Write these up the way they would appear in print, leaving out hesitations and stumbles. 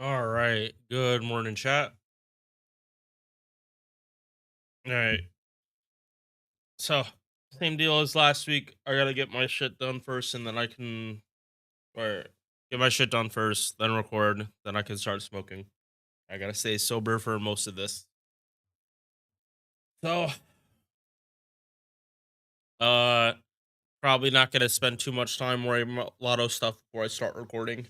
All right. Good morning, chat. All right. So, same deal as last week. I gotta get my shit done first, and then I can, or get my shit done first, then record, then I can start smoking. I gotta stay sober for most of this. So, uh, probably not gonna spend too much time worrying about lotto stuff before I start recording.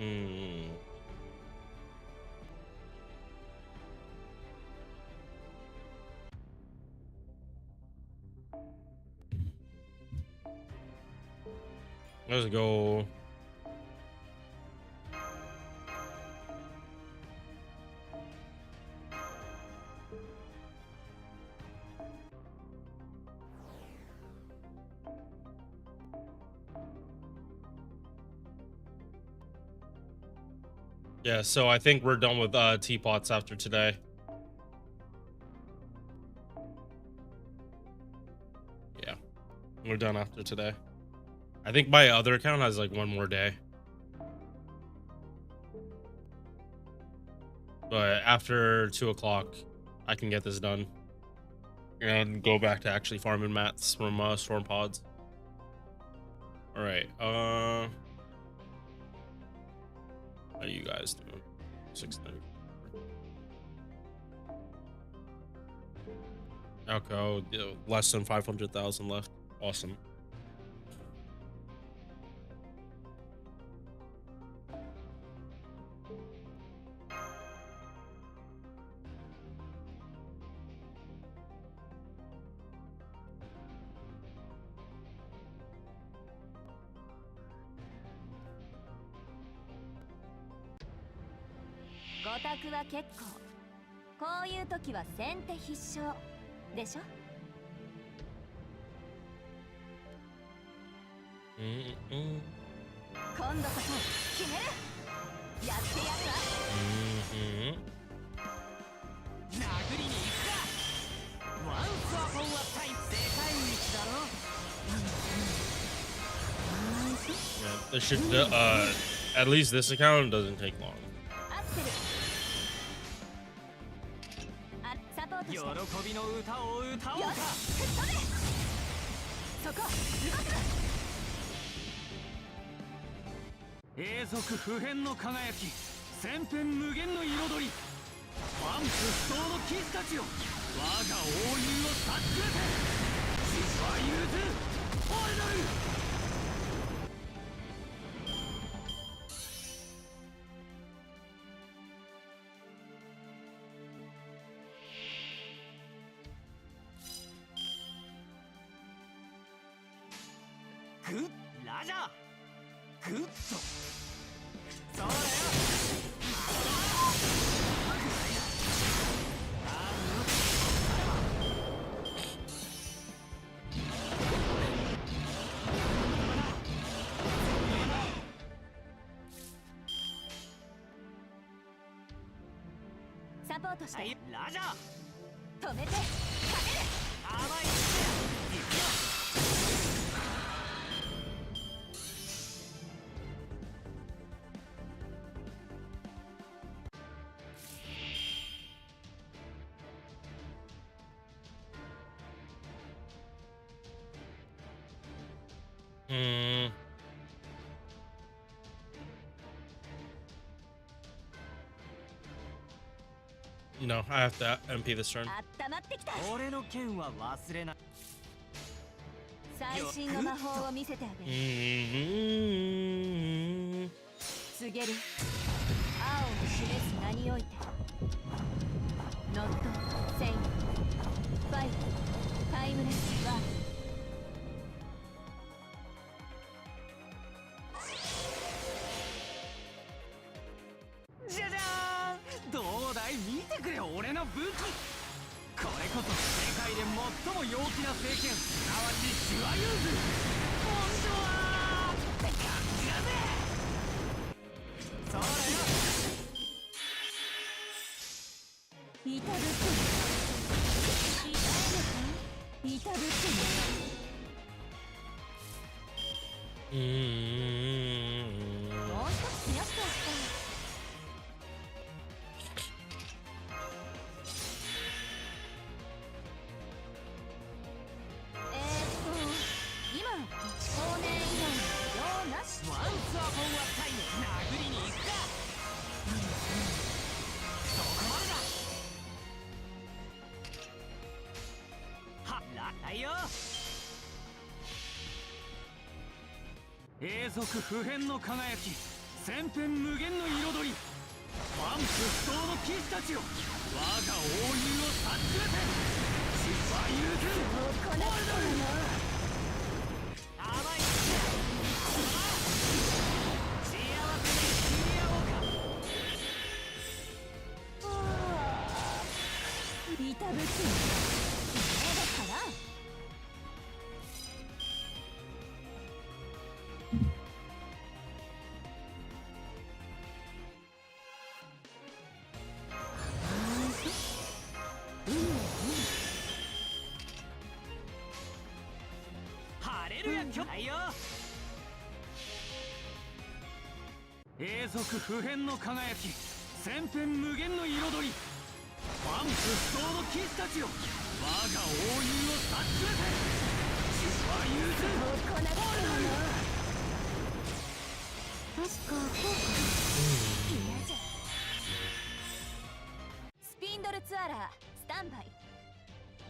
Hmm. Let's go. Yeah, so I think we're done with teapots after today. Yeah, we're done after today. I think my other account has like one more day. But after 2 o'clock, I can get this done and go back to actually farming mats from storm pods. All right. How you guys doing? 6:30. Alco, less than 500,000 left. Awesome. Mm-mm. Mm-hmm. Yeah, this should at least this account doesn't take long. Hmm. No, I have to MP this turn. ノットセイファイトタイムレスワーじゃじゃーん、どうだい、見てくれ俺の武器。これこそ世界で最も陽気な聖剣、すなわちシュワユーズ。本当はって感じだぜ。そうだよ。イタブック痛いのかイタブックもう一つ増やしておきたい。今少年以外の用なし。ワンスアポンはタイム、殴りに行くか。そこまでだ。はっ、ライよ。永続不変の輝き、千変無限の彩り、万不不動の騎士たちよ、我が英雄を察しめて。シュワユーズもうこなくとだな。甘い幸せに死に合おうか。イタブックの夢だから。晴れるや巨大よ。永続不変の輝き、千変無限の彩り、万不不動の騎士たちよ、我が英雄を察しめて。シュワユーズもうこなくとだな。確かこうか。嫌じゃ。スピンドルツアラースタンバイ。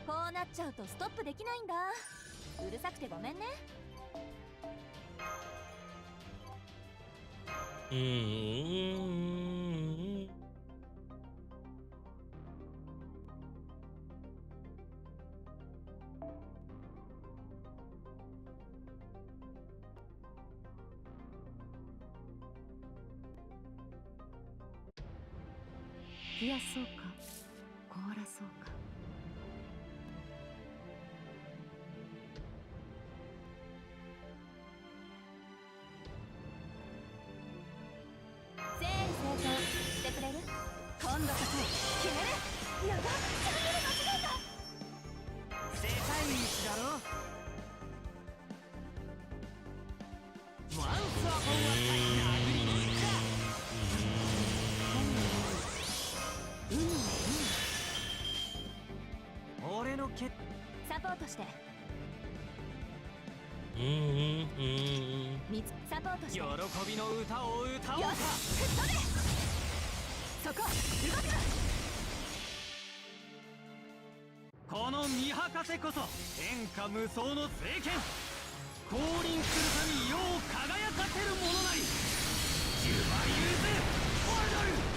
こうなっちゃうとストップできないんだ。うるさくてごめんね。冷やそうか凍らそうか。整理整頓してくれる？今度こそ決める。やばっ、チャンネル間違えた。世界一だろ。ワンスアポンは殴りに行くか。俺の決サポートして。サポートして。喜びの歌を歌おうか。よし、吹っ飛べ。そこ動くな。この見博せこそ天下無双の聖剣、降臨するたに世を輝かせるものなり。シュワユーズオルドル。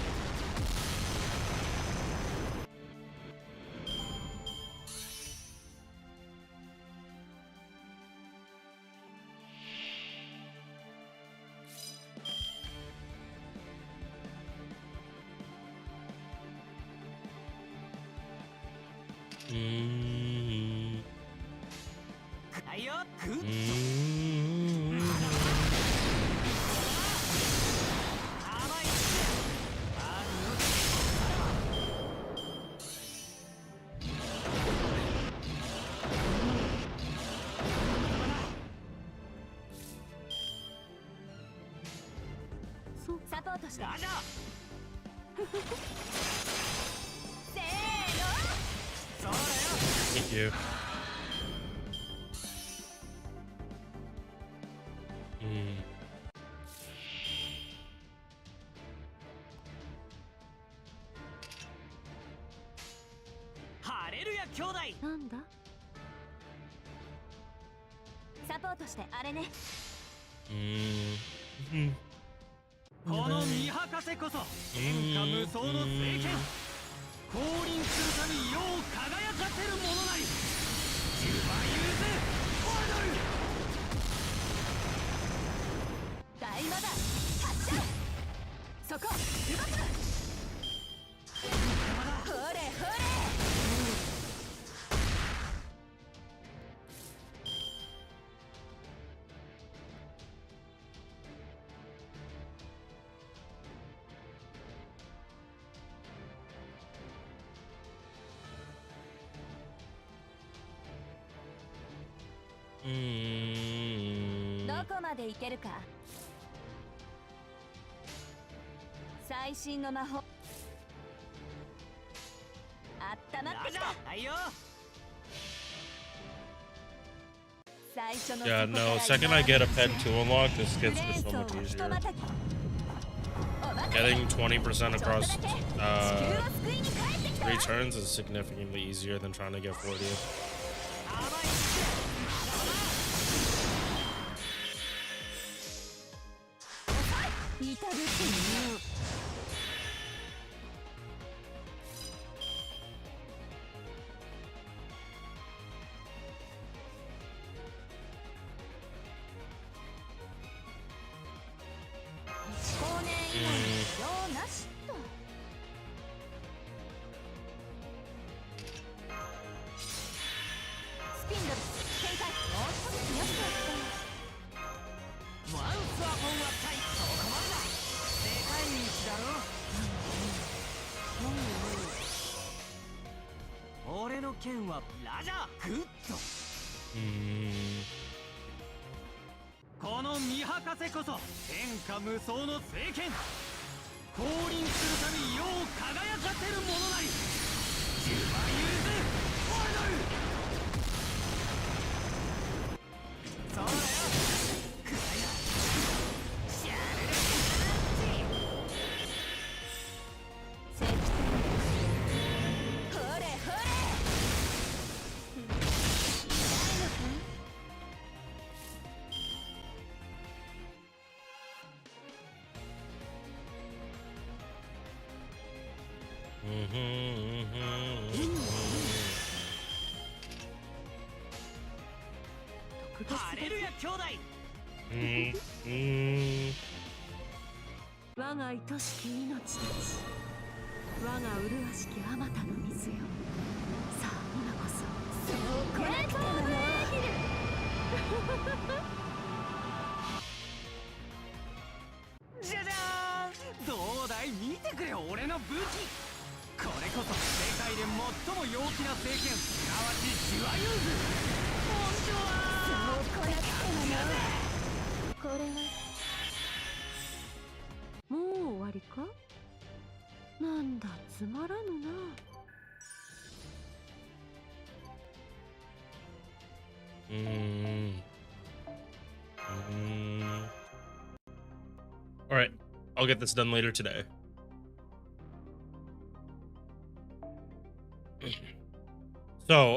はいよ、グッド。甘い。サポートして。ラジャー。せーの。そうだよ。Thank you. 晴れるや兄弟。なんだ？サポートして。あれね。この見博せこそ天下無双の聖剣、降臨するため世を輝かせるものなり。10番ユーズオードル。大魔だ発射。そこ動くな。ほれほれ。どこまでいけるか。最新の魔法あったまってきた。はいよ。最初の Yeah, no, second I get a pen to unlock, this gets so much easier. Getting 20% across 3 turns is significantly easier than trying to get 40.俺の剣はラジャーグッド。この見博せこそ天下無双の聖剣。降臨するため世を輝かせるものなり。10番ユーズオードル。そうだよ。くらいだ。シャルル石点。ほれほれ。ハレルヤ兄弟。我が愛しき命たち、我が麗しきあまたの水よ。さあ今こそそう来なくてもね。じゃじゃーん。どうだい見てくれ俺の武器。これこそ世界で最も陽気な聖剣、すなわちシュワユーズ。本当はそう来なくてもね。これはもう終わりか。なんだつまらぬな。All right, I'll get this done later today. So,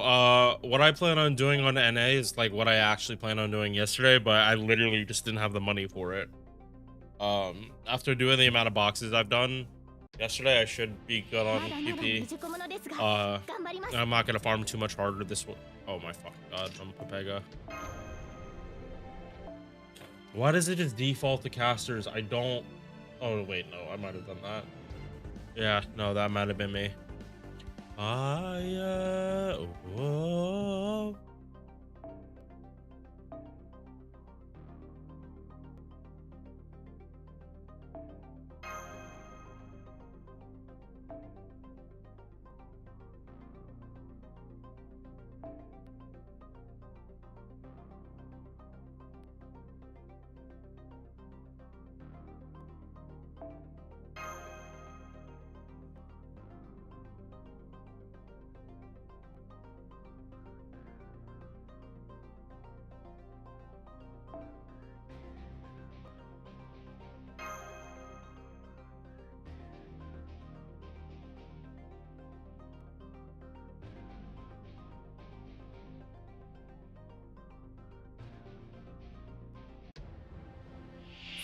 what I plan on doing on NA is like what I actually planned on doing yesterday, but I literally just didn't have the money for it. After doing the amount of boxes I've done yesterday, I should be good on PP. I'm not gonna farm too much harder this one. Oh my fucking god, I'm Pepega. Why does it just default to casters? I don't. Oh wait, no, I might have done that. Yeah, no, that might have been me. Whoa.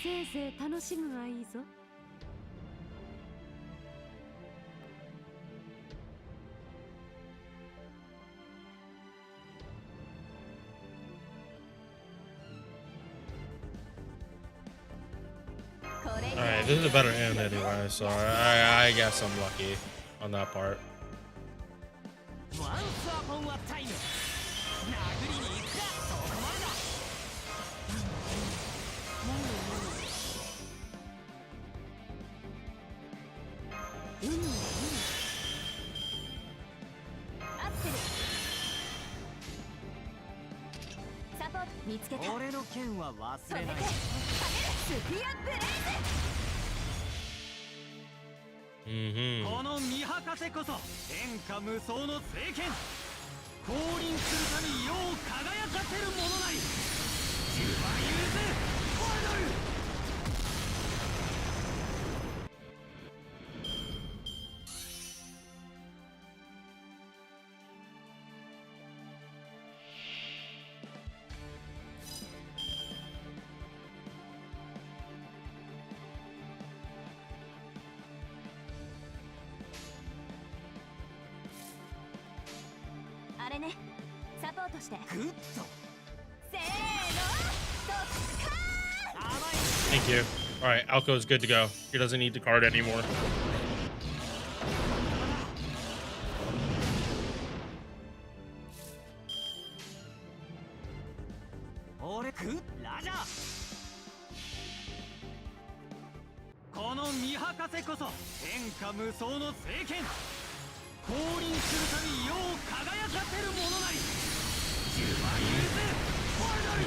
せいぜい楽しむがいいぞ。Alright, this is a better end anyway, so I guess I'm lucky on that part. Mm-hmm. この見博士こそ天下無双の聖剣降臨するため世を輝かせるものなり十番ユーズファイナル あれね、サポートしてグッとせーのドッカーン Thank you. Alright, Alco's good to go. He doesn't need the card anymore. 俺グッラジャーこの見博士こそ天下無双の聖剣降臨するため世を輝かせるものなり十番ユーズファイナル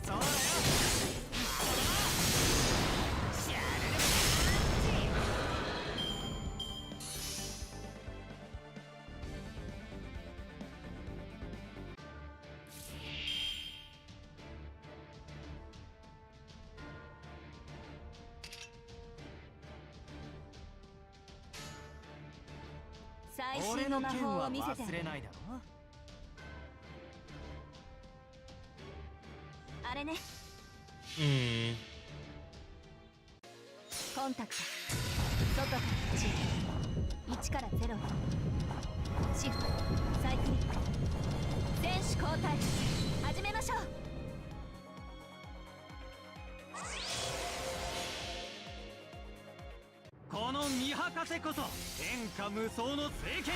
そうだよシャルル最新の魔法を見せて忘れないだろあれね Hmm. コンタクト外から1から0へシフトサイクリック選手交代始めましょうこの見博士こそ天下無双の聖剣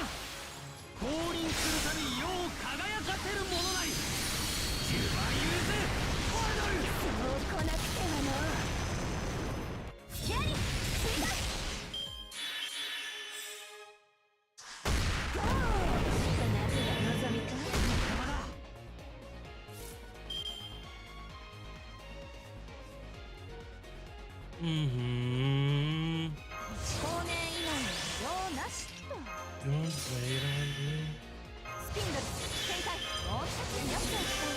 降臨するため世を輝かせるものなり十番ユーズファイナルそう来なくてはのキャリー追加ゴー夏が望みか Mm-hmm. 少年以外の用なしと Don't wait on me. スピンドル展開もう一つやっておきたい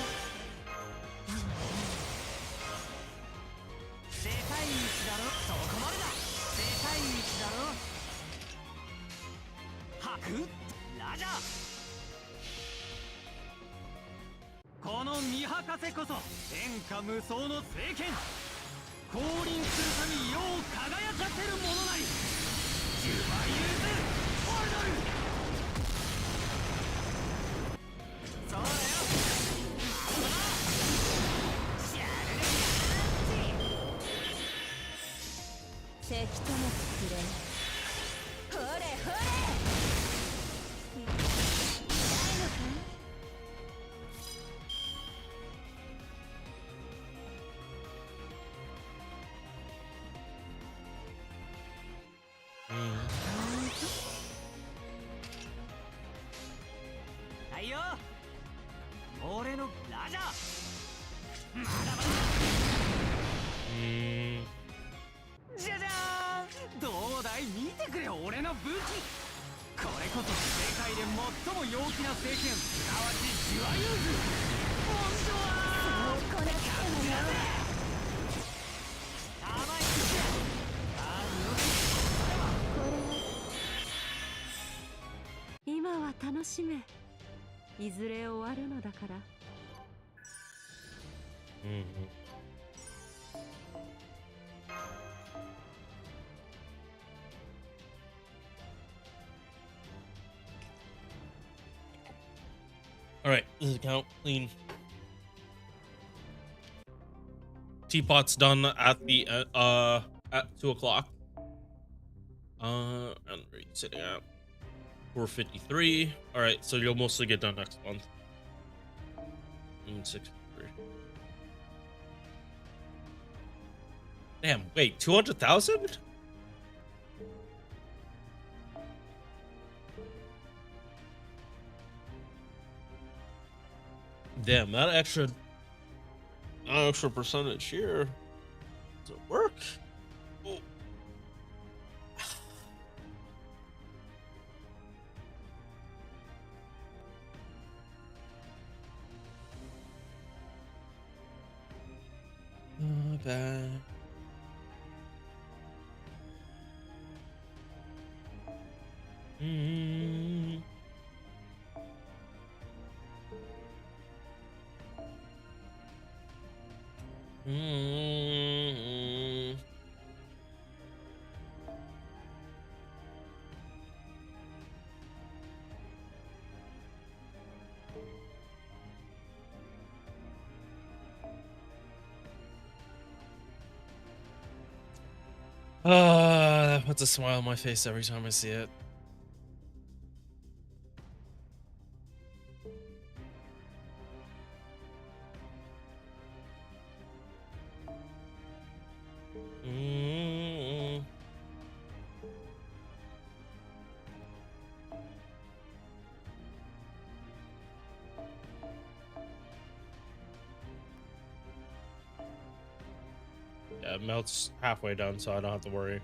世界一だろそこまでだ世界一だろハクラジャーこの見博士こそ天下無双の聖剣降臨するため世を輝かせるものなり十番ユーズファイナルそうだよシャルルせき止めてくれほれほれ痛いのかはいよ俺のラジャーまだまだ Mm. じゃじゃーんどうだい見てくれ俺の武器これこそ世界で最も陽気な聖剣すなわちシュワユーズ本当はそう来なくてはの甘い口やあるよ今は楽しめ。いずれ終わるのだから。Mm-hmm. All right, this is count clean. teapot's done at the at 2 o'clock. And where are you sitting at? 4:53. All right, so you'll mostly get done next month. 6:53. Damn, wait, 200,000? Damn, that extra percentage here. Does it work? Oh. Not bad. Mm. Mm. That puts a smile on my face every time I see it. Mm. Yeah, it melts halfway done, so I don't have to worry.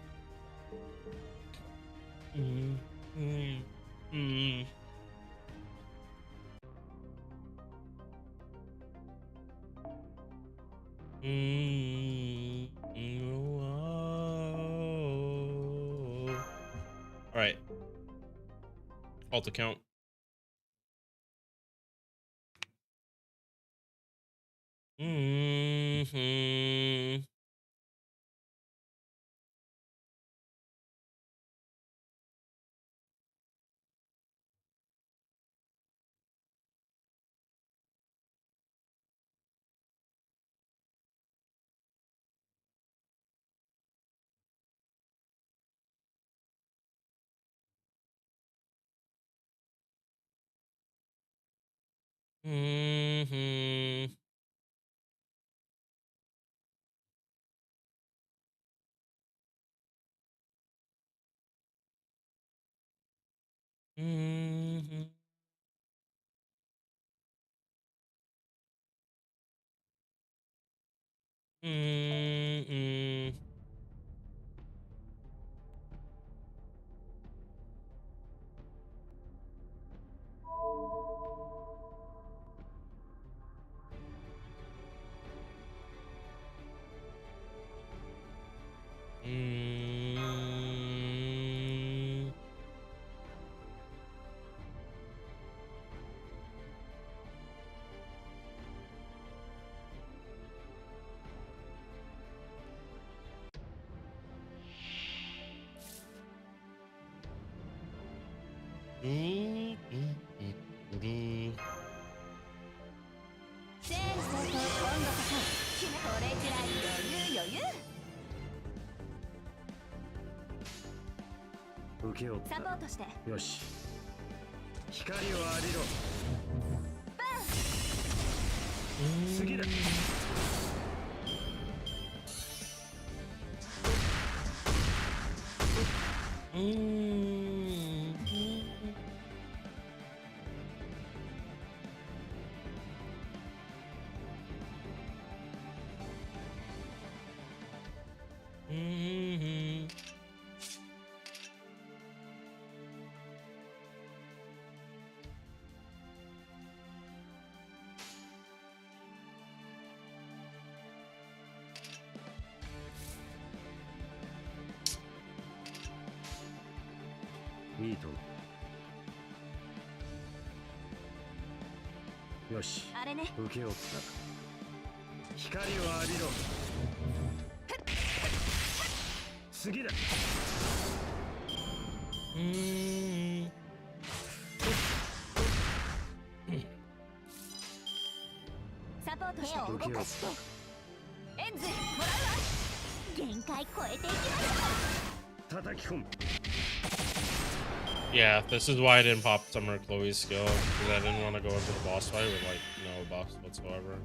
Mm. Mm. Mm. Mm. Oh. All right. Alt account. Mm-hmm. Mm-hmm. Mm-hmm. Mm-hmm. Mm. Mm. Mm. 整理整頓今度こそこれくらい余裕受け負っサポートしてた。よし。光を浴びろ。次だ。Mm-hmm. Mm-hmm. いいと。よし。あれね受け負った。光を浴びろ。次だ。サポートして手を動かしてエンズ Yeah, this is why I didn't pop Summer Chloe's skill, because I didn't want to go into the boss fight with like no buffs whatsoever.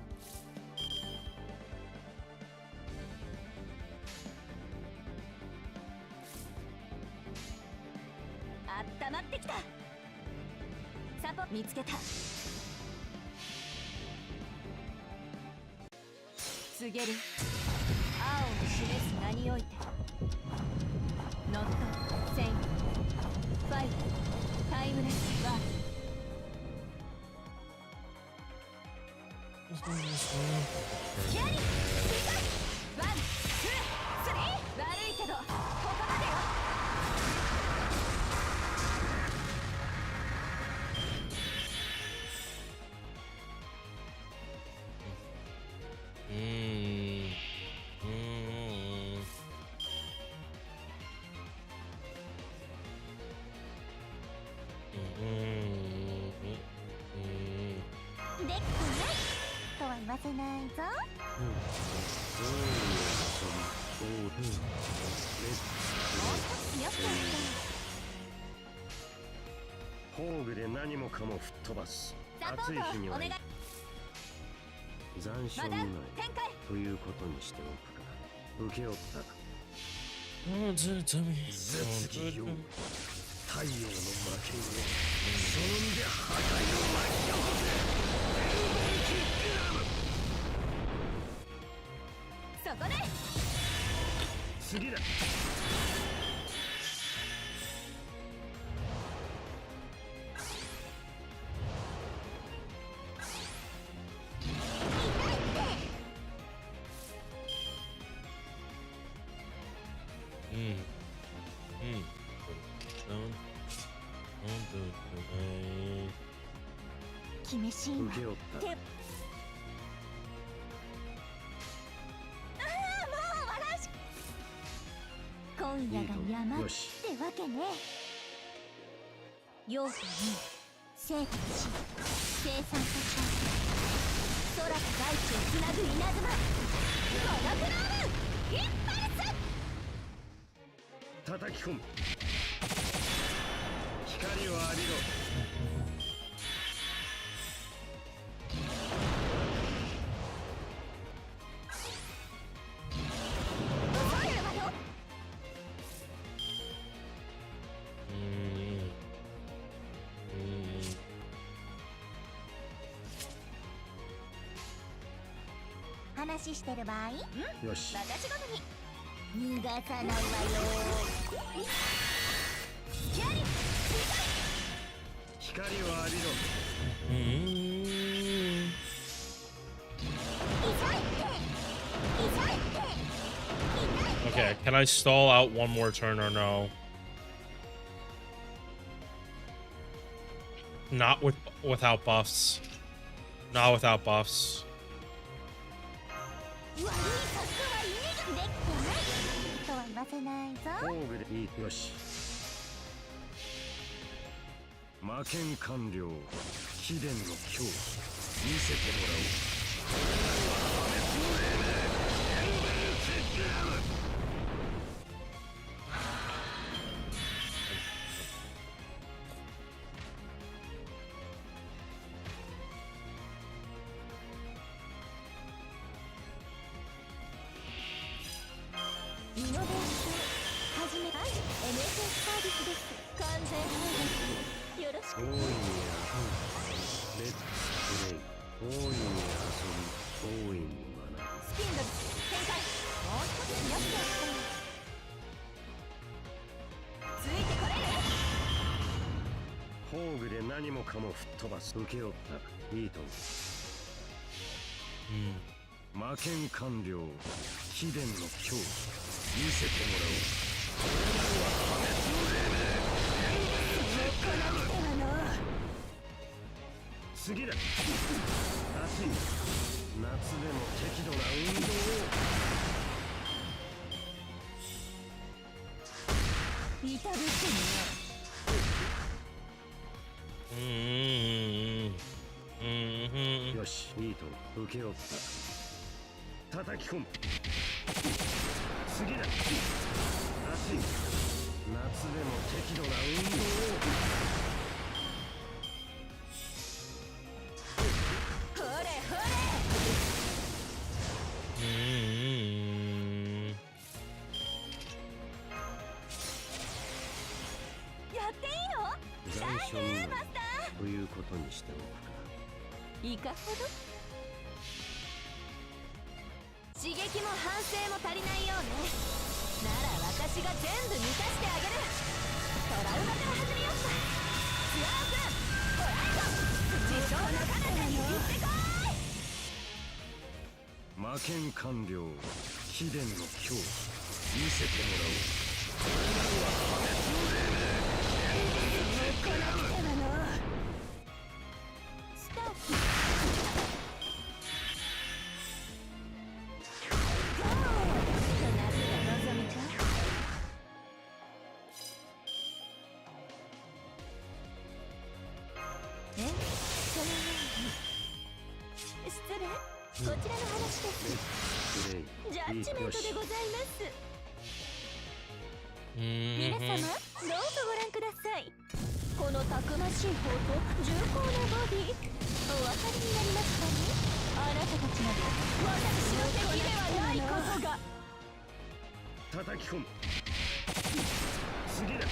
宝具で何もかも吹っ飛ばす。暑い日には残暑見舞いということにしておくか。受け負ったか。絶技よ。太陽の魔剣をその身で破壊を巻き起こせ。キックラム。そこで次だ。受け負った。今夜が山ってわけね。養父に生と死、生産と消空と大地をつなぐ稲妻、モノクロームインパルス。叩き込む。光を浴びろ。話してる場合？よし。私ごとに逃がさないわよ。光を浴びろ。Okay, can I stall out one more turn or no? Not without buffs. Not without buffs. よし。魔剣完了。秘伝の強見せてもらおう。イノベーション始めたい NSS サービスです。完全配信よろしく。大いにレッツプレイ。大いに遊び、大いに学ぶ。スピンドル展開。もう少しよくやった。ついてこれる？宝具で何もかも吹っ飛ばす。受け負った。いいと思う。魔剣完了。秘伝の強見せてもらおう。次だ。暑い。夏でも適度な運動を。いたぶってね。よし、いいと受け負った。叩き込む。次だ。熱い。夏でも適度な運動を。ほれほれ。やっていいの？残暑にマスタということにしておくか。ー。いかほど？刺激も反省も足りないようね。なら私が全部満たしてあげる。トラウマから始めようか。ツアー君、ホライト、自称の彼方に行ってこーい。魔剣完了。秘伝の狂気見せてもらおう。こなくてはの。スタート。ゴーとなった望みか。そのように。失礼。こちらの話です。プレイ。ジャッジメントでございます。皆様、どうぞご覧ください。このたくましい方と重厚なボディ、お分かりになりますかね。あなたたちまで私の敵ではないことが。叩き込む。次だ。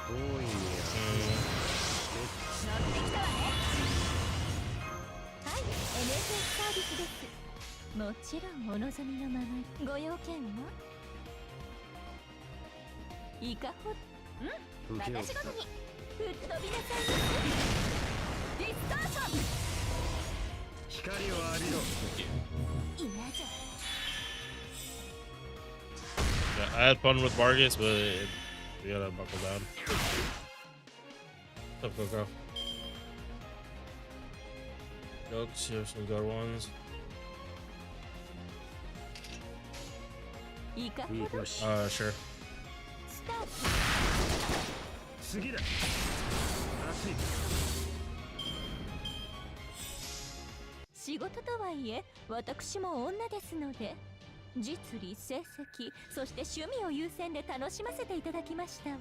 大いに乗ってきたわね。はい、NSS サービスです。もちろんお望みのままに。ご用件はいかほ。受け負っ私ごとにた。吹っ飛びなさいませ。ディストーション。光を浴びろ。今じゃ。Yeah, I had fun with Vargas, but we gotta buckle down. What's up, Coco? Jokes, here's some good ones. いかほど。よし。 Sure. スタート。次だ。熱い。仕事とはいえ私も女ですので、実利成績そして趣味を優先で楽しませていただきましたわ。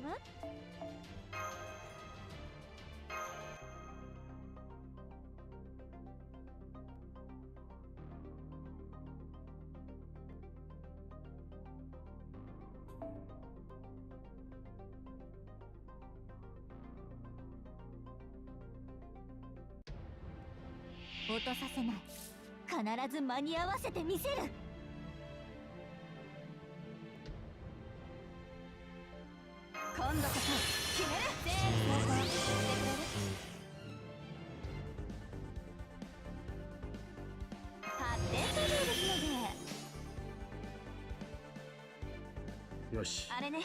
落とさせない。必ず間に合わせてみせる。今度こそ決める。全方向にしてくれる。発展途上ですので。よし。あれね、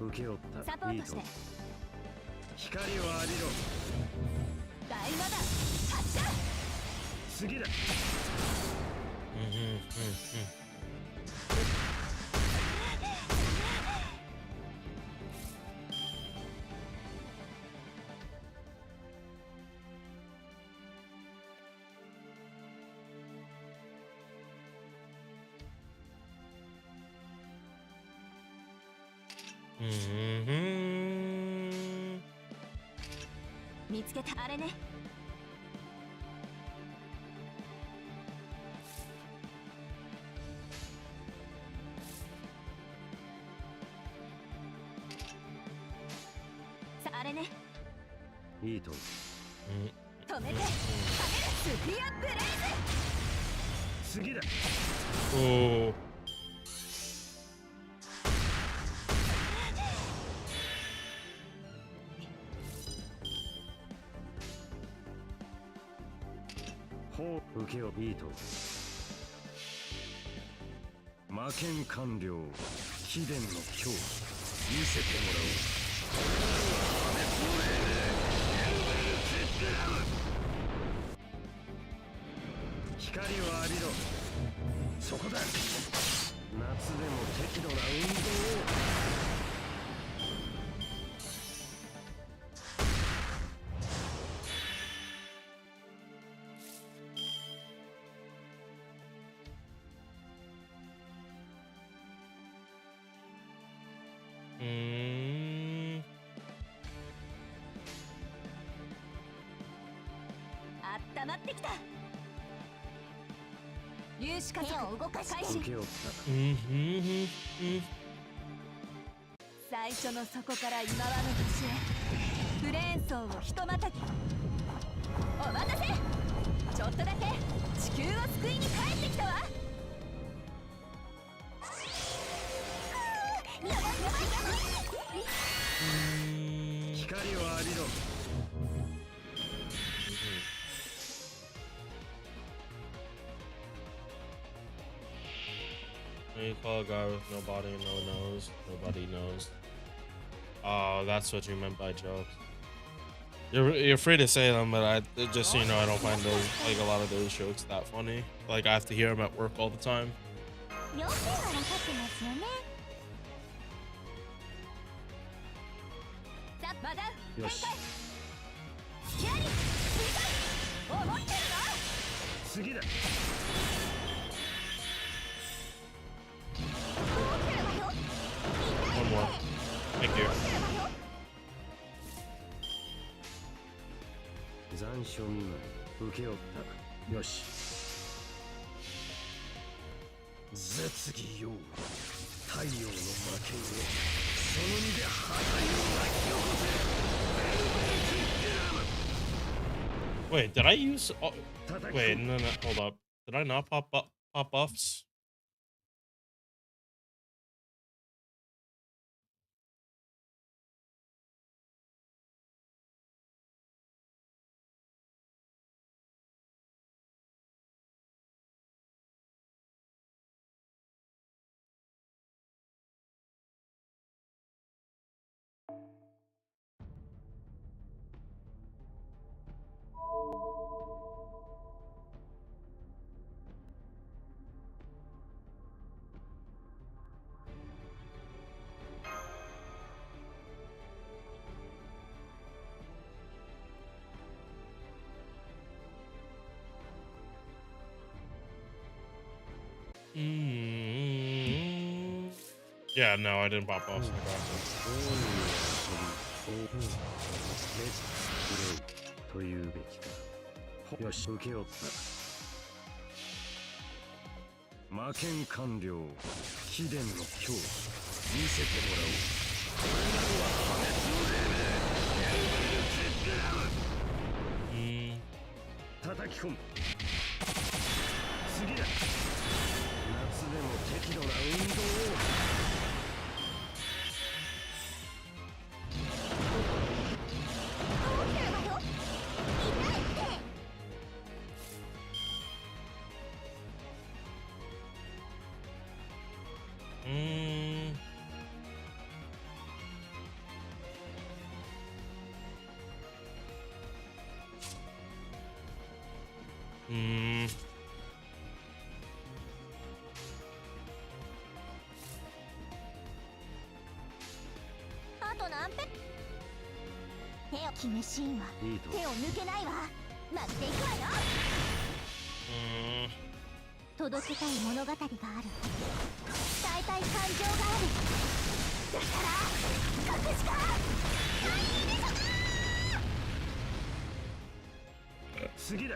受け負った。サポートして。光を浴びろ。大魔弾発射。次だ。見つけた。あれね。さあれね。いいと。止めて。かける。スフィアブレイズ。次だ。 Oh. ほう。受けをいいと。魔剣完了。秘伝の狂気見せてもらおう。光を浴びろ。そこだ。夏でも適度な運動を。温まってきた。粒子加速を動かし開始。受け負った。最初の底から今はの星へ。ブレーン層をひとまたぎ。お待たせ。ちょっとだけ地球を救いに帰ってきたわ。やばいやばいやばい。光を浴びろ。You call a guy with no body and no nose. Nobody knows. Oh, that's what you meant by jokes. You're free to say them, but just so you know, I don't find those like a lot of those jokes that funny. Like I have to hear them at work all the time. 両方は分かってますよね。さあ、マダウよし。展開。やり、思ってるの？次だ。One more. Thank you. 残暑見舞い受け負った。よし。絶技よ。太陽の魔剣をその身で破壊を巻き起こせ。Wait, did I use? Oh, wait, no, hold up. Did I not pop buffs? Yeah, no, I didn't pop buffs. I got them. というべきか。よし、受け負った。魔剣完了。秘伝の強見せてもらおう。これなるは破滅の霊明。叩き込む。次だ。夏でも適度な運動を。あと何ペ手を決めシーンは手を抜けないわ。待っていくわよ。届けたい物語がある。伝えたい感情がある。だから書くしかないでしょ。次だ。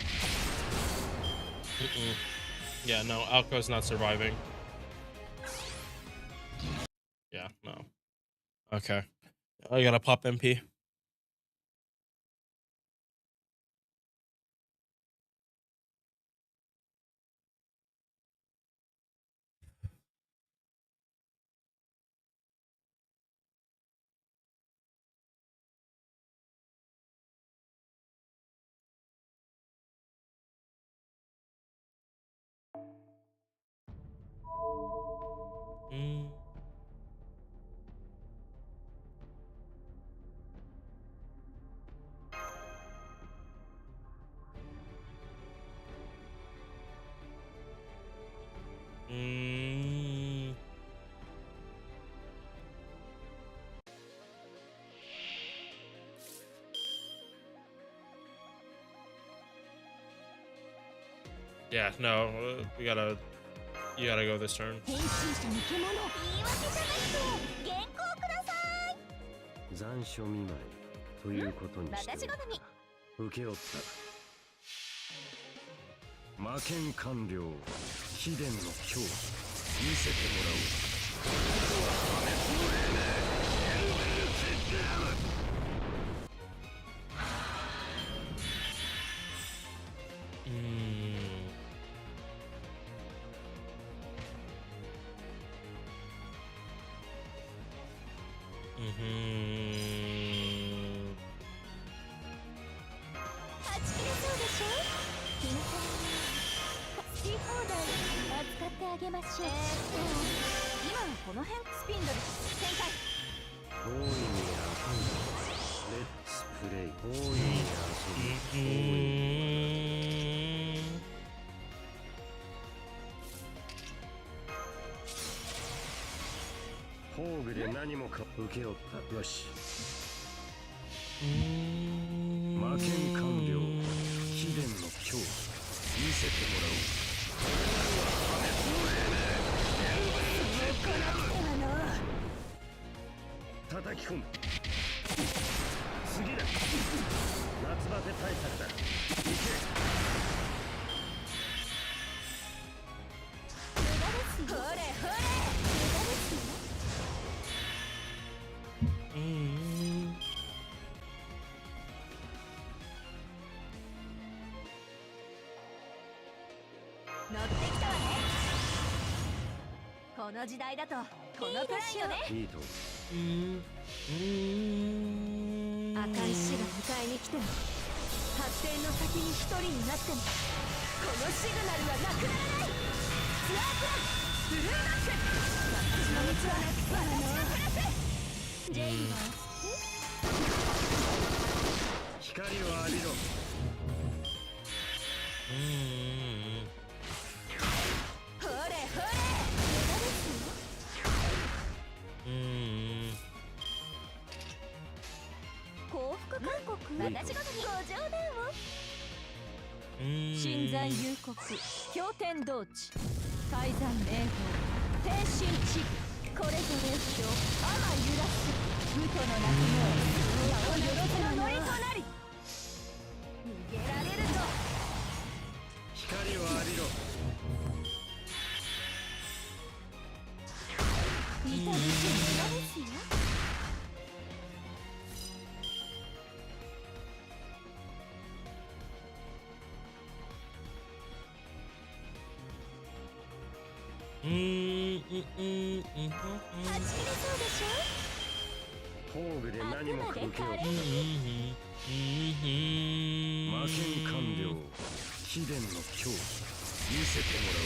Yeah, no, Alco's not surviving. Yeah, no. Okay. I gotta pop MP. Yeah, no, you gotta go this turn. 変身した抜け者。言い訳じゃなくて原稿ください。残暑見舞いということにして私好み。受け負った。魔剣官僚秘伝の強見せてもらおう。はち切れそうでしょ。金庫好き放題扱ってあげましょう。今はこの辺スピンドル展開。大いに遊ぶ。レッツプレイ。大いに遊ぶ。宝具で何もか受け負った。よし。魔剣官僚秘伝の強見せてもらおう。叩き込む。次だ。夏バテ対策だ。行け。無駄ですよ。ほれほれ。無駄ですよ。乗ってきたわね。この時代だとこのくらいよね。いいと。赤い死が迎えに来ても発展の先に一人になってもこのシグナルはなくならない。ツアープランブルーバック。私の道はなく私のプラス。ジェインは光を浴びろ。ほれほれ。無駄ですよ。幸福勧告。私ごとにご冗談を。新山幽谷氷天道地海山霊峰天神地。これぞ列強天揺らす武との鳴き声。矢をよろずの乗りとなり逃げられるぞ。光を浴びろ。痛みし無駄ですよ。はち切れそうでしょ。宝具で何もか受け負った。魔剣官僚秘伝の強見せてもらおう。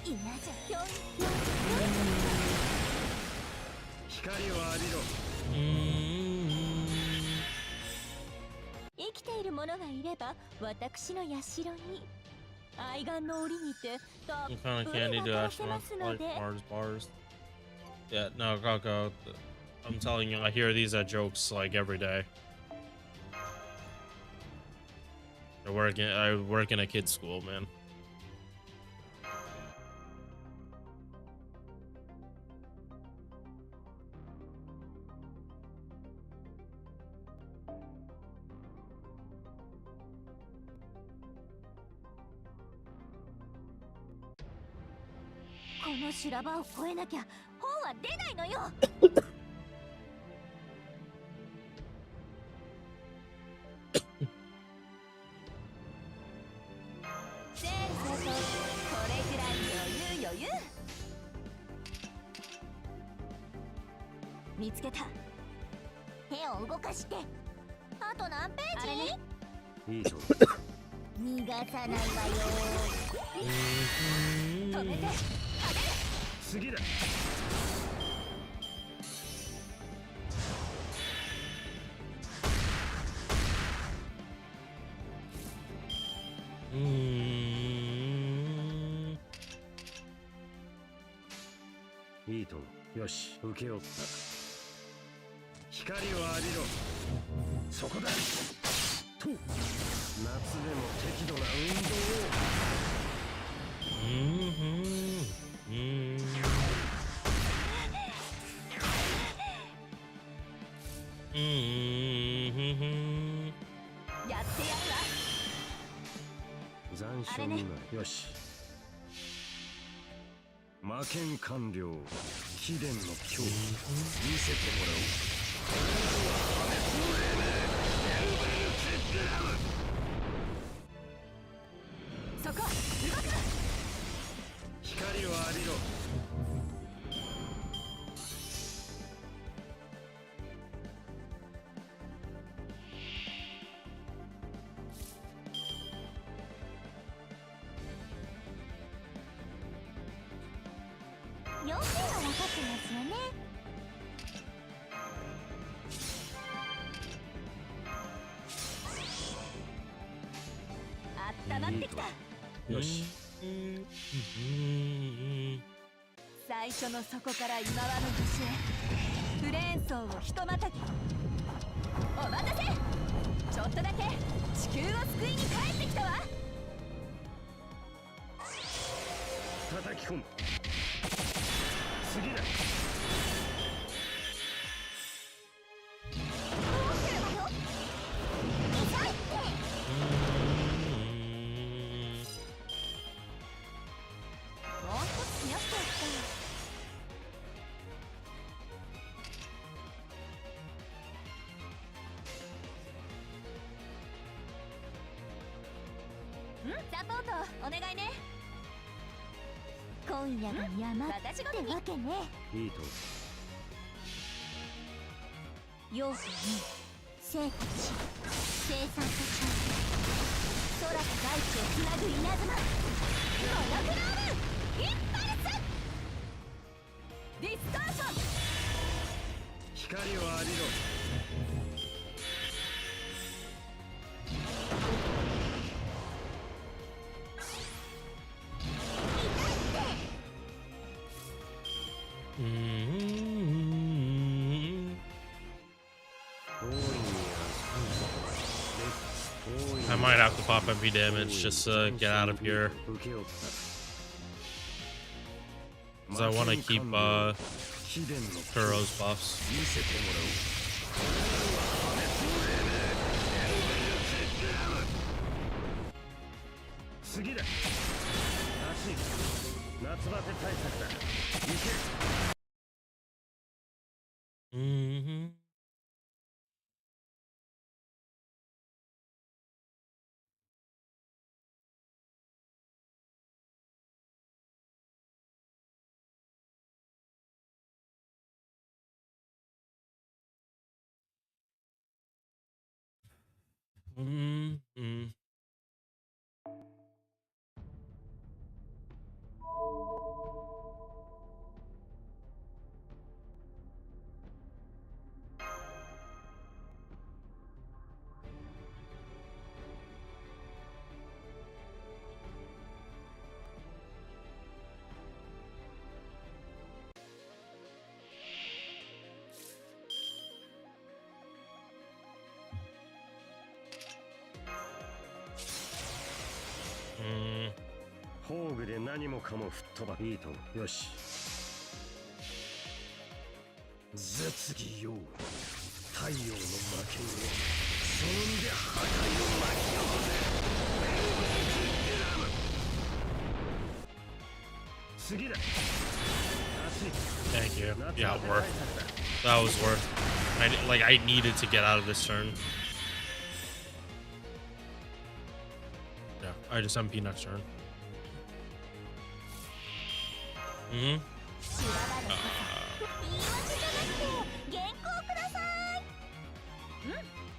嫌じゃ。光を浴びろ。生きている者がいれば私の社に愛玩の檻にてたっ What kind ぷ of り candy do 渡せま astronauts すの like? で。 Mars bars. Yeah, no, Coco. I'm telling you, I hear these at jokes like every day. I work in a kid's school, man.「この修羅場を越えなきゃ本は出ないのよ。せっせとこれくらい余裕。見つけた。手を動かして。あと何ページ？いいと。逃がさないわよ。止めて。次だ。いいと。よし、受け負った。光を浴びろ。そこだと夏でも適度な運動をやってやるわ。残暑見舞いよし魔剣完了秘伝の恐怖見せてもらおうそこ動くな。光を浴びろ要点は分かってますよね。あったまってきた。よし最初の底から今和の星へフレーン層をひとまたぎ。お待たせ。ちょっとだけ地球を救いに帰ってきたわ。叩き込む次だサポートお願いね。今夜が山ってわけね。いいと要素に生活し生産と調整空と大地をつなぐ稲妻モノクロームインパルスディストーション。光を浴びろI might have to pop MP damage just to get out of here. Because I want to keep Kuro's buffs. 次だ暑い夏バテ対策だいけ 宝具で何もかも吹っ飛ばいいとよし絶技よ太陽の魔剣をその身で破壊を巻き起こせ次だ Thank you. Yeah, worth. That was worth. I needed to get out of this turn. Yeah, I just MP next turn. 言い訳じゃなくて原稿ください。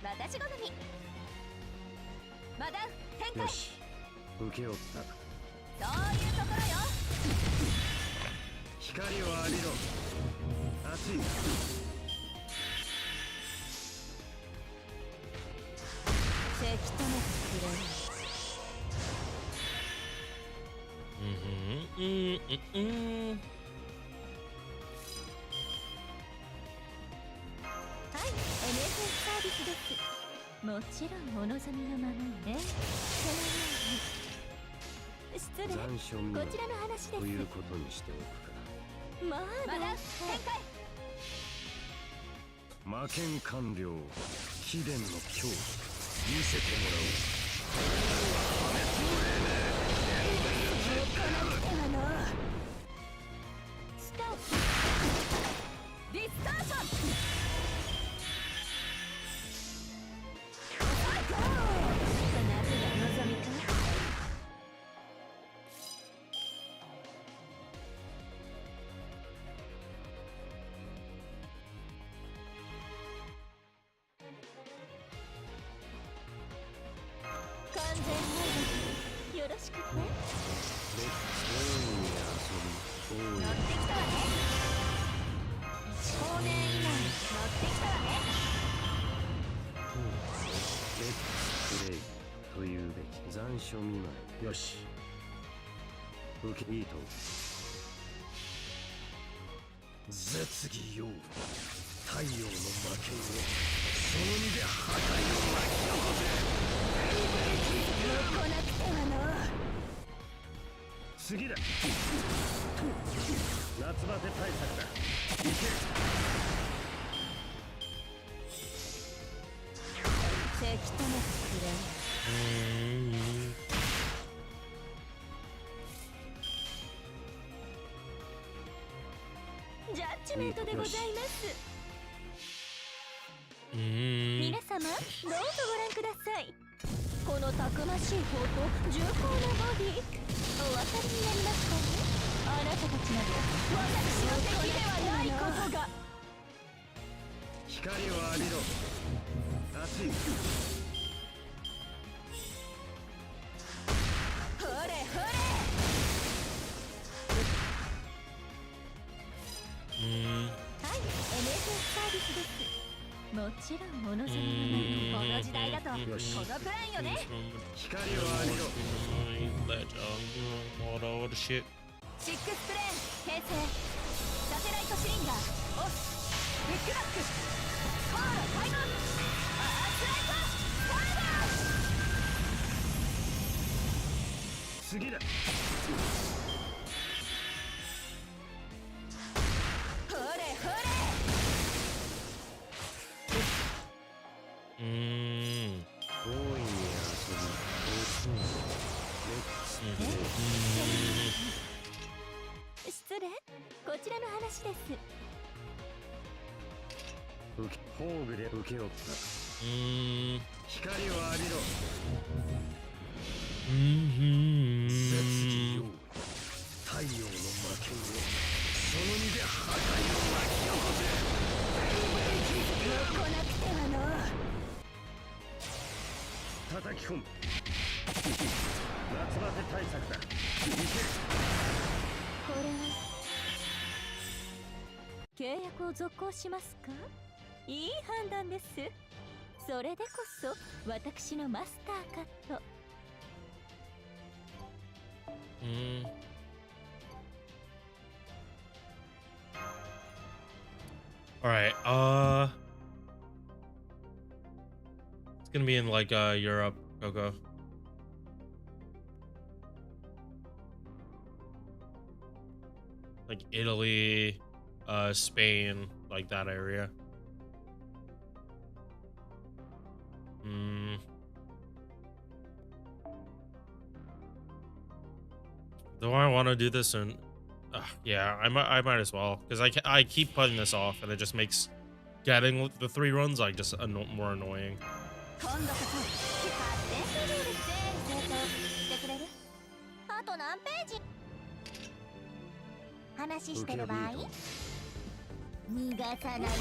私好み。マダウ展開。よし受け負ったそういうところよ。光を浴びろ熱いせき止めてくれる。はい、MSN サービスです。もちろんお望みのままね。そのように。失礼。残暑見舞いこちらの話です。ということにしておくか。まあまだ展開。魔剣完了。秘伝の恐怖見せてもらおう。スタート。ディスターション。夏が望みか。完全放牧よろしくね。で、大いに遊び、大いに乗ってきたわね。1光年以内に乗ってきたわね。レッツプレイというべき。残暑見舞い。よし。受けいいと。絶技よ。太陽の魔剣をその身で破壊を巻き起こせ。来なくてはの。次だ。夏バテ対策だ。いけ。せき止めてくれ。ジャッジメントでございます。皆様どうぞご覧ください。このたくましい方と重厚なボディ、お分かりになりますかね。あなたたちなど私の敵ではないことが。光を浴びろ。熱い。ほれほれ。はい、NSS サービスです。もちろんお望みのまま。この時代だとこのプよしランよね。光を浴びろ。シックスプレーン編成。サテライトシリンダーオフ。フックバック。コール開門。アースライトファイバー。次だ。ほれほれ。大いに遊び。失礼。こちらの話です。宝具で受け負った。光を浴びろ。絶技よ。太陽の魔剣をその身で破壊を巻き起こせ。来なくてはの。叩き込む。夏バテ対策だ。いけ。これは契約を続行しますか。いい判断です。それでこそ私のマスターかと。All right. It's gonna be in like Europe, Coco. Like Italy, Spain, like that area. Do I want to do this? And yeah, I might as well, because I keep putting this off, and it just makes getting the 3 runs like just more annoying. 今度こそ発展スルール整理整頓してくれる。あと何ページ。話してる場合逃がさないわよ。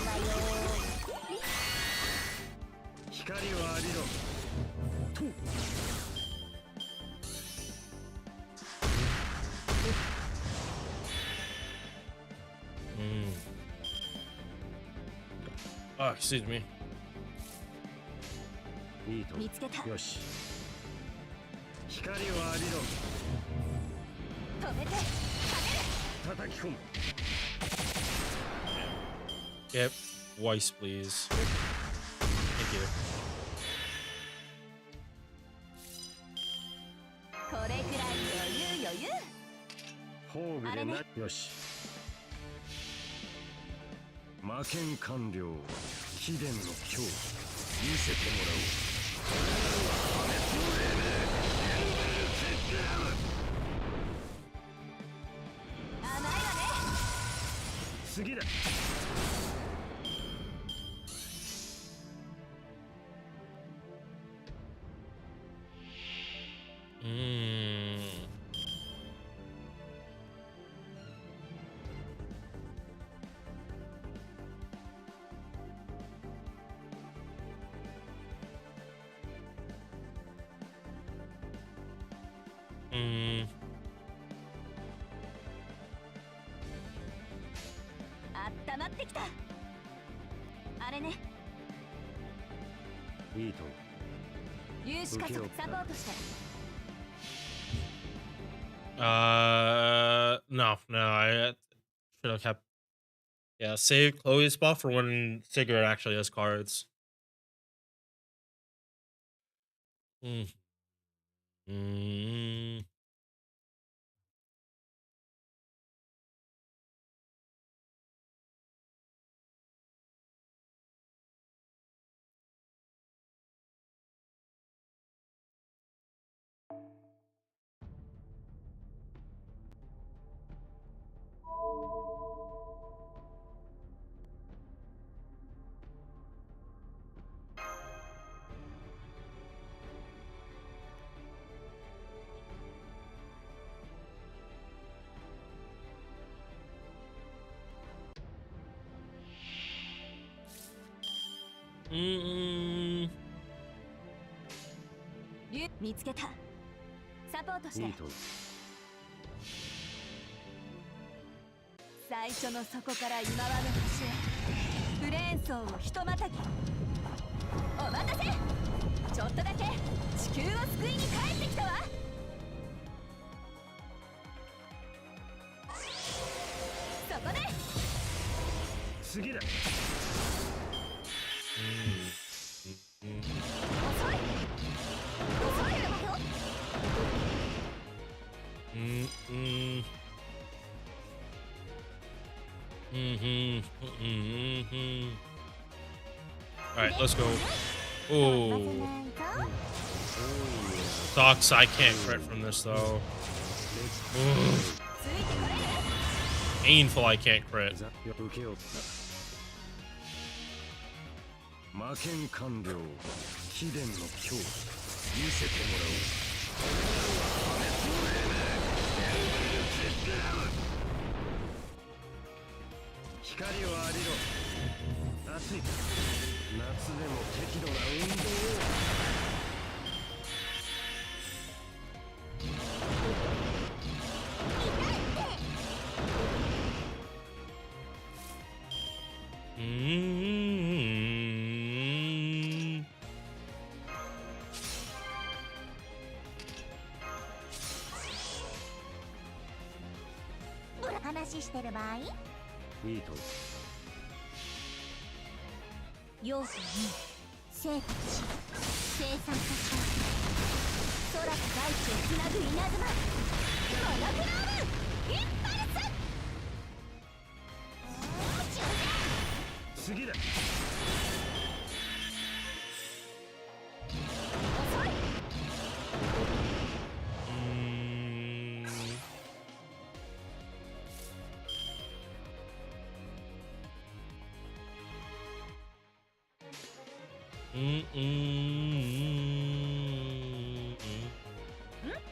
光を浴びろ。Excuse me. いいと。見つけた。よし。光を浴びろ。止めて。叩き込む。Yep. Weiss, please. Thank you. 工具でな。よし。魔剣完了。秘伝の強見せてもらおう。甘いわね。次だ。あったまってきた。あれね。いいと。有志家族サポートして。No, I should have kept. Yeah, save Chloe's spot for when Sigurd actually has cards. Mm. Mm. Mm. 見つけた。サポートして。いいと。最初の底から今はの星へ。ブレーン層をひとまたぎ。お待たせ。ちょっとだけ地球を救いに帰ってきたわ。そこで次だ。Alright, let's go. Oh. Sucks, I can't crit from this though. Painful, I can't crit. 魔剣完了。秘伝の強見せてもらおう。光を浴びろ。暑い。夏でも適度な運動を。話してる場合？いいと。要素に生活し生産させた空と大地をつなぐ稲妻モノクロームインパルス。次だ。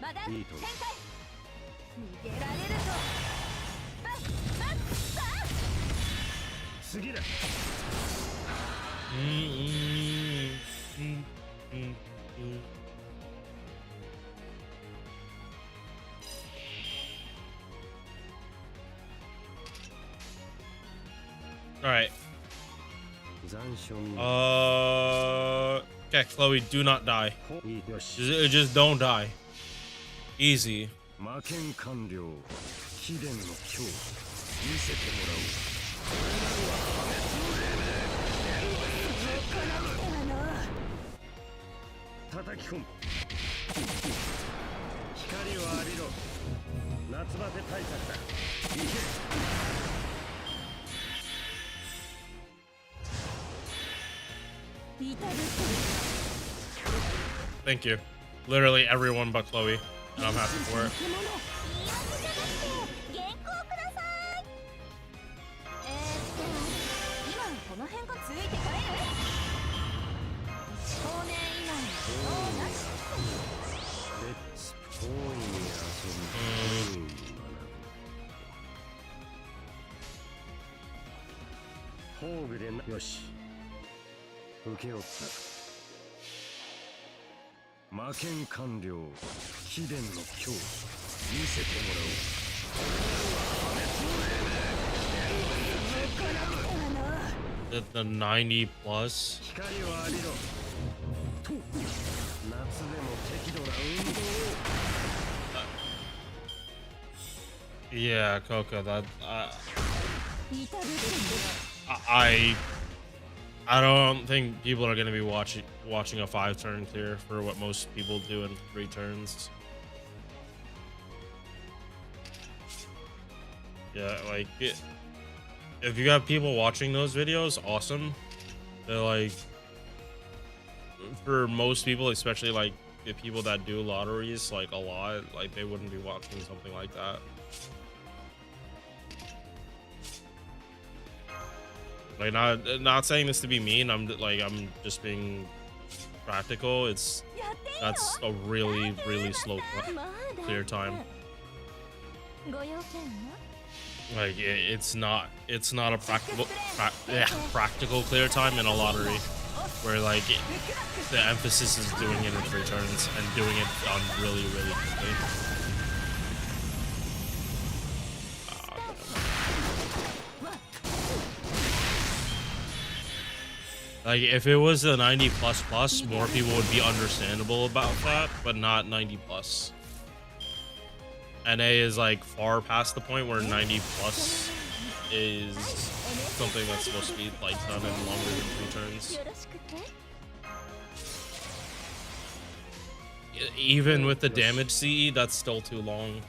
まだいいと。展開逃げられると次だ。Alright. 残暑に。Okay, Chloe, do not die. よし。Just don't die. Easy. 魔剣完了。秘伝の強見せてもらおう。叩き込む。光光を浴びろ。夏バテ対策だ。行け。Thank you. Literally everyone but Chloe, and I'm happy for it. 原稿ください。今この辺がついて帰る。少年以外のなし。レッツ大いに遊び、大いに学ぶ。宝具でな。よし。受け負った。魔剣完了。秘伝の強見せてもらおう。The 90 plus. 光を浴びろ。と夏でも適度な運動を。Yeah, Coco, that I don't think people are gonna be watching a 5-turn clear for what most people do in 3 turns. Yeah, like if you have people watching those videos, awesome. They're like, for most people, especially like the people that do lotteries like a lot, like they wouldn't be watching something like that. Like, not saying this to be mean. I'm just being practical. That's a really slow clear time. Like it's not a practical clear time in a lottery, where like the emphasis is doing it in 3 turns and doing it done really quickly. Like, if it was a 90 plus, more people would be understandable about that, but not 90 plus. NA is like far past the point where 90 plus is something that's supposed to be like done in longer than 3 turns. Even with the damage CE, that's still too long.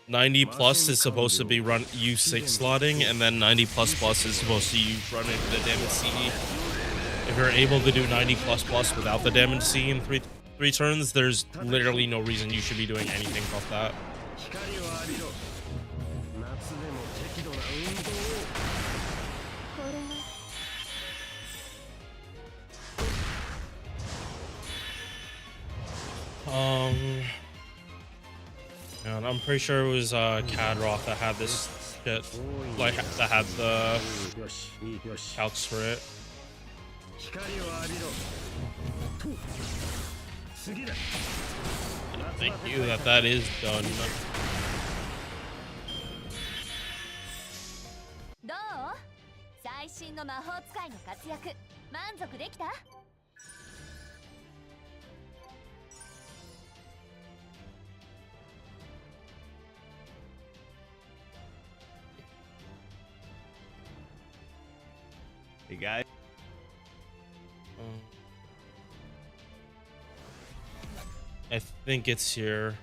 90 plus is supposed to be run U6 slotting, and then 90 plus is supposed to run into the damage CE. If you're able to do 90 plus without the damage CE in three turns, there's literally no reason you should be doing anything about that. And I'm pretty sure it was Cadroth that had this shit, like that had the calcs for it. Thank you that is done. どう？最新の魔法使いの活躍、満足できた？ Hey guys. I think it's here.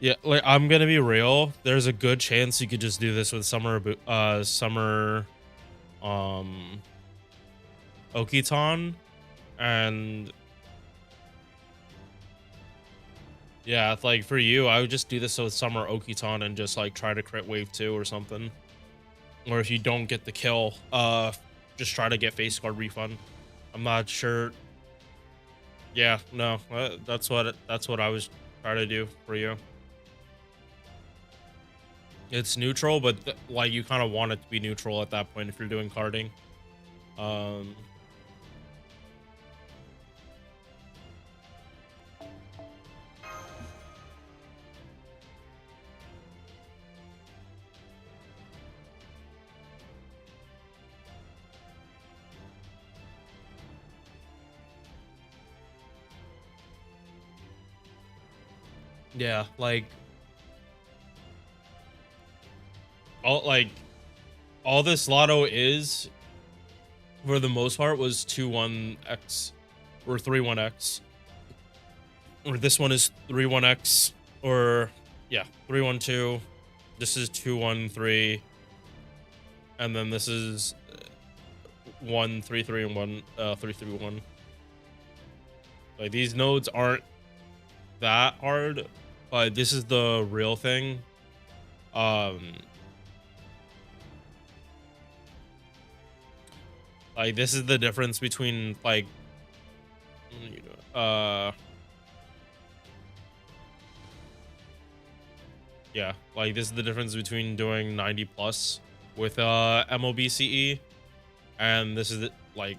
Yeah, like I'm gonna be real. There's a good chance you could just do this with summer Okiton, and yeah, it's like for you, I would just do this with summer Okiton and just like try to crit wave 2 or something. Or if you don't get the kill, just try to get face guard refund. I'm not sure. Yeah, no, that's what I was trying to do for you. It's neutral, but like you kind of want it to be neutral at that point if you're doing carding. Yeah, like all this lotto is, for the most part, was 2-1x or 3-1x, or this one is 3-1x, or yeah, 3-1-2. This is 2-1-3, and then this is 1-3-3 and 1-3-3-1. Like, these nodes aren't that hard, but this is the real thing. Like, this is the difference between, like, yeah, like, this is the difference between doing 90 plus with MOBCE, and this is like,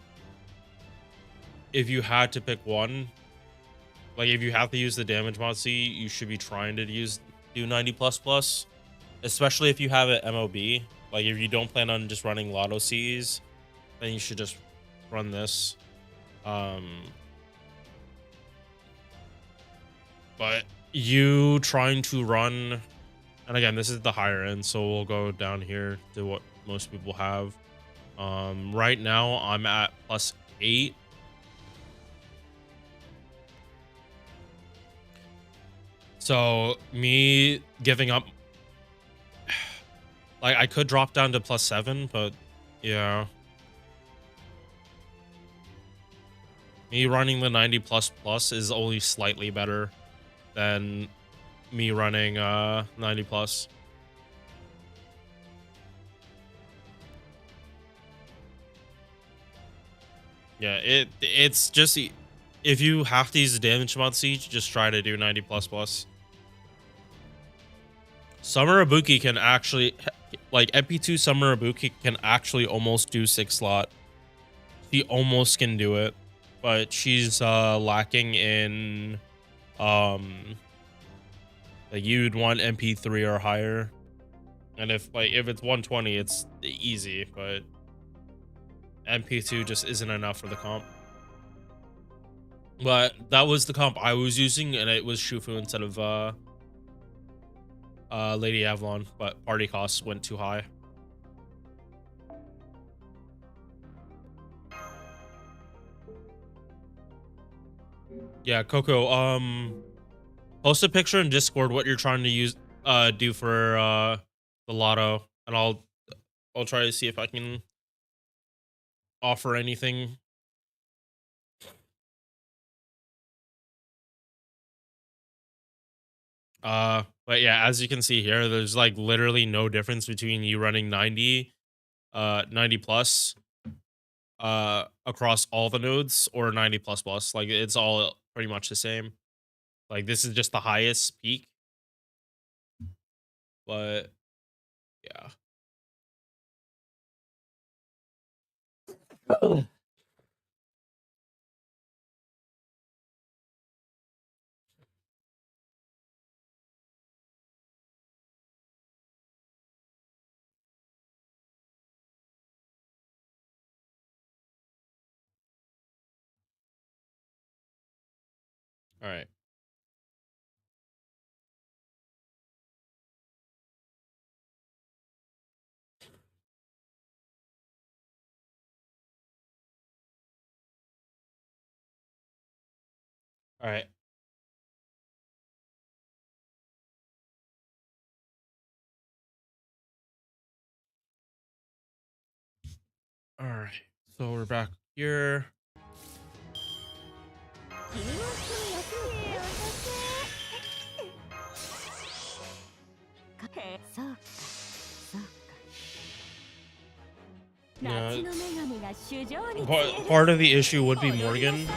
if you had to pick one, like, if you have to use the damage mod C, you should be trying to do 90 plus, especially if you have an MOB. Like, if you don't plan on just running Lotto Cs, then you should just run this. But you trying to run, and again, this is the higher end, so we'll go down here to what most people have. Right now I'm at +8. So me giving up, like, I could drop down to +7, but yeah. Me running the 90 plus is only slightly better than me running 90 plus. Yeah, it's just, if you have to use the damage mod siege, just try to do 90 plus. Summer Ibuki can actually, like, MP2 Summer Ibuki can actually almost do 6 slot. She almost can do it, but she's lacking in like, you'd want MP3 or higher, and if it's 120, it's easy, but MP2 just isn't enough for the comp. But that was the comp I was using, and it was Shufu instead of Lady Avalon, but party costs went too high. Yeah, Coco, post a picture in Discord what you're trying to do for the lotto, and I'll try to see if I can offer anything. But yeah, as you can see here, there's, like, literally no difference between you running 90 plus across all the nodes, or 90 plus. Like, it's all pretty much the same. Like, this is just the highest peak, but yeah. All right. All right. All right. So we're back here. 君も一緒に休みへそうかそうか Yeah. 夏の女神が主情に Part of the issue would be Morgan,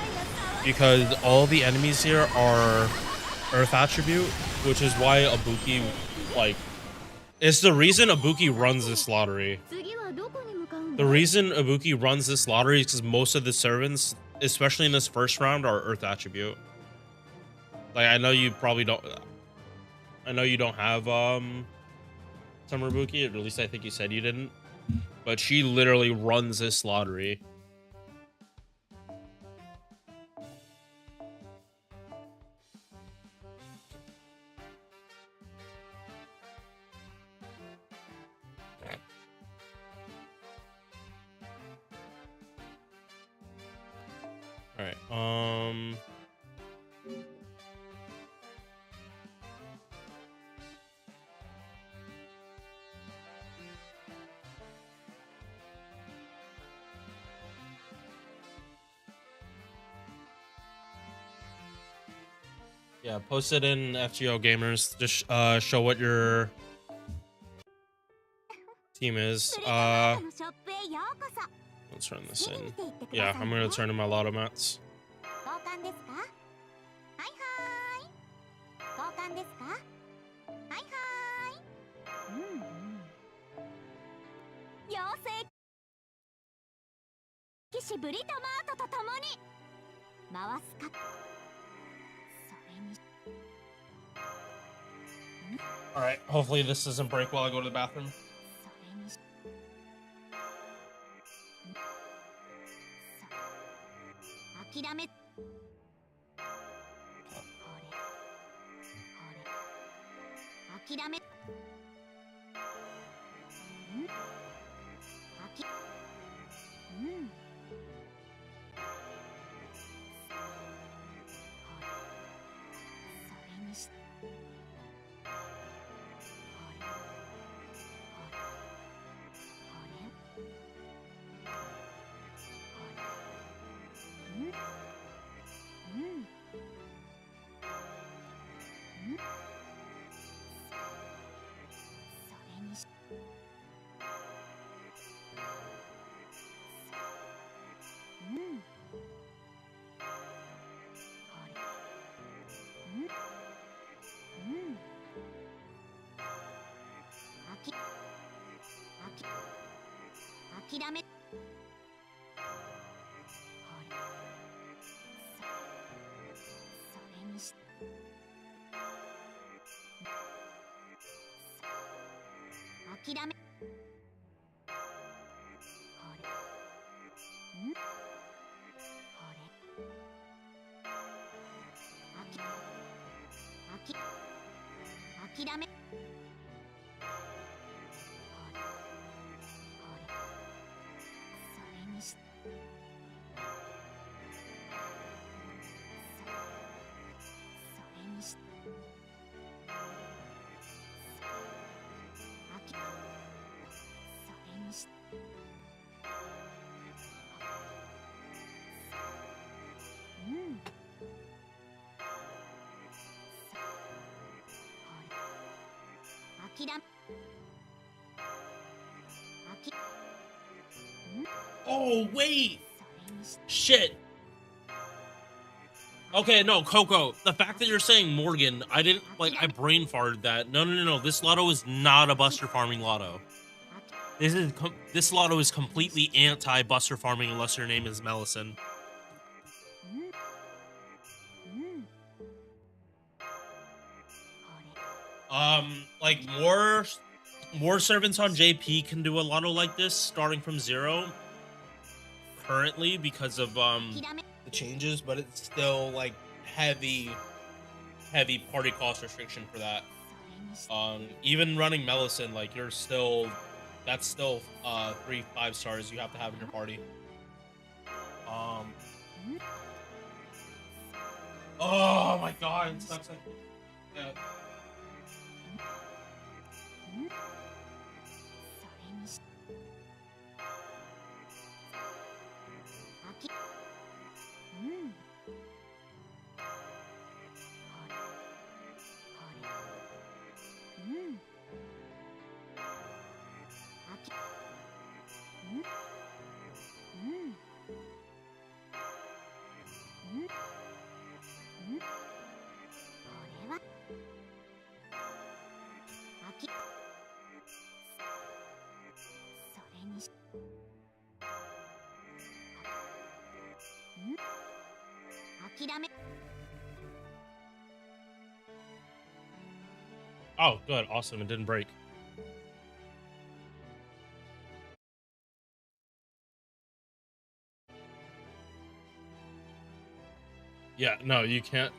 because all the enemies here are Earth attribute, which is why Ibuki, like, it's the reason Ibuki runs this lottery. 次はどこに向かうんだ The reason Ibuki runs this lottery is because most of the servants, especially in this first round, are Earth attribute. Like, I know you probably don't. I know you don't have Summer Ibuki, or at least I think you said you didn't. But she literally runs this lottery. right. Yeah, post it in FGO Gamers. Just show what your team is. スレッドマートのショップへようこそ。 Let's turn 好 this きに見 in. ていってくだ Yeah, さい I'm ね。 gonna turn in my lotto mats. 交換ですか？はいはーい。交換ですか？はいはーい。うんうん。妖精騎士ブリトマートと共に回すか。それに All right. Hopefully this doesn't break while I go to the bathroom. それにしそう諦めこれ諦めんうんそれにし諦めそれにし諦め諦めそれにしそれにしそれにしうん諦め Oh wait. それにし Shit. Okay, no, Coco. The fact that you're saying Morgan, I didn't like. I brain farted that. No. This lotto is not a Buster Farming lotto. This lotto is completely anti Buster Farming unless your name is Melisson. Like more servants on JP can do a lotto like this starting from 0 currently because of the changes, but it's still like heavy party cost restriction for that. Even running Melisson, like that's still 3 5-stars you have to have in your party. Oh my god, it sucks. Yeah. それにし諦め Oh, good, awesome, it didn't break. Yeah, no, you can't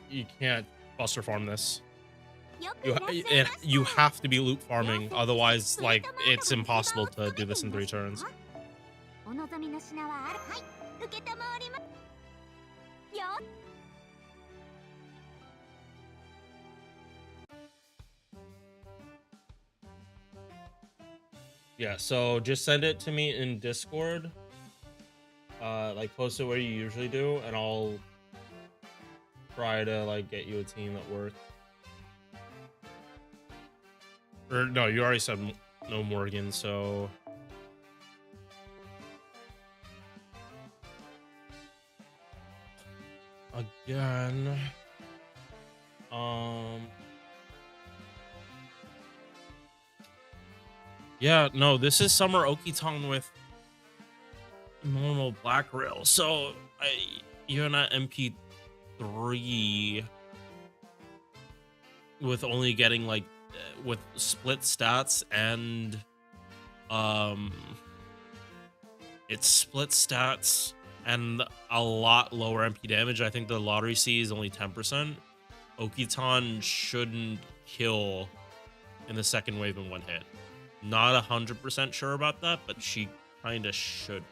Buster farm this. よくいらっしゃいました You have to be loot farming, otherwise, like, it's impossible to do this in 3 turns. お望みの品はあるはい受けたまわりま Yeah, so just send it to me in Discord. Like post it where you usually do, and I'll try to like get you a team that works. Or no, you already said no Morgan, so again, yeah, no, this is Summer Okiton with normal black rail. So you're not MP3 with only getting like with split stats and it's split stats and a lot lower MP damage. I think the lottery C is only 10%. Okiton shouldn't kill in the second wave in one hit. Not 100% sure about that, but she kinda shouldn't.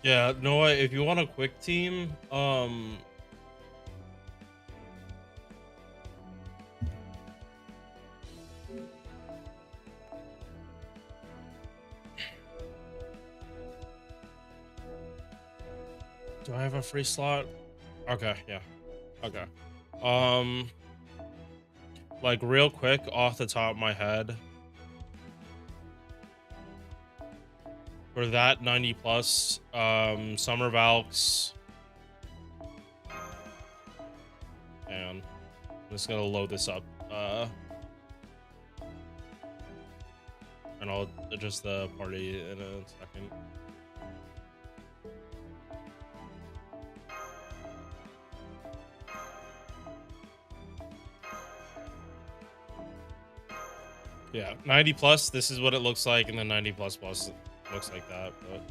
Yeah, Noah, if you want a quick team, do I have a free slot? Okay, yeah. Okay. Like real quick off the top of my head, for that 90 plus, Summer Valks, and I'm just gonna load this up, and I'll adjust the party in a second. Yeah, 90 plus, this is what it looks like, and then 90 plus looks like that, but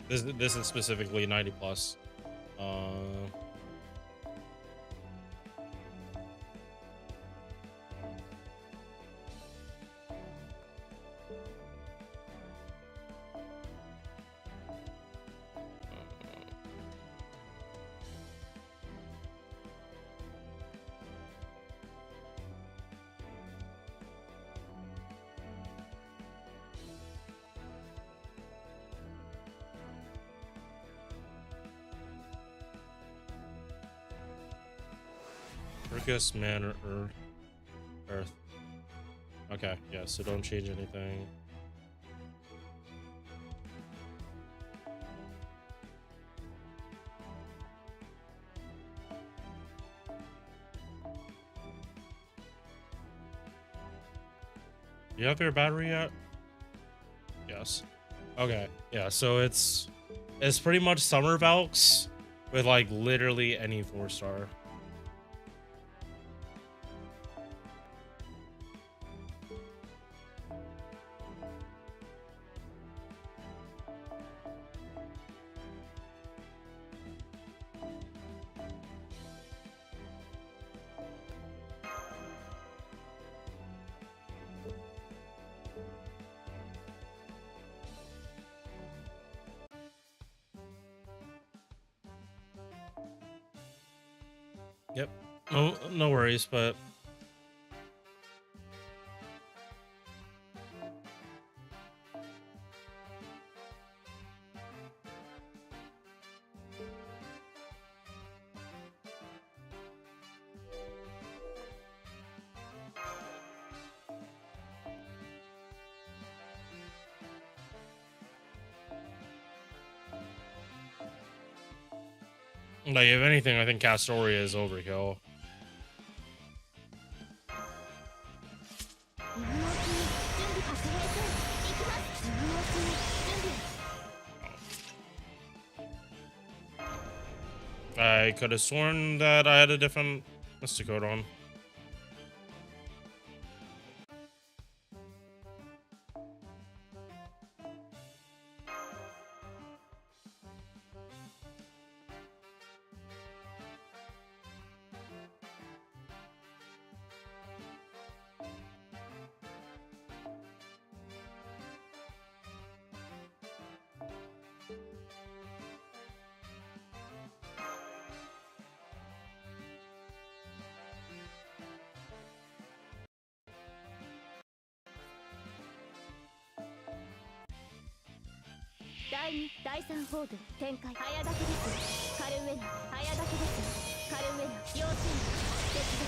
this is specifically 90 plus. Urgus, man, or Earth. Okay, yeah, so don't change anything. You have your battery yet? Yes. Okay, yeah, so it's pretty much Summer Valks with like literally any 4-star. Yep. No worries, but like if anything, I think Castoria is overkill. 今のうちに準備確認せん行きます今のうちに準備 I could have sworn that I had a different Mystic code on.第2第3ホール展開早掛けですカルウェナ早掛けですカルウェナ要注意接続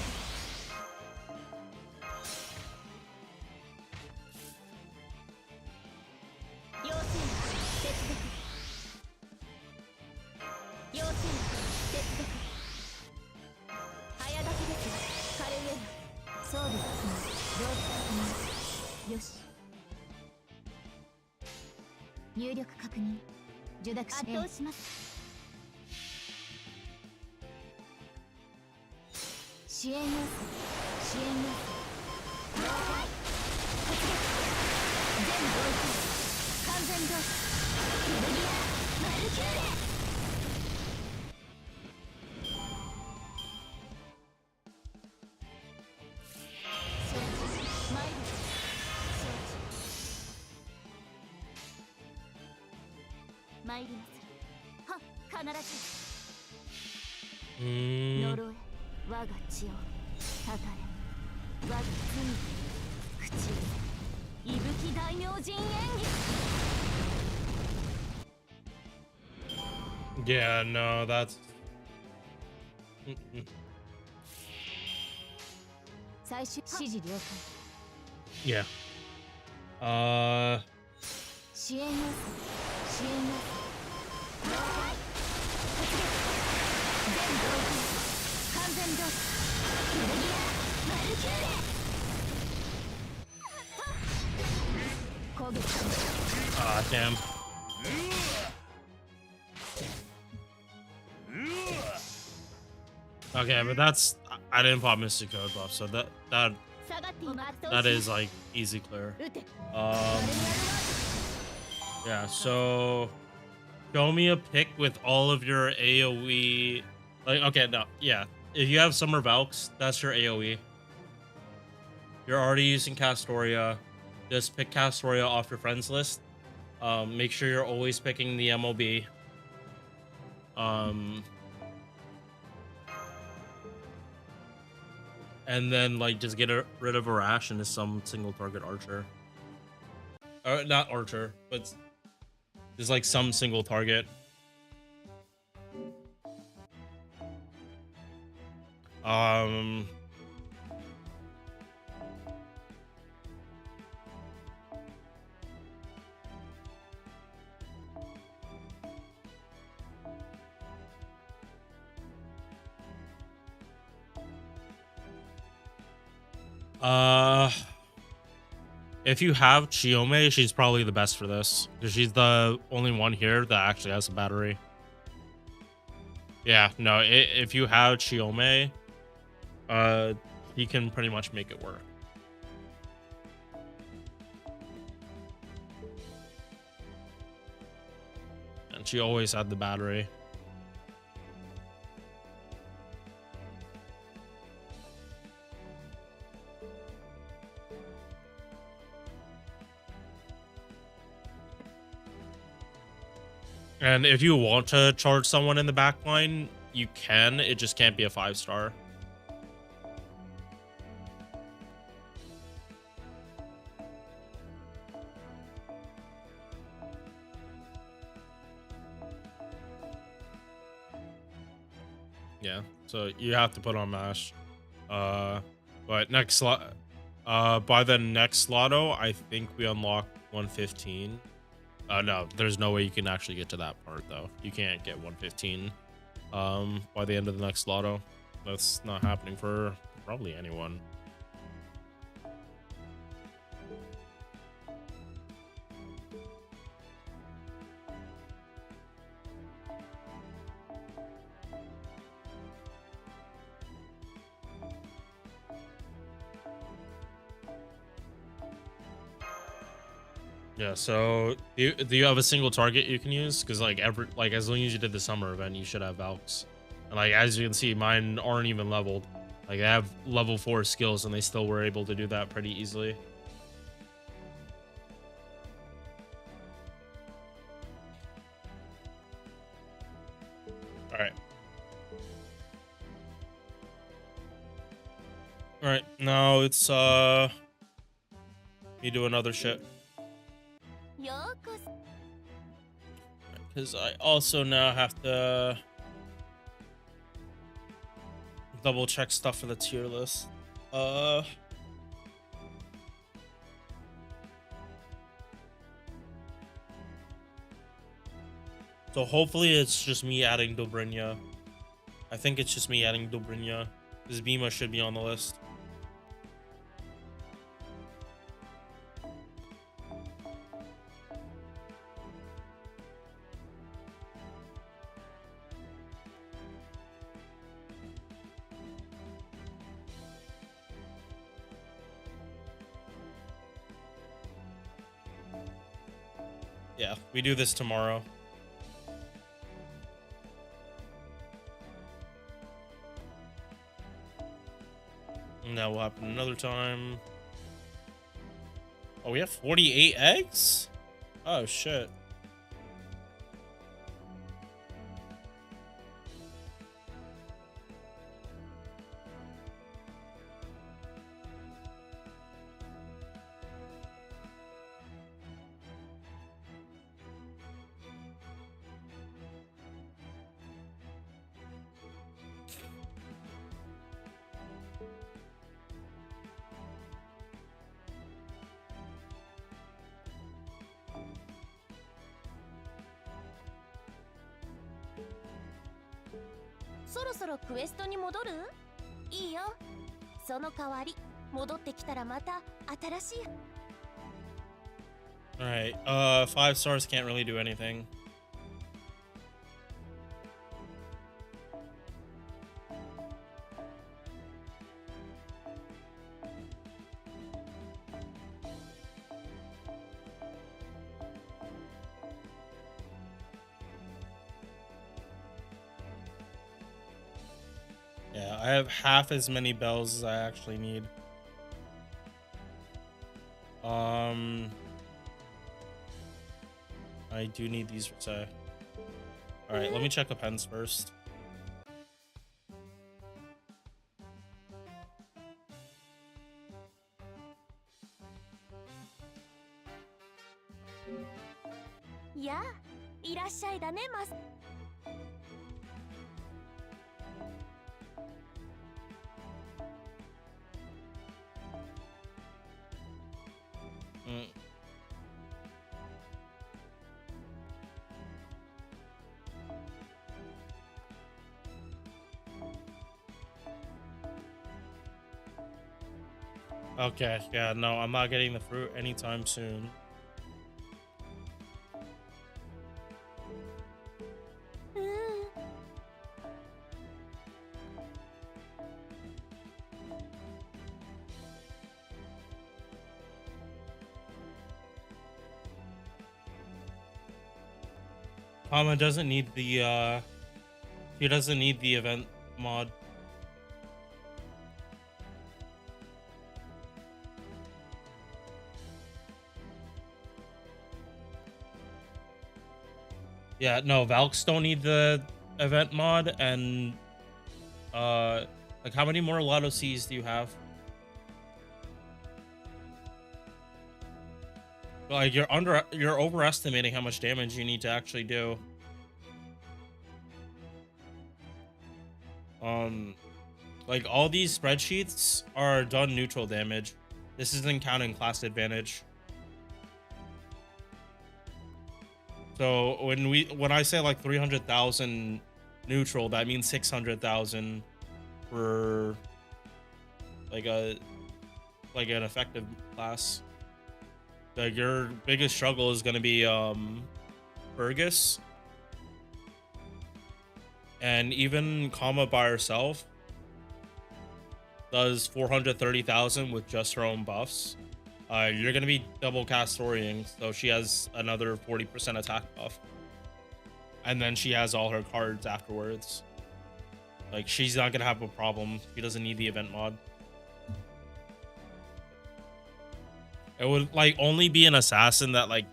要注意接続要注意接続早掛けですカルウェナ装備確認ロープ確認よし入力確認受諾し圧倒します支援要素支援要素了解突撃全同一完全同士ヘルギアマルキューレ承知参る承知参りますはっ必ず Mm. 呪え我が血をたたれ我が罪口息吹大明神演技 Yeah, no, that's. Mm-mm. 最終指示了解 Yeah. 支援要素支援要素了解突撃全同一完全同士ヘルギアマルキューレ攻撃 Ah, damn. Okay, but that's. I didn't pop Mystic Code buff, so that 下がっています that is like easy clear. 撃て Yeah, so show me a pick with all of your AoE. Like, okay, no, yeah. If you have Summer Valks, that's your AoE. You're already using Castoria. Just pick Castoria off your friends list. Make sure you're always picking the MOB. And then like just get rid of Arash into some single target archer. Not archer, but just like some single target. If you have Chiome, she's probably the best for this because she's the only one here that actually has a battery. Yeah, no, if you have Chiome, he can pretty much make it work. And she always had the battery. And if you want to charge someone in the back line, you can. It just can't be a 5-star. Yeah, so you have to put on mash. But next slot, by the next lotto, I think we unlock 115. No, there's no way you can actually get to that part though. You can't get 115 by the end of the next lotto. That's not happening for probably anyone. Yeah, so do you have a single target you can use? Because like as long as you did the summer event, you should have Valks. And like as you can see, mine aren't even leveled. Like they have level 4 skills and they still were able to do that pretty easily. Alright. Alright, now it's me do another shit. ようこそ Because I also now have to double check stuff for the tier list. So hopefully it's just me adding Dobrynia. I think it's just me adding Dobrynia. This Bima should be on the list. Yeah, we do this tomorrow. And that will happen another time. Oh, we have 48 eggs? Oh, shit.そろそろクエストに戻る？いいよ。その代わり戻ってきたらまた新しい。Alright, 5 stars can't really do anything. Yeah, I have half as many bells as I actually need. I do need these for say. Alright, let me check the pens first. Yeah, いらっしゃいだね、マス。Okay, yeah, no, I'm not getting the fruit anytime soon. Mama doesn't need the he doesn't need the event mod. Yeah, no, Valks don't need the event mod and like how many more Lotto Cs do you have? Like you're overestimating how much damage you need to actually do. Like all these spreadsheets are done neutral damage. This isn't counting class advantage. So when I say like 300,000 neutral, that means 600,000 for like an effective class. Like your biggest struggle is gonna be Fergus, and even Kama by herself does 430,000 with just her own buffs. You're gonna be double castorying, so she has another 40% attack buff, and then she has all her cards afterwards. Like she's not gonna have a problem. She doesn't need the event mod. It would like only be an assassin that like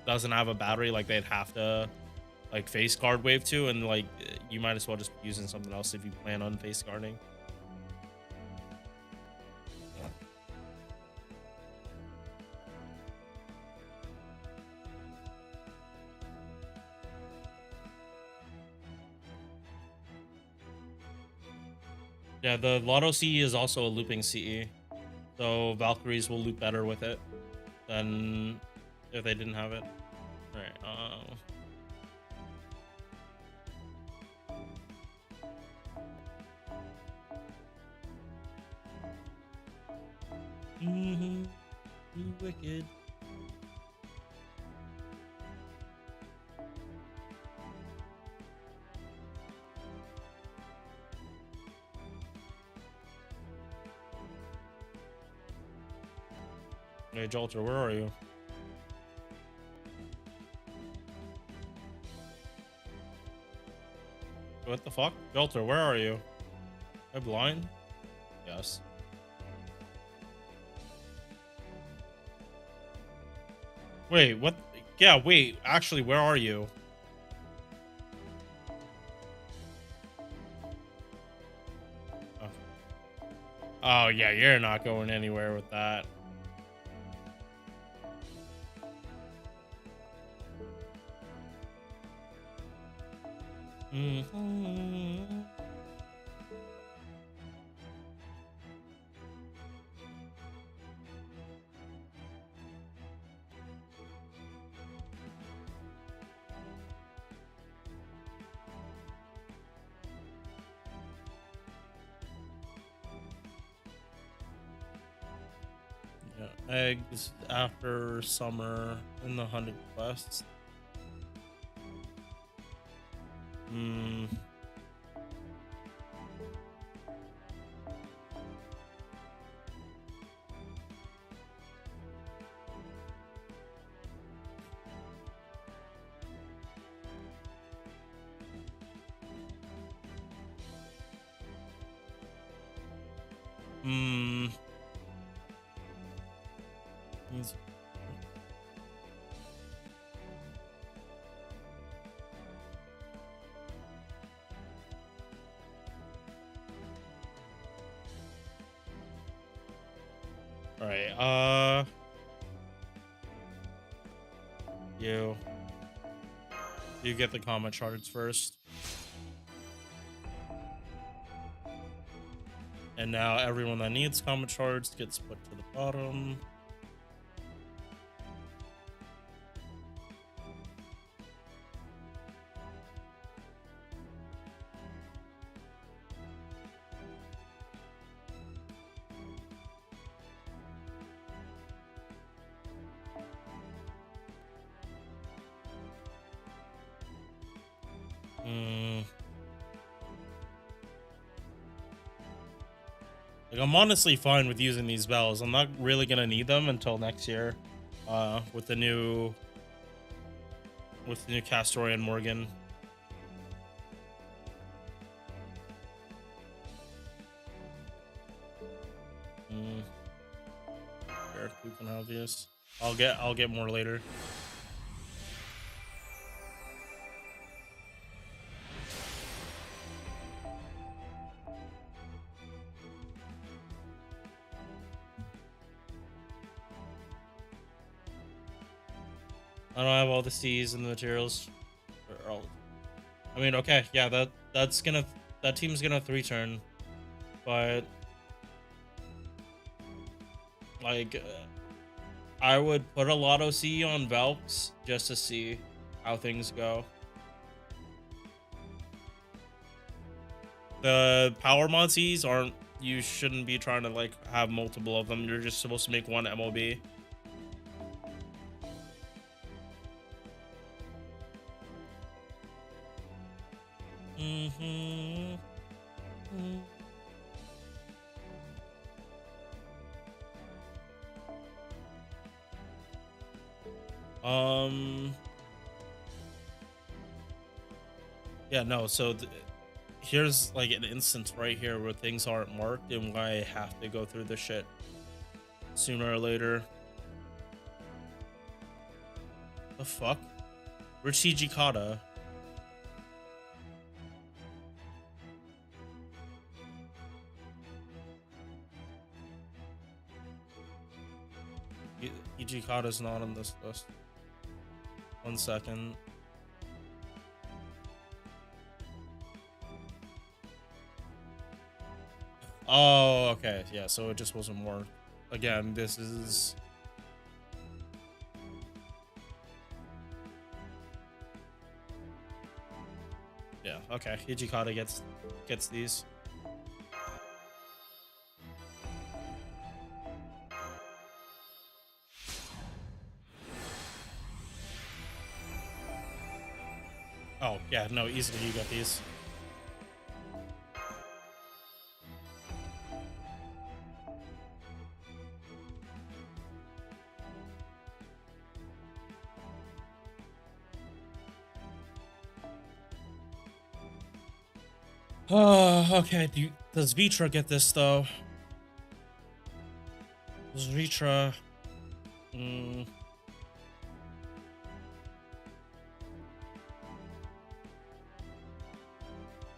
doesn't have a battery. Like they'd have to like face guard wave to, and like you might as well just be using something else if you plan on face guarding. Yeah, the Lotto CE is also a looping CE, so Valkyries will loop better with it than if they didn't have it. All right. You wicked. Hey, Jolter, where are you? What the fuck? Jolter, where are you? Am I blind? Yes. Wait, what? Yeah, wait, actually, where are you? Oh, yeah, you're not going anywhere with that. Yeah, eggs after summer in the 100 quests. All right, you get the comment shards first. And now everyone that needs comment shards gets put to the bottom. Like, I'm honestly fine with using these bells. I'm not really gonna need them until next year, with the new Castorian Morgan. Very quick and obvious. I'll get more later. I don't have all the C's and the materials. I mean, okay, yeah, that team's gonna 3-turn, but like I would put a Lotto C on Valks just to see how things go. The power mod Cs aren't. You shouldn't be trying to like have multiple of them. You're just supposed to make one MOB. Yeah, no, so here's like an instance right here where things aren't marked and why I have to go through this shit sooner or later. The fuck? Where's Hijikata? Hijikata's not on this list. 1 second. Oh, okay. Yeah, so it just wasn't more. Again, this is... Yeah, okay. Hijikata gets these. Oh, yeah, no, easily you get these. Oh, okay. Does Vitra get this though? Does Vitra?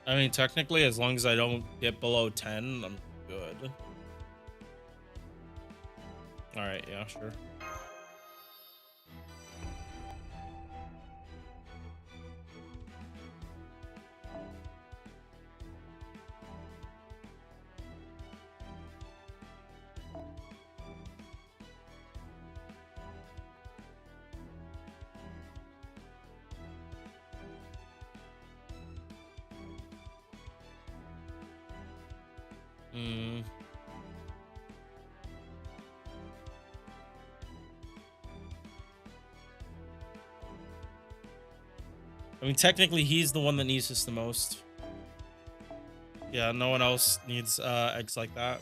I mean, technically, as long as I don't get below 10, I'm good. All right, yeah, sure. I mean, technically, he's the one that needs this the most. Yeah, no one else needs eggs like that.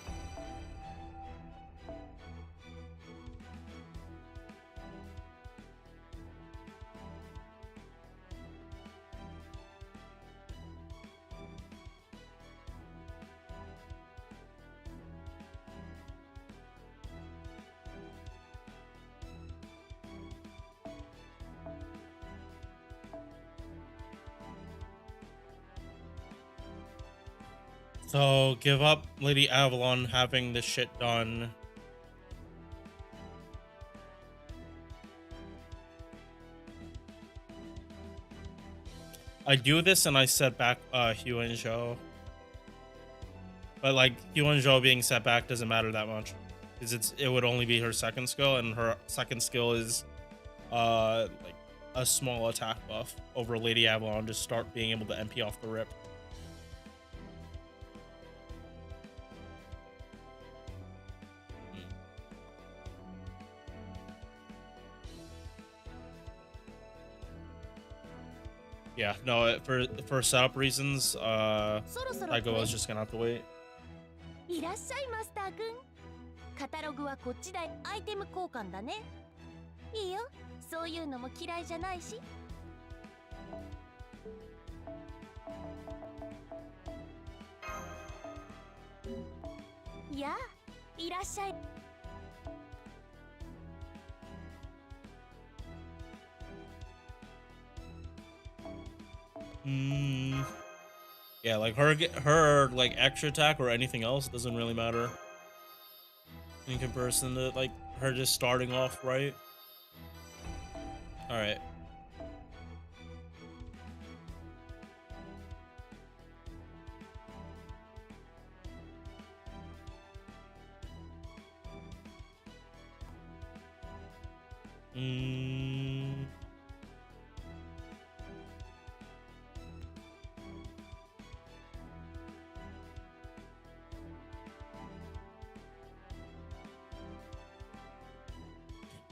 So give up Lady Avalon having this shit done. I do this and I set back Hugh and Zhou. But like Hugh and Zhou being set back doesn't matter that much. Because it would only be her second skill, and her second skill is like a small attack buff over Lady Avalon to start being able to MP off the rip. Yeah, no, for setup reasons, Taiko was just gonna have to wait. いらっしゃいマスターくん。カタログはこっちだい。アイテム交換だね。いいよ。そういうのも嫌いじゃないし。やあ、いらっしゃい。Yeah, like her like extra attack or anything else doesn't really matter in comparison to like her just starting off right. All right.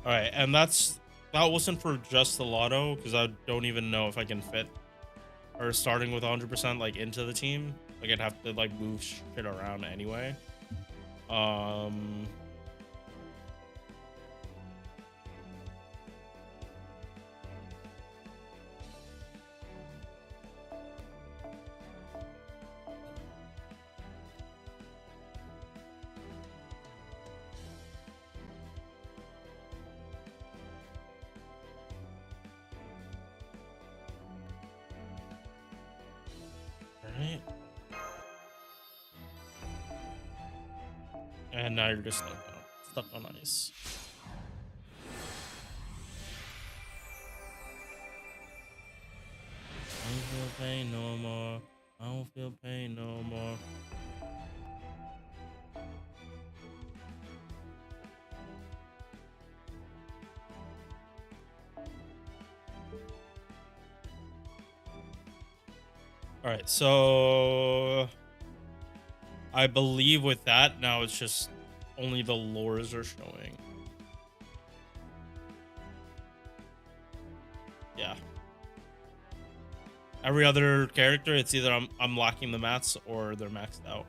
All right, and that wasn't for just the lotto, because I don't even know if I can fit her starting with 100% like into the team. Like I'd have to like move shit around anyway. Right. And now you're just stuck on ice. I don't feel pain no more. I don't feel pain no more. All right, so I believe with that now it's just only the lures are showing. Yeah. Every other character, it's either I'm locking the mats or they're maxed out.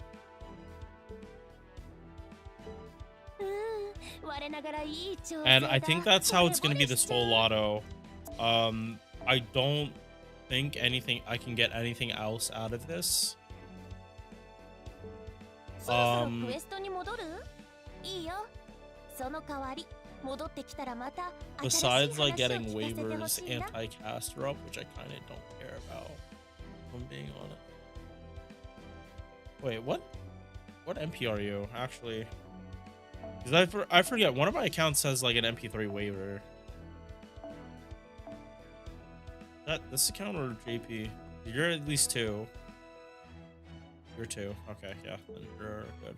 And I think that's how it's gonna be this whole lotto. I don't think I can get anything else out of this. Besides like getting waivers, anti-caster up, which I kind of don't care about, if I'm being honest. Wait, what MP are you actually? Because I forget, one of my accounts says like an MP3 waiver. This account or JP? You're at least 2. You're 2. Okay, yeah, then you're good.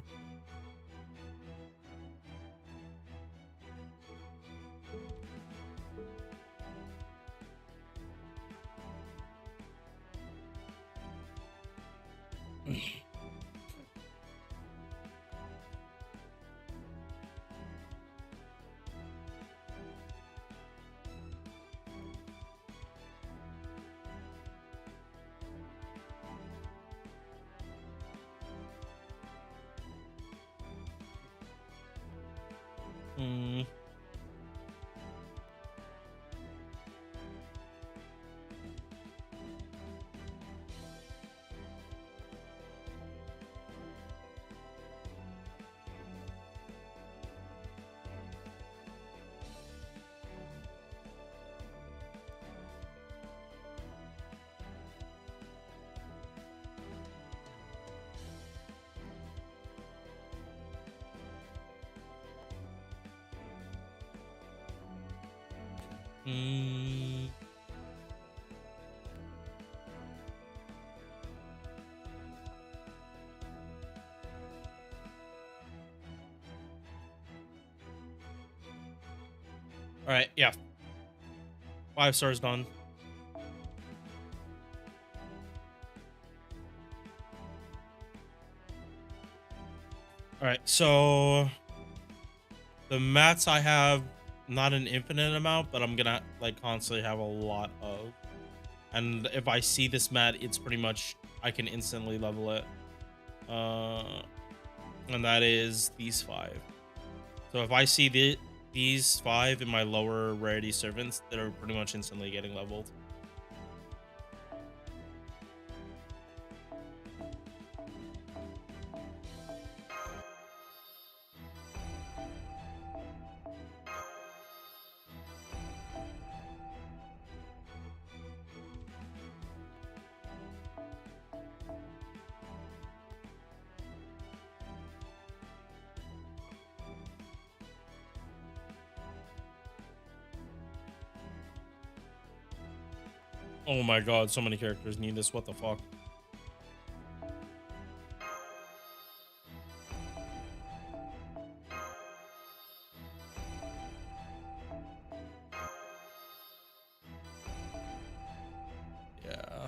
All right, yeah. 5 stars done. All right, so the mats I have not an infinite amount, but I'm gonna like constantly have a lot of. And if I see this mat, it's pretty much I can instantly level it. And that is these 5. So if I see these 5 in my lower rarity servants, they're pretty much instantly getting leveled. Oh my god, so many characters need this. What the fuck? Yeah.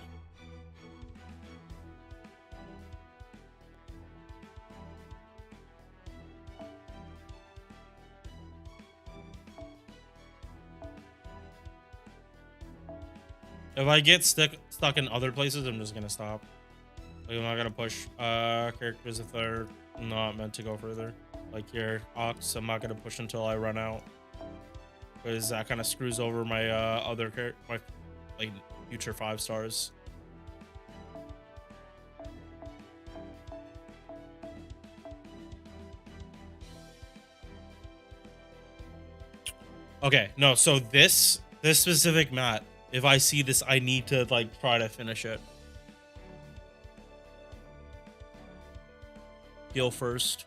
If I get stuck in other places, I'm just gonna stop. Like, I'm not gonna push characters if they're not meant to go further. Like here, Ox, I'm not gonna push until I run out, because that kind of screws over my my like future 5 stars. Okay, no, so this specific mat, if I see this, I need to like try to finish it. Heal first.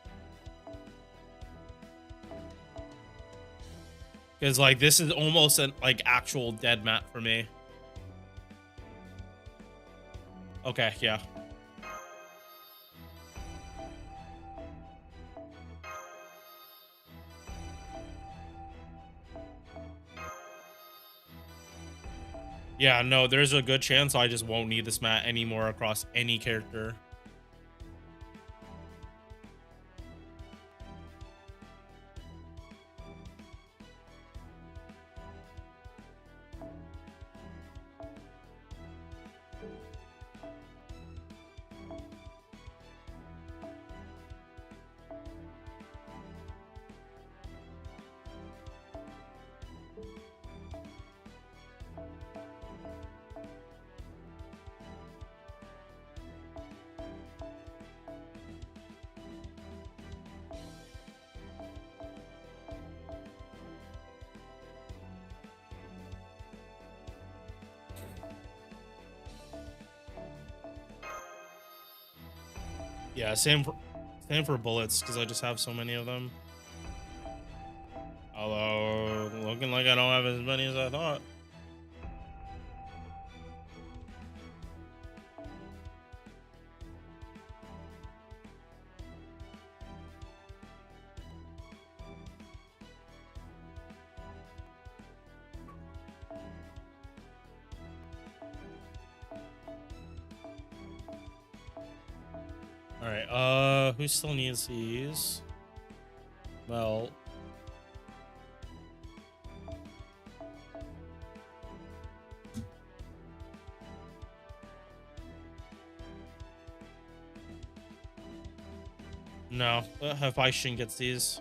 Because like this is almost an like actual dead mat for me. Okay, yeah. Yeah, no, there's a good chance I just won't need this mat anymore across any character. Yeah, same for bullets, because I just have so many of them. Although looking like I don't have as many as I thought. All right, who still needs these? Well, no, Hephaestion gets these.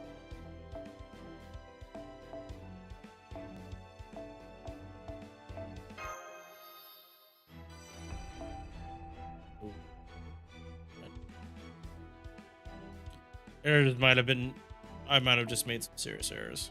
Errors might have been, I might have just made some serious errors.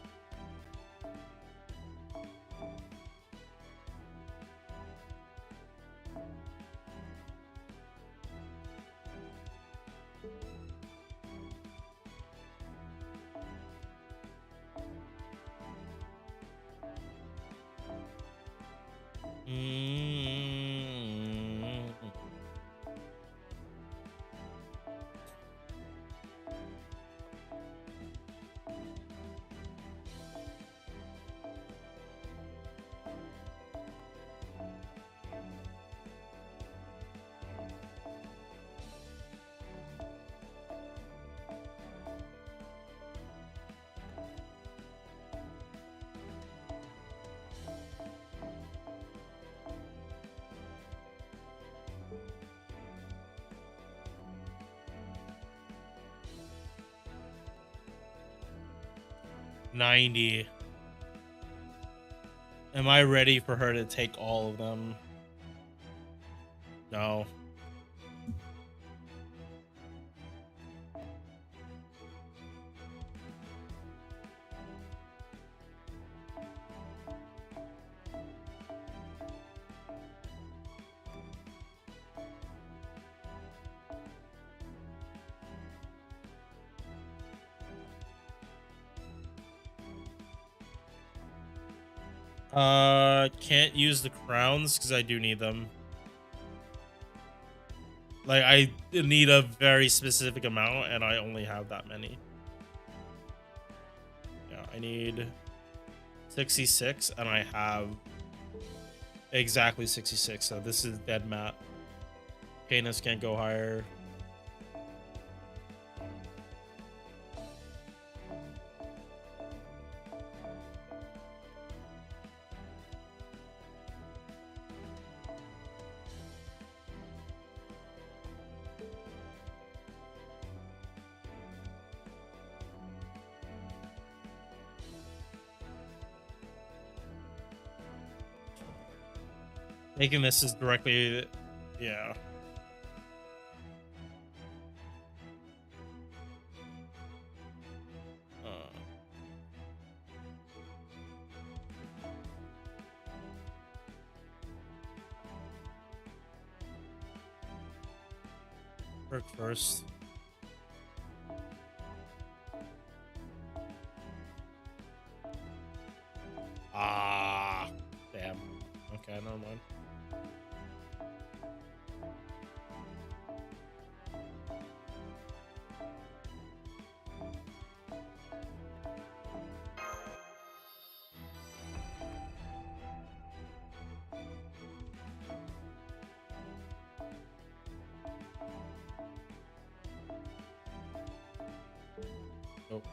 $90. Am I ready for her to take all of them? No. Can't use the crowns because I do need them. Like, I need a very specific amount, and I only have that many. Yeah, I need 66, and I have exactly 66, so this is dead mat. Canis can't go higher. Making this is directly, yeah. Perk first. Ah, damn. Okay, never mind. Nope.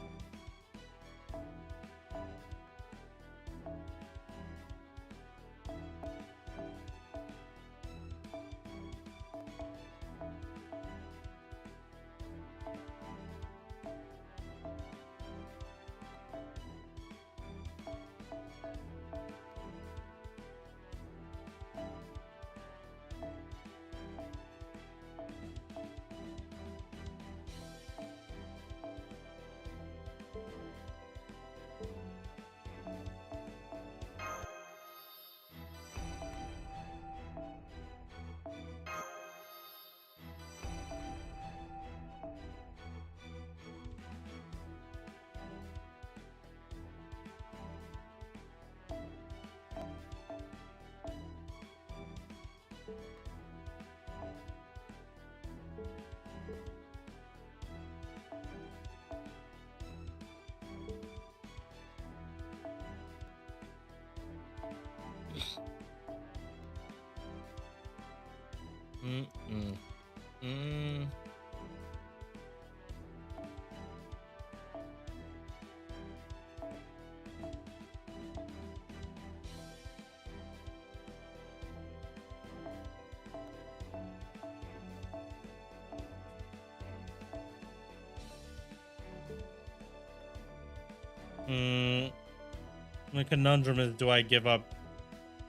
The conundrum is, do I give up,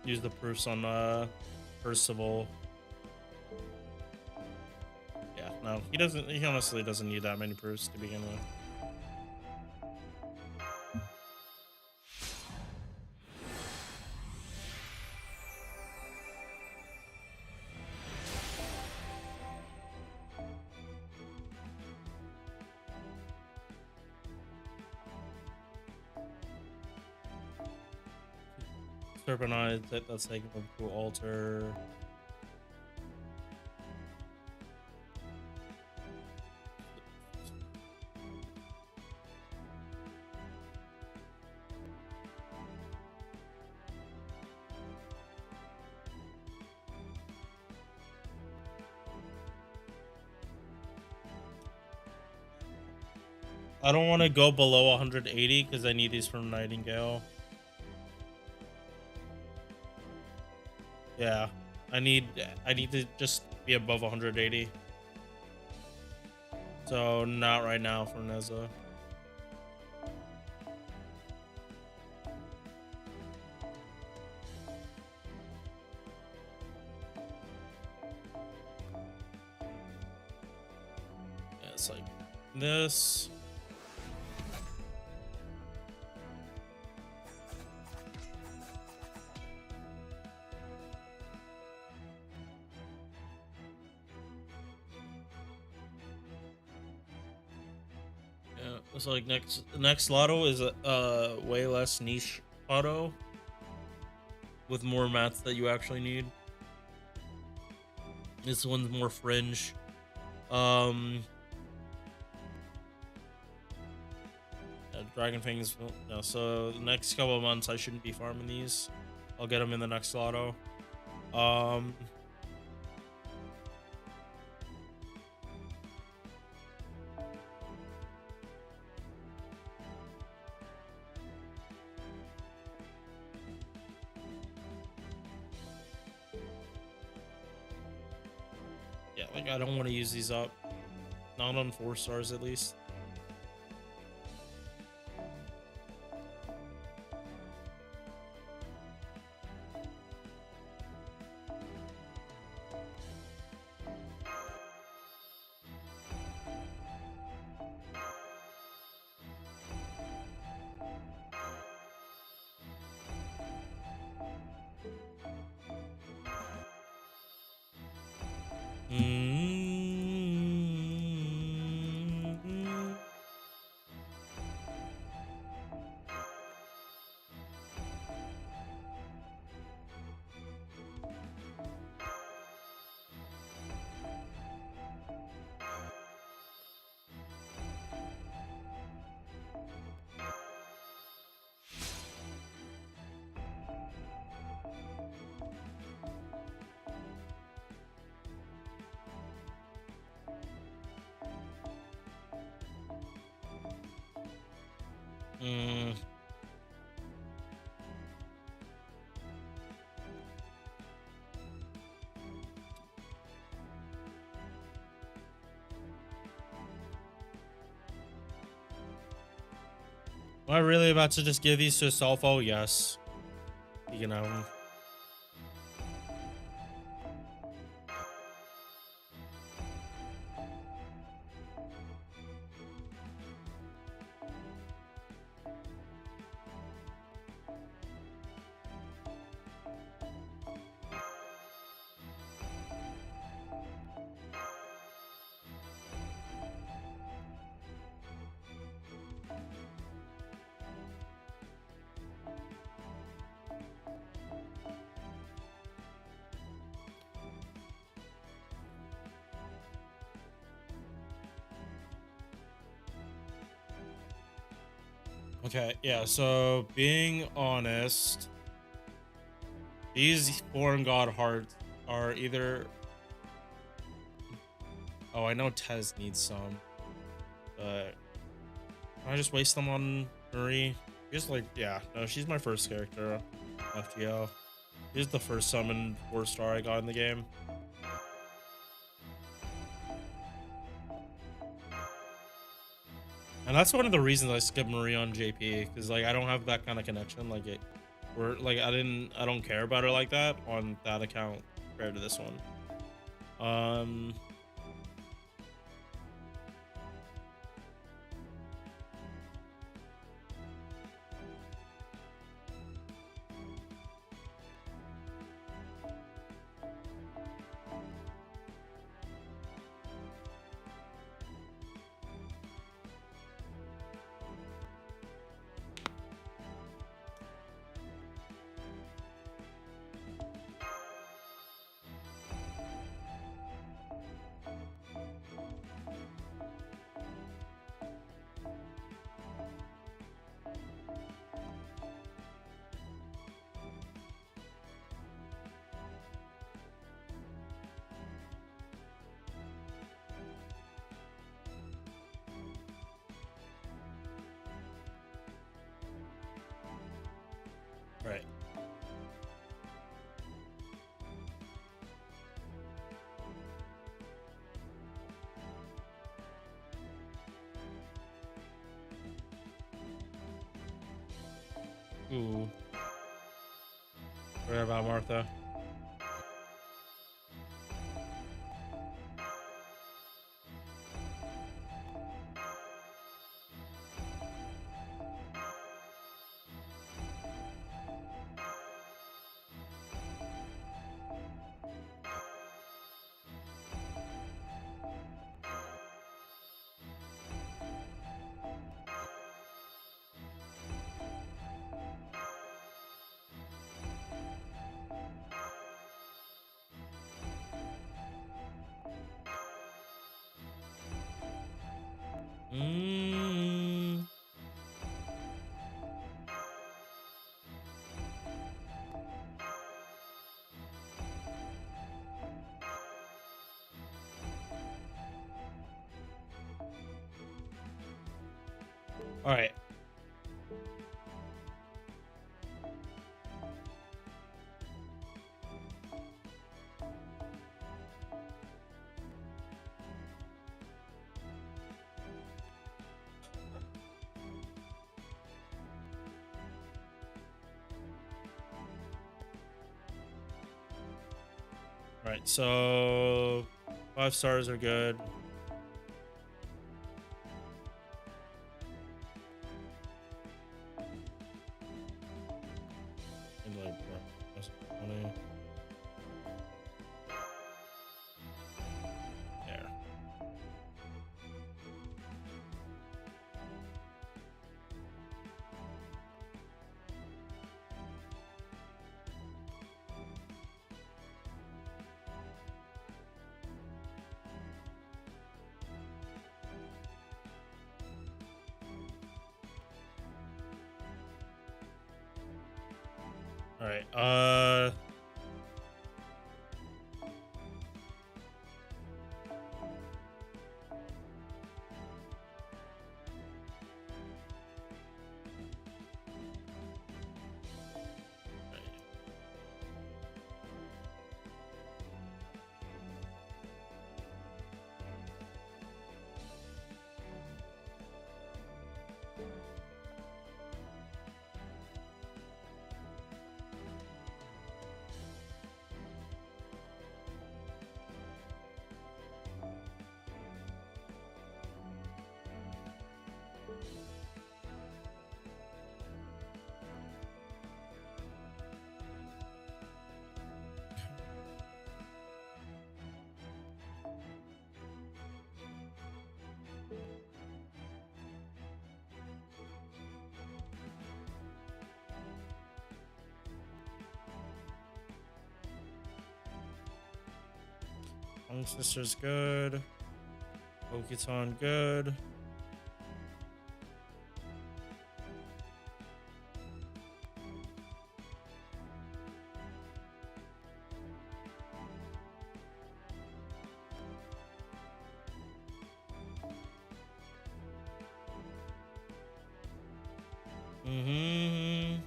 use the proofs on Percival? Yeah, no, he honestly doesn't need that many proofs to begin with. Serpentine, that's taking them to altar. I don't want to go below 180 because I need these from Nightingale. Yeah, I need to just be above 180. So not right now for Neza. Yeah, it's like this. It's like next lotto is a way less niche auto. with more mats that you actually need. This one's more fringe. Dragon Fangs. No, so the next couple of months I shouldn't be farming these. I'll get them in the next lotto. Yeah, like I don't want to use these up. Not on 4 stars at least. Am I really about to just give these to Sulfo? Yes. You can have them. Okay, yeah, so being honest, these foreign god hearts are either... Oh, I know Tez needs some, but can I just waste them on Marie? Just like, yeah, no, she's my first character, FGO. She's the first summoned 4-star I got in the game. And that's one of the reasons I skipped Marie on JP, because like I don't have that kind of connection. Like I don't care about her like that on that account compared to this one. Right. Ooh. Forgot about Martha. Mm. All right. All right, so 5 stars are good. And like, that's 20. There. All right. Young Sister's good. Pokemon good. Mm-hmm.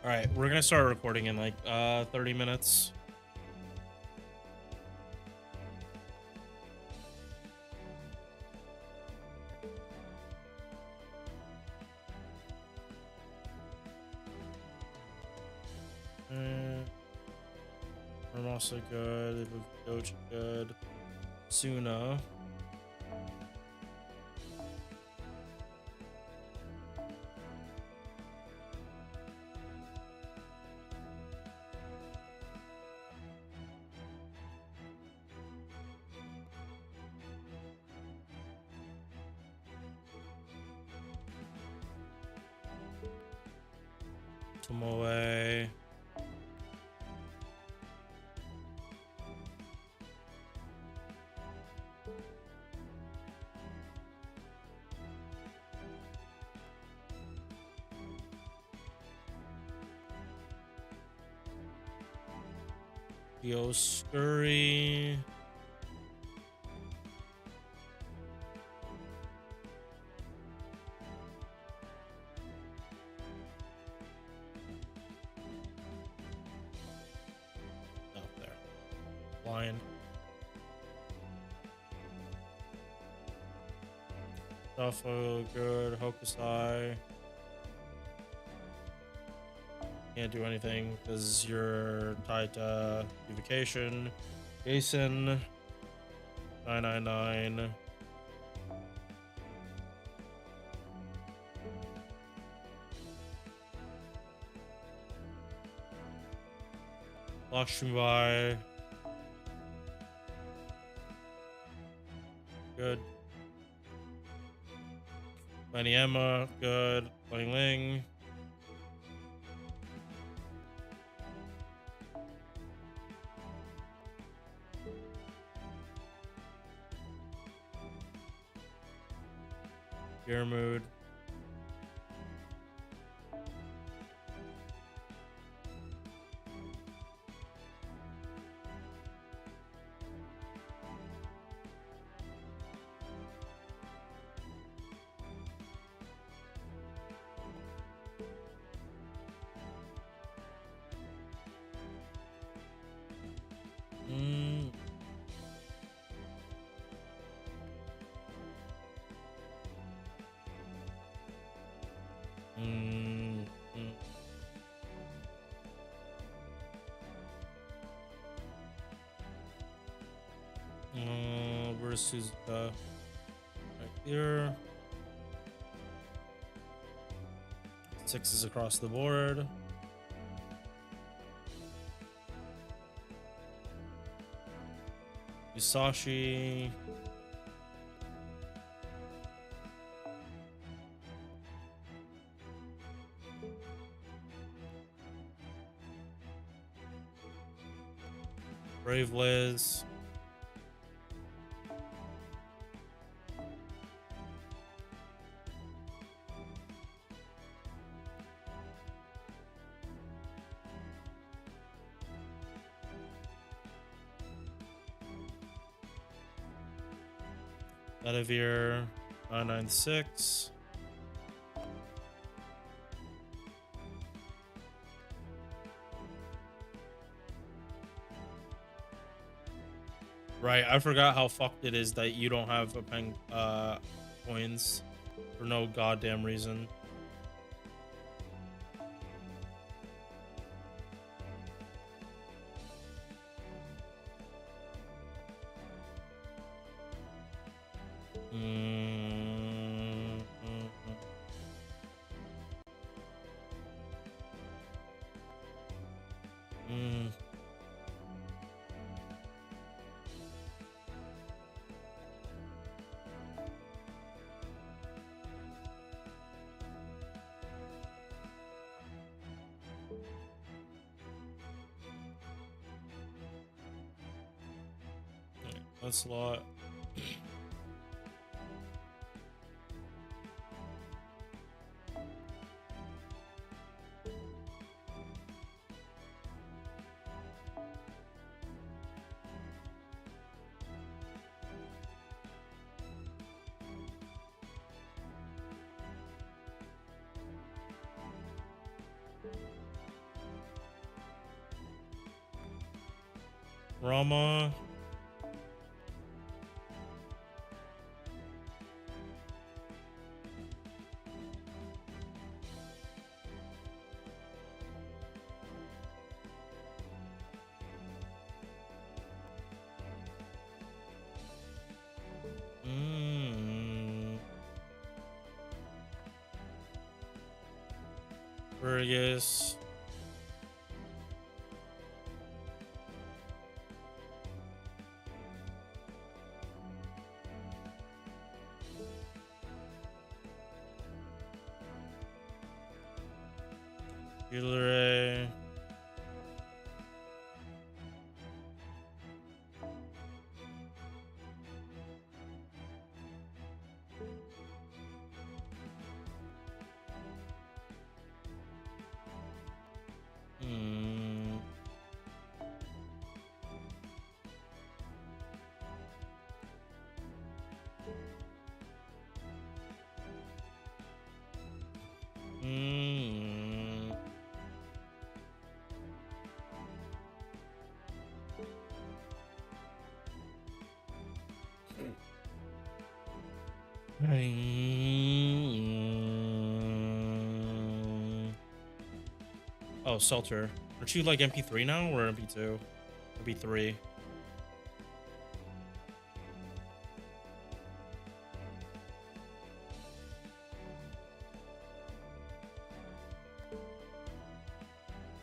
All right, we're gonna start recording in like 30 minutes. I'm also good. Doji good. Suna. Tomoe. Scurry. Oh, there. Lion. Duffo, good. Hokusai. Can't do anything because you're tied to vacation. Jason. 999. Lakshmi. Good. Lenny Emma, good. Ling Ling. Gear mood. Versus right here. 6s across the board. Musashi. Brave Liz. Medivir 996. Right, I forgot how fucked it is that you don't have a coins for no goddamn reason. That's a lot. Rama. Burgess. Hillary. Oh, Selter. Aren't you like MP3 now or MP2? MP3.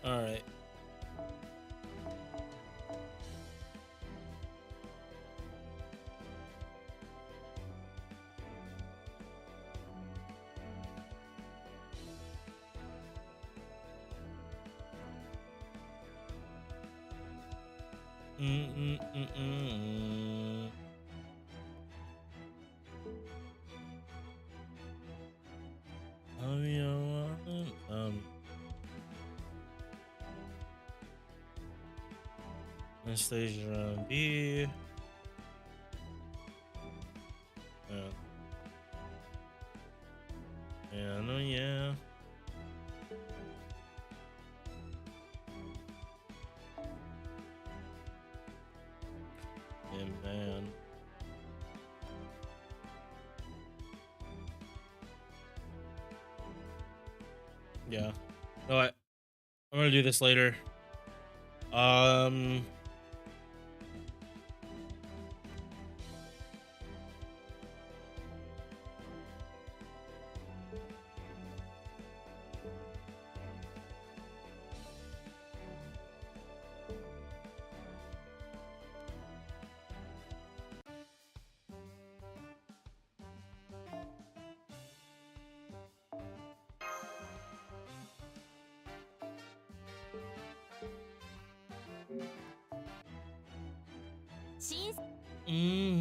All right. Anastasia B. Yeah, no, yeah. Yeah, man. Yeah. No, I'm gonna do this later.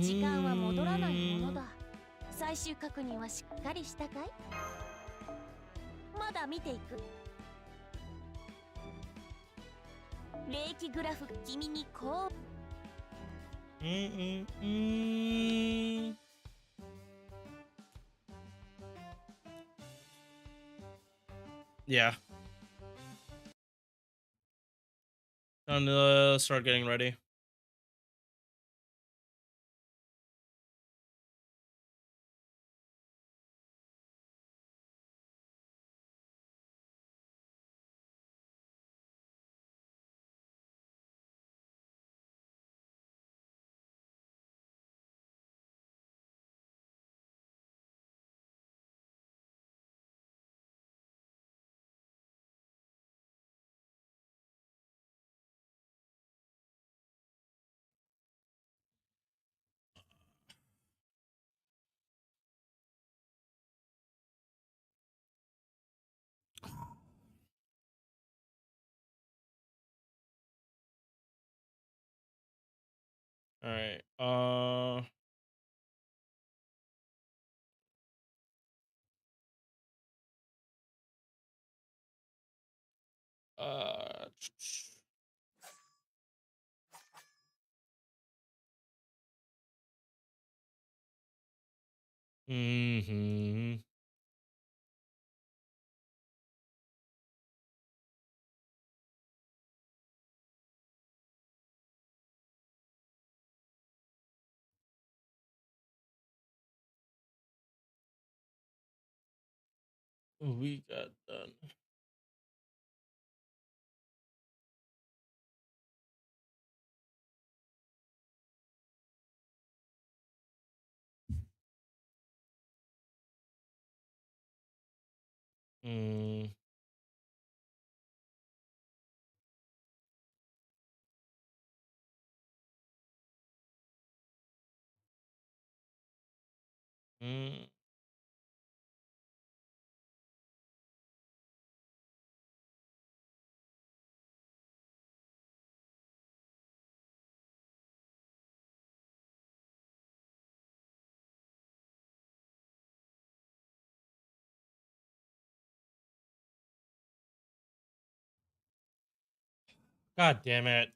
時間は戻らないものだ。最終確認はしっかりしたかい？まだ見ていく。霊気グラフ君にこう。Yeah. Time to start getting ready. All right. Uh. Mm-hmm. We got done. Mm. Mm. God damn it.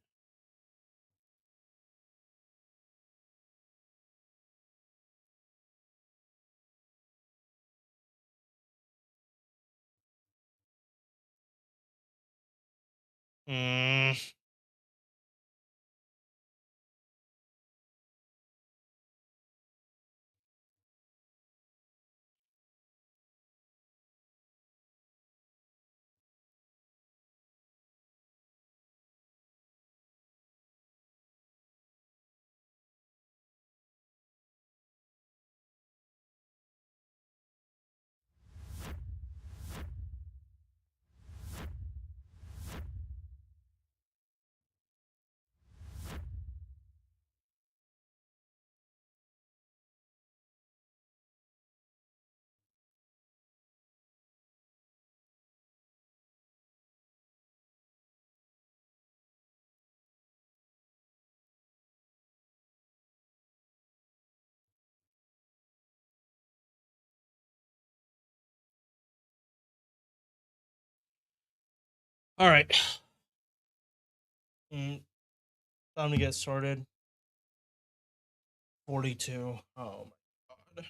Mm. All right. Mm. Time to get started. 42. Oh my god.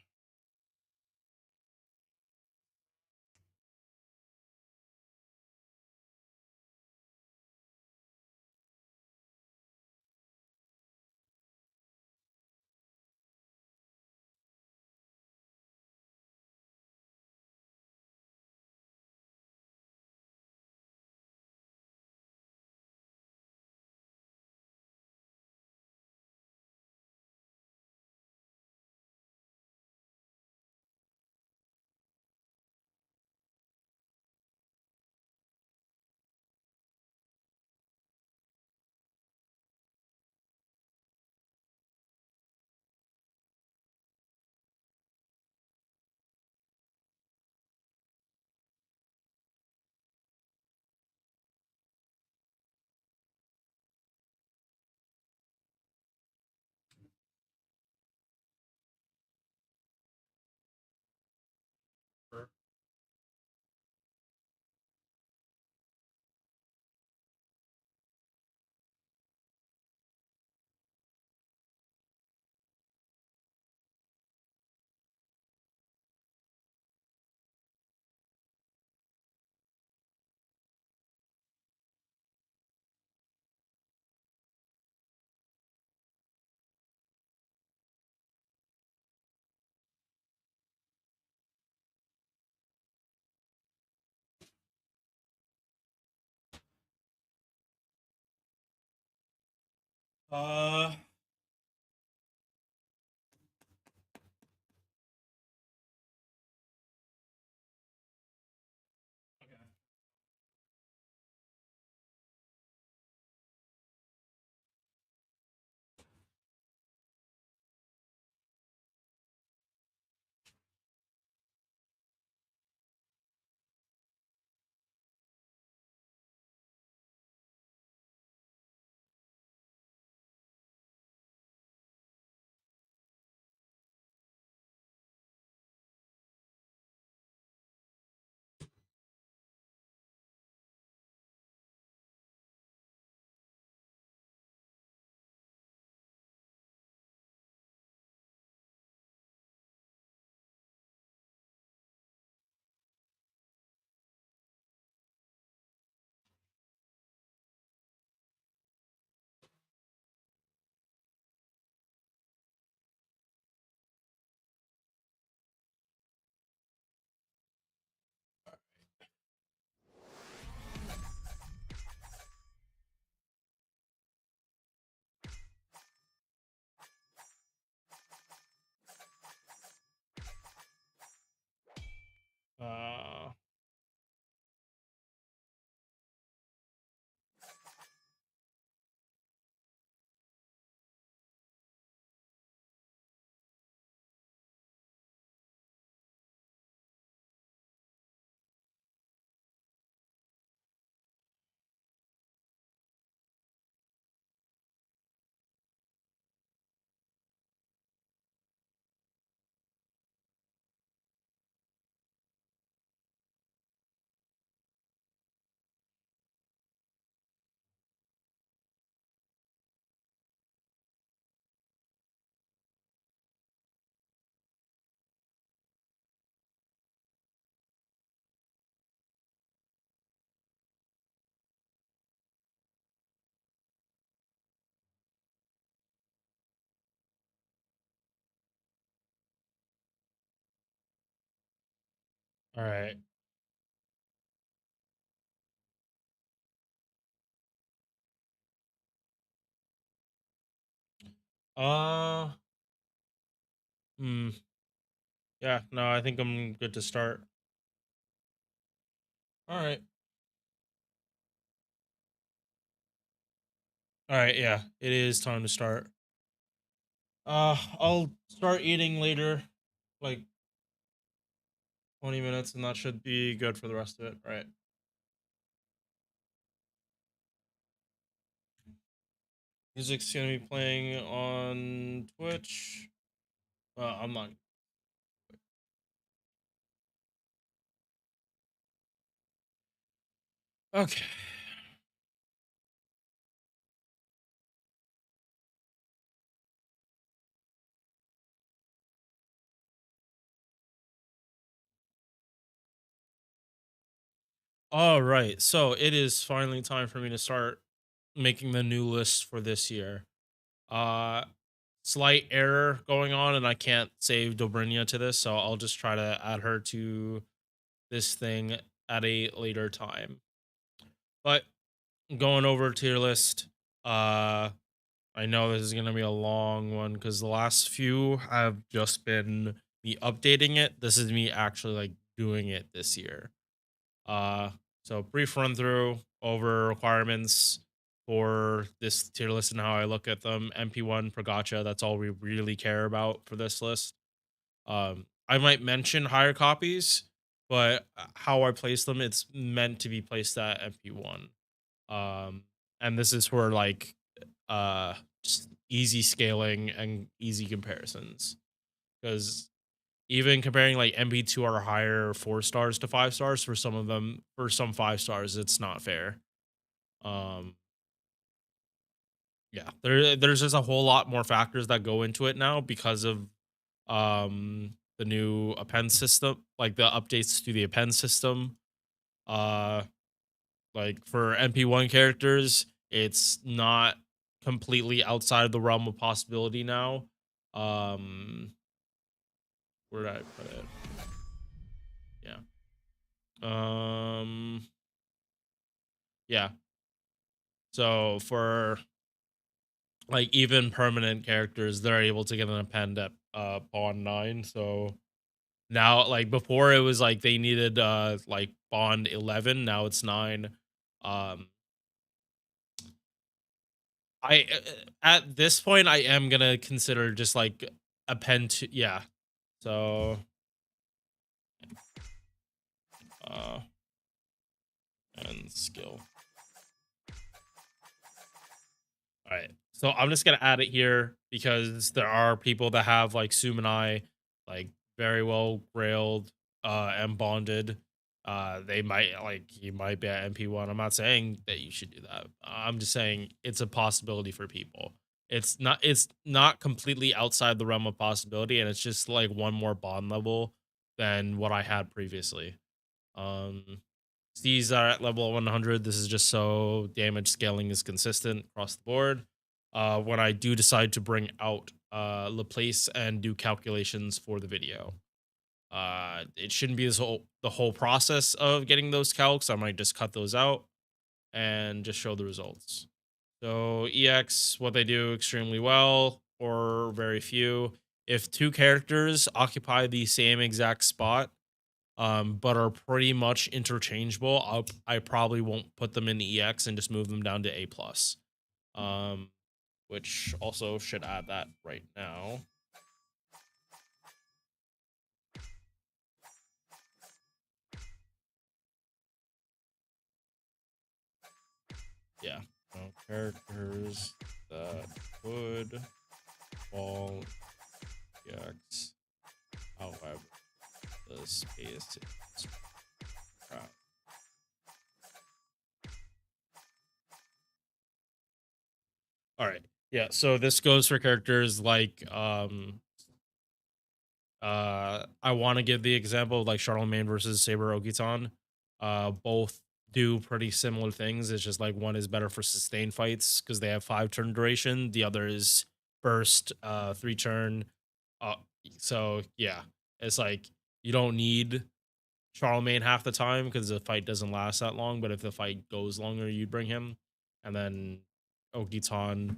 Uh okay. Uh all right. Uh hmm. Yeah, no, I think I'm good to start. All right. All right, yeah. It is time to start. I'll start eating later, like 20 minutes, and that should be good for the rest of it. All right. Music's gonna be playing on Twitch. I'm not. Okay. All right, so it is finally time for me to start making the new list for this year. Uh, Slight error going on, and I can't save Dobrynia to this, so I'll just try to add her to this thing at a later time. But going over tier list, uh, I know this is gonna be a long one because the last few have just been me updating it. This is me actually like doing it this year. Uh, so brief run through over requirements for this tier list and how I look at them. MP1 per gotcha. That's all we really care about for this list. I might mention higher copies, but how I place them, it's meant to be placed at MP1. Um, and this is for like uh just easy scaling and easy comparisons because even comparing like MP2 or higher 4 stars to 5 stars for some of them, for some 5 stars, it's not fair. Um, yeah, there's just a whole lot more factors that go into it now because of the new append system, like the updates to the append system. Uh, like for MP1 characters, it's not completely outside of the realm of possibility now. Um, where did I put it? Yeah. Um, yeah. So for like even permanent characters, they're able to get an append at bond 9. So now like before it was like they needed like bond 11, now it's 9. Um I at this point I am gonna consider just like append to, yeah. So uh and skill. All right. So I'm just gonna add it here because there are people that have like Sum and I like very well grailed and bonded. They might like he might be at MP1. I'm not saying that you should do that. I'm just saying it's a possibility for people. It's not completely outside the realm of possibility, and it's just like one more bond level than what I had previously. Um these are at level 100. This is just so damage scaling is consistent across the board. When I do decide to bring out Laplace and do calculations for the video, it shouldn't be the whole process of getting those calcs. I might just cut those out and just show the results. So EX, what they do extremely well, or very few. If two characters occupy the same exact spot, but are pretty much interchangeable, I probably won't put them in the EX and just move them down to A plus. Um, which also should add that right now. Yeah. So characters that would fall EX, however, the space is crap. All right. Yeah, so this goes for characters like I want to give the example of like Charlemagne versus Saber Ogiton. Both do pretty similar things. It's just like one is better for sustained fights because they have 5 turn duration. The other is burst, 3 turn. Uh, so yeah, it's like you don't need Charlemagne half the time because the fight doesn't last that long. But if the fight goes longer, you'd bring him. And then Ogiton,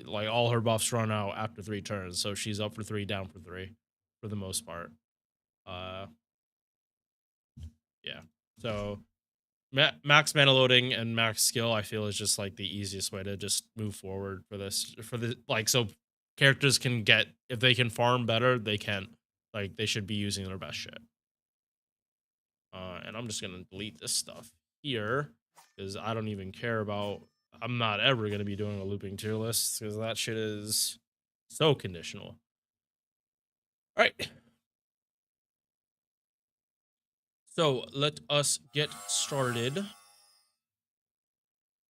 like all her buffs run out after 3 turns, so she's up for 3, down for 3, for the most part. Uh, yeah. So max mana loading and max skill, I feel, is just like the easiest way to just move forward for this. For the like, so characters can get, if they can farm better, they can, like they should be using their best shit. And I'm just gonna delete this stuff here because I don't even care about. I'm not ever gonna be doing a looping tier list because that shit is so conditional. All right. So let us get started.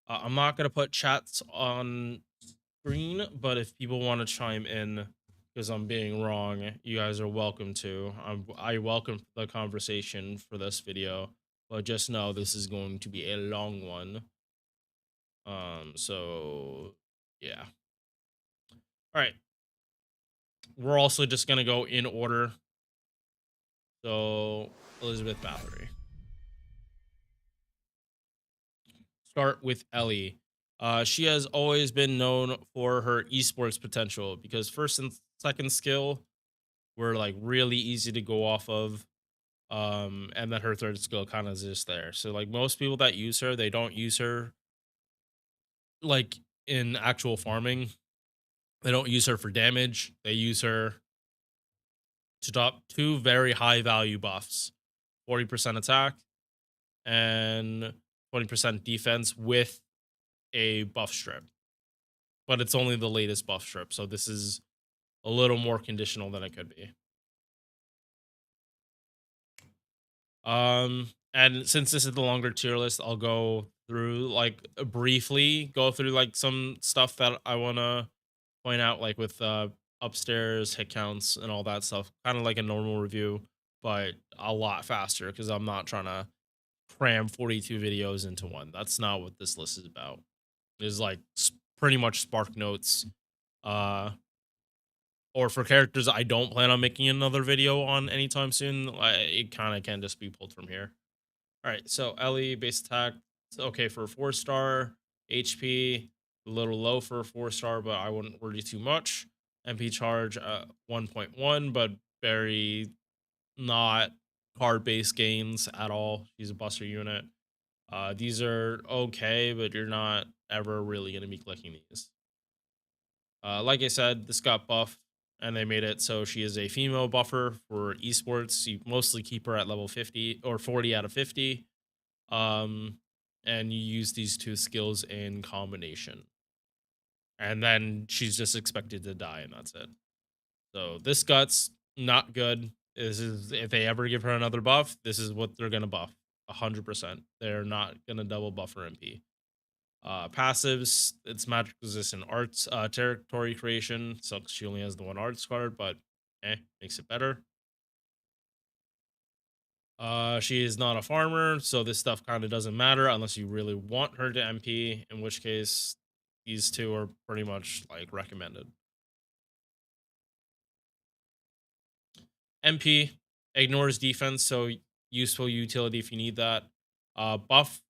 I'm not gonna put chats on screen, but if people want to chime in because I'm being wrong, you guys are welcome to. I welcome the conversation for this video, but just know this is going to be a long one. So yeah. All right. We're also just gonna go in order. So Elizabeth Bathory. Start with Ellie. She has always been known for her esports potential because first and second skill were like really easy to go off of. And then her third skill kind of is just there. So like most people that use her, they don't use her like in actual farming. They don't use her for damage. They use her to drop two very high value buffs: 40% attack and 20% defense with a buff strip. But it's only the latest buff strip, so this is a little more conditional than it could be. And since this is the longer tier list, I'll go through like briefly go through like some stuff that I want to point out, like with upstairs hit counts and all that stuff, kind of like a normal review, but a lot faster because I'm not trying to cram 42 videos into one. That's not what this list is about. It's like pretty much spark notes, uh or for characters I don't plan on making another video on anytime soon. It kind of can just be pulled from here. All right, so Ellie base attack, it's okay for a 4-star. HP a little low for a 4-star, but I wouldn't worry too much. MP charge 1.1, but very not card based gains at all. She's a buster unit. These are okay, but you're not ever really gonna be clicking these. Like I said, this got buffed, and they made it so she is a female buffer for esports. You mostly keep her at level 50 or 40 out of 50. And you use these two skills in combination. And then she's just expected to die, and that's it. So this gut's not good. This is if they ever give her another buff, this is what they're gonna buff. 100%. They're not gonna double buff her MP. Passives, it's magic resistant arts, territory creation. Sucks she only has the one arts card, but makes it better. She is not a farmer, so this stuff kind of doesn't matter unless you really want her to MP, in which case these two are pretty much like recommended. MP ignores defense, so useful utility if you need that. Buff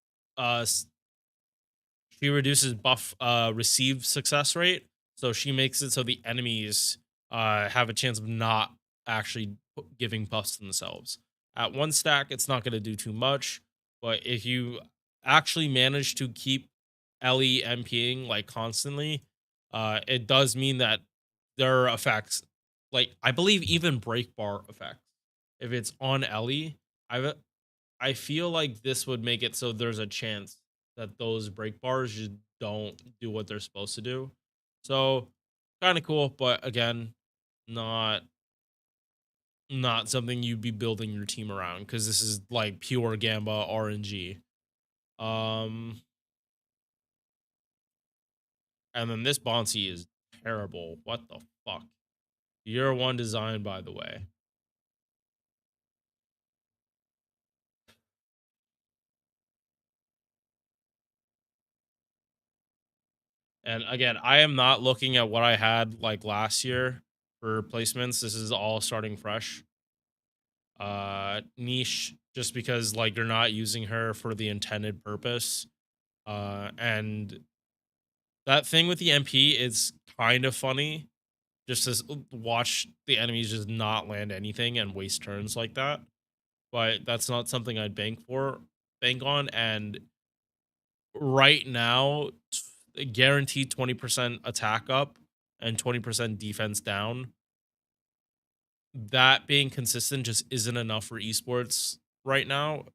she reduces buff receive success rate, so she makes it so the enemies have a chance of not actually giving buffs themselves. At 1 stack, it's not going to do too much, but if you actually manage to keep Ellie MPing like constantly, it does mean that there are effects, like I believe even break bar effects. If it's on Ellie, I feel like this would make it so there's a chance that those break bars just don't do what they're supposed to do. So kind of cool, but again, not something you'd be building your team around because this is like pure Gamba RNG. Um, and then this Bonsi is terrible. What the fuck? Year 1 design, by the way. And again, I am not looking at what I had like last year for placements. This is all starting fresh. Niche, just because like you're not using her for the intended purpose. And that thing with the MP is kind of funny. Just to watch the enemies just not land anything and waste turns like that. But that's not something I'd bank on. And right now, guaranteed 20% attack up and 20% defense down. That being consistent just isn't enough for esports right now.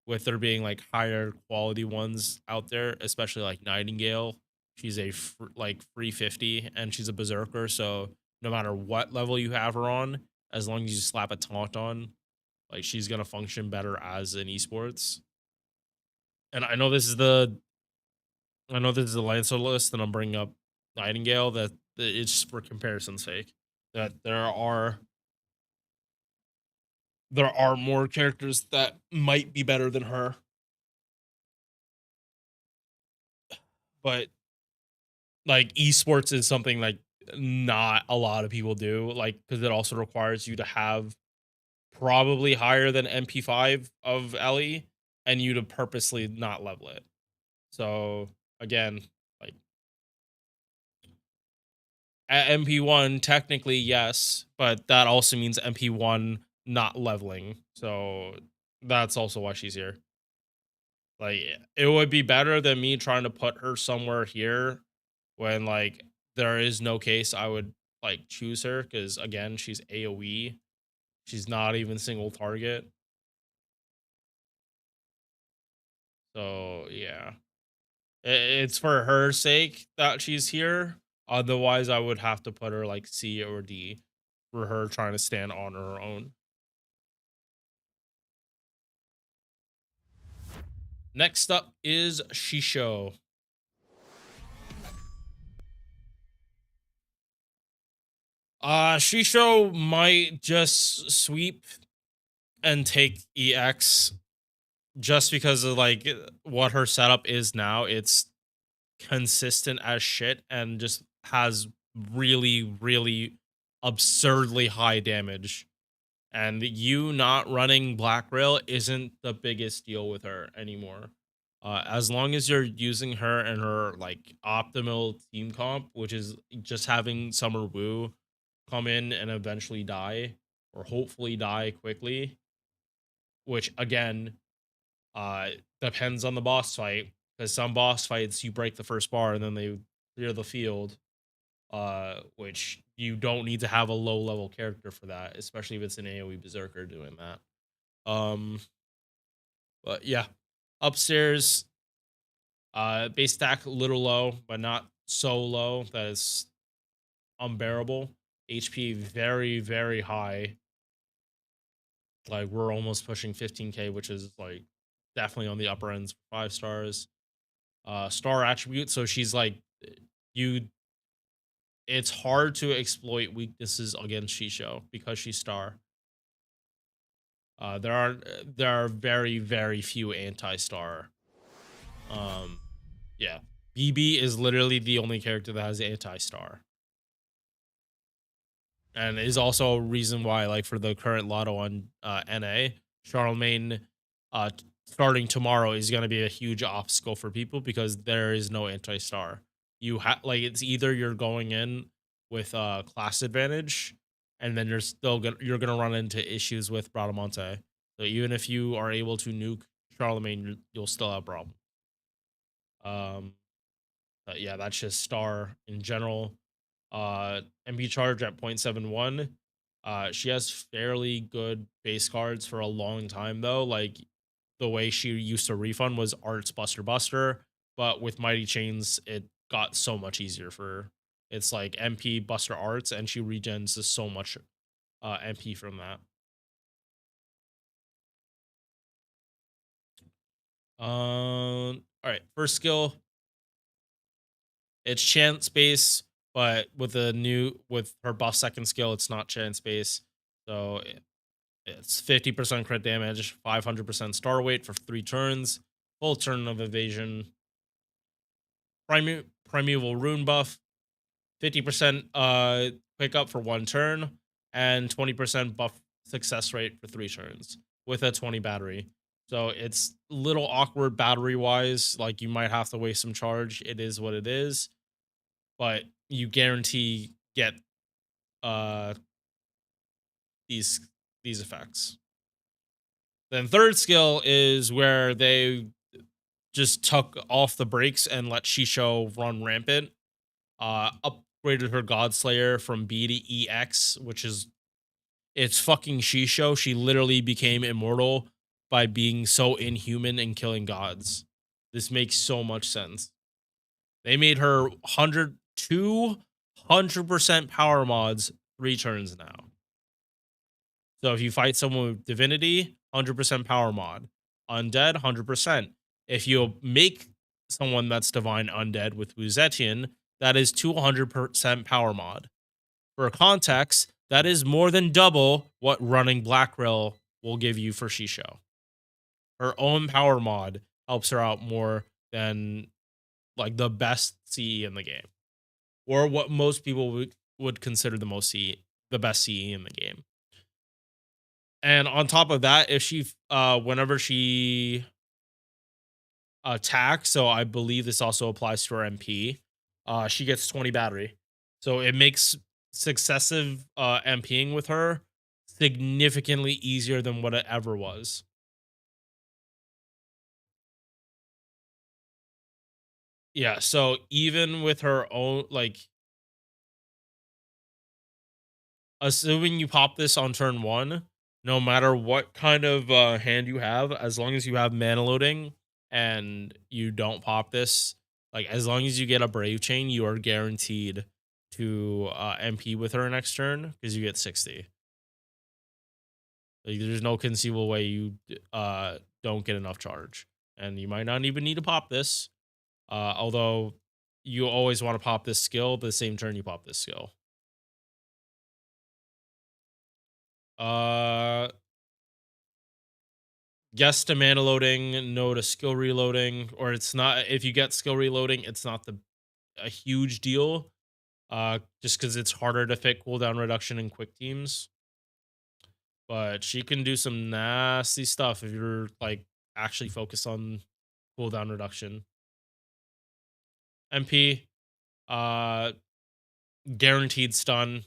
With there being like higher quality ones out there, especially like Nightingale. She's a like free 50 and she's a berserker, so no matter what level you have her on, as long as you slap a taunt on, like she's gonna function better as an esports. And I know this is the Lancer list, and I'm bringing up Nightingale. That it's just for comparison's sake. That there are there are more characters that might be better than her. But like esports is something like not a lot of people do, like because it also requires you to have probably higher than MP5 of Ellie and you to purposely not level it. So again, like at MP1, technically yes, but that also means MP1 not leveling. So that's also why she's here. Like it would be better than me trying to put her somewhere here when like there is no case I would like choose her because again she's AoE. She's not even single target. So yeah. It's for her sake that she's here. Otherwise I would have to put her like C or D for her trying to stand on her own. Next up is Shisho. Shisho might just sweep and take EX just because of like what her setup is now. It's consistent as shit and just has really, really absurdly high damage. And you not running Black Rail isn't the biggest deal with her anymore. As long as you're using her in her like optimal team comp, which is just having Summer Woo come in and eventually die, or hopefully die quickly, which again depends on the boss fight. Because some boss fights you break the first bar and then they clear the field, which you don't need to have a low level character for that, especially if it's an AoE berserker doing that. But yeah, upstairs, base stack a little low, but not so low that it's unbearable. HP very, very high. Like we're almost pushing 15k, which is like definitely on the upper ends for 5 stars. Star attribute, so she's like you. It's hard to exploit weaknesses against Shisho because she's star. There are very, very few anti-star. Yeah, BB is literally the only character that has anti-star, and is also a reason why, like for the current lotto on NA, Charlemagne, starting tomorrow is going to be a huge obstacle for people because there is no anti-star. You have like it's either you're going in with class advantage, and then you're gonna run into issues with Bradamante. So even if you are able to nuke Charlemagne, you'll still have a problem. But yeah, that's just star in general. MP charge at 0.71. She has fairly good base cards for a long time though. Like the way she used to refund was Arts Buster Buster, but with Mighty Chains, it got so much easier for her. It's like MP Buster Arts, and she regens so much MP from that. All right, first skill, it's chance base, but with her buff second skill, it's not chance base. So it's 50% crit damage, 500% star weight for 3 turns, full turn of evasion, primeval rune buff, 50% quick up for 1 turn, and 20% buff success rate for 3 turns with a 20 battery. So it's a little awkward battery wise. Like you might have to waste some charge. It is what it is, but you guarantee get uh these effects. Then third skill is where they just took off the brakes and let Shisho run rampant. Upgraded her Godslayer from B to EX, which is it's fucking Shisho. She literally became immortal by being so inhuman and killing gods. This makes so much sense. They made her 200% power mods 3 turns now. So if you fight someone with divinity, 100% power mod. Undead, 100%. If you make someone that's divine undead with Wuzetian, that is 200% power mod. For context, that is more than double what running Black Rail will give you for Shisho. Her own power mod helps her out more than like the best CE in the game, or what most people would consider the best CE in the game. And on top of that, if she whenever she attacks, so I believe this also applies to her MP, she gets 20 battery. So it makes successive MPing with her significantly easier than what it ever was. Yeah, so even with her own, like, assuming you pop this on turn 1, no matter what kind of hand you have, as long as you have mana loading and you don't pop this, like as long as you get a Brave Chain, you are guaranteed to MP with her next turn because you get 60. Like there's no conceivable way you don't get enough charge, and you might not even need to pop this. Although you always want to pop this skill the same turn you pop this skill. Uh, yes to mana loading, no to skill reloading, or it's not. If you get skill reloading, it's not a huge deal. Just because it's harder to fit cooldown reduction in quick teams. But she can do some nasty stuff if you're like actually focused on cooldown reduction. MP, uh, guaranteed stun.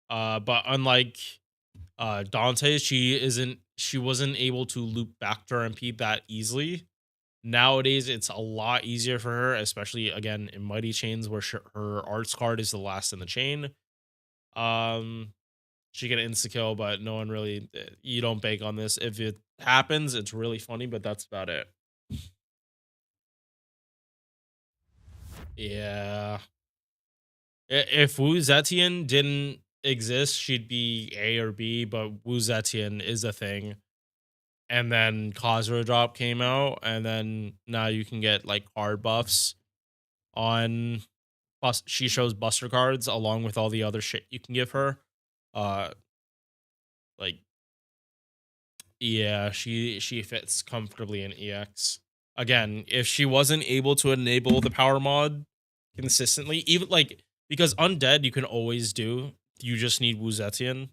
But unlike Dante, she wasn't able to loop back to her MP that easily. Nowadays, it's a lot easier for her, especially again in Mighty Chains where her arts card is the last in the chain. She can insta kill, but no one really, you don't bank on this. If it happens, it's really funny, but that's about it. Yeah. If Wu Zetian didn't exist, she'd be A or B, but Wu Zetian is a thing. And then Khazra Drop came out, and then now you can get like card buffs on she shows Buster cards along with all the other shit you can give her. Uh like yeah, she fits comfortably in EX. Again, if she wasn't able to enable the power mod consistently, even like because undead you can always do, you just need Wu Zetian.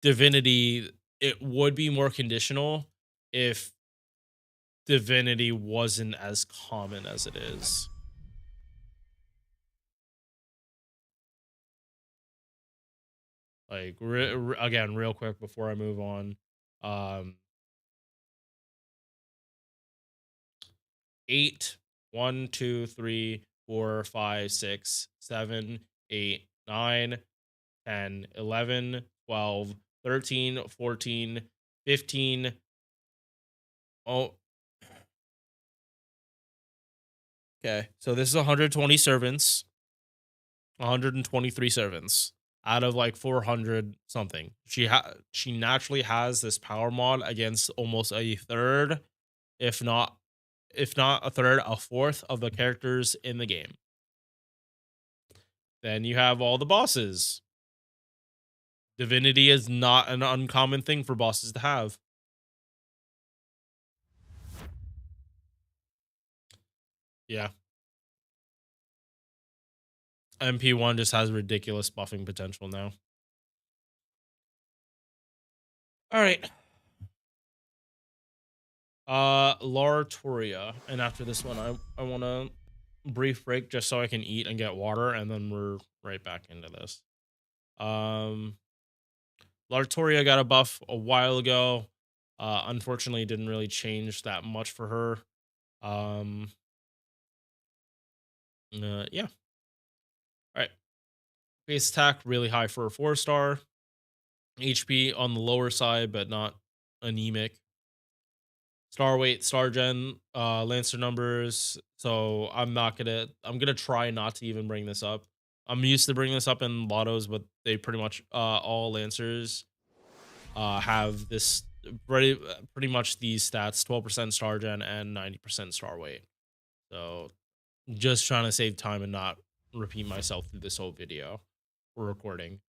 Divinity, it would be more conditional if Divinity wasn't as common as it is. Like again, real quick before I move on, um, 8, 1, 2, 3, 4, 5, 6, 7, 8, 9, 10, 11, 12, 13, 14, 15. Oh, okay. So this is 120 servants, 123 servants out of like 400 something. She naturally has this power mod against almost a third, if not a third, a fourth of the characters in the game. Then you have all the bosses. Divinity is not an uncommon thing for bosses to have. Yeah. MP1 just has ridiculous buffing potential now. All right. Lartoria. And after this one, I want to brief break just so I can eat and get water, and then we're right back into this. Lartoria got a buff a while ago. Unfortunately, didn't really change that much for her. Yeah. All right. Base attack really high for a 4-star. HP on the lower side, but not anemic. Star weight, star gen, Lancer numbers. So I'm gonna try not to even bring this up. I'm used to bringing this up in lottos, but they pretty much all Lancers have this pretty much these stats: 12% star gen and 90% star weight. So just trying to save time and not repeat myself through this whole video we're recording.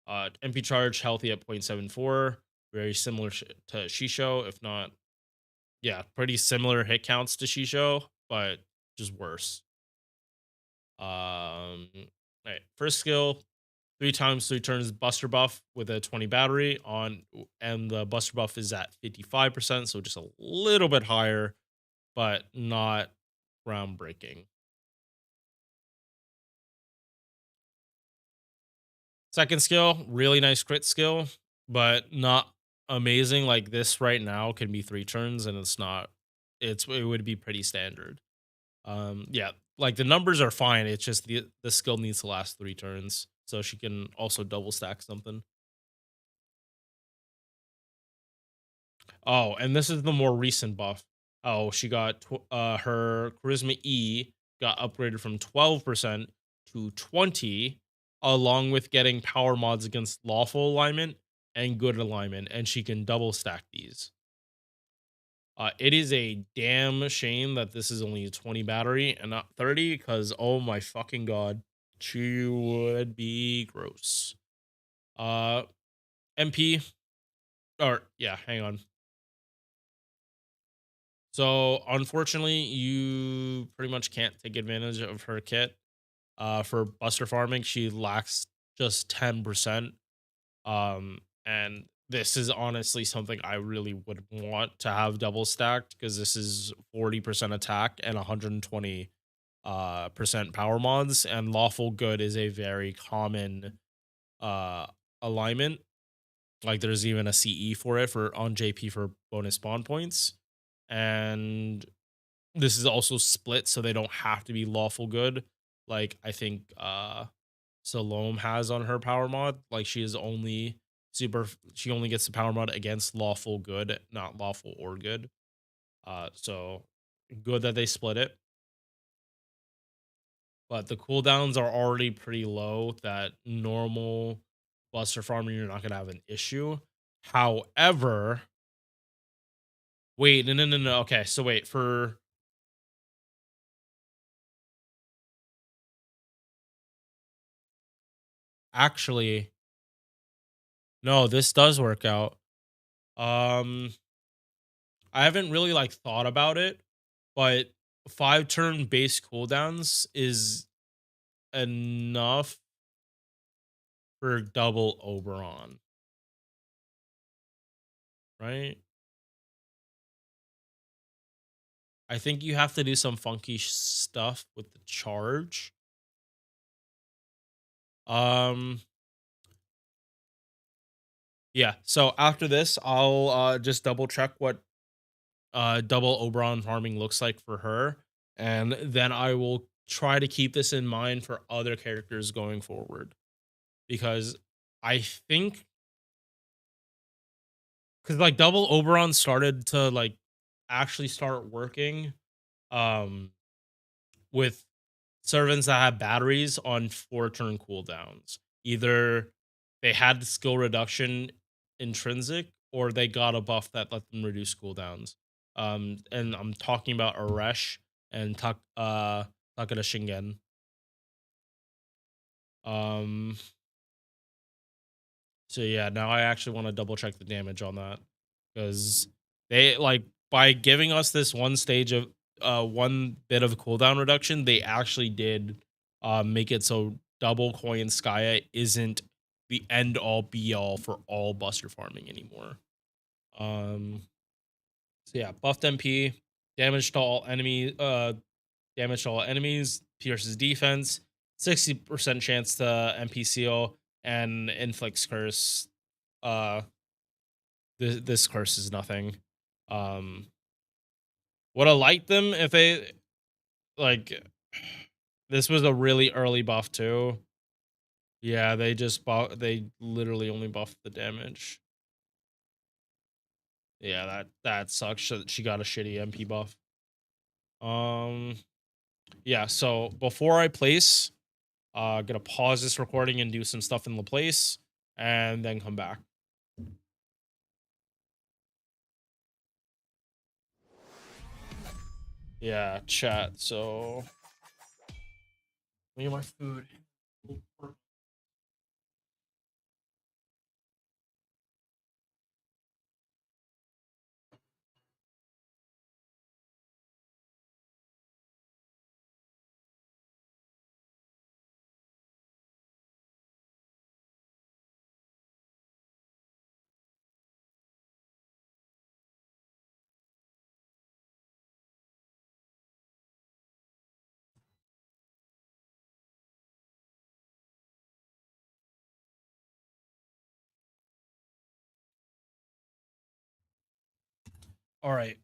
MP charge healthy at 0.74, very similar to Shisho, if not, yeah, pretty similar hit counts to Shisho, but just worse. Right, first skill, 3 times 3 turns Buster buff with a 20 battery on, and the Buster buff is at 55%, so just a little bit higher, but not groundbreaking. Second skill, really nice crit skill, but not amazing. Like this right now can be 3 turns, and it's not. It would be pretty standard. Yeah, like the numbers are fine. It's just the skill needs to last 3 turns, so she can also double stack something. Oh, and this is the more recent buff. Oh, she got her charisma E got upgraded from 12% to 20, along with getting power mods against lawful alignment and good alignment, and she can double stack these. It is a damn shame that this is only a 20 battery and not 30, because oh my fucking god, she would be gross. MP, or yeah, hang on. So unfortunately, you pretty much can't take advantage of her kit. For Buster Farming, she lacks just 10%. And this is honestly something I really would want to have double stacked, because this is 40% attack and 120 percent power mods, and lawful good is a very common uh alignment. Like there's even a CE for it for on JP for bonus spawn points. And this is also split, so they don't have to be lawful good. Like I think Salome has on her power mod. Like she is only she only gets the power mod against lawful good, not lawful or good. So good that they split it. But the cooldowns are already pretty low, that normal Buster Farming you're not gonna have an issue. However, wait, no. Okay, so wait for actually no, this does work out. Um, I haven't really like thought about it, but 5 turn base cooldowns is enough for double Oberon, right? I think you have to do some funky stuff with the charge. Um, yeah. So after this, I'll just double check what double Oberon farming looks like for her, and then I will try to keep this in mind for other characters going forward, because I think, because like double Oberon started to like actually start working um with servants that have batteries on 4 turn cooldowns. Either they had the skill reduction intrinsic, or they got a buff that let them reduce cooldowns. And I'm talking about Aresh and Takeda Shingen. Um so yeah, now I actually want to double check the damage on that, because they like, by giving us this one stage of one bit of cooldown reduction, they actually did make it so double coin Skya isn't the end all be all for all Buster Farming anymore. Um so yeah, buffed MP, damage to all enemies, pierces defense, 60% chance to MP seal, and inflicts curse. Uh this curse is nothing. Um would have liked them if they like, this was a really early buff too. Yeah, they literally only buffed the damage. Yeah, that sucks that she got a shitty MP buff. Um yeah, so before I place, gonna pause this recording and do some stuff in Laplace, and then come back. Yeah, chat. So me and my food. All right.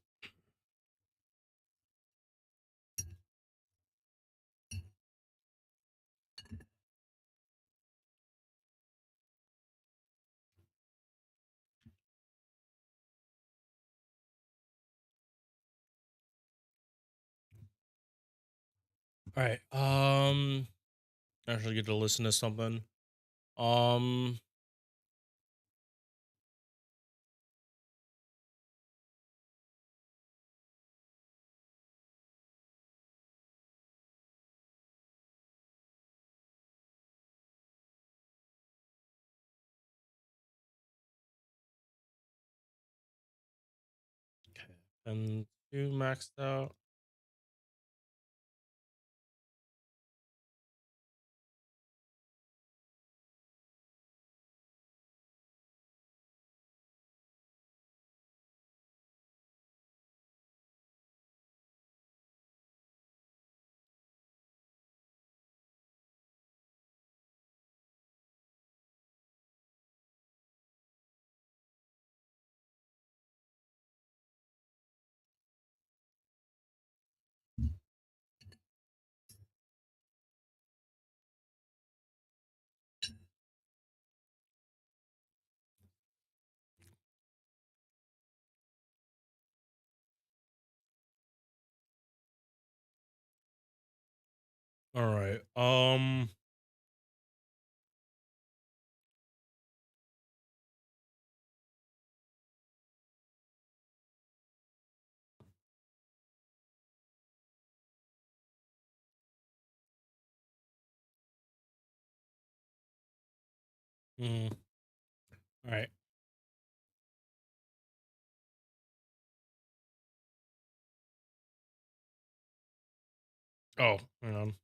All right. Actually get to listen to something. Um okay. And 2 maxed out. All right. Mm, all right. Oh, hang on.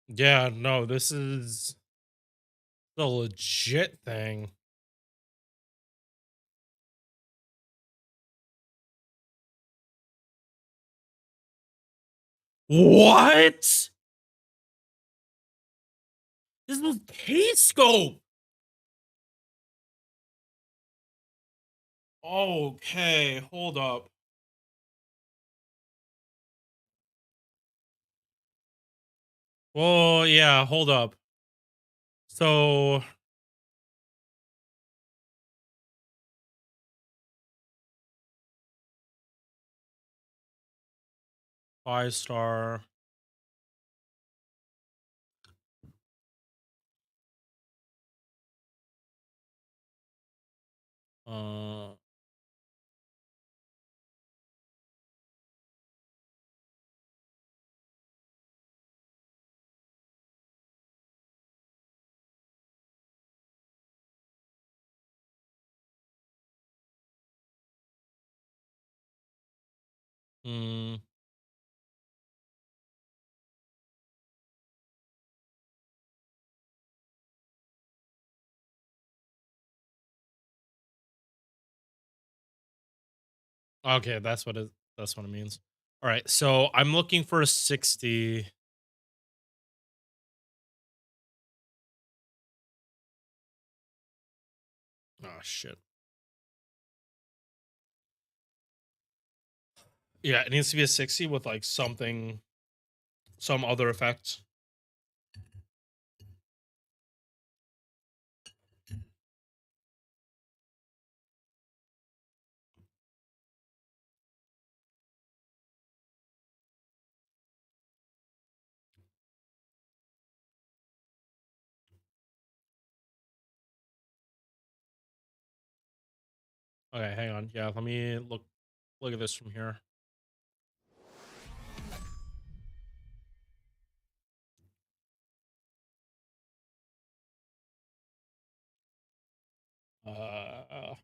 Yeah, no, this is the legit thing. What? This was K-scope. Okay, hold up. Well, yeah, hold up. So 5-star. Uh, mm, okay, that's what it means. All right, so I'm looking for a 60. Oh shit. Yeah, it needs to be a 60 with like something, some other effect. Okay, hang on. Yeah, let me look at this from here. Uh,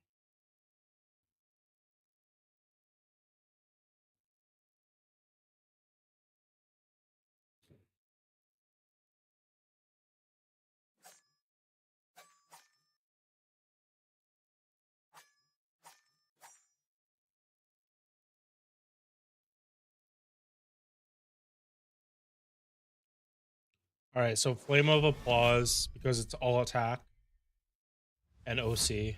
all right, so Flame of Applause because it's all attack and OC.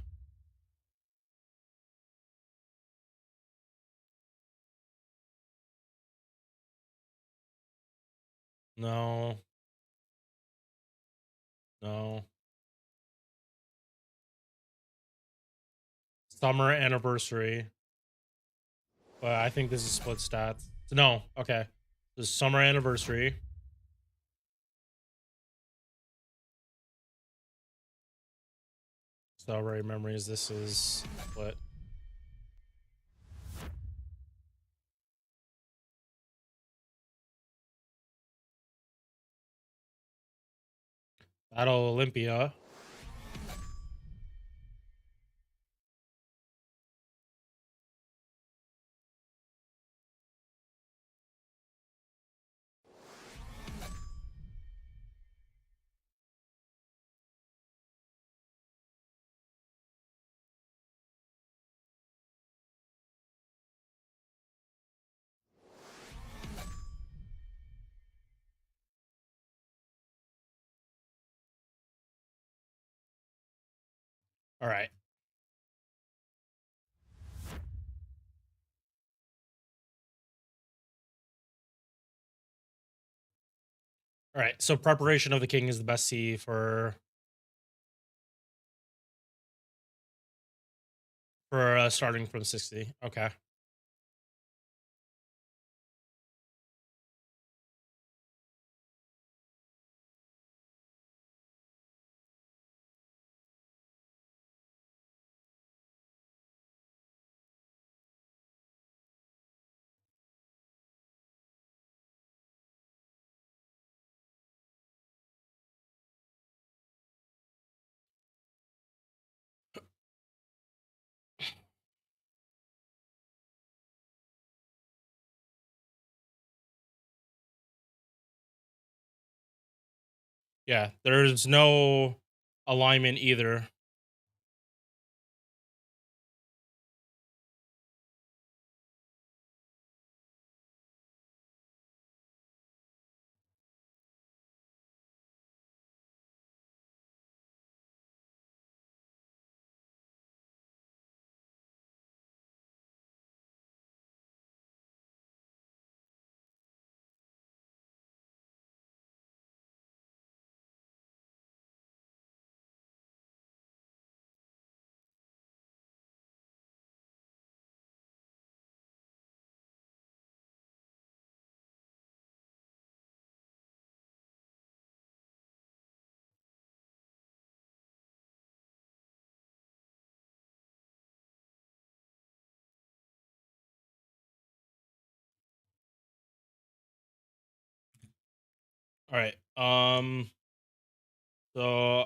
No, no. Summer Anniversary, but I think this is split stats. No, okay. This is Summer Anniversary. Celebrate Memories. This is split. Battle Olympia. All right. All right. So Preparation of the King is the best C for starting from 60. Okay. Yeah, there's no alignment either. All right. So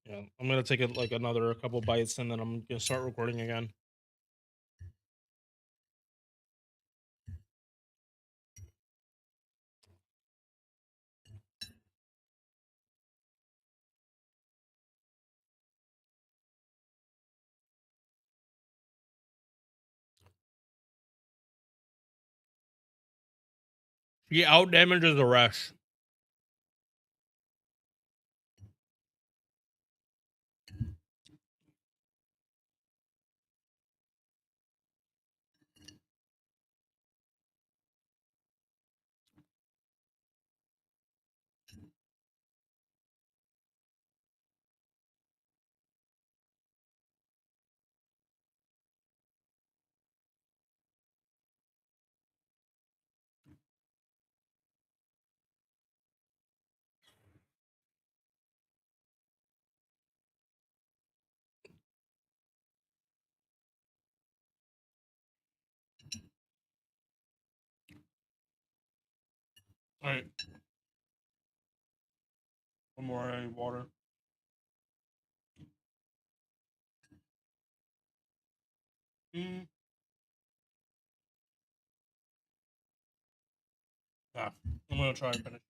yeah, I'm gonna take it like another couple bites and then I'm gonna start recording again. She out damages the rest. All right. One more. I need water. Mm. Yeah, I'm gonna try and finish.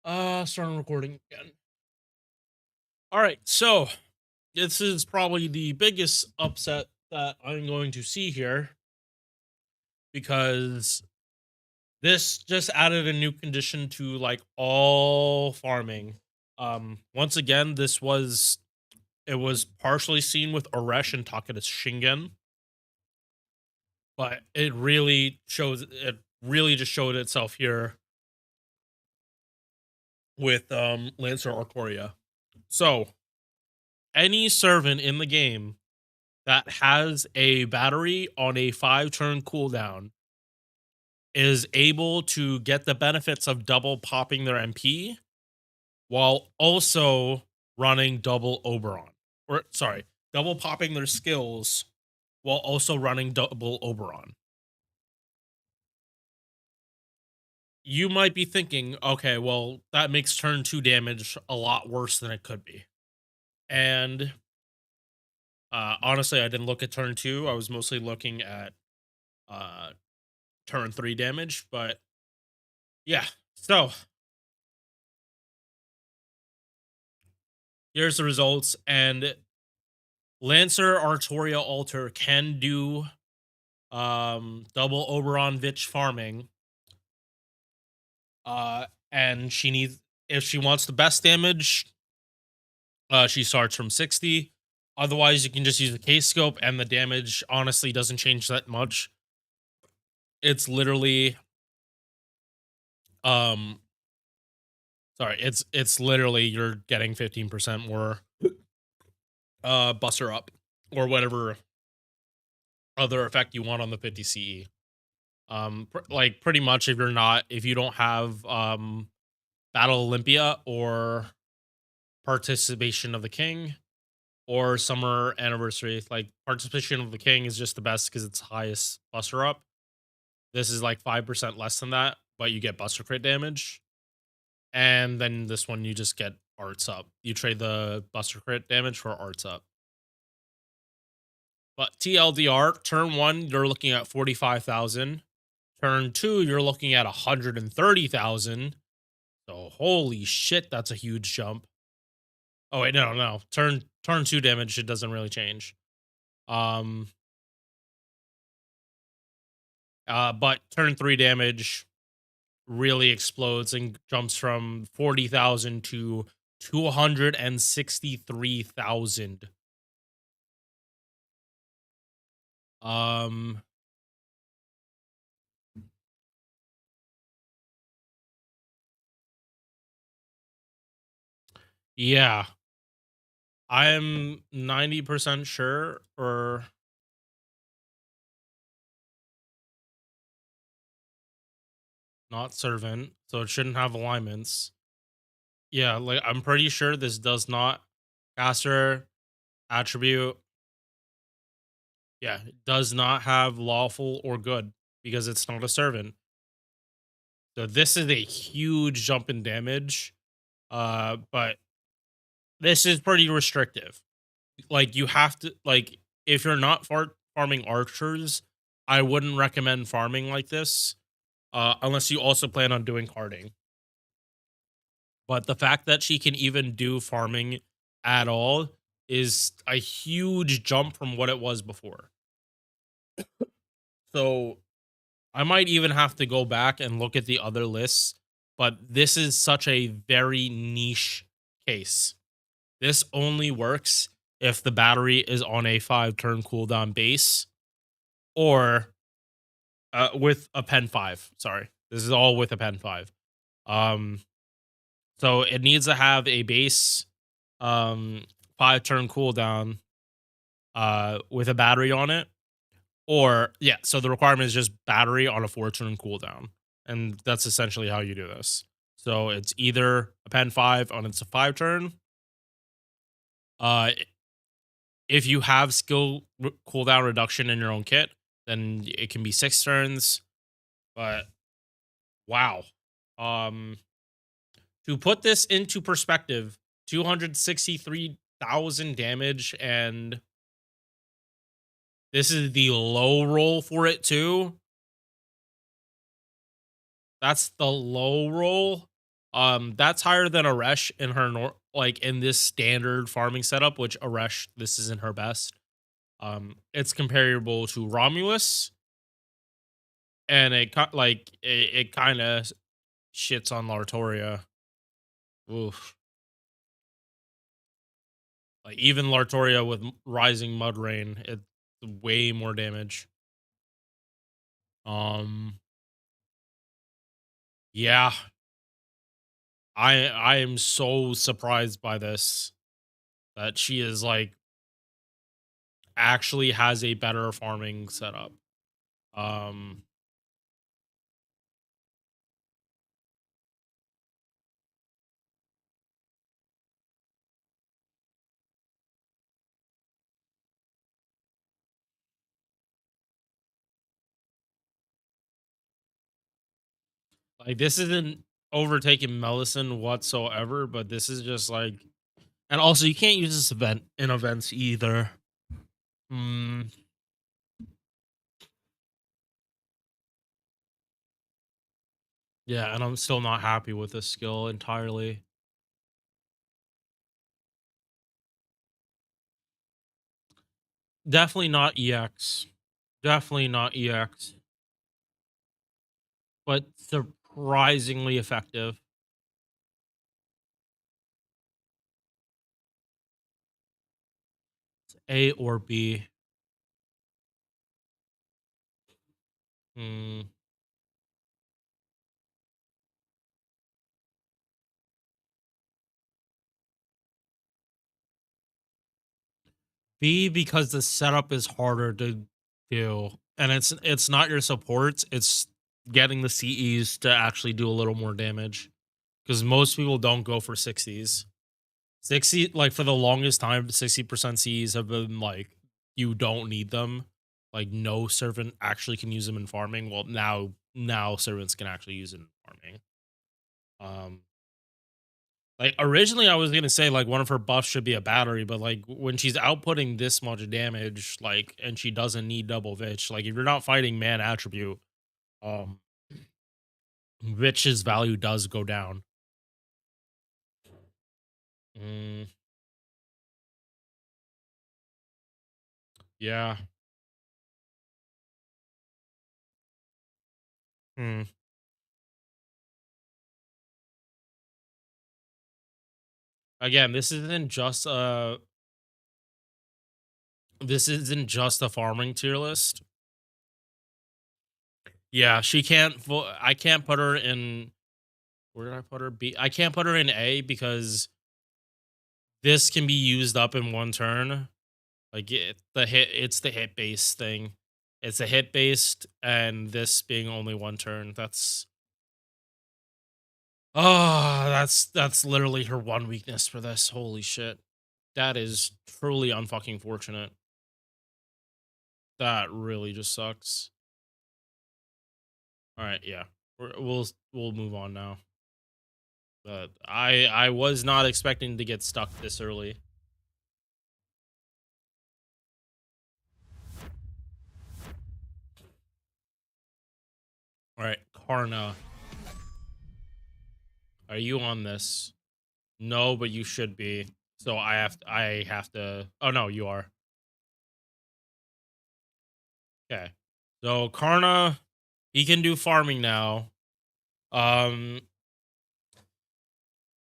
Oh. Starting recording again. All right, so this is probably the biggest upset that I'm going to see here because this just added a new condition to like all farming. Once again, it was partially seen with Oresh and Takeda's Shingen, but it really just showed itself here with Lancer Arcoria. So any servant in the game that has a battery on a 5-turn cooldown is able to get the benefits of double popping their MP while also running double Oberon. Or sorry, double popping their skills while also running double Oberon. You might be thinking, okay, well, that makes turn 2 damage a lot worse than it could be. And honestly, I didn't look at turn 2. I was mostly looking at turn 3 damage, but yeah. So here's the results, and Lancer Artoria Alter can do double Oberon Vich farming. And she needs, if she wants the best damage, she starts from 60. Otherwise, you can just use the case scope, and the damage honestly doesn't change that much. It's literally it's literally you're getting 15% more buster up or whatever other effect you want on the 50 CE. Like pretty much if you don't have Battle Olympia or Participation of the King or Summer Anniversary, like Participation of the King is just the best because it's highest buster up. This is like 5% less than that, but you get buster crit damage. And then this one you just get arts up. You trade the Buster crit damage for arts up. But TLDR, turn 1, you're looking at 45,000. Turn 2, you're looking at 130,000. So holy shit, that's a huge jump. Oh wait, no. Turn 2 damage, it doesn't really change. But turn 3 damage really explodes and jumps from 40,000 to 263,000. Yeah. I'm 90% sure, or not servant, so it shouldn't have alignments. Yeah, like I'm pretty sure this does not caster attribute. Yeah, it does not have lawful or good because it's not a servant. So this is a huge jump in damage. But this is pretty restrictive. Like you have to, like, if you're not farming archers, I wouldn't recommend farming like this. Unless you also plan on doing carding. But the fact that she can even do farming at all is a huge jump from what it was before. So I might even have to go back and look at the other lists, but this is such a very niche case. This only works if the battery is on a 5-turn cooldown base or with a pen 5. Sorry. This is all with a pen 5. So it needs to have a base 5-turn cooldown with a battery on it. Or yeah, so the requirement is just battery on a 4-turn cooldown. And that's essentially how you do this. So it's either a pen 5 on its 5-turn. If you have skill cooldown reduction in your own kit, then it can be 6 turns. But wow. To put this into perspective, 263,000 damage, and this is the low roll for it too. That's the low roll. That's higher than Aresh in her like in this standard farming setup, which Aresh, this isn't her best. It's comparable to Romulus, and it kind of shits on Lartoria. Oof. Like even Lartoria with Rising Mud Rain, it's way more damage. Yeah. I am so surprised by this, that she is like actually has a better farming setup. Um like this isn't overtaking Melisson whatsoever, but this is just like, and also you can't use this event in events either. Yeah, and I'm still not happy with this skill entirely. Definitely not EX. Definitely not EX. But surprisingly effective. It's A or B. Hmm. B, because the setup is harder to do, and it's not your supports, it's getting the CEs to actually do a little more damage, because most people don't go for 60s. 60, like for the longest time, 60% CEs have been like, you don't need them. Like no servant actually can use them in farming. Well, now servants can actually use it in farming. Like originally I was gonna say like one of her buffs should be a battery, but like when she's outputting this much damage, like and she doesn't need double Vitch, like if you're not fighting man attribute, um Vitch's value does go down. Mm, yeah. Hmm. Again, this isn't just a farming tier list. Yeah, she can't I can't put her in where did I put her? B. I can't put her in A because this can be used up in one turn. Like it's the hit based thing. It's a hit based, and this being only one turn. That's literally her one weakness for this. Holy shit, that is truly unfucking fortunate. That really just sucks. All right, yeah, we'll move on now. But I was not expecting to get stuck this early. All right, Karna, are you on this? No, but you should be. So I have to. Oh no, you are. Okay. So Karna, he can do farming now. Um,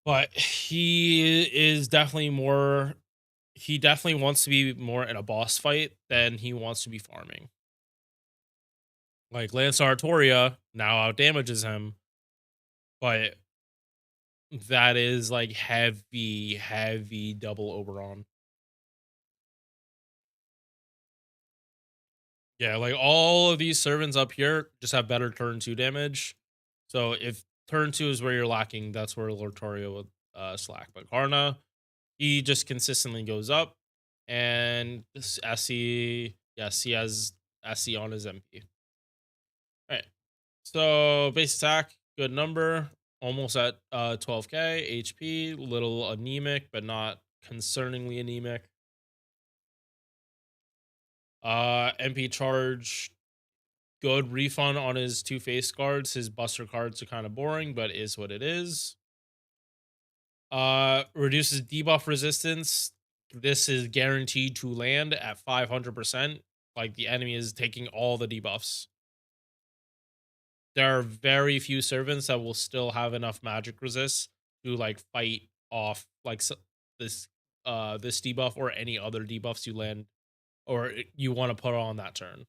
but he is definitely more. He definitely wants to be more in a boss fight than he wants to be farming. Like Lance Artoria now out damages him, but that is like heavy double Oberon. Yeah, like all of these servants up here just have better turn two damage. So if turn two is where you're lacking, that's where Lortoria would slack. But Karna, he just consistently goes up, and this SC, yes, he has SC on his MP. All right. So base attack, good number, almost at 12k HP, little anemic, but not concerningly anemic. MP charge, good refund on his two face cards. His buster cards are kind of boring, but is what it is. Reduces debuff resistance. This is guaranteed to land at 500%. Like the enemy is taking all the debuffs. There are very few servants that will still have enough magic resist to like fight off like this this debuff or any other debuffs you land or you want to put on that turn.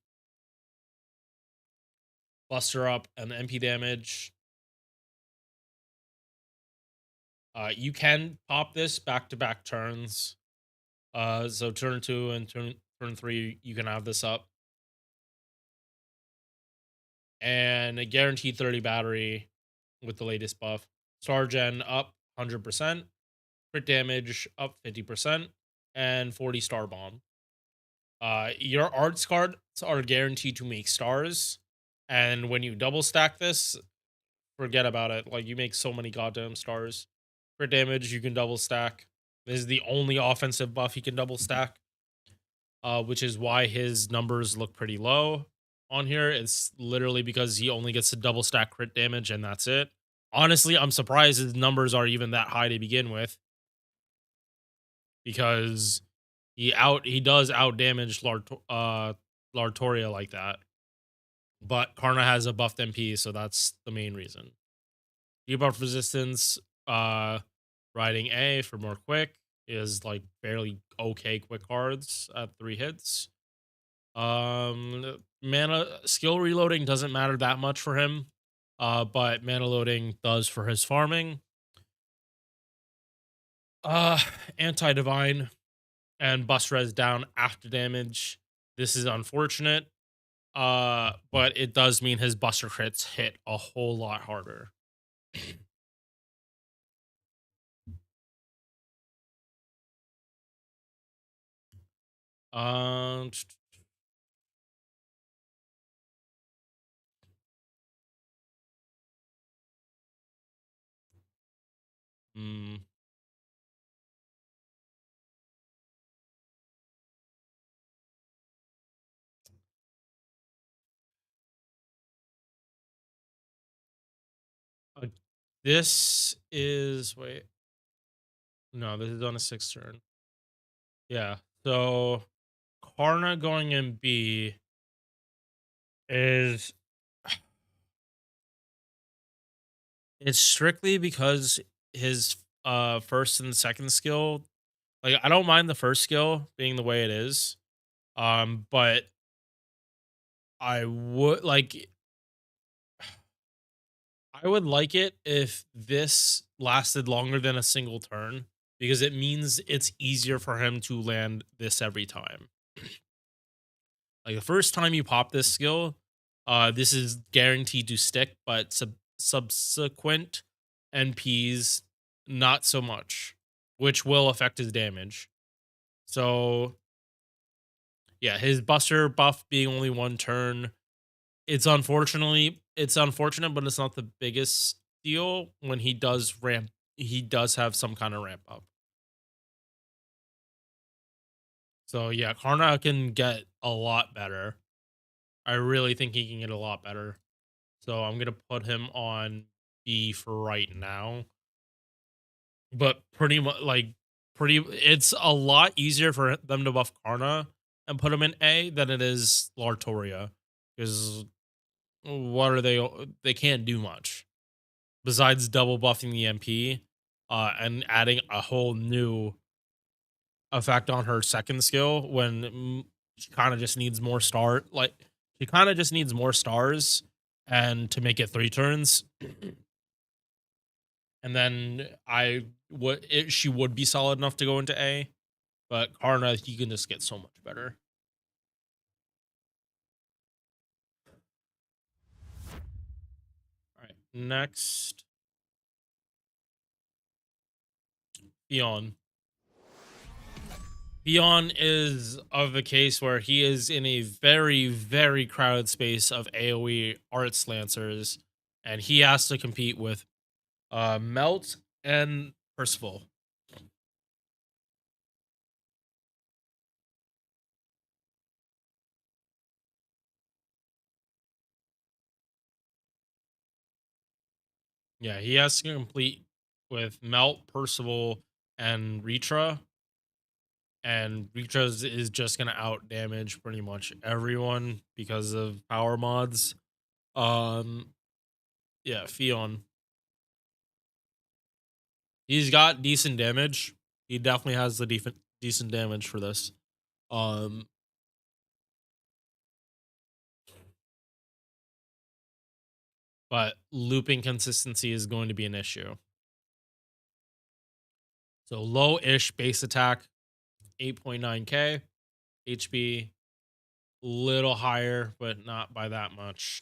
Buster up and MP damage. You can pop this back to back turns. So turn two and turn three, you can have this up. And a guaranteed 30 battery with the latest buff. Star Gen up 100%. Crit damage up 50%. And 40 star bomb. Your arts cards are guaranteed to make stars. And when you double stack this, forget about it. Like you make so many goddamn stars. Crit damage, you can double stack. This is the only offensive buff he can double stack. Which is why his numbers look pretty low on here. It's literally because he only gets to double stack crit damage and that's it. Honestly, I'm surprised his numbers are even that high to begin with because he does out damage Lartoria like that. But Karna has a buffed MP, so that's the main reason. Debuff resistance, riding A for more quick is like fairly okay quick cards at 3 hits. Mana skill reloading doesn't matter that much for him. But mana loading does for his farming. Uh Anti-divine and bust res down after damage. This is unfortunate. But it does mean his buster crits hit a whole lot harder. Um Uh, this is wait. No, this is on a 6th turn. Yeah. So Karna going in B is it's strictly because his first and second skill. Like I don't mind the first skill being the way it is. But I would like I would like it if this lasted longer than a single turn because it means it's easier for him to land this every time. Like the first time you pop this skill, this is guaranteed to stick, but subsequent NPs not so much, which will affect his damage. So yeah, his Buster buff being only 1 turn, it's unfortunate, but it's not the biggest deal when he does ramp. He does have some kind of ramp up. So yeah, Karna can get a lot better. I really think he can get a lot better. So I'm gonna put him on B for right now. But pretty much it's a lot easier for them to buff Karna and put him in A than it is Lartoria. Because what are they? They can't do much besides double buffing the MP, and adding a whole new effect on her second skill when she kind of just needs more she kind of just needs more stars and to make it 3 turns. And then she would be solid enough to go into A, but Karna, you can just get so much better. All right, next, Beyond. Beyond is of the case where he is in a very, very crowded space of AoE arts lancers, and he has to compete with Melt and Percival. Yeah, he has to complete with Melt, Percival, and Ritra. And Ritra is just gonna out damage pretty much everyone because of power mods. Um, yeah, Fion. He's got decent damage. He definitely has the decent damage for this. Um, but looping consistency is going to be an issue. So low-ish base attack, 8.9k HP, little higher, but not by that much.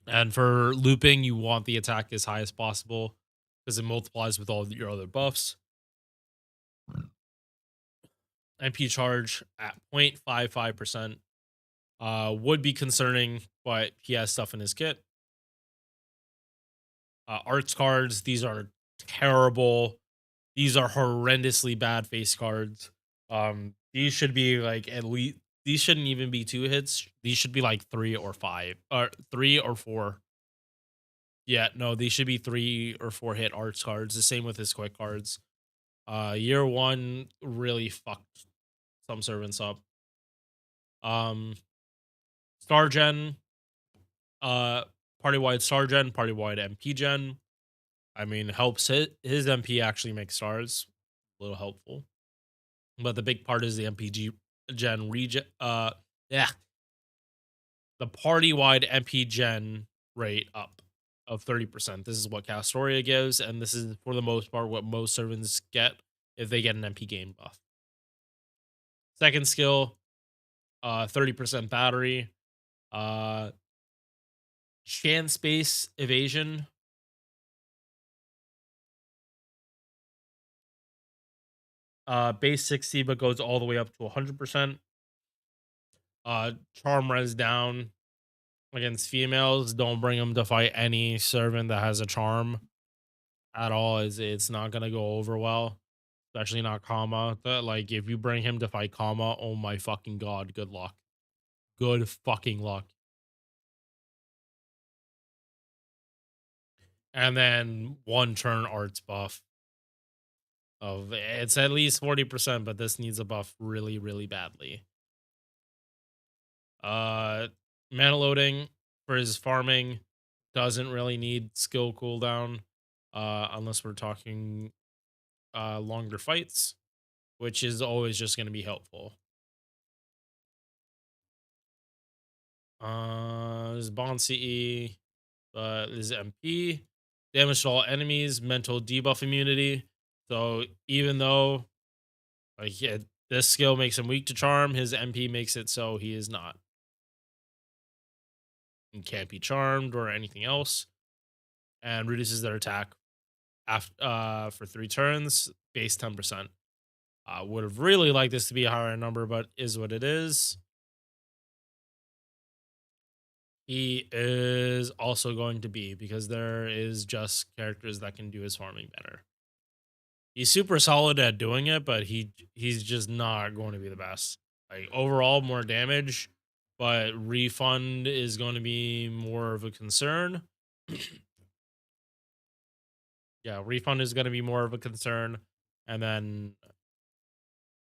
And for looping, you want the attack as high as possible because it multiplies with all your other buffs. MP charge at 0.55% would be concerning, but he has stuff in his kit. Arts cards, these are terrible. These are horrendously bad face cards. These should be like at least these shouldn't even be 2 hits. These should be like 3 or 5 or 3 or 4. Yeah, no, these should be 3 or 4 hit arts cards. The same with his quick cards. Year 1 really fucked some servants up. Star Gen, party wide Star Gen, party wide MP Gen. I mean, helps his MP actually make stars. A little helpful. But the big part is the MPG Gen regen. Yeah, the party wide MP Gen rate up of 30%. This is what Castoria gives, and this is for the most part what most servants get if they get an MP gain buff. Second skill, 30% battery, chance space evasion. Base 60, but goes all the way up to 100%. Charm res down against females. Don't bring them to fight any servant that has a charm at all. It's not gonna go over well, especially not Kama. Like if you bring him to fight Kama, oh my fucking god, good luck. Good fucking luck. and then 1 turn arts buff. Of it's at least 40%, but this needs a buff really, really badly. Mana loading for his farming doesn't really need skill cooldown, unless we're talking longer fights, which is always just going to be helpful. His bond CE, but his MP damage to all enemies, mental debuff immunity. So even though like this skill makes him weak to charm, his MP makes it so he is not. He can't be charmed or anything else, and reduces their attack after for 3 turns, base 10%. Would have really liked this to be a higher number, but is what it is. He is also going to be, because there is just characters that can do his farming better. He's super solid at doing it, but he's just not going to be the best. Like overall, more damage, but refund is going to be more of a concern. Yeah, refund is going to be more of a concern, and then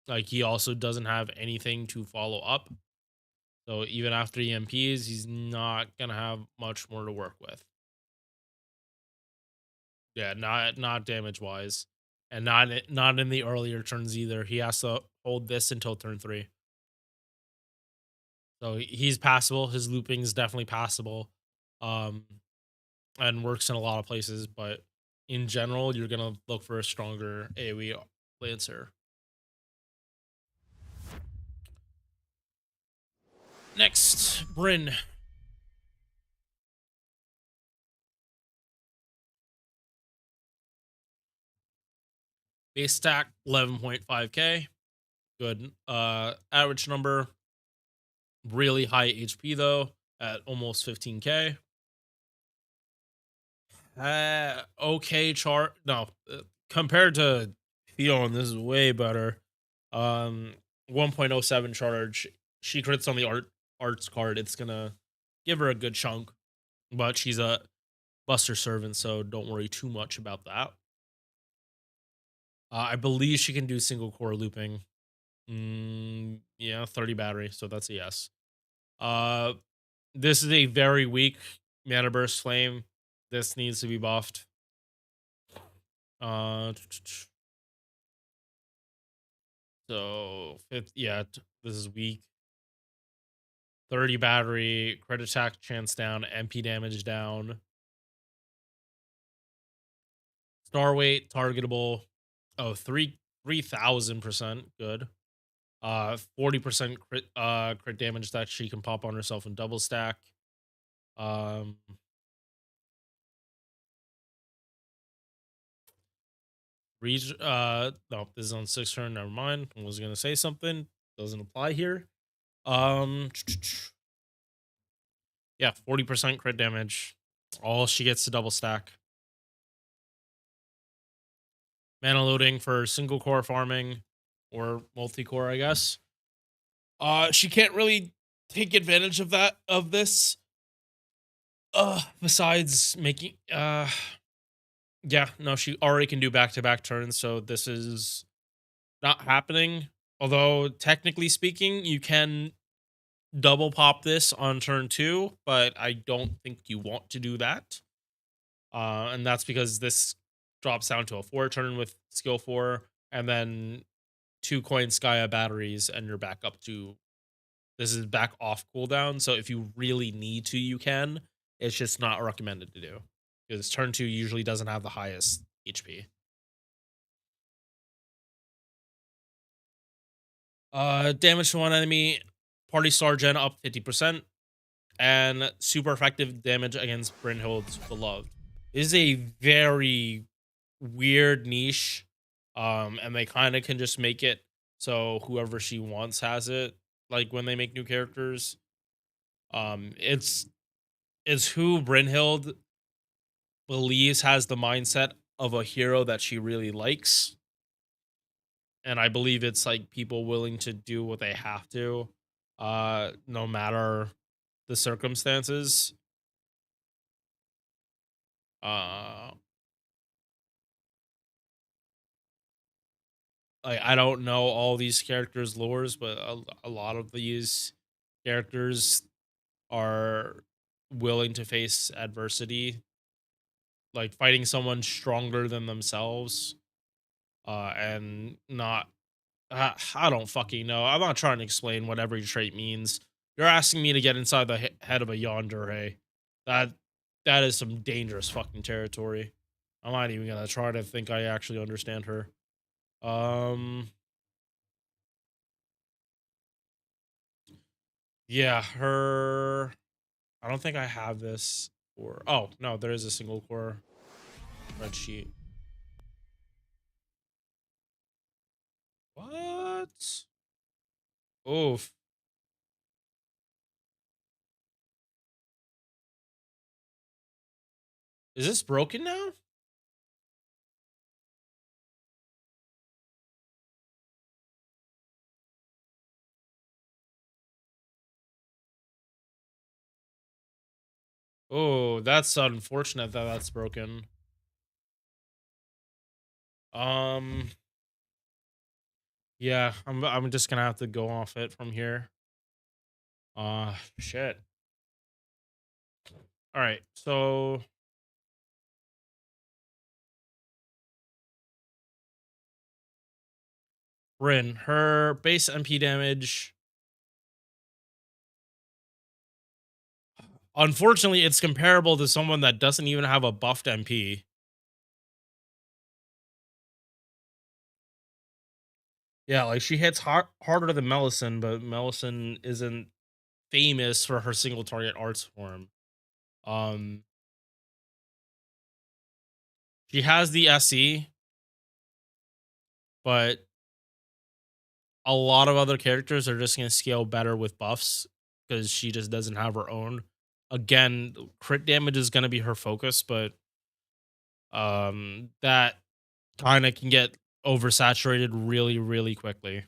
like he also doesn't have anything to follow up. So even after EMPs, he's not gonna have much more to work with. Yeah, not damage wise, and not in the earlier turns either. He has to hold this until turn 3. So he's passable. His looping is definitely passable, um, and works in a lot of places. But in general, you're gonna look for a stronger AoE lancer. Next, Bryn. Base stack 11.5k. Good. Average number. Really high HP though, at almost 15k. Okay chart. No, compared to Theon, this is way better. 1.07 charge. She crits on the arts card. It's gonna give her a good chunk, but she's a Buster servant, so don't worry too much about that. I believe she can do single core looping. Yeah, 30 battery, so that's a yes. This is a very weak mana burst flame. This needs to be buffed. So yeah, this is weak. 30 battery, crit attack chance down, MP damage down. Star weight targetable. Oh, 3,000% good. 40% crit damage that she can pop on herself in double stack. No, this is on 6th turn. Never mind. I was gonna say something. Doesn't apply here. Yeah, 40% crit damage. All she gets to double stack. Mana loading for single core farming or multi core, I guess. She can't really take advantage of this. Besides making yeah, no, she already can do back-to-back turns, so this is not happening. Although technically speaking, you can double pop this on turn 2, but I don't think you want to do that. And that's because this drops down to a 4 turn with skill 4, and then 2 coin Skya batteries, and you're back up to this is back off cooldown. So if you really need to, you can. It's just not recommended to do, because turn 2 usually doesn't have the highest HP. Damage to one enemy, party star gen up 50%, and super effective damage against Brynhild's Beloved. This is a very weird niche, and they kind of can just make it so whoever she wants has it. Like when they make new characters, it's who Brynhild believes has the mindset of a hero that she really likes. And I believe it's like people willing to do what they have to, no matter the circumstances. Uh, like I don't know all these characters' lores, but a lot of these characters are willing to face adversity, like fighting someone stronger than themselves, and not. I don't fucking know. I'm not trying to explain what every trait means. You're asking me to get inside the head of a yandere. That that is some dangerous fucking territory. I'm not even gonna try to think I actually understand her. Um, yeah, her. I don't think I have this. Or oh no, there is a single core spreadsheet. What? Oof. Is this broken now? Oh, that's unfortunate that that's broken. Um, yeah, I'm just gonna have to go off it from here. Shit. All right, so Rin, her base MP damage. Unfortunately, it's comparable to someone that doesn't even have a buffed MP. Yeah, like she hits harder than Melisson, but Melisson isn't famous for her single target arts form. Um, she has the SE, but a lot of other characters are just going to scale better with buffs because she just doesn't have her own. Again, crit damage is going to be her focus, but that kind of can get oversaturated really, really quickly.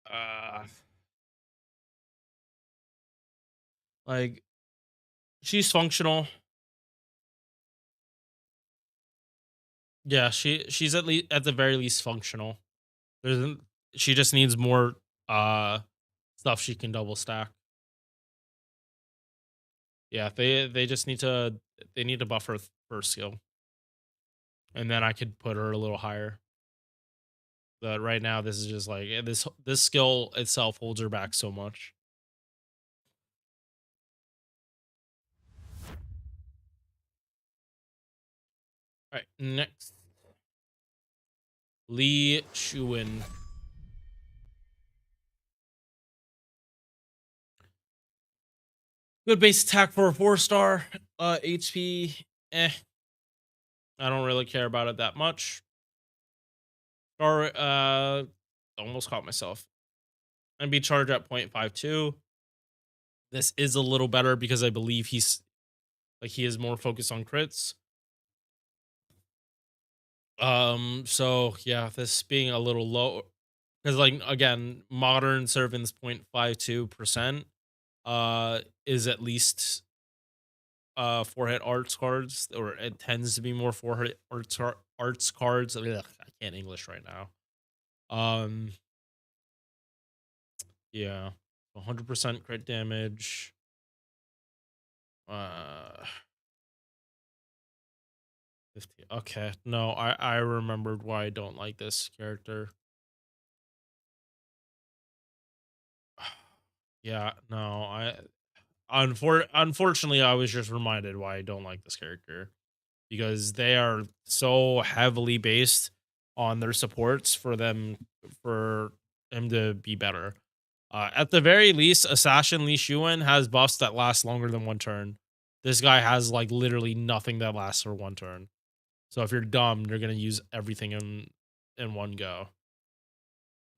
Uh, like she's functional. Yeah, she's at least at the very least functional. There's she just needs more stuff she can double stack. Yeah, they just need to they need to buff her first skill, and then I could put her a little higher. But right now, this is just like this skill itself holds her back so much. All right, next Lee Chuin. Good base attack for a 4-star. HP, I don't really care about it that much. Or almost caught myself. And be charged at 0.52. This is a little better because I believe he is more focused on crits. So yeah, this being a little low because like again, modern servants 0.52% is at least 4-hit arts cards, or it tends to be more 4-hit arts cards. Ugh, I can't English right now. Yeah, 100% crit damage. 50. Okay, no, I remembered why I don't like this character. Yeah, no, unfortunately I was just reminded why I don't like this character, because they are so heavily based on their supports for him to be better. At the very least, Assassin Li Shuan has buffs that last longer than one turn. This guy has like literally nothing that lasts for one turn. So if you're dumb, you're gonna use everything in one go.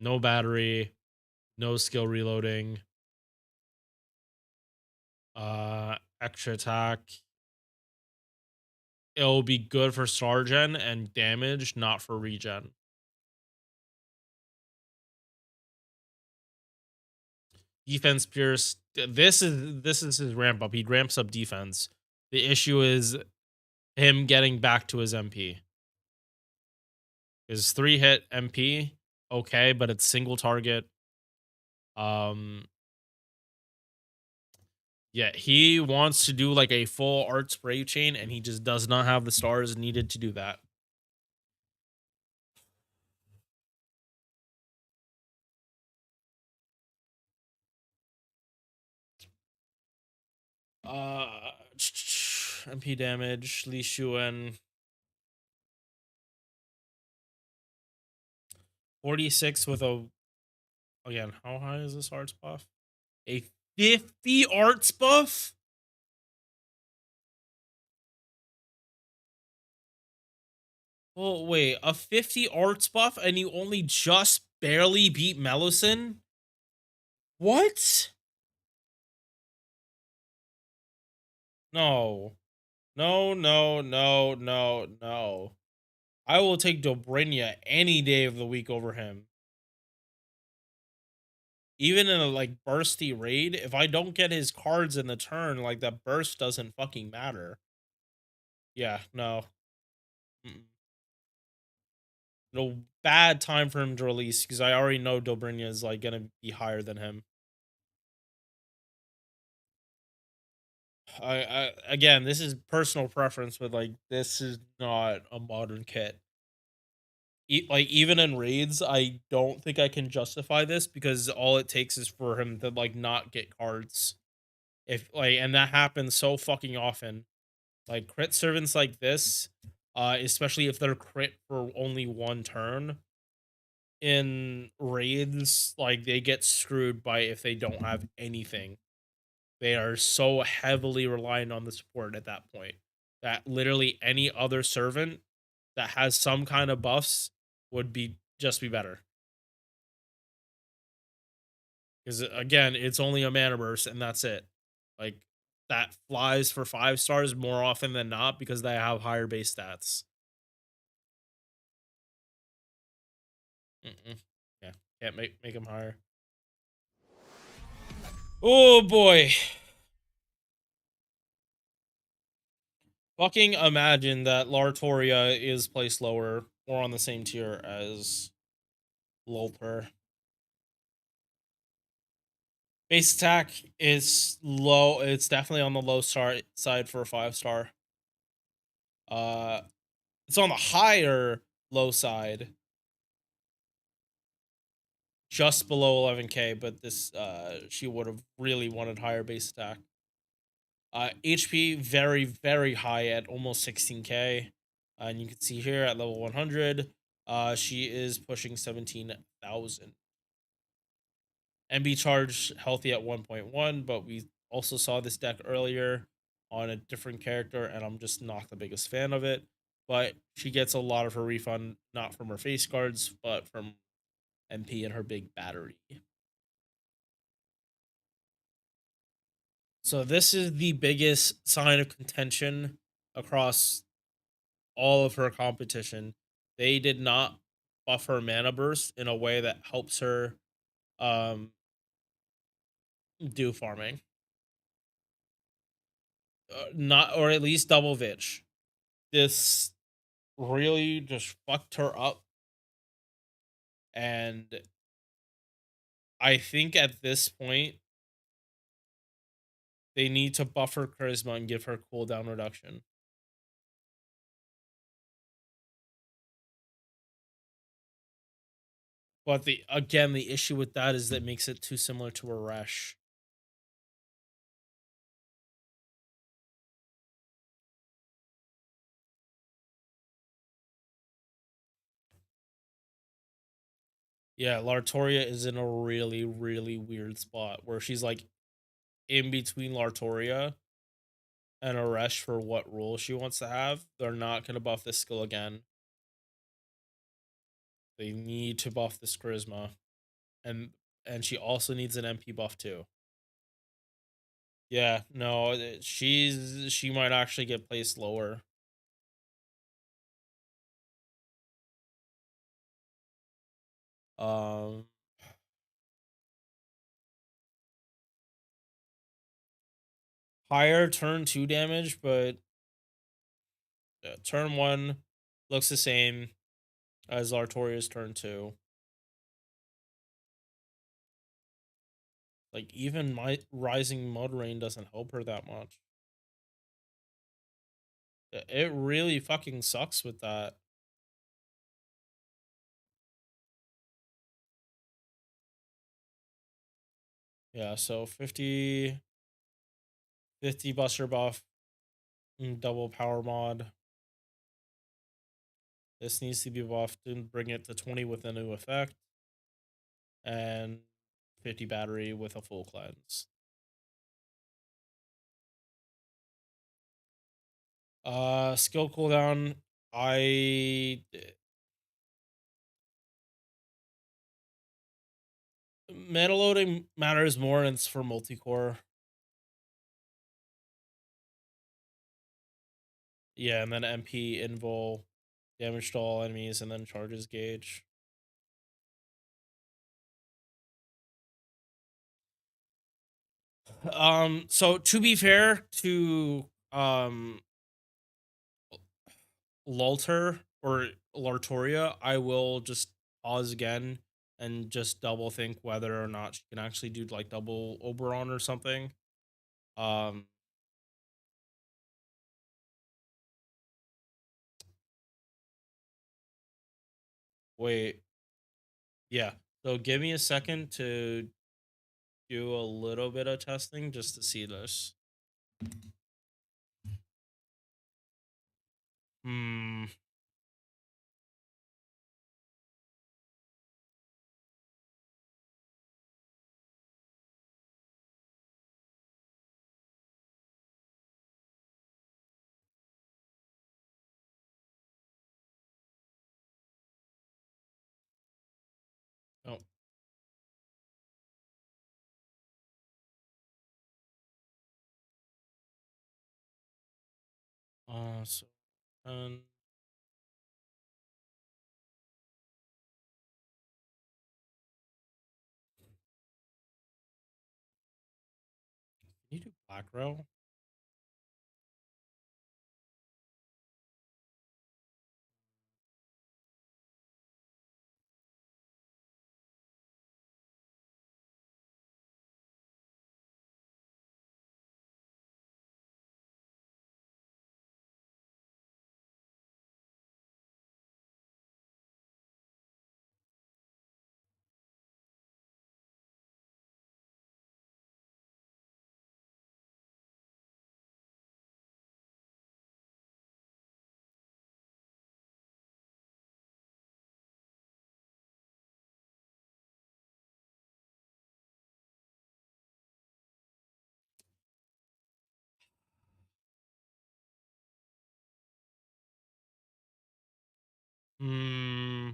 No battery, no skill reloading, extra attack. It'll be good for star gen and damage, not for regen. Defense Pierce. This is his ramp up. He ramps up defense. The issue is him getting back to his MP. His 3-hit MP, okay, but it's single target. Yeah, he wants to do like a full art spray chain, and he just does not have the stars needed to do that. MP damage, Li Shuen. 46 with a, again, how high is this arts buff? A 50 arts buff? Oh, wait, a 50 arts buff and you only just barely beat Melusin? What? No. No, no, no, no, no. I will take Dobrynia any day of the week over him. Even in a like bursty raid, if I don't get his cards in the turn, like that burst doesn't fucking matter. Yeah, no. Mm-mm. No, bad time for him to release because I already know Dobrynia is like gonna be higher than him. I again, this is personal preference, but like this is not a modern kit. Like even in raids, I don't think I can justify this because all it takes is for him to like not get cards. If like, and that happens so fucking often. Like crit servants like this, especially if they're crit for only one turn in raids, like they get screwed by if they don't have anything. They are so heavily reliant on the support at that point that literally any other servant that has some kind of buffs would be just be better. Because again, it's only a mana burst and that's it. Like that flies for 5 stars more often than not because they have higher base stats. Mm-mm. Yeah, can't make them higher. Oh boy. Fucking imagine that Lartoria is placed lower or on the same tier as Lolper. Base attack is low. It's definitely on the low side for a 5-star. It's on the higher low side, just below 11k. But this, she would have really wanted higher base attack. HP very very high at almost 16k, and you can see here at level 100, she is pushing 17,000. MB charge healthy at 1.1, but we also saw this deck earlier on a different character, and I'm just not the biggest fan of it. But she gets a lot of her refund, not from her face cards, but from MP and her big battery. So this is the biggest sign of contention across all of her competition. They did not buff her mana burst in a way that helps her um do farming. Not, or at least double Vitch. This really just fucked her up. And I think at this point, they need to buff her charisma and give her cooldown reduction. But the issue with that is that makes it too similar to a Resh. Yeah, Lartoria is in a really, really weird spot where she's like in between Lartoria and a Resh for what rule she wants to have. They're not going to buff this skill again. They need to buff this charisma. And she also needs an MP buff too. Yeah, no, she might actually get placed lower. Um higher turn 2 damage, but turn 1 looks the same as Artoria's turn 2. Like, even my Rising Mud Rain doesn't help her that much. It really fucking sucks with that. Yeah, so 50 Buster buff, double power mod. This needs to be buffed and bring it to 20 with a new effect. And 50 battery with a full cleanse. Skill cooldown. Mana loading matters more, and it's for multi-core. Yeah, and then MP invul, damage to all enemies, and then charges gauge. So to be fair to Lulter or Lartoria, I will just pause again and just double think whether or not she can actually do like double Oberon or something. Wait. Yeah. So give me a second to do a little bit of testing just to see this. Hmm. Oh. So can you do black row? Hmm.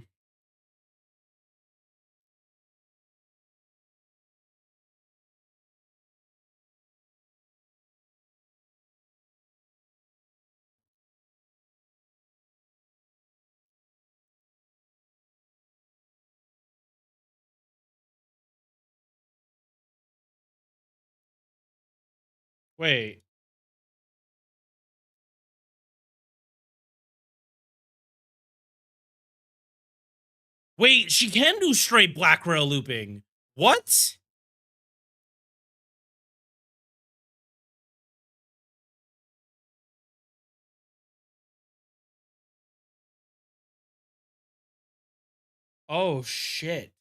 Wait. Wait, she can do straight black rail looping. What? Oh shit.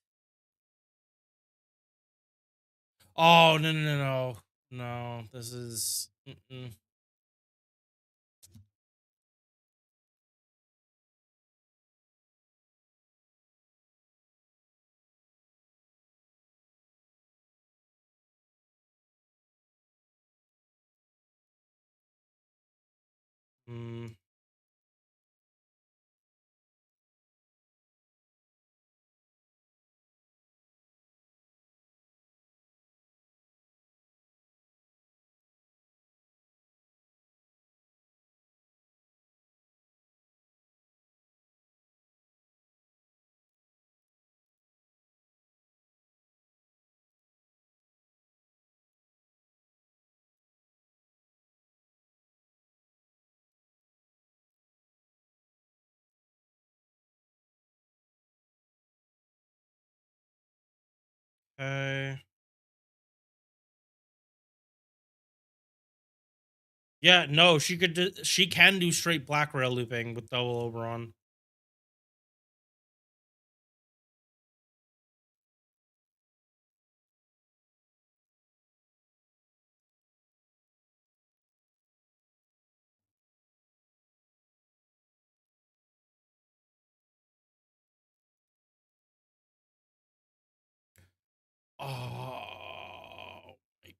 Oh no no no no. No, this is Okay. Yeah, no, she can do straight black rail looping with double Oberon. Oh my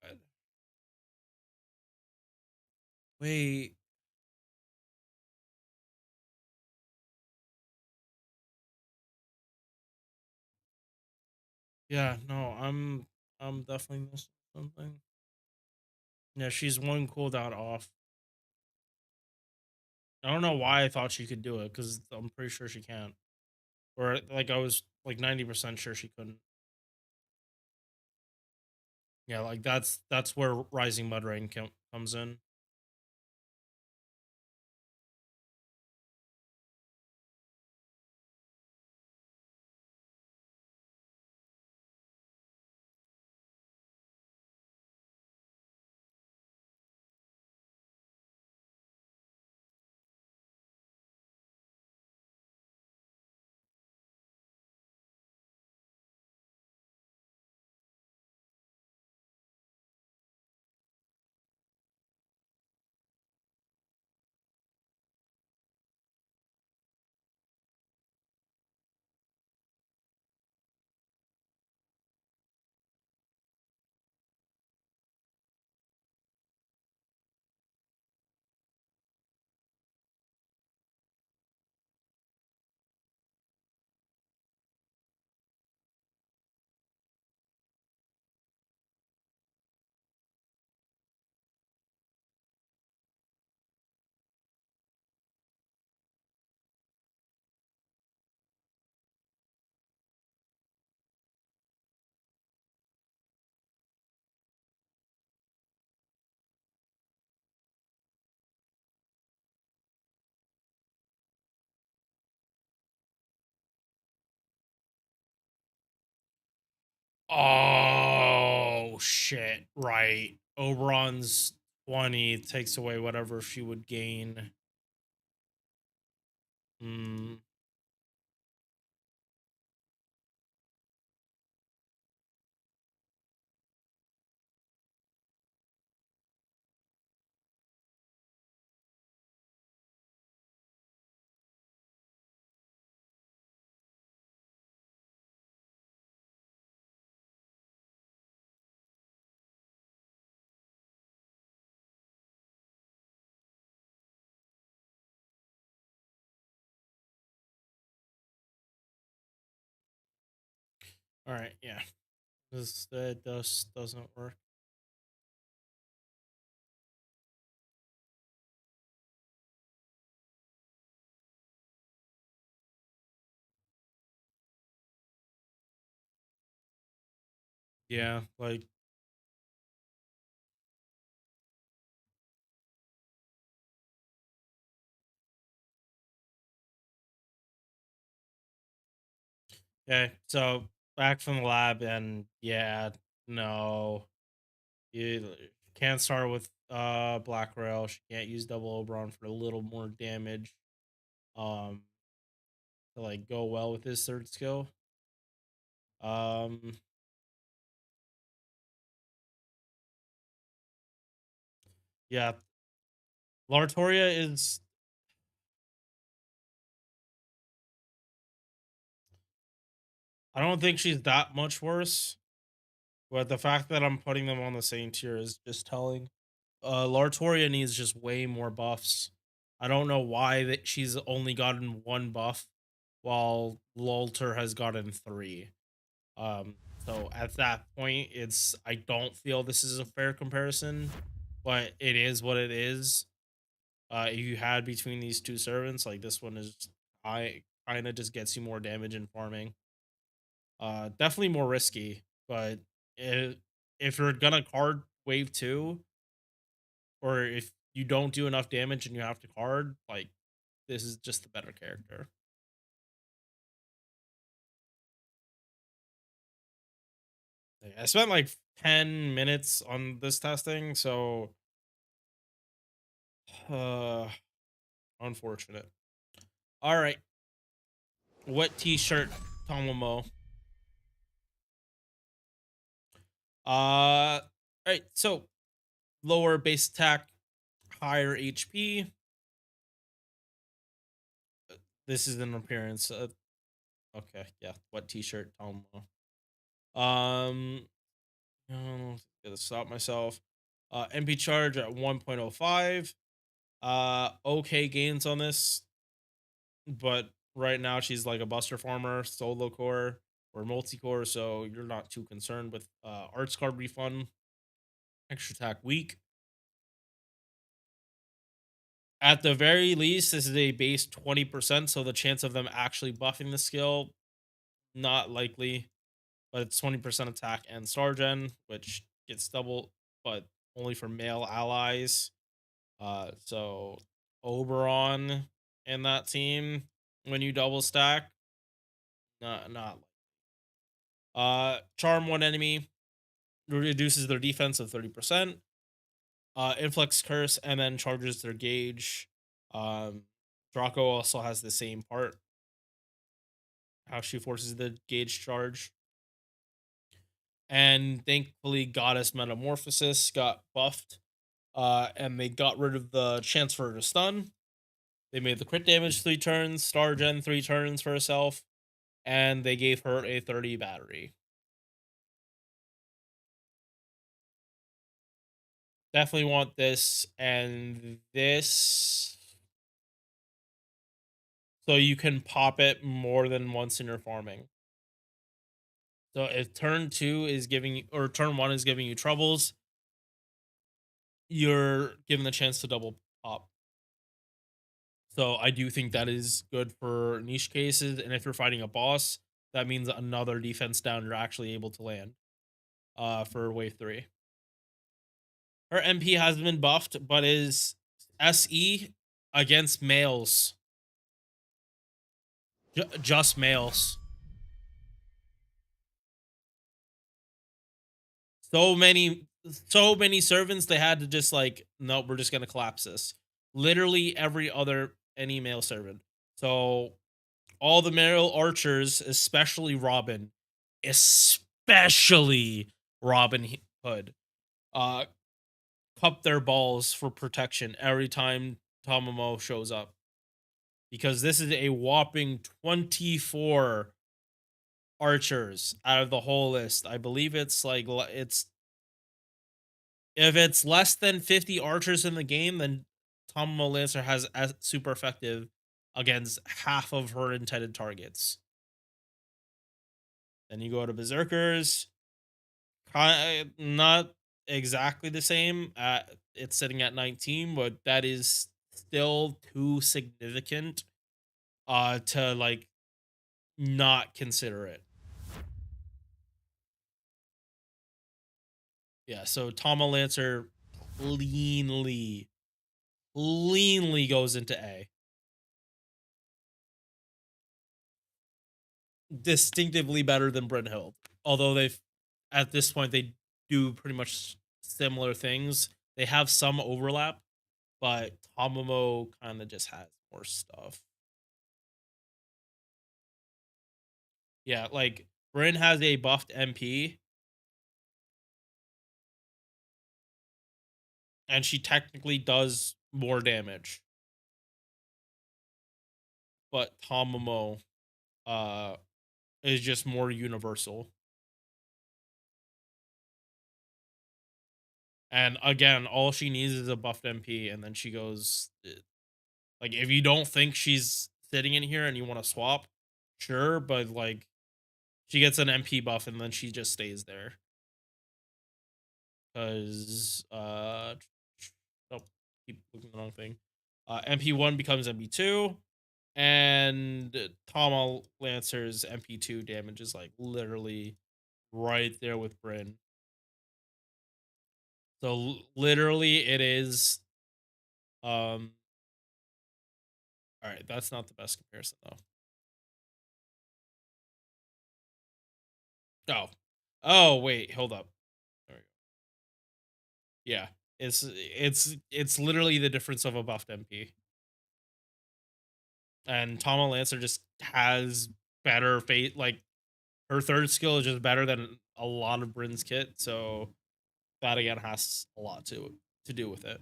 god. Wait. Yeah, no, I'm definitely missing something. Yeah, she's one cooldown off. I don't know why I thought she could do it because I'm pretty sure she can't. Or like I was like 90% sure she couldn't. Yeah, like that's where Rising Mud Rain comes in. Oh shit! Right, Oberon's 20 takes away whatever she would gain. Hmm. All right, yeah, this that doesn't work. Yeah, like okay. So back from the lab, and yeah, no, you can't start with Black Rail. She can't use double Oberon for a little more damage. Um, to like go well with his third skill. Um, yeah, Lartoria is. I don't think she's that much worse, but the fact that I'm putting them on the same tier is just telling. Lartoria needs just way more buffs. I don't know why that she's only gotten one buff, while Lolter has gotten three. So at that point, I don't feel this is a fair comparison, but it is what it is. If you had between these two servants, like this one is, I kind of just gets you more damage in farming. Definitely more risky, but it, if you're gonna card wave two, or if you don't do enough damage and you have to card, like this is just the better character. I spent like 10 minutes on this testing, so uh unfortunate. All right. What t-shirt, Tomomo? All right, so lower base attack, higher HP. This is an appearance. Okay, yeah. What t-shirt, Tomomo? No, gotta stop myself. MP charge at 1.05. Okay gains on this, but right now she's like a Buster Farmer, solo core or multi core, so you're not too concerned with arts card refund. Extra attack weak. At the very least, this is a base 20%, so the chance of them actually buffing the skill, not likely. But it's 20% attack and star gen, which gets double, but only for male allies. So Oberon in that team, when you double stack, not. Charm one enemy, reduces their defense of 30%. Influx curse, and then charges their gauge. Draco also has the same part. How she forces the gauge charge. And thankfully, Goddess Metamorphosis got buffed. And they got rid of the chance for her to stun. They made the crit damage 3 turns, star gen 3 turns for herself, and they gave her a 30 battery. Definitely want this and this, so you can pop it more than once in your farming. So if turn 2 is giving you, or turn 1 is giving you troubles, you're given the chance to double pop. So I do think that is good for niche cases, and if you're fighting a boss, that means another defense down you're actually able to land for wave 3. Her MP has been buffed, but is SE against males. Just males. So many servants, they had to just like, nope, we're just gonna collapse this. Literally every other any male servant. So all the male archers, especially Robin Hood, uh, cup their balls for protection every time Tomomo shows up. Because this is a whopping 24 archers out of the whole list. I believe it's like, it's, if it's less than 50 archers in the game, then Tomomo Lancer has super effective against half of her intended targets. Then you go to Berserkers. Not exactly the same. It's sitting at 19, but that is still too significant to like not consider it. Yeah, so Tomo Lancer cleanly goes into A. Distinctively better than Brynhild. Although they've, at this point, they do pretty much similar things. They have some overlap, but Tomomo kind of just has more stuff. Yeah, like Bryn has a buffed MP, and she technically does more damage. But Tomomo is just more universal. And again, all she needs is a buffed MP, and then she goes. Like, if you don't think she's sitting in here and you want to swap, sure, but like, she gets an MP buff and then she just stays there. Because nope, keep looking at the wrong thing. MP1 becomes MP2, and Tama Lancer's MP2 damage is like literally right there with Bryn. So literally it is all right, that's not the best comparison though. Oh, Oh wait, hold up. There we go. Yeah, it's literally the difference of a buffed MP. And Tama Lancer just has better fate. Like her third skill is just better than a lot of Bryn's kit, so that again has a lot to do with it.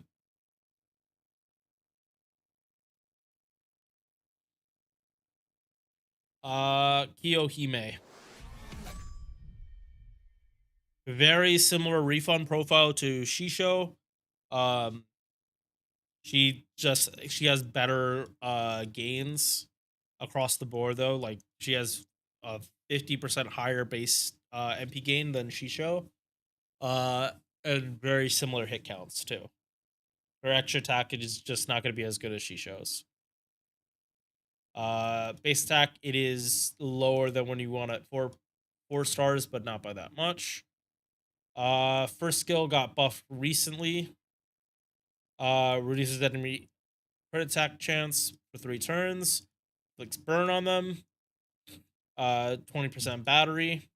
Kiyohime. Very similar refund profile to Shisho. Um, she has better gains across the board though. Like she has a 50% higher base MP gain than Shisho. Uh, and very similar hit counts too. Her extra attack is just not going to be as good as Shisho's. Base attack it is lower than when you want it four stars, but not by that much. First skill got buffed recently. Reduces enemy crit attack chance for 3 turns. Flicks burn on them. 20% battery.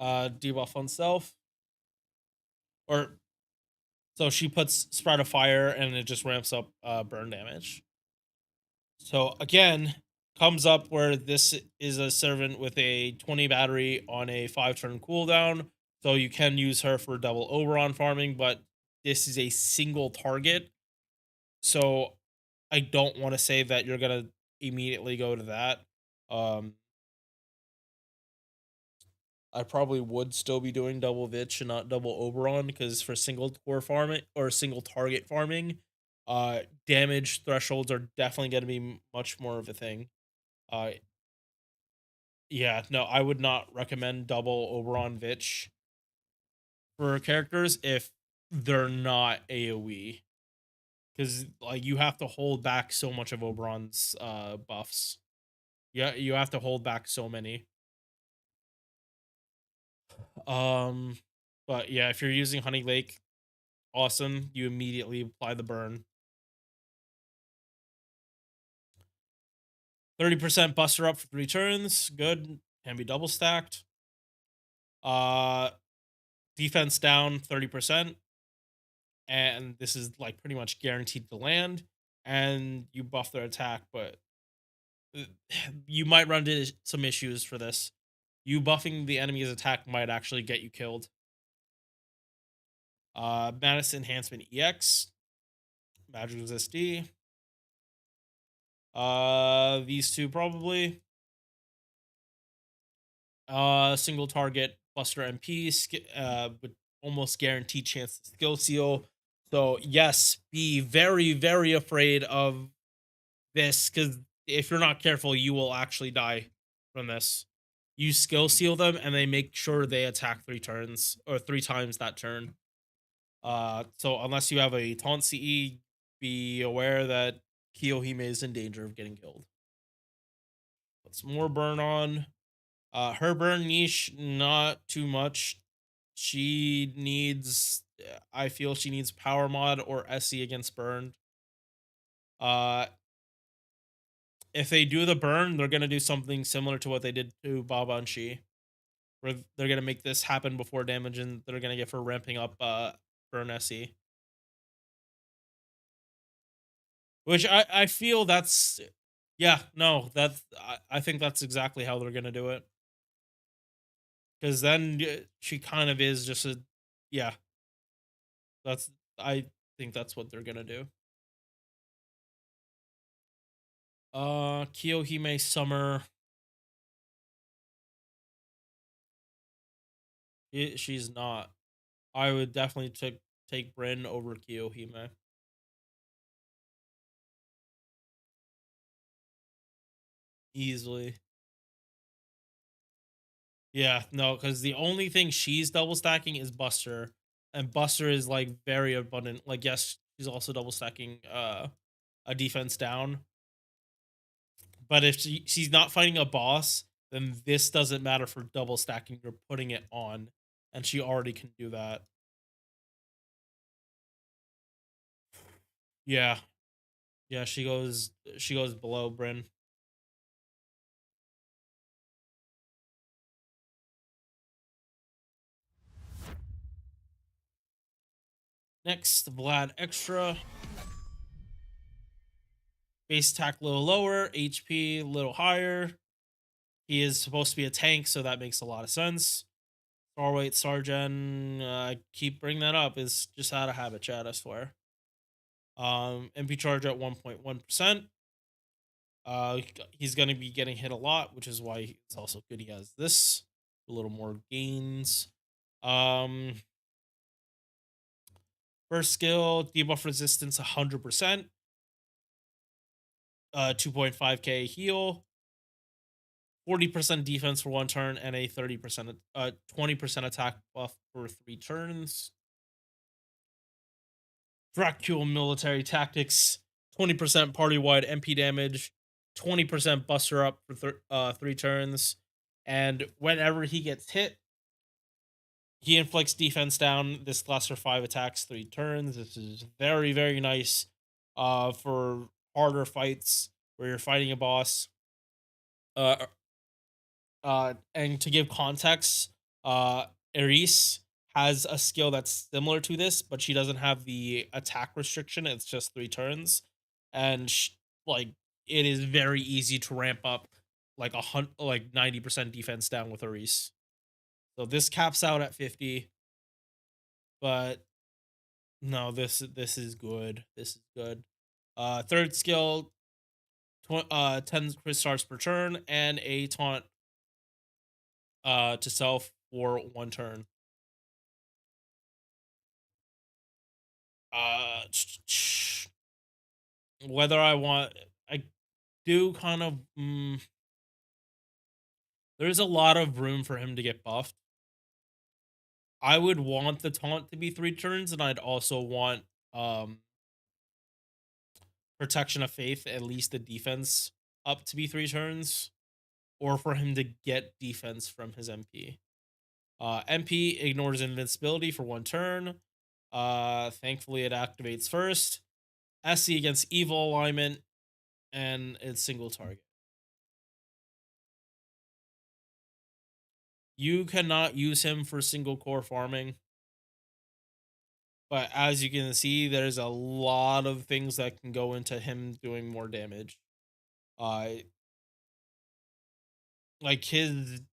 Debuff on self. Or so she puts Sprout of Fire and it just ramps up burn damage. So again, comes up where this is a servant with a 20 battery on a 5-turn cooldown. So you can use her for double Oberon farming, but this is a single target. So I don't want to say that you're gonna immediately go to that. I probably would still be doing double Vitch and not double Oberon because for single core farming or single target farming, damage thresholds are definitely going to be much more of a thing. Uh, yeah, no, I would not recommend double Oberon Vitch for characters if they're not AoE because like you have to hold back so much of Oberon's buffs. Yeah, you have to hold back so many. Um, but yeah, if you're using Honey Lake, awesome. You immediately apply the burn. 30% buster up for 3 turns. Good. Can be double stacked. Uh, defense down 30%. And this is like pretty much guaranteed to land. And you buff their attack, but you might run into some issues for this. You buffing the enemy's attack might actually get you killed. Madness Enhancement EX. Magic Resist D. These two probably. Single target Buster MP with almost guaranteed chance to skill seal. So yes, be very, very afraid of this because if you're not careful, you will actually die from this. You skill seal them and they make sure they attack 3 turns or 3 times that turn. So unless you have a taunt CE, be aware that Kiyohime is in danger of getting killed. Put some more burn on. Her burn niche, not too much. She needs, I feel she needs power mod or SE against burn. Uh, if they do the burn, they're gonna do something similar to what they did to Baba and She, where they're gonna make this happen before damage, and they're gonna get for ramping up burn SE. Which I feel that's, yeah, no, that's I think that's exactly how they're gonna do it. Because then she kind of is just a, yeah, that's, I think that's what they're gonna do. Kiyohime Summer. She's not. I would definitely take Bryn over Kiyohime. Easily. Yeah, no, because the only thing she's double stacking is Buster. And Buster is like very abundant. Like, yes, she's also double stacking a defense down. But if she's not fighting a boss, then this doesn't matter for double stacking. You're putting it on. And she already can do that. Yeah. Yeah, she goes below Bryn. Next, Vlad Extra. Base attack a little lower, HP a little higher. He is supposed to be a tank, so that makes a lot of sense. Starweight Sargen, keep bringing that up, is just out of habit, chat, I swear. MP charge at 1.1%. He's going to be getting hit a lot, which is why it's also good he has this. A little more gains. First skill, debuff resistance 100%. 2.5k heal. 40% defense for 1 turn, and a 20% attack buff for 3 turns. Dracula military tactics, 20% party-wide MP damage, 20% buster up for 3 turns, and whenever he gets hit, he inflicts defense down. This lasts for 5 attacks, 3 turns. This is very, very nice for harder fights where you're fighting a boss. And to give context, Eris has a skill that's similar to this, but she doesn't have the attack restriction. It's just 3 turns, and like it is very easy to ramp up like 90% defense down with Eris. So this caps out at 50, but no, this is good. This is good. Third skill, 10 crit stars per turn, and a taunt to self for 1 turn. Whether I do kind of there's a lot of room for him to get buffed. I would want the taunt to be 3 turns, and I'd also want protection of faith, at least the defense up to be 3 turns, or for him to get defense from his MP. MP ignores invincibility for 1 turn. Thankfully, it activates first. SC against evil alignment, and it's single target. You cannot use him for single core farming, but as you can see, there's a lot of things that can go into him doing more damage. Like him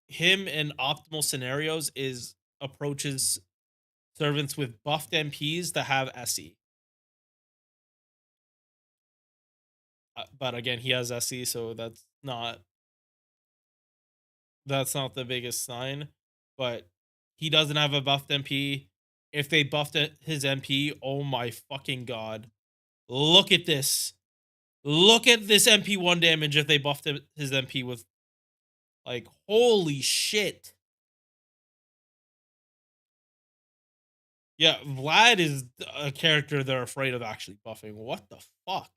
in optimal scenarios is approaches servants with buffed MPs that have SE. But again, he has SE, so that's not the biggest sign. But he doesn't have a buffed MP. If they buffed his MP, oh my fucking god. Look at this. Look at this MP 1 damage if they buffed his MP with, like, holy shit. Yeah, Vlad is a character they're afraid of actually buffing. What the fuck?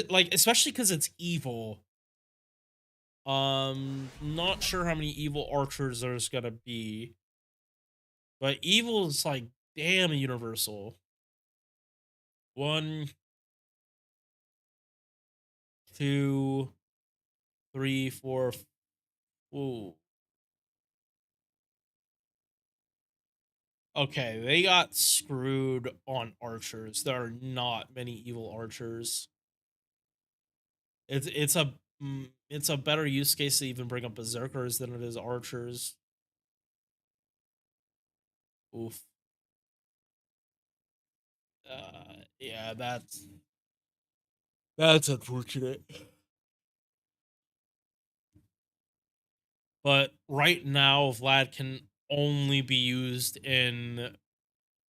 Like, especially because it's evil. Not sure how many evil archers there's gonna be. But evil is like damn universal. 1, 2, 3, 4. Ooh. Okay, they got screwed on archers. There are not many evil archers. It's a better use case to even bring up berserkers than it is archers. Oof. Yeah, that's unfortunate. But right now, Vlad can only be used in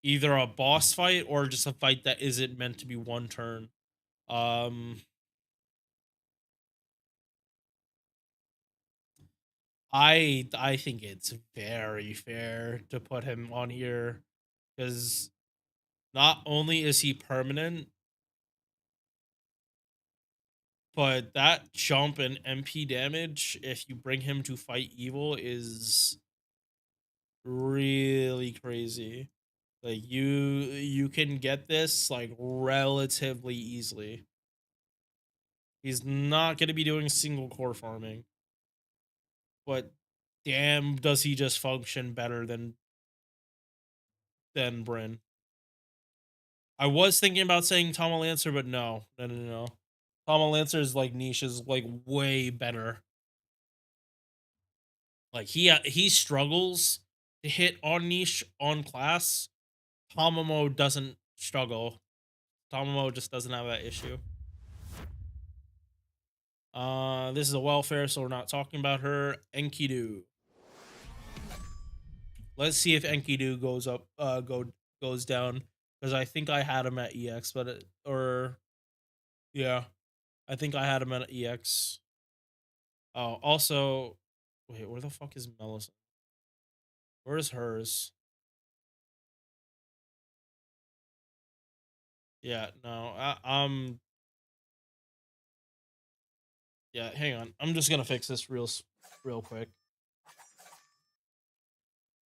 either a boss fight or just a fight that isn't meant to be 1 turn. I think it's very fair to put him on here, because not only is he permanent, but that jump in MP damage, if you bring him to fight evil, is really crazy. Like, you can get this like relatively easily. He's not going to be doing single core farming, but damn, does he just function better than Bryn. I was thinking about saying Tama Lancer, but no. Tama Lancer's like niche is like way better. Like he struggles to hit on niche on class. Tamamo doesn't struggle. Tamamo just doesn't have that issue. This is a welfare, so we're not talking about her. Enkidu. Let's see if Enkidu goes up, goes down, because I think I had him at EX, but yeah, I think I had him at EX. Oh, also, wait, where the fuck is Melissa? Where's hers? Yeah, no, yeah, hang on. I'm just gonna fix this real quick.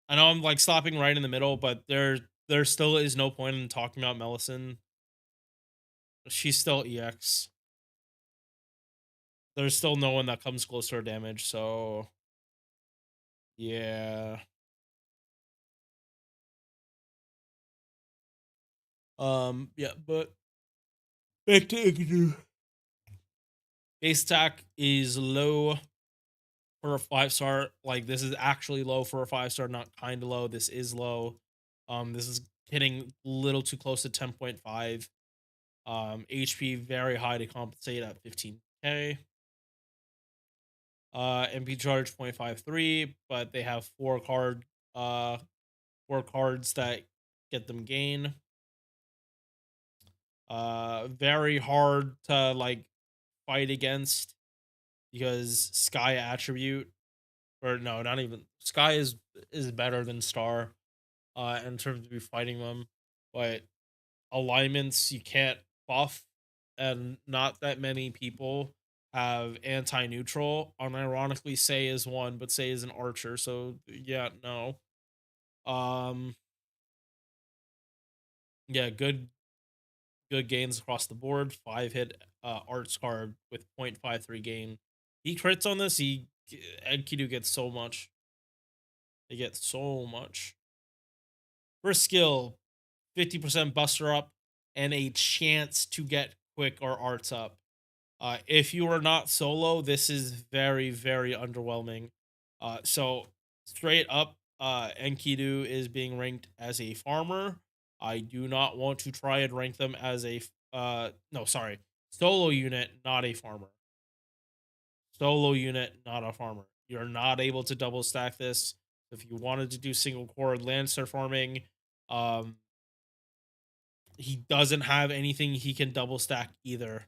I know I'm like stopping right in the middle, but there still is no point in talking about Melisson. She's still EX. There's still no one that comes close to her damage, so yeah. Yeah, but back to Enkidu. Base attack is low for a 5-star. Like, this is actually low for a 5-star, not kind of low. This is low. This is hitting a little too close to 10.5. HP very high to compensate at 15k. MP charge 0.53, but they have 4 cards that get them gain. Very hard to like fight against because Sky attribute, or no, not even Sky is better than Star in terms of you fighting them, but alignments you can't buff, and not that many people have anti-neutral. Unironically, Say is one, but Say is an archer, so yeah, no. Yeah, good gains across the board. 5-hit arts card with 0.53 gain. He crits on this. Enkidu gets so much. They get so much. First skill, 50% buster up and a chance to get quick or arts up. If you are not solo, this is very, very underwhelming. So straight up, Enkidu is being ranked as a farmer. I do not want to try and rank them as a no, sorry, solo unit, not a farmer. Solo unit, not a farmer. You're not able to double stack this. If you wanted to do single core Lancer farming, um, he doesn't have anything he can double stack either.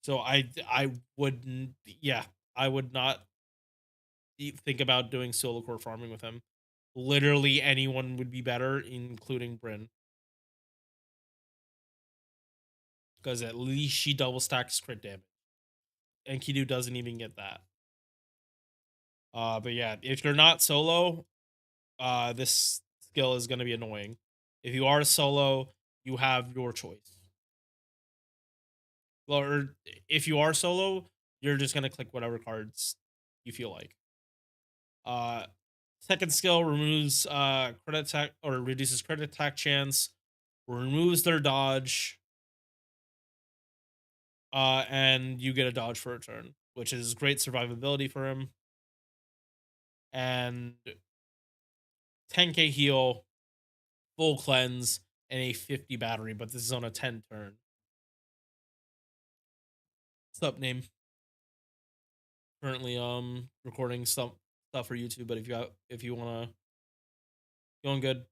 So I wouldn't, yeah, I would not think about doing solo core farming with him. Literally anyone would be better, including Bryn, because at least she double stacks crit damage. Enkidu doesn't even get that. But yeah, if you're not solo, this skill is going to be annoying. If you are solo, you have your choice. Or if you are solo, you're just going to click whatever cards you feel like. Second skill removes credit attack, or reduces credit attack chance, removes their dodge, and you get a dodge for a turn, which is great survivability for him. And 10k heal, full cleanse, and a 50 battery, but this is on a 10 turn. What's up, name? Currently recording some stuff for YouTube, but if you wanna, going good.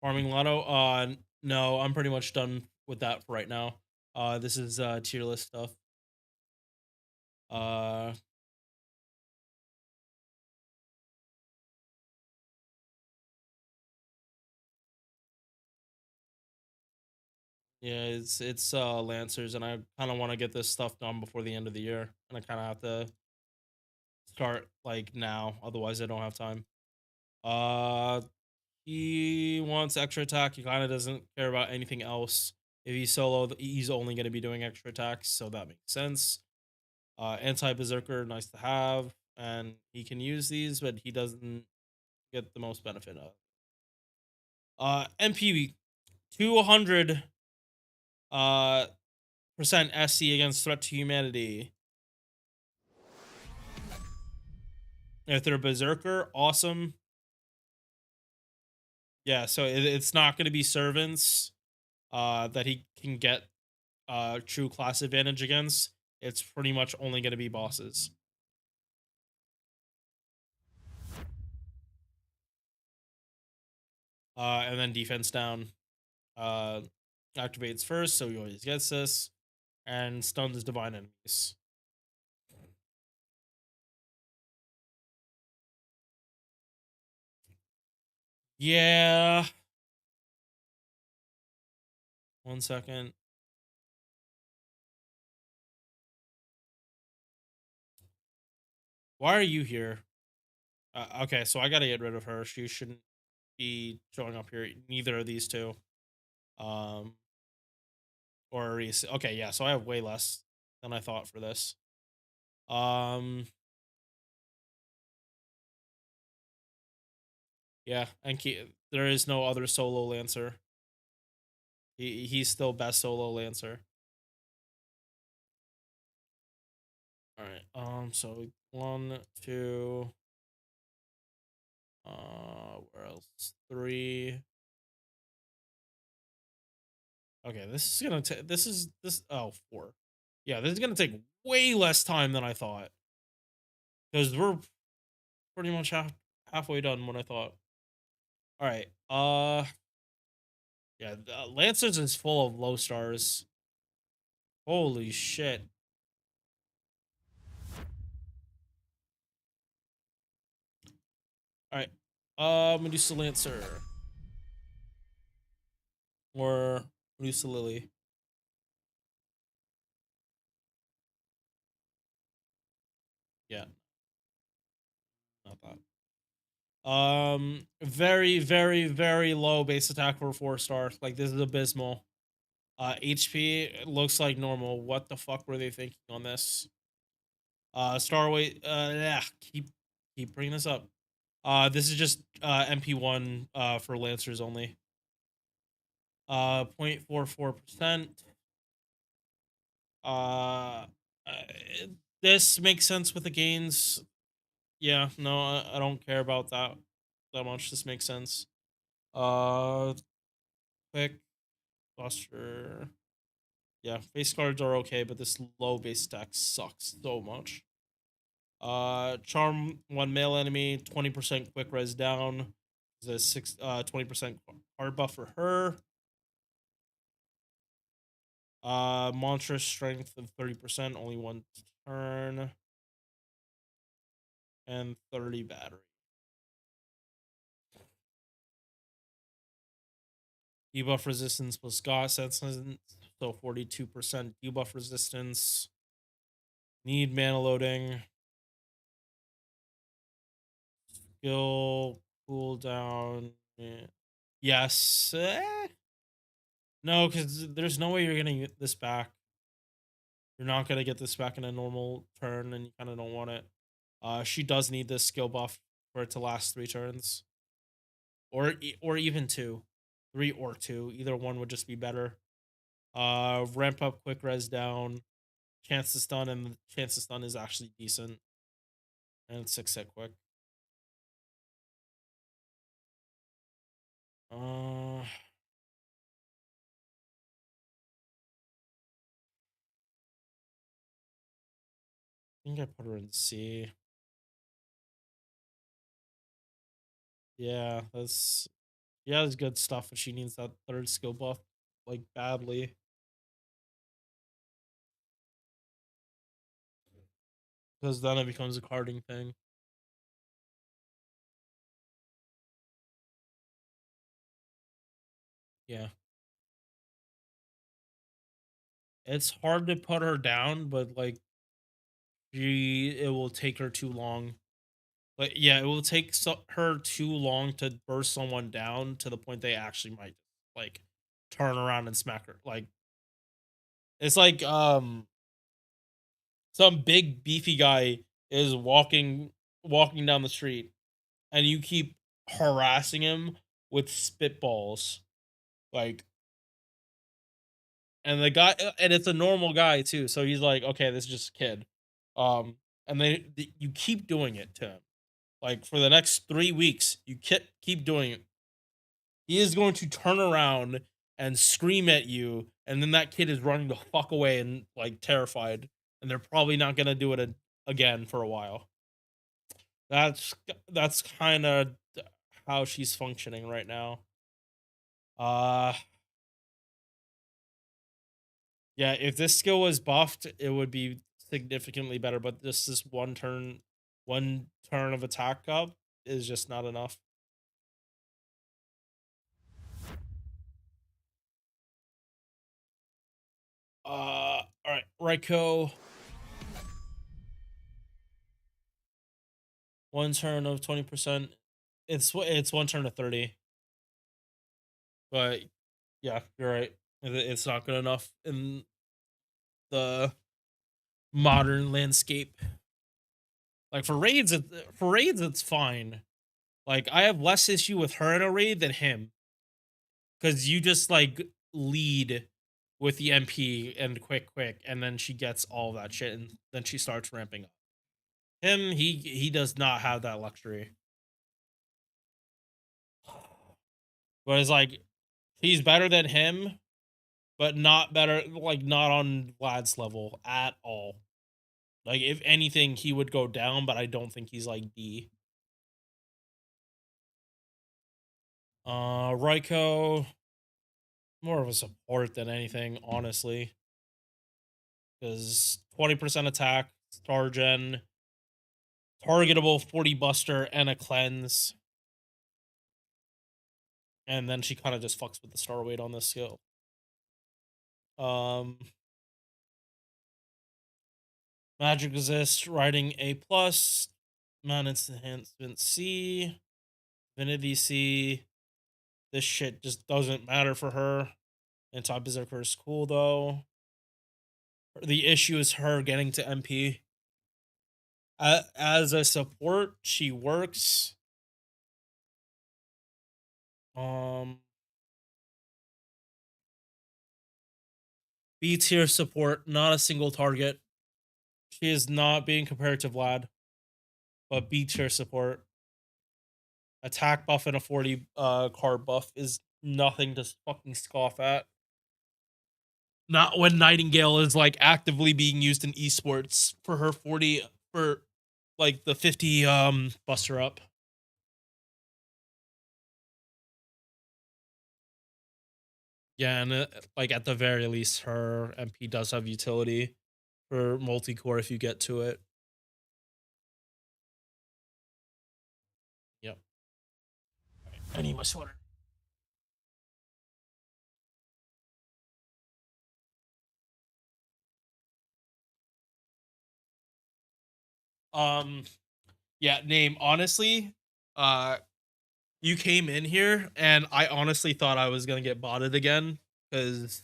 Farming Lotto, no, I'm pretty much done with that for right now. This is tier list stuff. Yeah, it's Lancers, and I kind of want to get this stuff done before the end of the year, and I kind of have to start like now, otherwise I don't have time. He wants extra attack. He kind of doesn't care about anything else. If he's solo, he's only going to be doing extra attacks, so that makes sense. Anti-Berserker, nice to have, and he can use these, but he doesn't get the most benefit of. MP 200 percent SC against threat to humanity. If they're Berserker, awesome. Yeah, so it's not going to be servants that he can get true class advantage against. It's pretty much only going to be bosses. And then defense down activates first, so he always gets this, and stuns divine enemies. Yeah. 1 second. Why are you here? Okay, so I gotta get rid of her. She shouldn't be showing up here. Neither of these two. Or okay, yeah. So I have way less than I thought for this. Yeah, and there is no other solo lancer. He's still best solo lancer. All right. So 1, 2. Where else? 3. Okay, this is gonna take. Oh, 4. Yeah, this is gonna take way less time than I thought. Because we're pretty much halfway done what I thought. All right. Yeah, Lancers is full of low stars. Holy shit. All right. Medusa Lancer or Medusa Lily. Yeah, not that. Very, very, very low base attack for a 4-star. Like, this is abysmal. HP looks like normal. What the fuck were they thinking on this? Star weight. Yeah. Keep bringing this up. This is just MP1 for Lancers only. 0.44%. Uh, this makes sense with the gains. Yeah, no, I don't care about that much. This makes sense. Quick, Buster. Yeah, face cards are okay, but this low base attack sucks so much. Charm 1 male enemy, 20% quick res down. There's a 20% hard buff for her. Monstrous strength of 30%, only 1 turn. And 30 battery. Debuff resistance plus God Sense, so 42% debuff resistance. Need mana loading. Skill cooldown. Yes. No, because there's no way you're gonna get this back. You're not gonna get this back in a normal turn, and you kind of don't want it. She does need this skill buff for it to last 3 turns, or even 2, 3 or 2. Either one would just be better. Ramp up quick res down. Chance to stun, and the chance to stun is actually decent. And it's 6 hit quick. I think I put her in C. Yeah, that's good stuff, but she needs that 3rd skill buff like badly. Because then it becomes a carding thing. Yeah. It's hard to put her down, but like it will take her too long. But yeah, it will take her too long to burst someone down to the point they actually might like turn around and smack her. Like it's like some big beefy guy is walking down the street and you keep harassing him with spitballs. Like and the guy and it's a normal guy too. So he's like, okay, this is just a kid. And you keep doing it to him. Like for the next 3 weeks, you keep doing it. He is going to turn around and scream at you, and then that kid is running the fuck away and like terrified, and they're probably not gonna do it again for a while. That's kind of how she's functioning right now. Yeah, if this skill was buffed, it would be significantly better, but this is one turn of attack up is just not enough. All right, Raiko. One turn of 20%. It's one turn of 30. But yeah, you're right. It's not good enough in the modern landscape. Like for raids, it's fine. Like I have less issue with her in a raid than him, because you just like lead with the MP and quick, and then she gets all that shit, and then she starts ramping up. Him, he does not have that luxury. But it's like he's better than him, but not better, like not on Vlad's level at all. Like if anything, he would go down, but I don't think he's like D. Raiko, more of a support than anything, honestly. Because 20% attack, star gen, targetable 40 buster, and a cleanse. And then she kind of just fucks with the star weight on this skill. Magic resist, riding A+, maintenance enhancement C, Divinity C. This shit just doesn't matter for her. Anti-Berserker is cool, though. The issue is her getting to MP. As a support, she works. B tier support, not a single target. She is not being compared to Vlad, but B tier support. Attack buff and a 40 card buff is nothing to fucking scoff at. Not when Nightingale is like actively being used in esports for her 40 for like the 50 buster up. Yeah, and like at the very least, her MP does have utility for multi-core if you get to it. Yep. Right, I need my sweater. Yeah, name, honestly, you came in here and I honestly thought I was gonna get botted again, because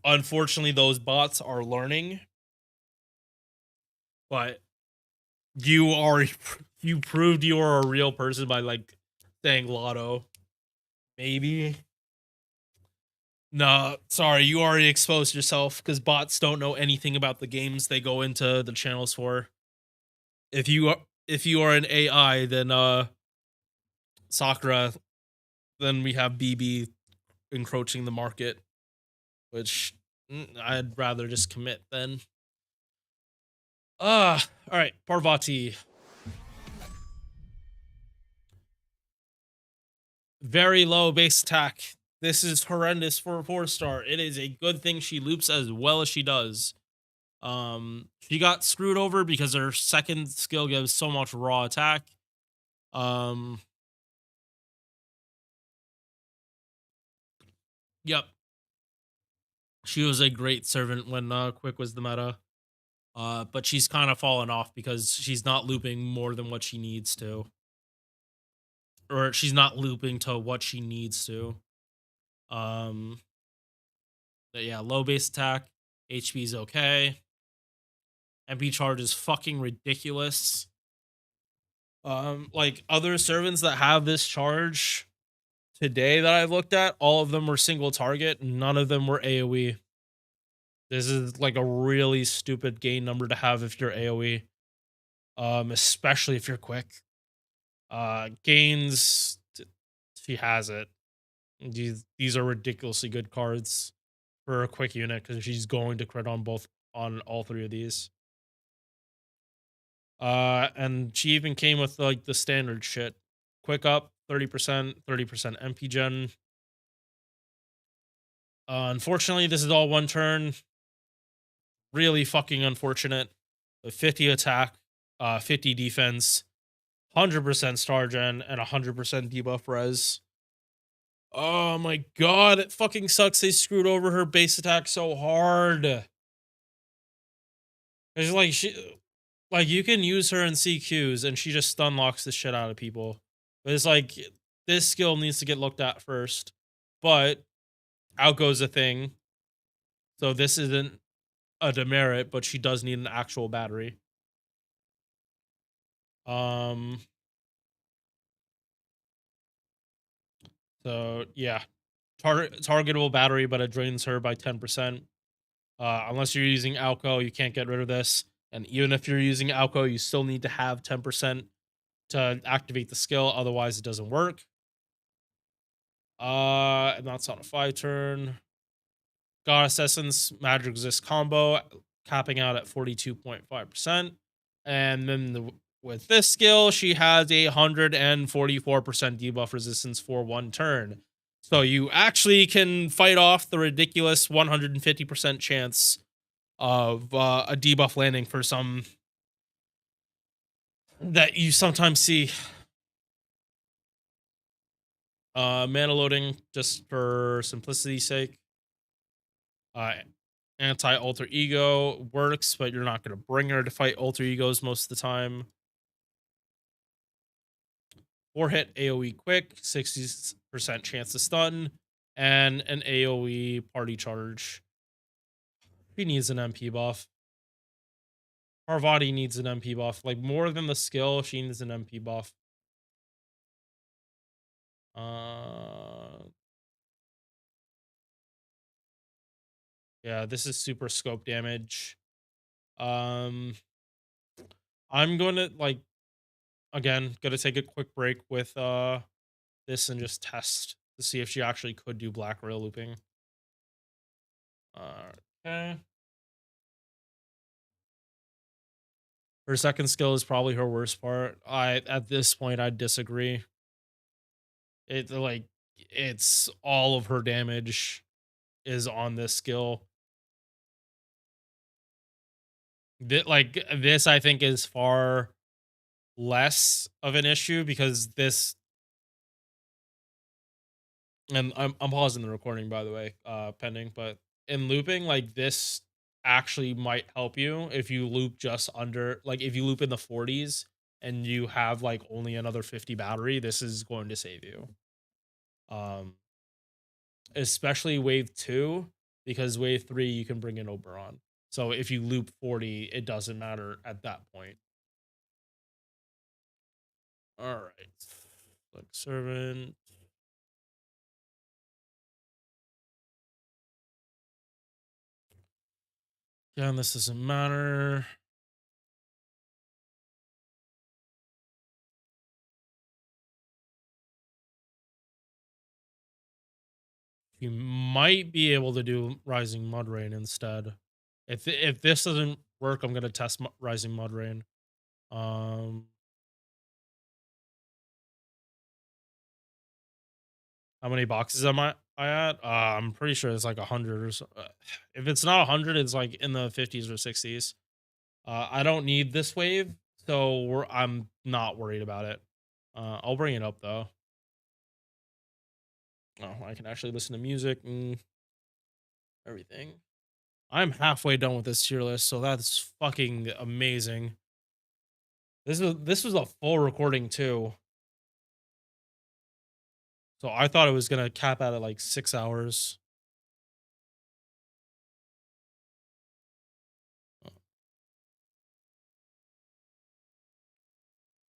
unfortunately those bots are learning. But you proved you are a real person by like saying Lotto. Maybe. No, sorry, you already exposed yourself, because bots don't know anything about the games they go into the channels for. If you are an AI, then Sakura, then we have BB encroaching the market, which I'd rather just commit then. All right, Parvati. Very low base attack. This is horrendous for a 4-star. It is a good thing she loops as well as she does. She got screwed over because her second skill gives so much raw attack. Yep. She was a great servant when Quick was the meta. But she's kind of fallen off because she's not looping more than what she needs to. Or she's not looping to what she needs to. Um, but yeah, low base attack, HP is okay. MP charge is fucking ridiculous. Like other servants that have this charge today that I looked at, all of them were single target. None of them were AoE. This is like a really stupid gain number to have if you're AoE. Especially if you're quick. Gains, she has it. These are ridiculously good cards for a quick unit because she's going to crit on all three of these. And she even came with like the standard shit. Quick up, 30%, 30% MP gen. Unfortunately, this is all one turn. Really fucking unfortunate. With 50 attack, 50 defense, 100% star gen, and 100% debuff res. Oh my god, it fucking sucks they screwed over her base attack so hard. It's like you can use her in CQs and she just stun locks the shit out of people. But it's like this skill needs to get looked at first. But outgo's a thing. So this isn't a demerit, but she does need an actual battery. So yeah. Targetable battery, but it drains her by 10%. Unless you're using Alco, you can't get rid of this. And even if you're using Alco, you still need to have 10% to activate the skill. Otherwise, it doesn't work. And that's on a 5-turn. Goddess Essence, Magic Resist combo, capping out at 42.5%. And then with this skill, she has a 144% debuff resistance for 1 turn. So you actually can fight off the ridiculous 150% chance of a debuff landing for some that you sometimes see. Mana loading, just for simplicity's sake. Anti-alter ego works, but you're not going to bring her to fight alter egos most of the time. 4-hit AoE quick, 60% chance to stun, and an AoE party charge. She needs an MP buff. Parvati needs an MP buff. Like, more than the skill, she needs an MP buff. Yeah, this is super scope damage. I'm gonna gonna take a quick break with this and just test to see if she actually could do black rail looping. Okay. Her second skill is probably her worst part. At this point I'd disagree. It's all of her damage is on this skill. This I think is far less of an issue because this, and I'm pausing the recording by the way, pending, but in looping, like, this actually might help you if you loop just under, like, if you loop in the 40s and you have like only another 50 battery, this is going to save you. Especially wave 2, because wave 3 you can bring in Oberon. So if you loop 40, it doesn't matter at that point. All right. Like servant. Again, this doesn't matter. You might be able to do Rising Mud Rain instead. If this doesn't work, I'm gonna test Rising Mud Rain. How many boxes am I at? I'm pretty sure it's like 100 or so. If it's not 100, it's like in the 50s or 60s. I don't need this wave, so I'm not worried about it. I'll bring it up though. Oh, I can actually listen to music and everything. I'm halfway done with this tier list, so that's fucking amazing. This was a full recording too. So I thought it was gonna cap out at like 6 hours.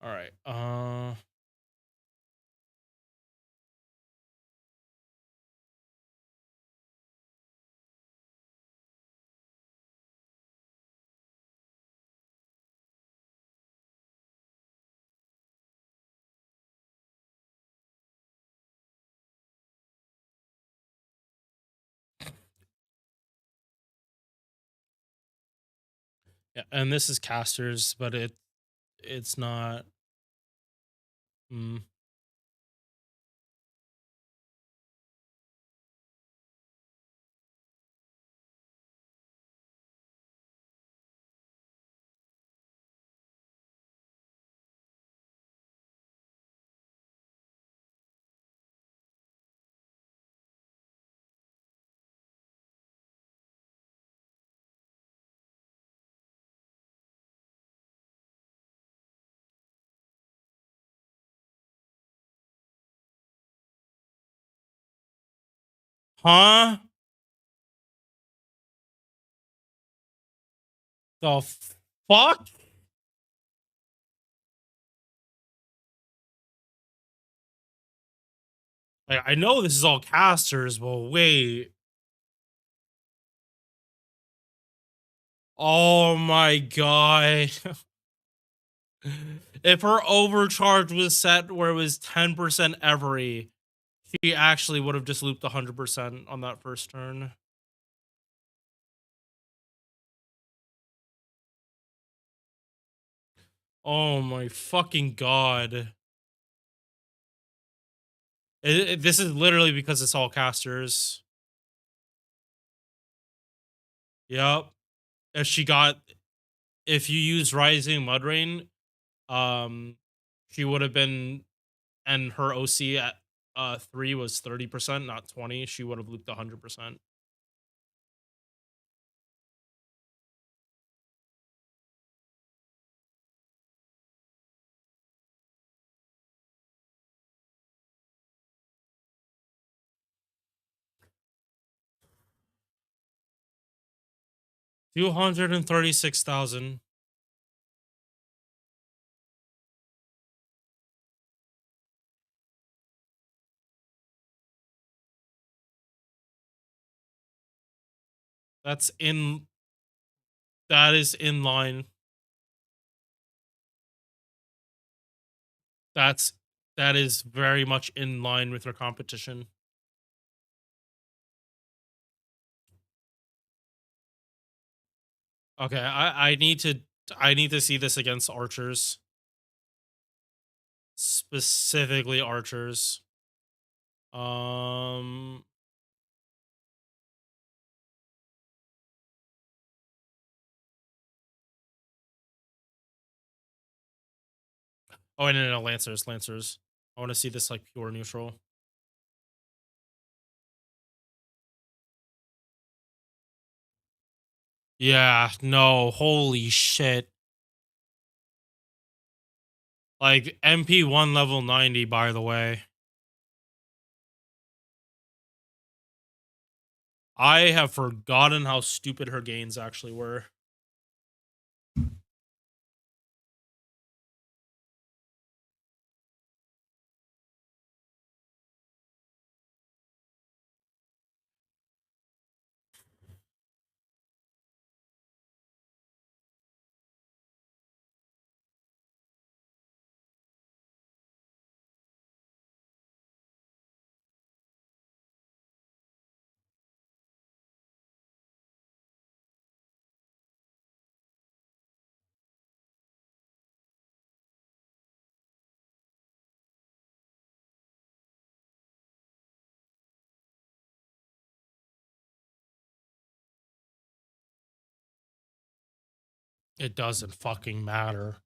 All right. Yeah, and this is casters, but it's not. Mm, huh? The fuck? Like, I know this is all casters, but wait. Oh my god. If her overcharge was set where it was 10% every, she actually would have just looped 100% on that first turn. Oh my fucking god. This is literally because it's all casters. Yep. If she got, if you use Rising Mud Rain, um, she would have been, and her OC at 3 was 30%, not 20. She would have looped 100%. $236,000. That's in. That is in line. That is very much in line with her competition. Okay, I need to see this against archers. Specifically archers. Um Oh, no, Lancers, Lancers. I want to see this like pure neutral. Yeah, no, holy shit. Like MP1 level 90, by the way. I have forgotten how stupid her gains actually were. It doesn't fucking matter.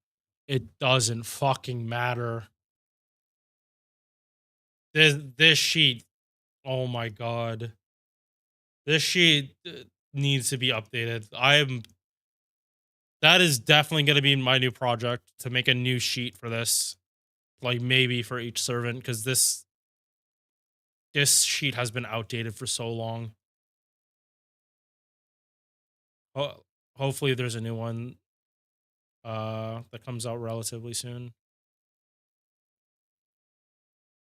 It doesn't fucking matter. This sheet, oh my god. This sheet needs to be updated. That is definitely going to be my new project, to make a new sheet for this. Like maybe for each servant, cuz this sheet has been outdated for so long. Hopefully there's a new one that comes out relatively soon.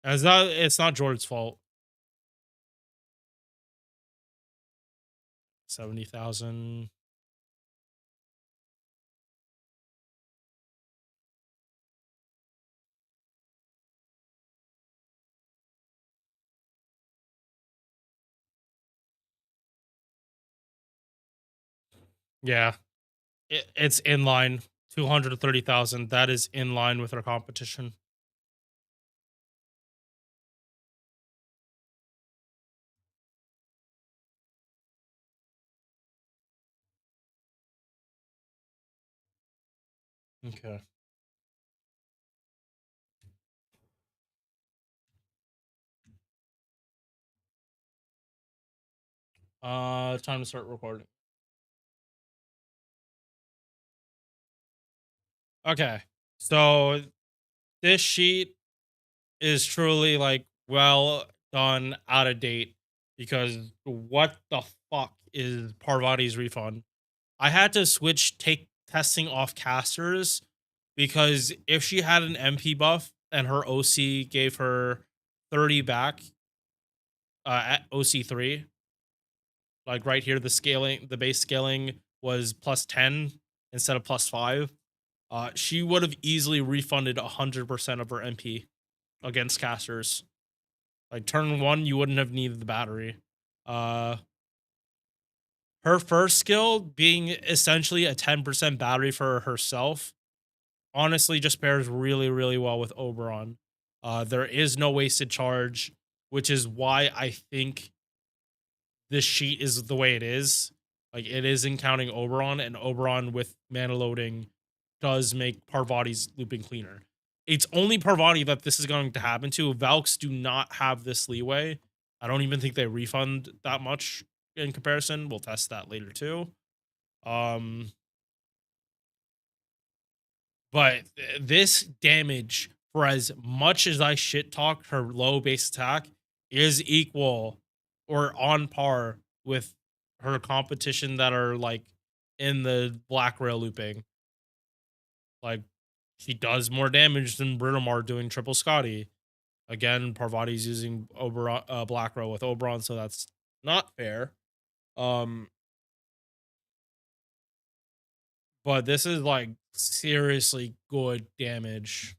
As not it's not Jordan's fault. 70,000. Yeah. It's in line. 230,000. That is in line with our competition. Okay. Time to start recording. Okay. So this sheet is truly like well done out of date because what the fuck is Parvati's refund? I had to switch take testing off casters because if she had an MP buff and her OC gave her 30 back at OC3, like right here, the base scaling was plus 10 instead of plus 5. She would have easily refunded 100% of her MP against casters. Like turn 1, you wouldn't have needed the battery. Her first skill being essentially a 10% battery for herself honestly just pairs really, really well with Oberon. There is no wasted charge, which is why I think this sheet is the way it is. Like it isn't counting Oberon, and Oberon with mana loading does make Parvati's looping cleaner. It's only Parvati that this is going to happen to. Valks do not have this leeway. I don't even think they refund that much in comparison. We'll test that later too. But this damage, for as much as I shit talk her low base attack, is equal or on par with her competition that are like in the black rail looping. Like she does more damage than Britomar doing triple Scotty. Again, Parvati's using Oberon, black rail with Oberon, so that's not fair. But this is like seriously good damage.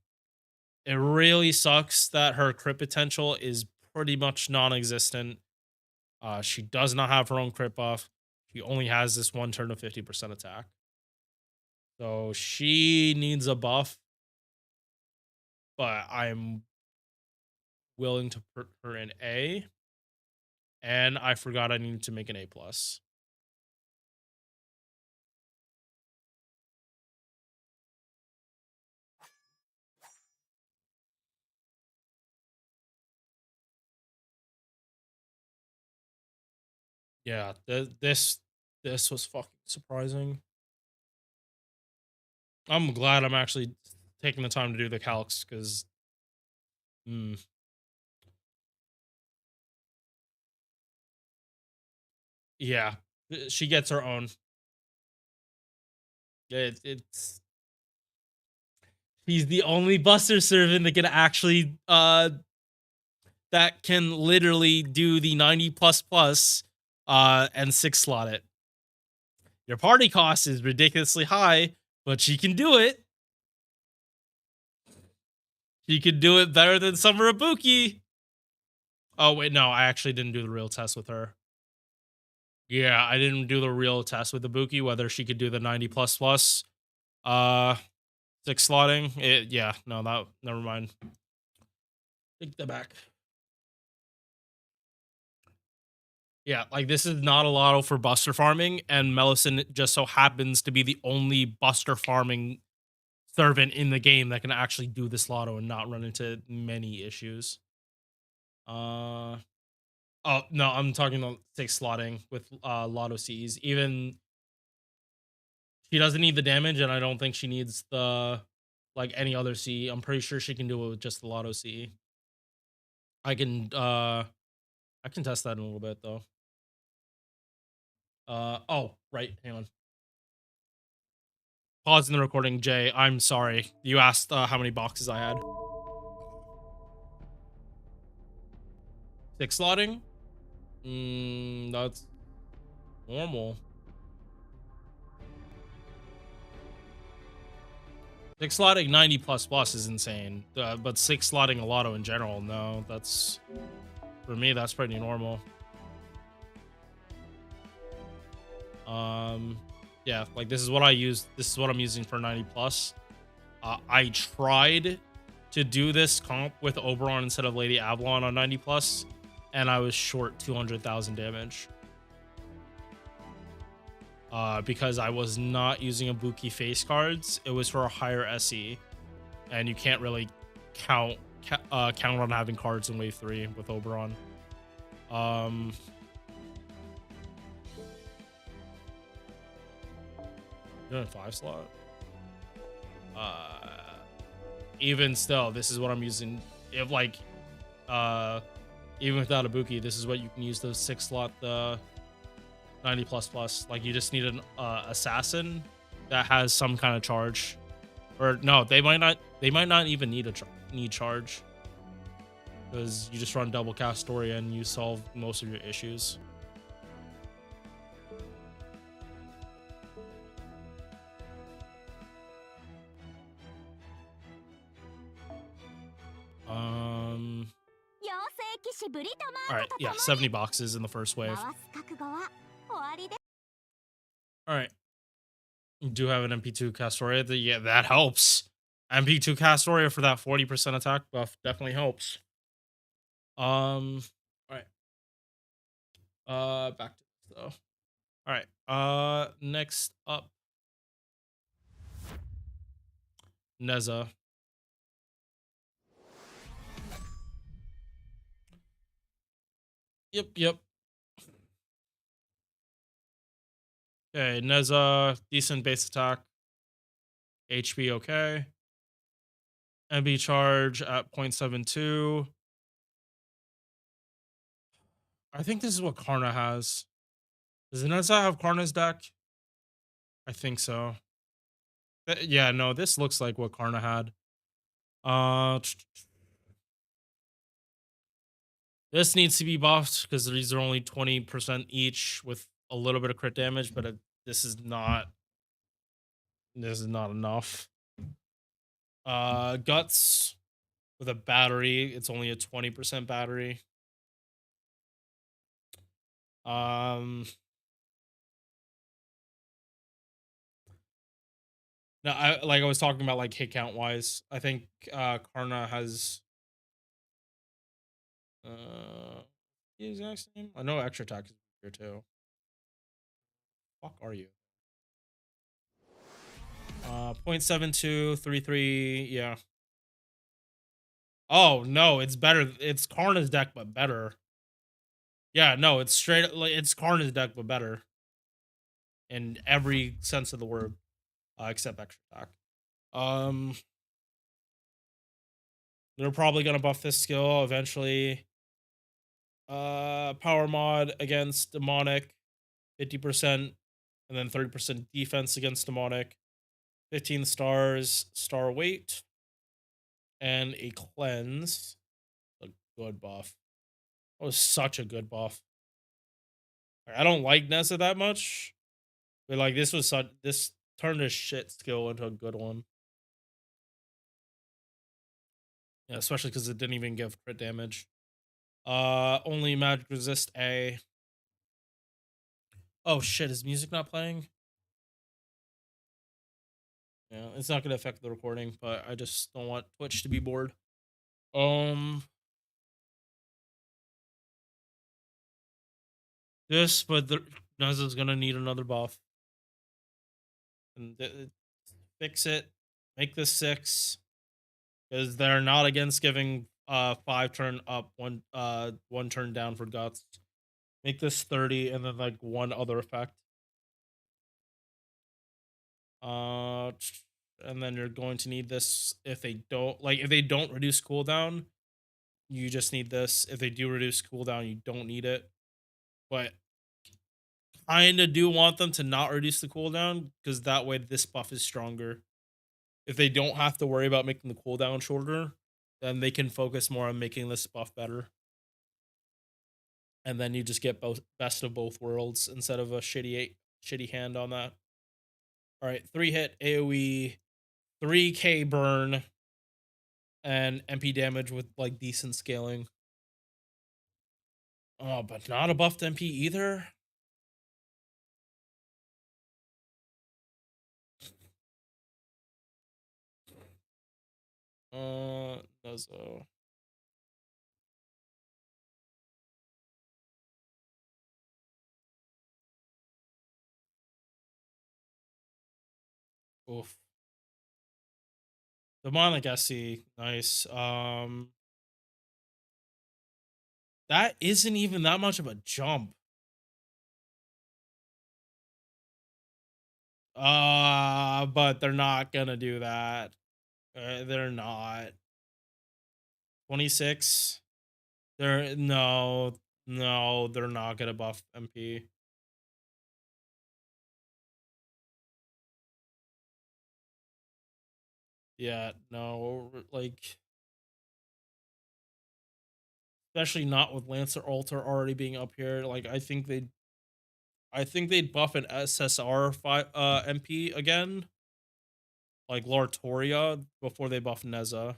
It really sucks that her crit potential is pretty much non-existent. She does not have her own crit buff. She only has this one turn of 50% attack. So she needs a buff, but I'm willing to put her in A. And I forgot I needed to make an A+. Yeah, this was fucking surprising. I'm glad I'm actually taking the time to do the calcs because yeah, she gets her own. It's he's the only Buster servant that can actually that can literally do the 90 plus plus and 6 slot it. Your party cost is ridiculously high, but she can do it. She could do it better than Summer Ibuki. Oh wait, no, I actually didn't do the real test with her. Yeah, I didn't do the real test with Ibuki whether she could do the 90 plus plus 6 slotting. Yeah, no, that never mind. Take that back. Yeah, like this is not a lotto for Buster farming, and Melisson just so happens to be the only Buster farming servant in the game that can actually do this lotto and not run into many issues. Oh no, I'm talking about 6 slotting with lotto C's. Even she doesn't need the damage, and I don't think she needs the like any other C. I'm pretty sure she can do it with just the lotto C. I can I can test that in a little bit though. Oh, right, hang on. Pausing the recording, Jay. I'm sorry. You asked how many boxes I had. 6 slotting? That's normal. 6 slotting 90 plus plus is insane. But 6 slotting a lotto in general, no, that's for me. That's pretty normal. Yeah, like this is what I use. This is what I'm using for 90 plus. I tried to do this comp with Oberon instead of Lady Avalon on 90 plus, and I was short 200,000 damage. Because I was not using Ibuki face cards. It was for a higher SE, and you can't really count on having cards in wave 3 with Oberon. Doing 5 slot. Even still, this is what I'm using. If like, even without Ibuki, this is what you can use those 6 slot 90 plus plus. Like you just need an assassin that has some kind of charge, or no, they might not even need need charge, because you just run double cast story and you solve most of your issues. All right, yeah, 70 boxes in the first wave. All right, you do have an MP2 Castoria. Yeah, that helps. MP2 Castoria for that 40% attack buff definitely helps. All right. Back to this though. All right. Next up, Neza. Yep. Okay, Neza, decent base attack. HP okay. MB charge at 0.72. I think this is what Karna has. Does Neza have Karna's deck? I think so. Yeah, no, this looks like what Karna had. This needs to be buffed because these are only 20% each with a little bit of crit damage, but this is not enough. Guts with a battery, it's only a 20% battery. No, I was talking about like hit count wise. I think Karna has the exact same. I know extra attack is here too. Fuck are you? 0.7233, yeah. Oh no, it's better. It's Karna's deck, but better. Yeah, no, it's straight like it's Karna's deck, but better. In every sense of the word, except extra attack. They're probably gonna buff this skill eventually. Power mod against demonic, 50%, and then 30% defense against demonic. 15 stars, star weight, and a cleanse. A good buff. That was such a good buff. I don't like Nessa that much, but like this turned a shit skill into a good one. Yeah, especially because it didn't even give crit damage. Only magic resist A. Oh shit, is music not playing? Yeah, it's not gonna affect the recording, but I just don't want Twitch to be bored. This, but the Nuzza's gonna need another buff. And fix it. Make this 6. Because they're not against giving 5 turn up, 1 turn down for guts. Make this 30 and then like one other effect. And then you're going to need this if they don't reduce cooldown. you just need this. If they do reduce cooldown, you don't need it. But kinda do want them to not reduce the cooldown, because that way this buff is stronger. If they don't have to worry about making the cooldown shorter, then they can focus more on making this buff better. And then you just get both best of both worlds instead of a shitty hand on that. All right, 3-hit AoE, 3k burn, and MP damage with like decent scaling. Oh, but not a buffed MP either. Nuzzo. Oof. Demonic SC, nice. That isn't even that much of a jump. But they're not gonna do that. They're not. 26. They're no, they're not gonna buff MP. Yeah, no, like especially not with Lancer Altar already being up here. Like I think they'd buff an SSR MP again, like Lortoria, before they buff Neza.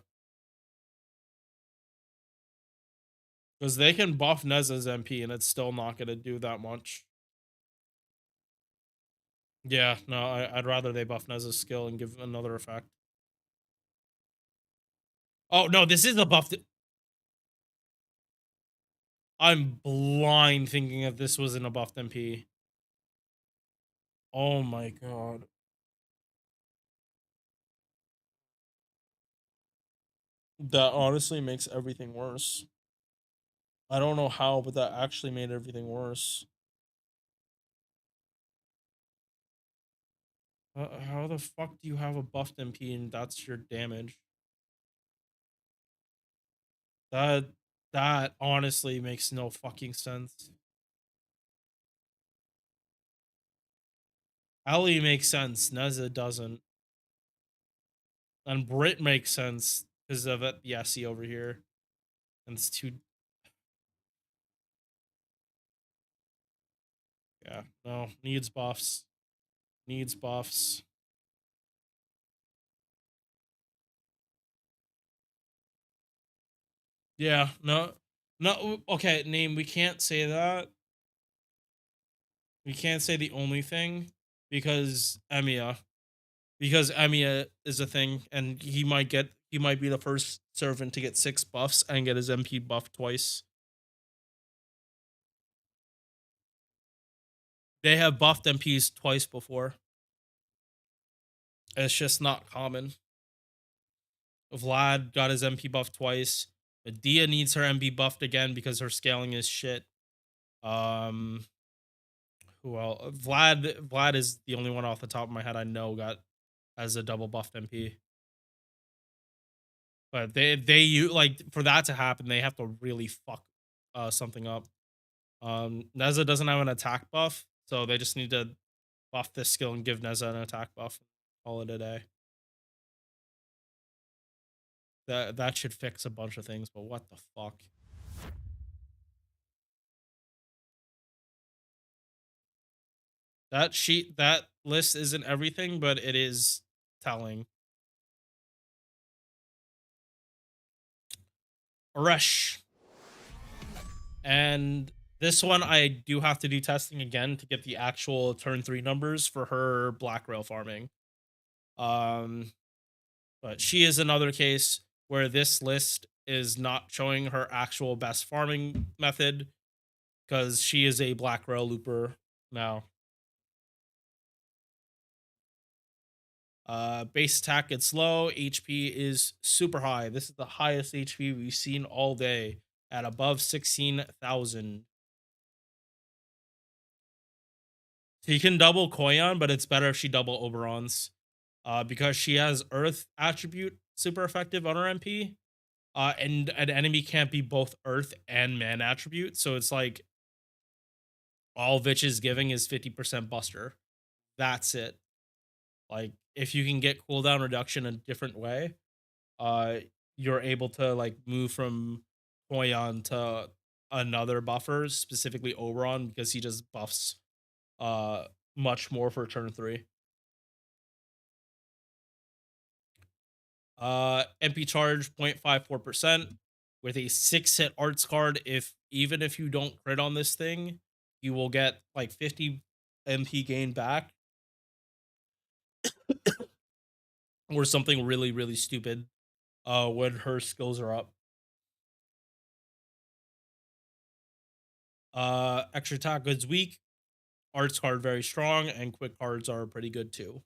Because they can buff Neza's MP and it's still not gonna do that much. Yeah, no, I'd rather they buff Neza's skill and give another effect. Oh no, this is a buff. I'm blind thinking that this wasn't a buffed MP. Oh my god. That honestly makes everything worse. I don't know how, but that actually made everything worse. How the fuck do you have a buffed MP and that's your damage? That that honestly makes no fucking sense. Ellie makes sense. Neza doesn't. And Brit makes sense because of it. The SE over here. And it's too. Yeah, no. Needs buffs. Needs buffs. Yeah, no. No, okay, name, we can't say that. We can't say the only thing because Emiya. Because Emiya is a thing, and he might be the first servant to get 6 buffs and get his MP buffed twice. They have buffed MPs twice before. It's just not common. Vlad got his MP buffed twice. Medea needs her MP buffed again because her scaling is shit. Who else? Vlad is the only one off the top of my head I know got as a double buffed MP. But they like for that to happen, they have to really fuck something up. Neza doesn't have an attack buff, so they just need to buff this skill and give Neza an attack buff. Call it a day. That should fix a bunch of things, but what the fuck? That list isn't everything, but it is telling. Rush. And this one I do have to do testing again to get the actual turn 3 numbers for her black rail farming. But she is another case where this list is not showing her actual best farming method because she is a black rail looper now. Base attack gets low, HP is super high. This is the highest HP we've seen all day at above 16,000. She can double Koyon, but it's better if she double Oberon's. Because she has Earth attribute super effective on her MP. And an enemy can't be both Earth and Man attribute, so it's like all Vitch is giving is 50% Buster. That's it. Like if you can get cooldown reduction a different way, uh, you're able to like move from Toyon to another buffer, specifically Oberon, because he just buffs uh much more for turn 3. MP charge 0.54% with a 6-hit arts card. Even if you don't crit on this thing, you will get like 50 MP gain back or something really, really stupid when her skills are up. Extra attack is weak, arts card very strong, and quick cards are pretty good too.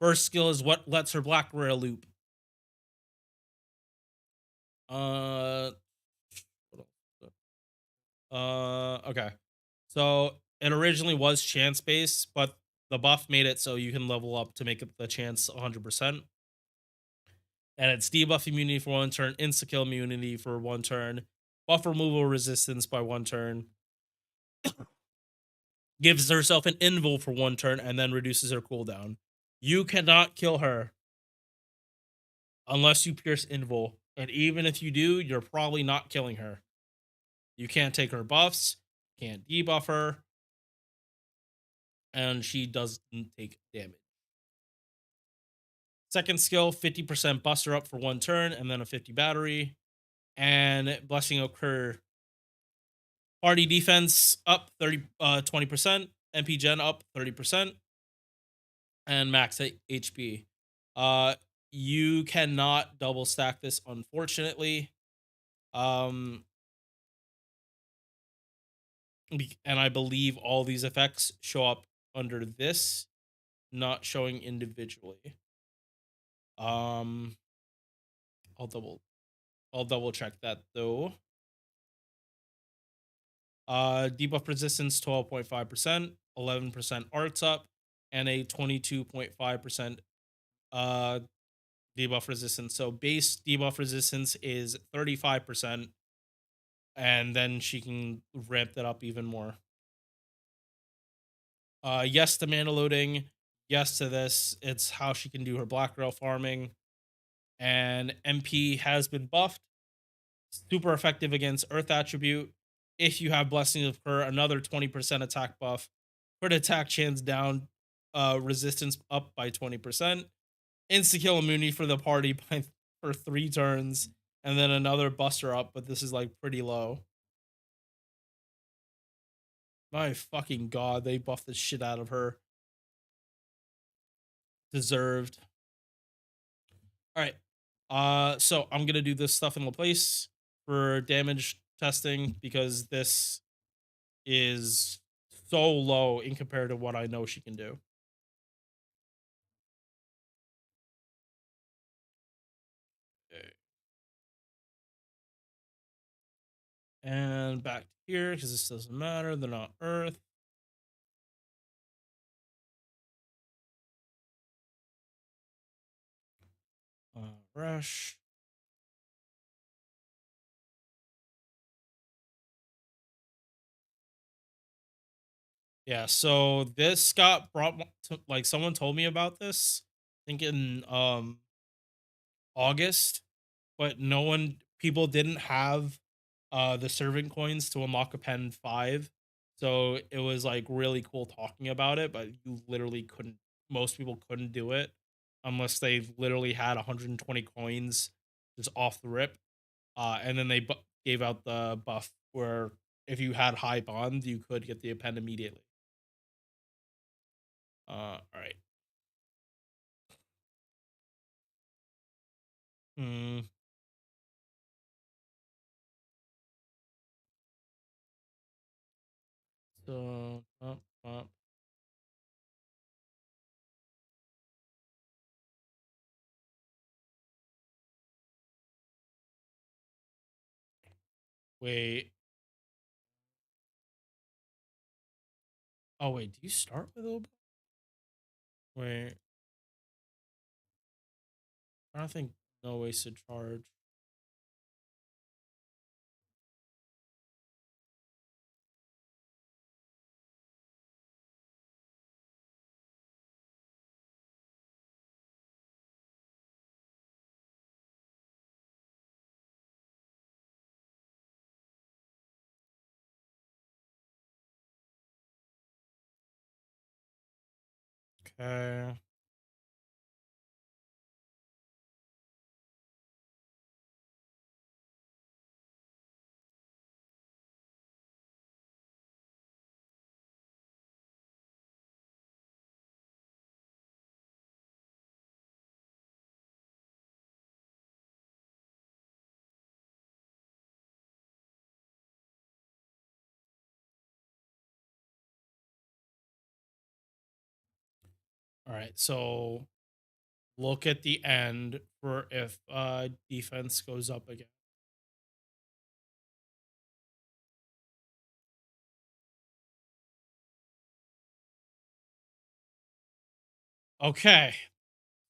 First skill is what lets her black rail loop. Uh, okay. So it originally was chance based, but the buff made it so you can level up to make it the chance 100%. And it's debuff immunity for 1 turn, insta kill immunity for 1 turn, buff removal resistance by 1 turn, gives herself an invul for 1 turn, and then reduces her cooldown. You cannot kill her unless you pierce invul. And even if you do, you're probably not killing her. You can't take her buffs, can't debuff her, and she doesn't take damage. Second skill, 50% buster up for 1 turn, and then a 50 battery. And Blessing Occur. Party defense up 20%, MP gen up 30%, and max HP. You cannot double stack this, unfortunately. And I believe all these effects show up under this, not showing individually. Um, I'll double check that though. Debuff resistance 12.5%, 11% arts up, and a 22.5% debuff resistance. So base debuff resistance is 35%, and then she can ramp that up even more. Yes to mana loading, yes to this. It's how she can do her black rail farming. And MP has been buffed. Super effective against Earth attribute. If you have Blessing of her, another 20% attack buff. Crit attack chance down, resistance up by 20%. Insta kill immunity for the party for 3 turns, and then another buster up, but this is like pretty low. My fucking god, they buffed the shit out of her. Deserved. All right. So I'm gonna do this stuff in place for damage testing because this is so low in compared to what I know she can do. Okay. And back here because this doesn't matter. They're not Earth. Rush. Yeah, so this got brought to, like someone told me about this, I think in August, but no one people didn't have the servant coins to unlock a pen 5. So it was like really cool talking about it, but you literally couldn't most people couldn't do it unless they literally had 120 coins just off the rip. And then they gave out the buff where if you had high bond, you could get the append immediately. All right. Hmm. So, wait. Oh, wait. Do you start with Oba? Wait. I don't think no wasted charge. Okay. All right. So look at the end for if defense goes up again. Okay.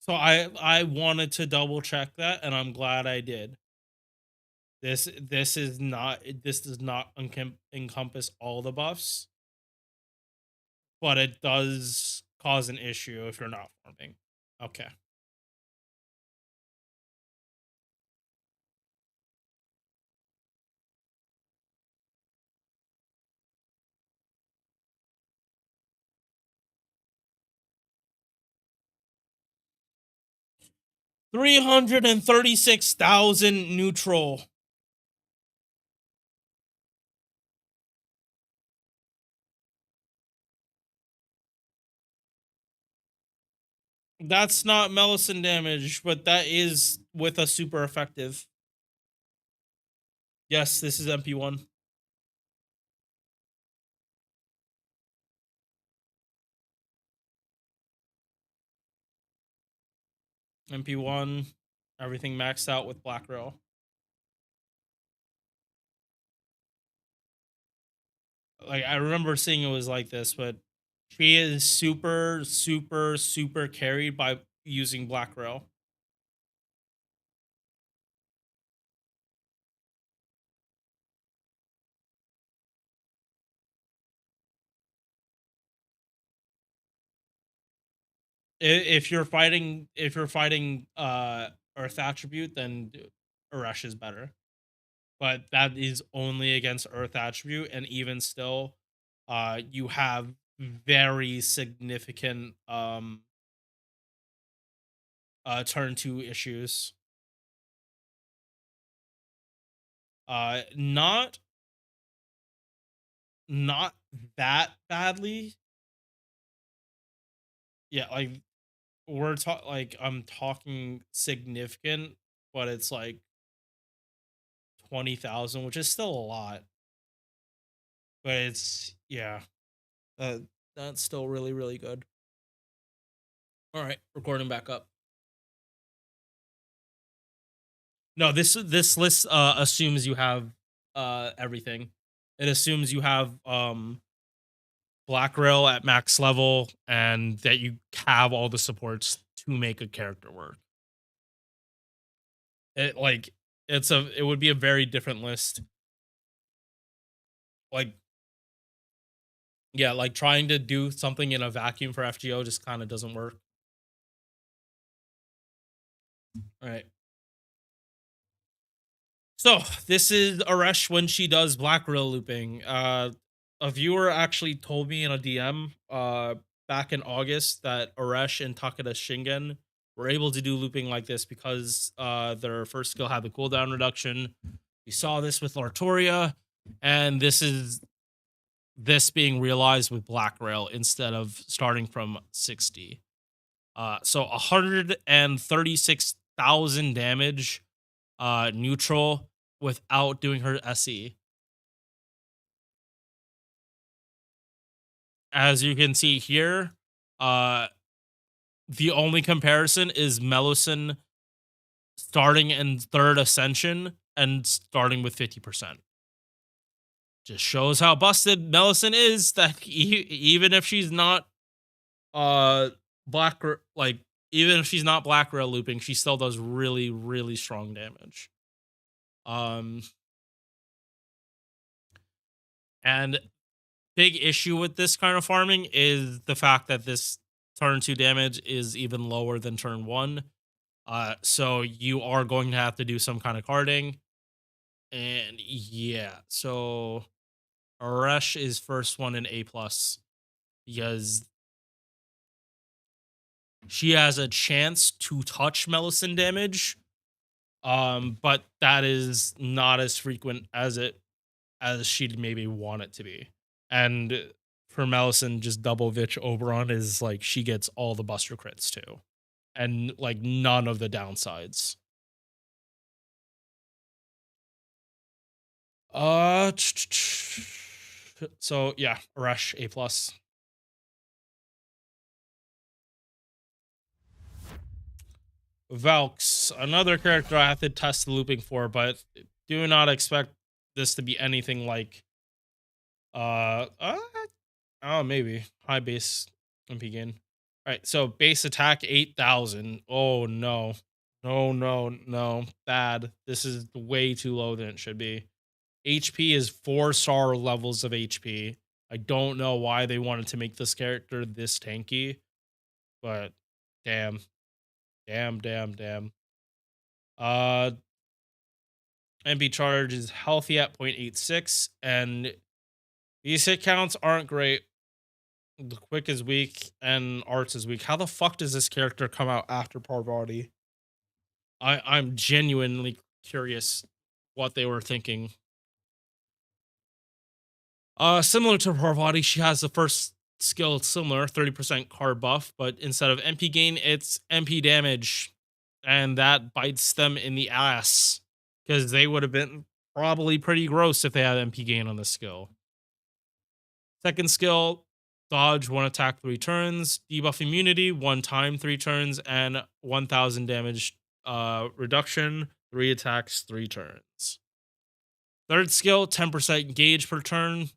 So I wanted to double check that, and I'm glad I did. This is not this does not encompass all the buffs, but it does cause an issue if you're not farming. Okay. $336,000 neutral. That's not Melisson damage, but that is with a super effective. Yes, this is MP1. MP1, everything maxed out with Black Rail. Like I remember seeing it was like this, but she is super, super, super carried by using Black Rail. If you're fighting Earth attribute, then Arash is better. But that is only against Earth attribute, and even still, you have very significant turn 2 issues. Not that badly. Yeah, like I'm talking significant, but it's like 20,000, which is still a lot. But it's yeah, uh, that's still really really good. All right, recording back up. No, this list assumes you have everything. It assumes you have Black Rail at max level and that you have all the supports to make a character work. It like it would be a very different list. Like yeah, like trying to do something in a vacuum for FGO just kind of doesn't work. All right. So this is Arash when she does Black Rail looping. A viewer actually told me in a DM back in August that Arash and Takeda Shingen were able to do looping like this because their first skill had the cooldown reduction. We saw this with Lartoria, and this is this being realized with Black Rail instead of starting from 60. So 136,000 damage neutral without doing her SE. As you can see here, the only comparison is Melusin starting in 3rd Ascension and starting with 50%. Just shows how busted Melusin is, that even if she's not black like even if she's not black rail looping, she still does really, really strong damage. And big issue with this kind of farming is the fact that this turn 2 damage is even lower than turn 1. So you are going to have to do some kind of carding. And yeah, so Arash is first one in A plus because she has a chance to touch Melisande damage. But that is not as frequent as she'd maybe want it to be. And for Melisande, just double Vitch Oberon is like she gets all the buster crits too. And like none of the downsides. So yeah, Arash A plus. Valks, another character I have to test the looping for, but do not expect this to be anything like oh maybe high base MP gain. All right, so base attack 8,000. Oh no. No. Bad. This is way too low than it should be. HP is 4-star levels of HP. I don't know why they wanted to make this character this tanky, but damn. Damn. MP charge is healthy at 0.86, and these hit counts aren't great. The quick is weak, and arts is weak. How the fuck does this character come out after Parvati? I'm genuinely curious what they were thinking. Similar to Parvati, she has the first skill similar, 30% card buff, but instead of MP gain, it's MP damage. And that bites them in the ass. Because they would have been probably pretty gross if they had MP gain on this skill. Second skill, dodge 1 attack 3 turns, debuff immunity 1 time 3 turns, and 1000 damage reduction, 3 attacks 3 turns. Third skill, 10% gauge per turn,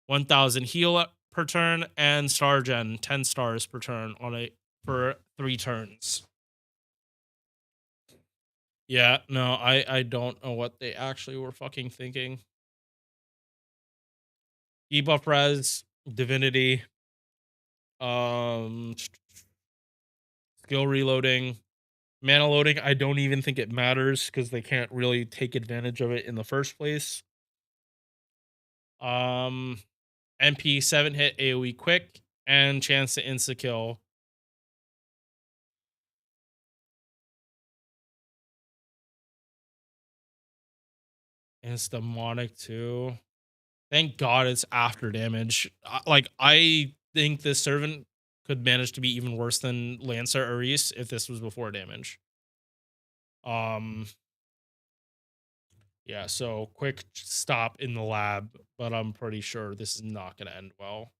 1000 heal per turn, and star gen 10 stars per turn for 3 turns. Yeah, no, I don't know what they actually were fucking thinking. Debuff res, divinity, skill reloading, mana loading. I don't even think it matters because they can't really take advantage of it in the first place. MP 7 hit AoE quick and chance to insta kill. Demonic too. Thank God it's after damage. I think this servant could manage to be even worse than Lancer Aris if this was before damage. Yeah, so quick stop in the lab, but I'm pretty sure this is not going to end well.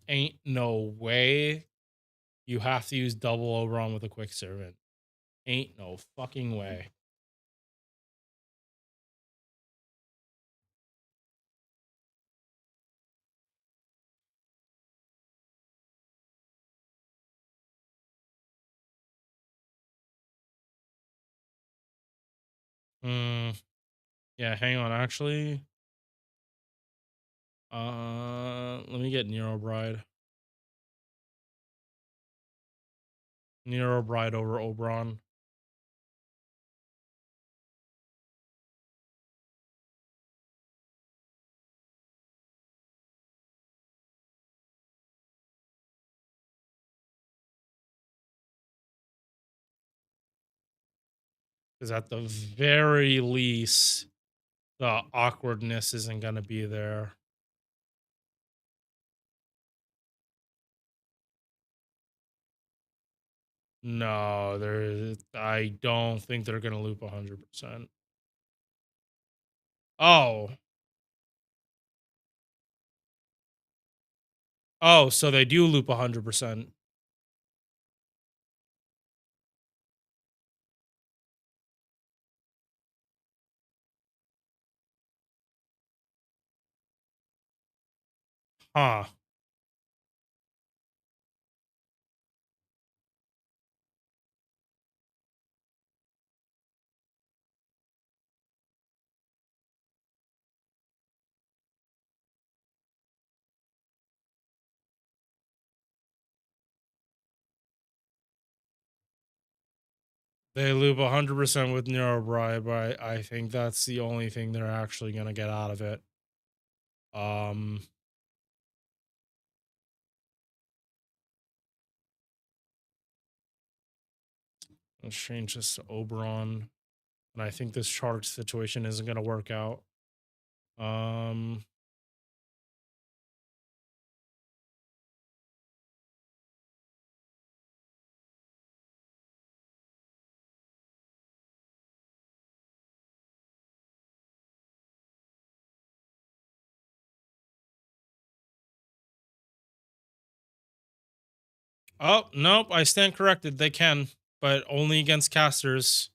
Ain't no way you have to use double Oberon with a quick servant. Ain't no fucking way. Yeah, hang on, actually. Let me get Nero Bride. Nero Bride over Oberon. Because at the very least, the awkwardness isn't going to be there. No, I don't think they're going to loop 100%. Oh. Oh, so they do loop 100%. Huh. They loop 100% with Neurobride, but I think that's the only thing they're actually going to get out of it. Let's change this to Oberon. And I think this charge situation isn't going to work out. Oh, nope. I stand corrected. They can, but only against casters.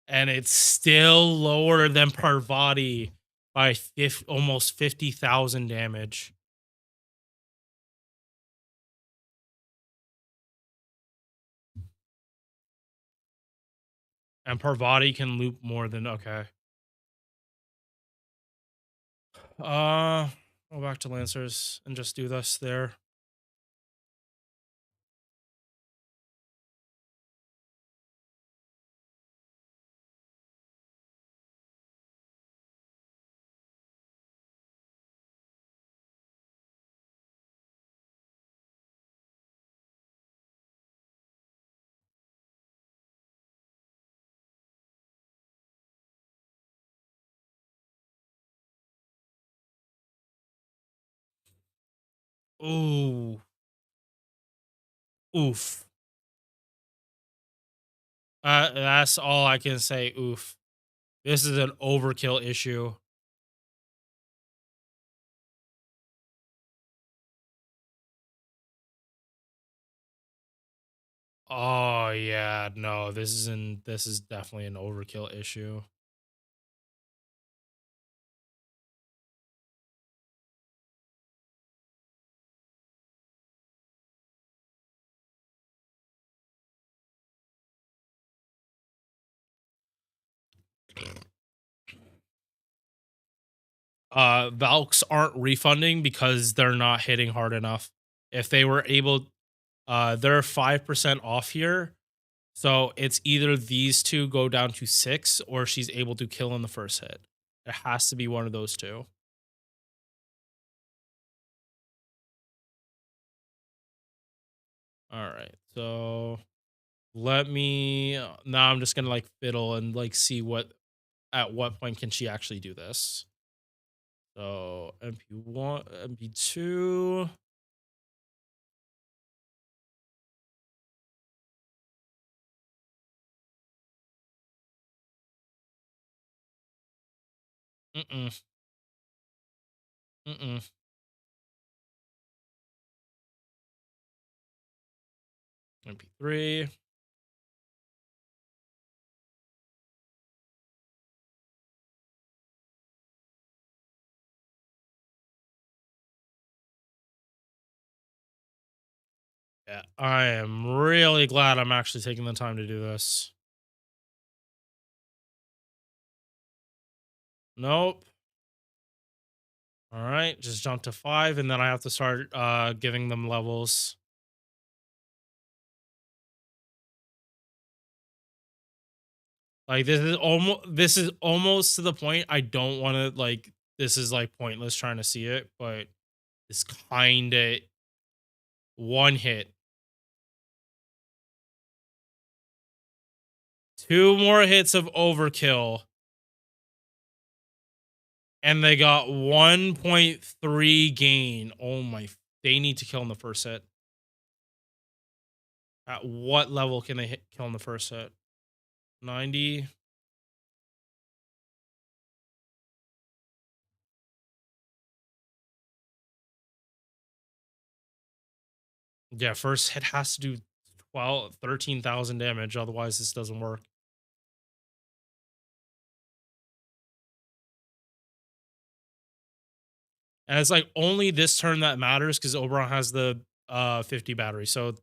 And it's still lower than Parvati by almost 50,000 damage. And Parvati can loop more than okay. Go back to Lancers and just do this there. Ooh. Oof. That's all I can say. Oof. This is an overkill issue. Oh yeah, no, this is definitely an overkill issue. Valks aren't refunding because they're not hitting hard enough. If they were able, they're 5% off here. So it's either these two go down to 6 or she's able to kill in the first hit. It has to be one of those two. All right. So let me now I'm just going to like fiddle and like see at what point can she actually do this. So MP1, MP2. Mm-mm. Mm-mm. MP3. Yeah, I am really glad I'm actually taking the time to do this. Nope. All right, just jump to 5, and then I have to start giving them levels. Like this is almost to the point I don't want to like this is like pointless trying to see it, but it's kind of one hit. 2 more hits of overkill. And they got 1.3 gain. Oh my. They need to kill in the first hit. At what level can they kill in the first hit? 90. Yeah, first hit has to do 13,000 damage. Otherwise, this doesn't work. And it's like only this turn that matters because Oberon has the 50 battery. So,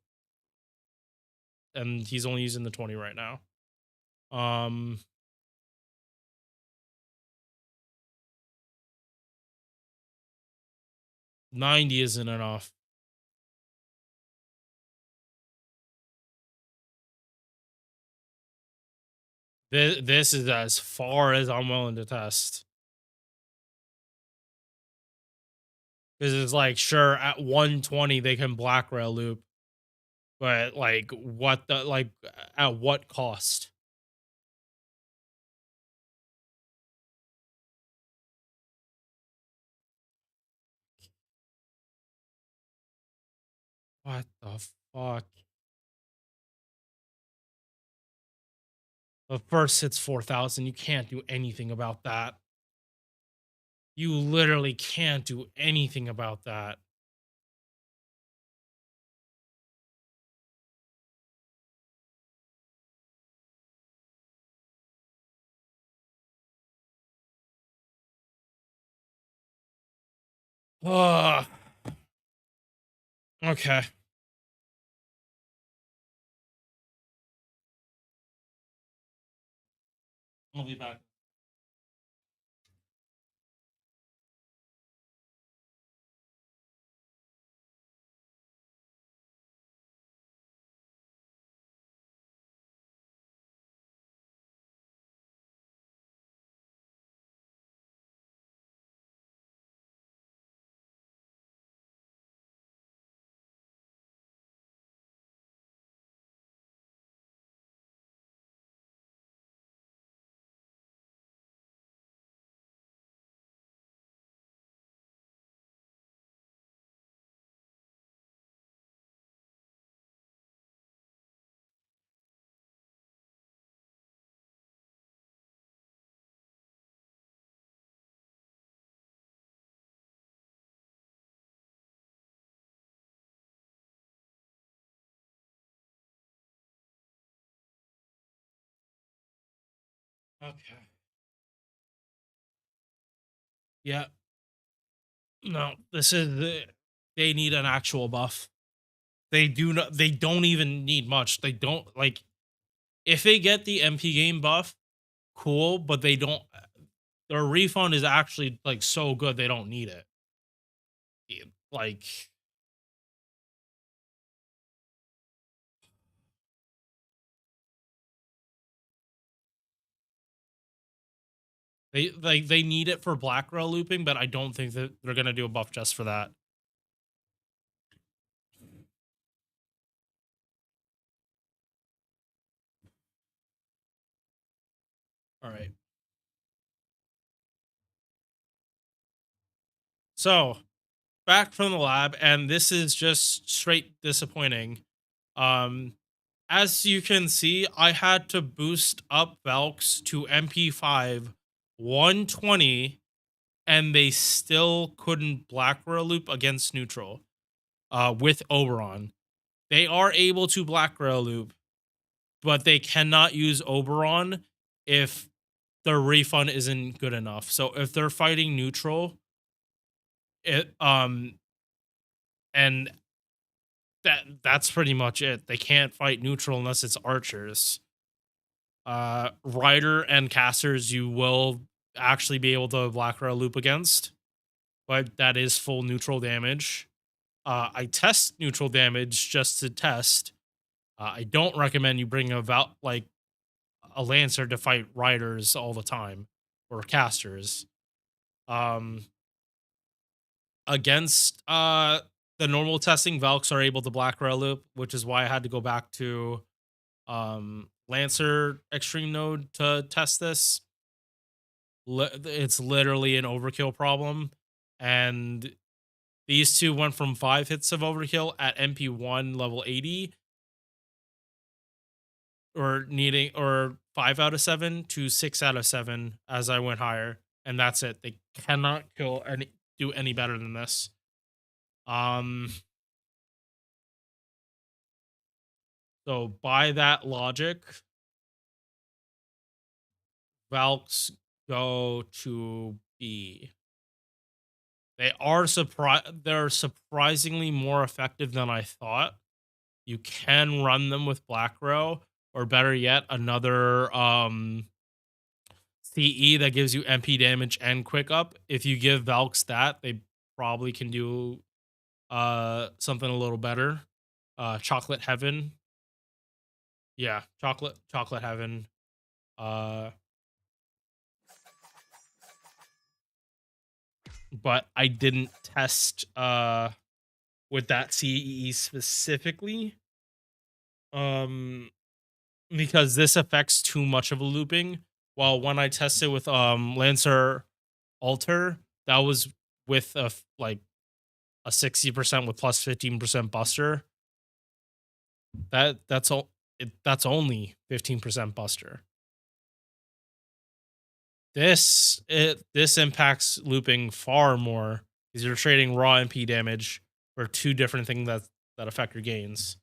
and he's only using the 20 right now. 90 isn't enough. This is as far as I'm willing to test. Because it's like, sure, at 120 they can black rail loop, but like, at what cost? What the fuck? The first hit's 4,000. You can't do anything about that. You literally can't do anything about that. Ugh. Okay. I'll be back. Okay. Yeah. No, this is they need an actual buff. They do not. They don't even need much. They don't like if they get the MP game buff, cool. But they don't. Their refund is actually like so good they don't need it. Like they need it for black rail looping, but I don't think that they're gonna do a buff just for that. All right. So back from the lab, and this is just straight disappointing. Um, as you can see, I had to boost up Valks to MP5 120, and they still couldn't black rail loop against neutral. With Oberon, they are able to black rail loop, but they cannot use Oberon if their refund isn't good enough. So if they're fighting neutral, it and that's pretty much it. They can't fight neutral unless it's archers. Rider and casters you will actually be able to black rail loop against, but that is full neutral damage. I test neutral damage just to test. I don't recommend you bring like a lancer to fight riders all the time or casters. Against the normal testing, Valks are able to black rail loop, which is why I had to go back to Lancer extreme node to test this. It's literally an overkill problem, and these two went from 5 hits of overkill at MP1 level 80 or 5 out of 7 to 6 out of 7 as I went higher, and that's it. They cannot do any better than this. So by that logic, Valks go to B. They're surprisingly more effective than I thought. You can run them with Black Row, or better yet, another CE that gives you MP damage and quick up. If you give Valks that, they probably can do something a little better. Chocolate Heaven. Yeah, Chocolate Heaven. But I didn't test with that CE specifically. Because this affects too much of a looping. While when I tested with Lancer Alter, that was with a 60% with plus 15% buster. That's only 15% buster. This impacts looping far more because you're trading raw MP damage for two different things that affect your gains.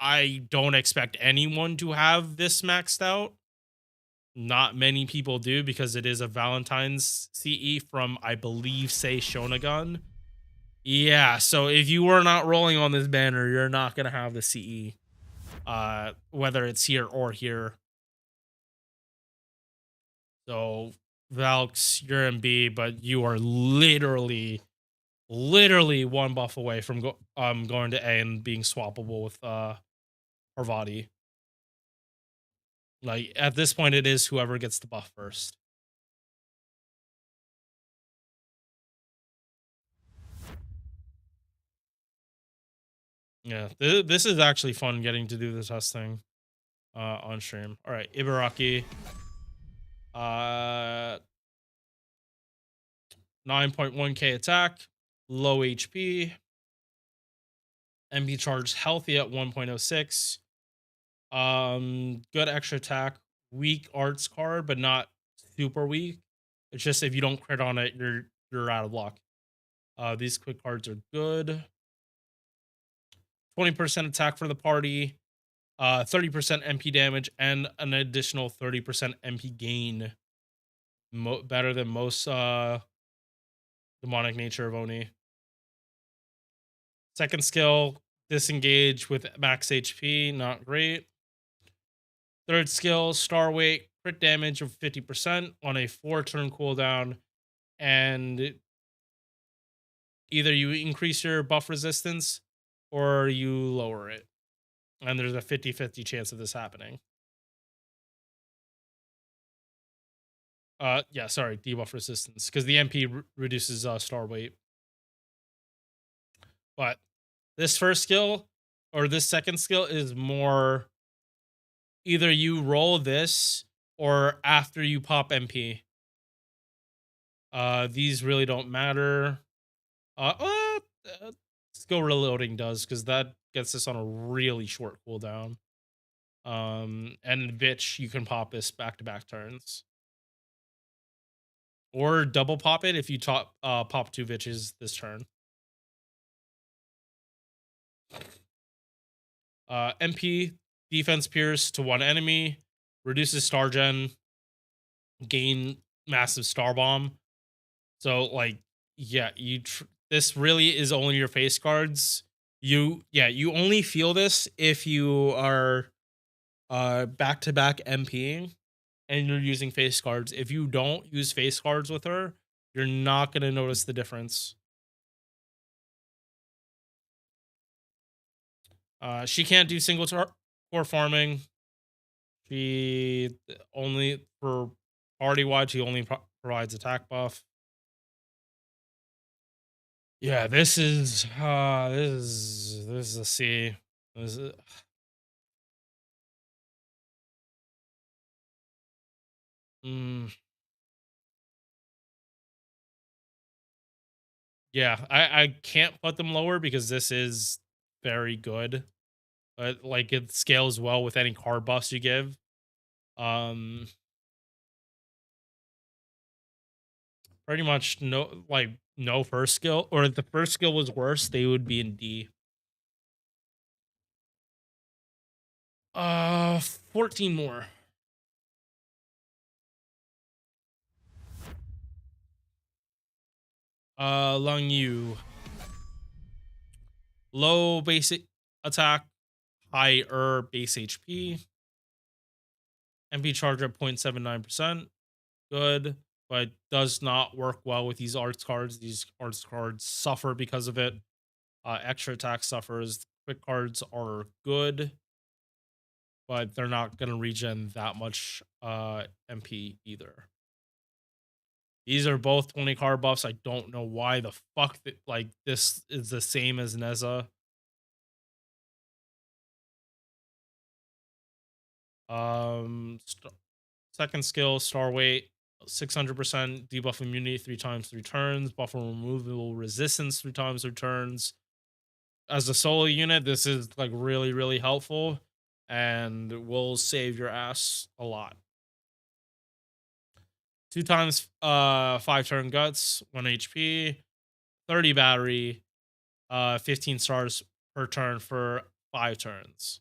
I don't expect anyone to have this maxed out. Not many people do because it is a Valentine's CE from, I believe, say Shonagun. Yeah, so if you were not rolling on this banner, you're not going to have the CE. Whether it's here or here. So, Valks, you're in B, but you are literally one buff away from going to A and being swappable with Parvati. Like, at this point, it is whoever gets the buff first. Yeah, this is actually fun getting to do the testing on stream. All right, Ibaraki. 9.1k attack, low HP. MP charge healthy at 1.06. Good extra attack. Weak arts card, but not super weak. It's just if you don't crit on it, you're out of luck. These quick cards are good. 20% attack for the party. 30% MP damage and an additional 30% MP gain. Better than most demonic nature of Oni. Second skill, disengage with max HP, not great. Third skill, star weight, crit damage of 50% on a 4-turn cooldown, and either you increase your buff resistance or you lower it. And there's a 50-50 chance of this happening. Yeah, sorry, debuff resistance, because the MP reduces star weight. But this first skill or this second skill is more either you roll this or after you pop MP. These really don't matter. Skill reloading does, because that gets us on a really short cooldown. And Vitch, you can pop this back-to-back turns. Or double pop it if you pop 2 Vitches this turn. MP, defense pierce to 1 enemy, reduces star gen, gain massive star bomb. So, like, yeah, this really is only your face cards. You only feel this if you are back-to-back MPing and you're using face cards. If you don't use face cards with her, you're not going to notice the difference. She can't do single core farming. She only, for party-wide, she only provides attack buff. Yeah, this is a C. Mm, yeah, I can't put them lower because this is very good. But like it scales well with any card buffs you give. Um, Pretty much no first skill, or if the first skill was worse, they would be in D. 14 more. Lung Yu. Low basic attack, higher base HP. MP charge at 0.79%. Good, but does not work well with these arts cards. These arts cards suffer because of it. Extra attack suffers. Quick cards are good, but they're not gonna regen that much MP either. These are both 20 card buffs. I don't know why the fuck that like this is the same as Neza. Second skill, Star Weight, 600% debuff immunity 3 times 3 turns, buffer removal resistance 3 times 3 turns. As a solo unit, this is like really helpful and will save your ass a lot. 2 times 5 turn guts, 1 HP, 30 battery, 15 stars per turn for 5 turns.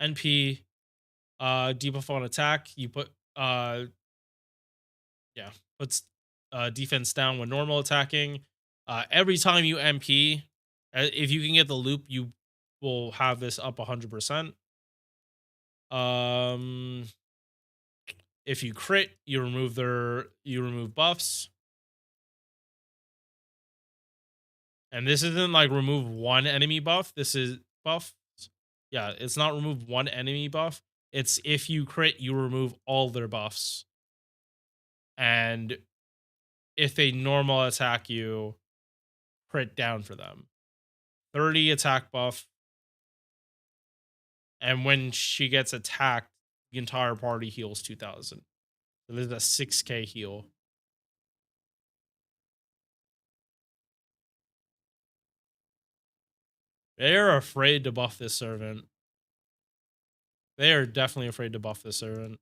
NP, debuff on attack. You put yeah, puts defense down when normal attacking. Every time you MP, if you can get the loop, you will have this up 100%. If you crit, you remove buffs. And this isn't like remove one enemy buff. This is buff. Yeah, it's not remove one enemy buff. It's if you crit, you remove all their buffs. And if they normal attack you, crit down for them. 30 attack buff. And when she gets attacked, the entire party heals 2,000. So this is a 6k heal. They are afraid to buff this servant. They are definitely afraid to buff this servant.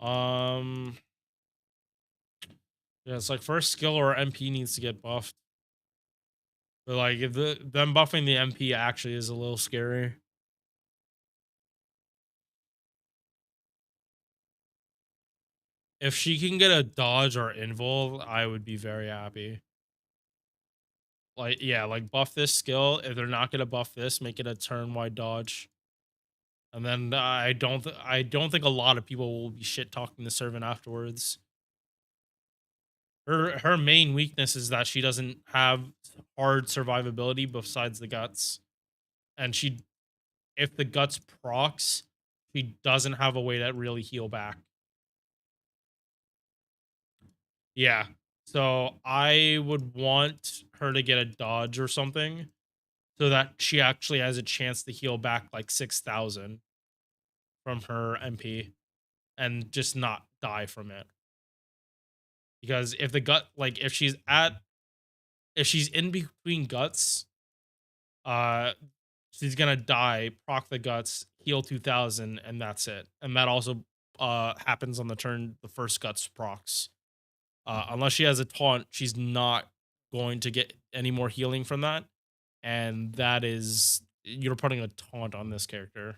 Yeah, it's like first skill or MP needs to get buffed. But like if them buffing the MP actually is a little scary. If she can get a dodge or invul, I would be very happy. Like yeah, like buff this skill. If they're not gonna buff this, make it a turn-wide dodge. And then I don't think a lot of people will be shit talking the servant afterwards. Her main weakness is that she doesn't have hard survivability besides the guts. And if the guts procs, she doesn't have a way to really heal back. Yeah. So I would want her to get a dodge or something so that she actually has a chance to heal back like 6,000 from her MP and just not die from it. Because if the gut, like if she's in between guts, uh she's gonna die, proc the guts, heal 2,000, and that's it. And that also happens on the turn the first guts procs. Unless she has a taunt, she's not going to get any more healing from that. And that is, you're putting a taunt on this character.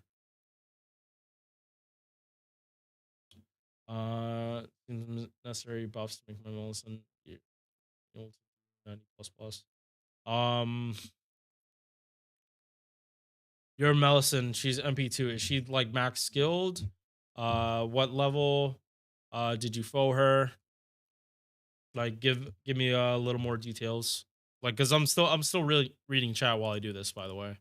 Necessary buffs to make my medicine 90 plus plus. Your Melisson, she's MP2. Is she like max skilled? What level? Did you foe her? Like give me a little more details. Like cuz I'm still really reading chat while I do this, by the way.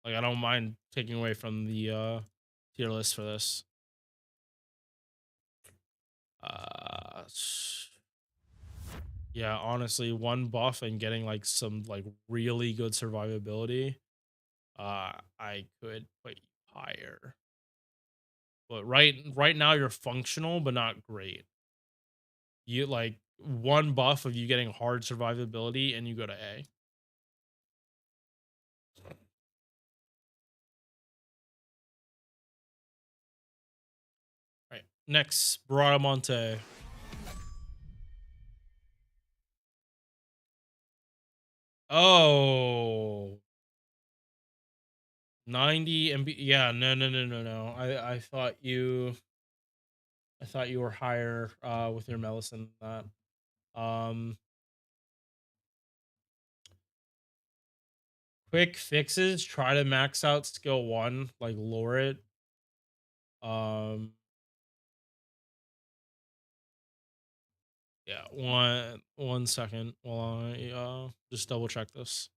Like I don't mind taking away from the tier list for this. Yeah, honestly, one buff and getting like some like really good survivability, I could put you higher. But right now you're functional but not great. You like one buff of you getting hard survivability and you go to A. Right. Next, Bradamante. Oh, 90 MB. Yeah, no. I thought you were higher with your Melisande than that. Quick fixes, try to max out skill 1, like lower it. Um yeah, one second while I just double check this.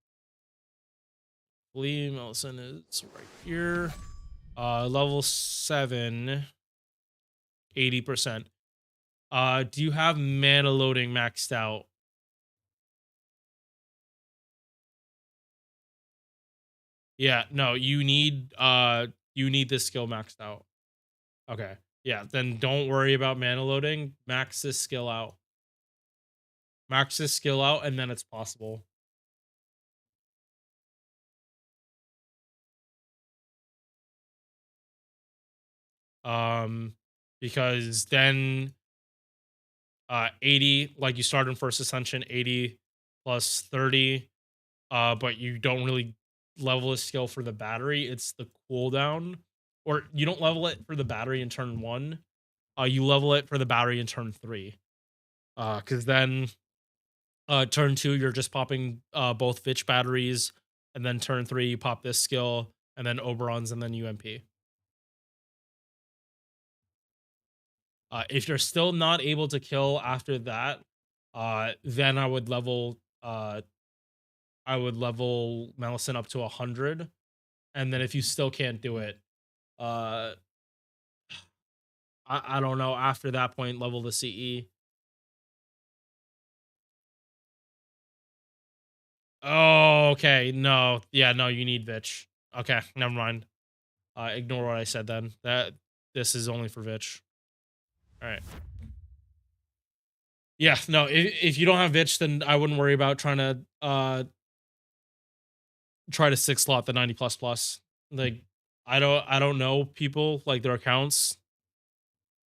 Believe Melisande is right here. Level 7, 80%. Do you have mana loading maxed out? Yeah, no, you need this skill maxed out. Okay. Yeah, then don't worry about mana loading. Max this skill out. Max this skill out and then it's possible. Um because then 80, like you start in first ascension 80 plus 30, but you don't really level a skill for the battery. It's the cooldown, or you don't level it for the battery in turn 1. You level it for the battery in turn 3. Because then turn 2 you're just popping both Vitch batteries, and then turn 3 you pop this skill, and then Oberons, and then UMP. If you're still not able to kill after that, then I would level Melisande up to 100, and then if you still can't do it, uh, I don't know. After that point, level the CE. Oh, okay. No, yeah, no, you need Vitch. Okay, never mind. Ignore what I said then. This is only for Vitch. All right. Yeah, no. If you don't have Vitch, then I wouldn't worry about trying to try to 6 slot the 90 plus plus. Like I don't know people like their accounts.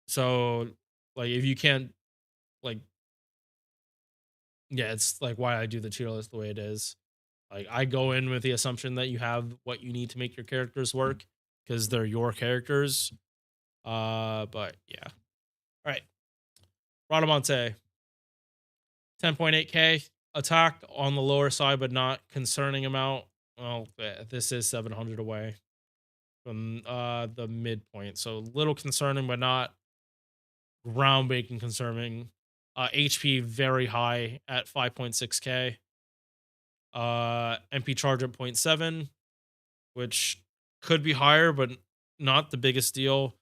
So like if you can't, like, yeah, it's like why I do the tier list the way it is. Like I go in with the assumption that you have what you need to make your characters work because they're your characters. But yeah. All right. Radamonte, 10.8k attack on the lower side, but not concerning amount. Well, this is 700 away from the midpoint, so a little concerning, but not groundbreaking concerning. HP very high at 5.6k. MP charge at 0.7, which could be higher, but not the biggest deal.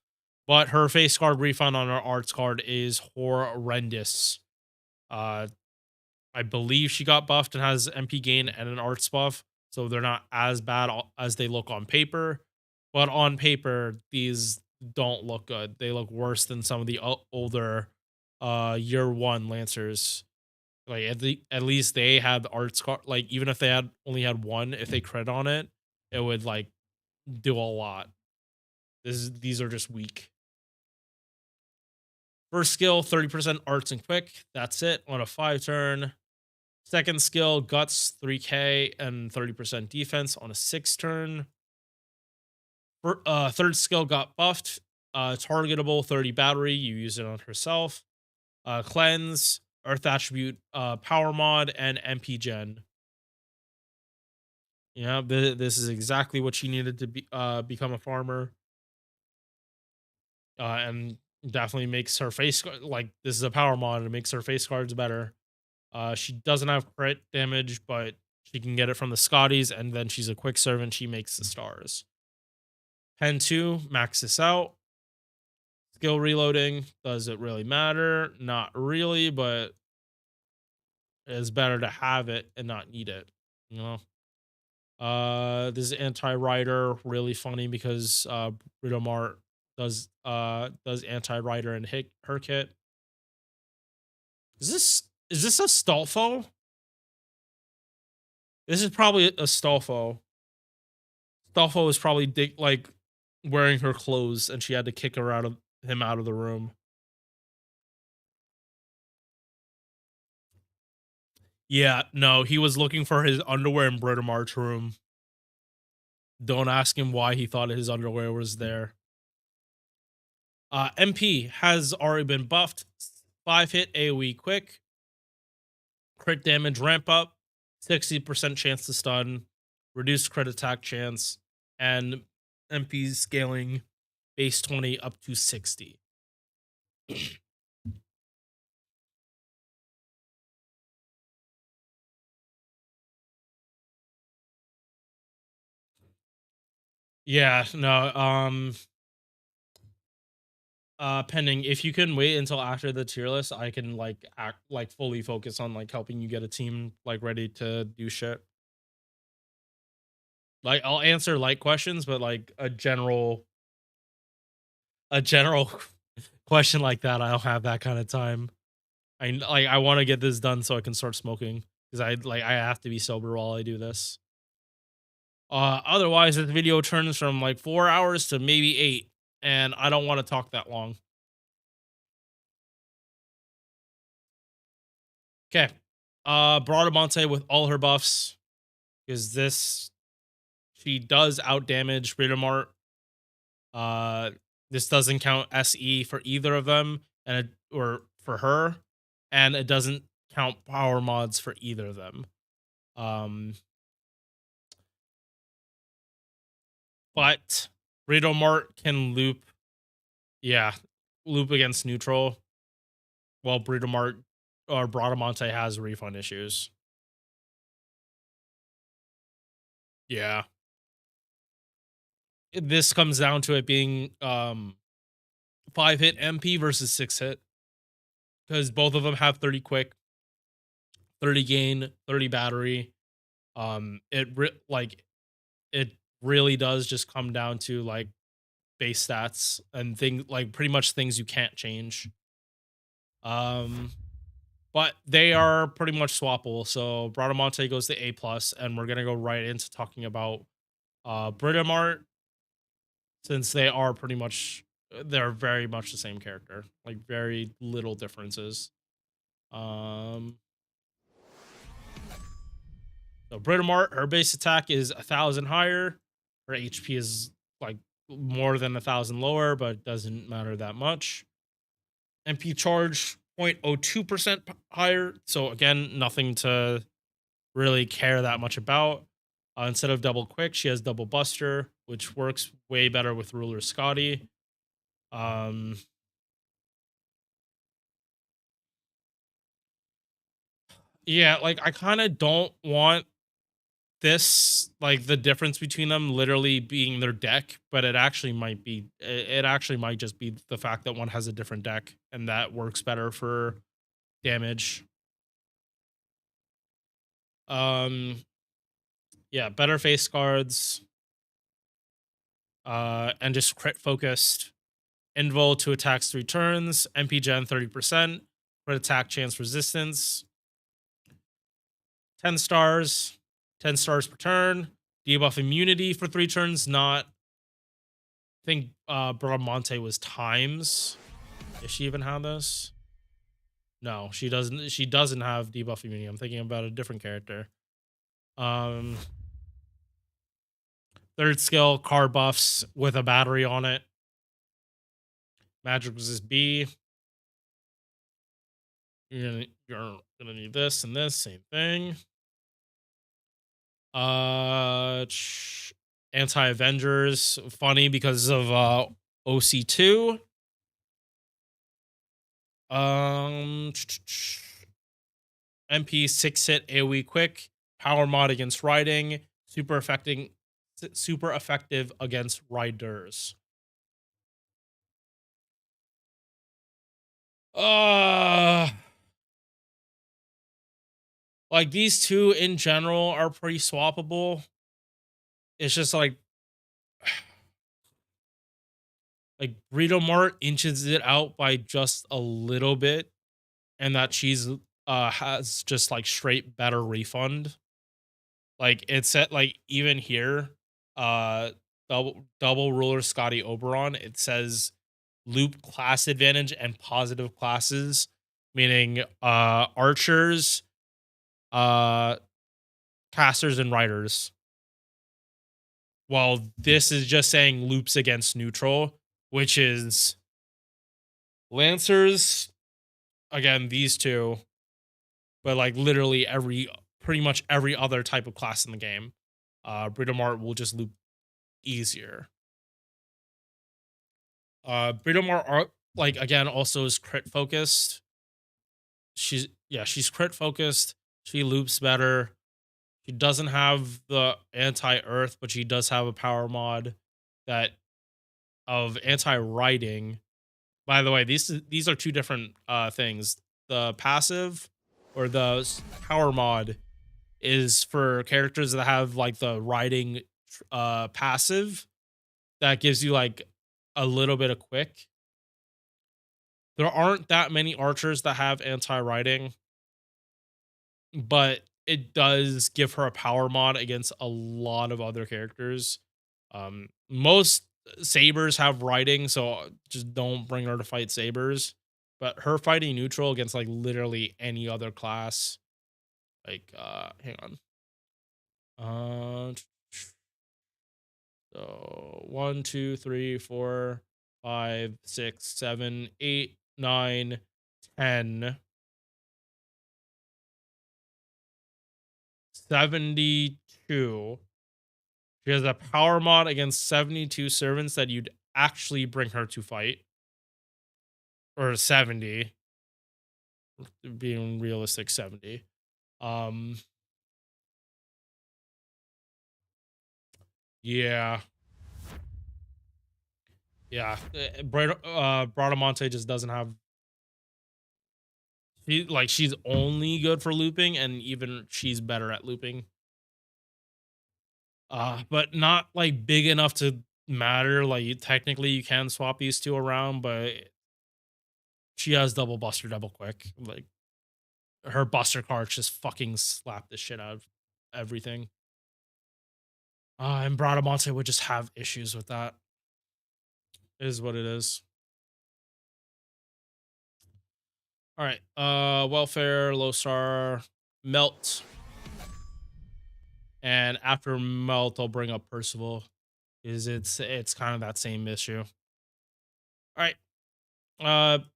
But her face card refund on her arts card is horrendous. I believe she got buffed and has MP gain and an arts buff, so they're not as bad as they look on paper. But on paper, these don't look good. They look worse than some of the older year 1 lancers. Like at least they had the arts card. Like even if they had only had one, if they crit on it, it would like do a lot. These are just weak. First skill, 30% arts and quick. That's it on a 5 turn. Second skill, guts 3k and 30% defense on a 6 turn. Third skill got buffed. Targetable 30 battery. You use it on herself. Cleanse, earth attribute, power mod, and MP gen. Yeah, this is exactly what she needed to become a farmer. And definitely makes her face, like, this is a power mod. It makes her face cards better. She doesn't have crit damage, but she can get it from the Scotties, and then she's a quick servant. She makes the stars. Pen 2, max this out. Skill reloading. Does it really matter? Not really, but It's better to have it and not need it, you know? This is anti-rider, really funny because Britomart does anti-rider and hit her kit. Is this a Stolfo? This is probably a Stolfo. Stolfo was probably like wearing her clothes and she had to kick him out of the room. Yeah, no, he was looking for his underwear in Britomart's room. Don't ask him why he thought his underwear was there. MP has already been buffed. 5-hit AoE quick. Crit damage ramp up. 60% chance to stun. Reduced crit attack chance. And MP's scaling base 20 up to 60. Yeah, no, pending. If you can wait until after the tier list, I can like fully focus on like helping you get a team like ready to do shit. Like I'll answer like questions, but like a general question like that, I don't have that kind of time. I want to get this done so I can start smoking because I have to be sober while I do this. Otherwise this video turns from like 4 hours to maybe 8, and I don't want to talk that long. Okay. Bradamante with all her buffs. Because she does out damage Britomart. This doesn't count SE for either of them, or for her, and it doesn't count power mods for either of them. But Britomart can loop against neutral, while Britomart or Bradamante has refund issues. Yeah. This comes down to it being 5-hit MP versus 6-hit. Because both of them have 30 quick, 30 gain, 30 battery. It really does just come down to like base stats and things like pretty much things you can't change. But they are pretty much swappable. So Bradamante goes to A+, and we're gonna go right into talking about Britomart, since they're very much the same character. Like very little differences. So Britomart, her base attack is 1,000 higher. Her HP is like more than 1,000 lower, but it doesn't matter that much. MP charge 0.02% higher. So again, nothing to really care that much about. Instead of double quick, she has double buster, which works way better with Ruler Scotty. Yeah, like I kind of don't want this, like the difference between them literally being their deck, but it actually might just be the fact that one has a different deck and that works better for damage. Yeah, better face cards, and just crit focused. Invul to attacks 3 turns, MP gen 30%, crit attack chance resistance, 10 stars, 10 stars per turn, debuff immunity for 3 turns, not, I think Bradamante was times. Does she even have this? No, she doesn't. She doesn't have debuff immunity. I'm thinking about a different character. Third skill, card buffs with a battery on it. Magic resist B. You're gonna need this and this, same thing. Anti-Avengers, funny because of OC2. MP 6-hit AoE quick, power mod against riding, super effective against riders. Like these two in general are pretty swappable. It's just like Burrito Mart inches it out by just a little bit, and that cheese has just like straight better refund. Like it's at like even here, uh double ruler Scotty Oberon, it says loop class advantage and positive classes, meaning archers, uh casters, and riders. While this is just saying loops against neutral, which is lancers, again, these two, but like literally pretty much every other type of class in the game. Britomart will just loop easier. Britomart like again also is crit focused. She's crit focused. She loops better. She doesn't have the anti-earth, but she does have a power mod that of anti-riding. By the way, these are two different things. The passive or the power mod is for characters that have like the riding passive that gives you like a little bit of quick. There aren't that many archers that have anti-riding, but it does give her a power mod against a lot of other characters. Most sabers have riding, so just don't bring her to fight sabers. But her fighting neutral against like literally any other class. Like, hang on. So 1, 2, 3, 4, 5, 6, 7, 8, 9, 10, 72. She has a power mod against 72 servants that you'd actually bring her to fight. Or 70. Being realistic, 70. Yeah. Yeah. Bradamonte just doesn't have she's only good for looping, and even she's better at looping. But not like big enough to matter. Like technically you can swap these two around, but she has double buster, double quick. Like her buster cards just fucking slap the shit out of everything. And Bradamonte would just have issues with that. It is what it is. All right. Welfare, low star, melt. And after melt, I'll bring up Percival. It's kind of that same issue. All right.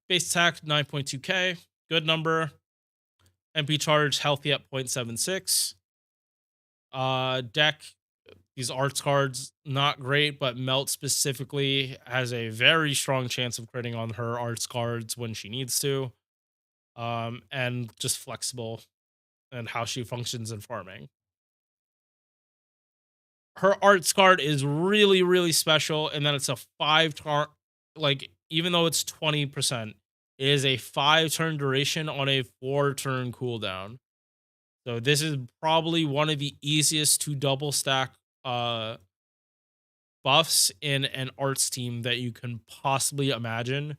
Base attack 9.2k, good number. MP charge healthy at 0.76. Deck, these arts cards not great, but melt specifically has a very strong chance of critting on her arts cards when she needs to. And just flexible and how she functions in farming. Her arts card is really, really special, and then it's a 5-turn, like, even though it's 20%, it is a 5-turn duration on a 4-turn cooldown. So this is probably one of the easiest to double stack buffs in an arts team that you can possibly imagine.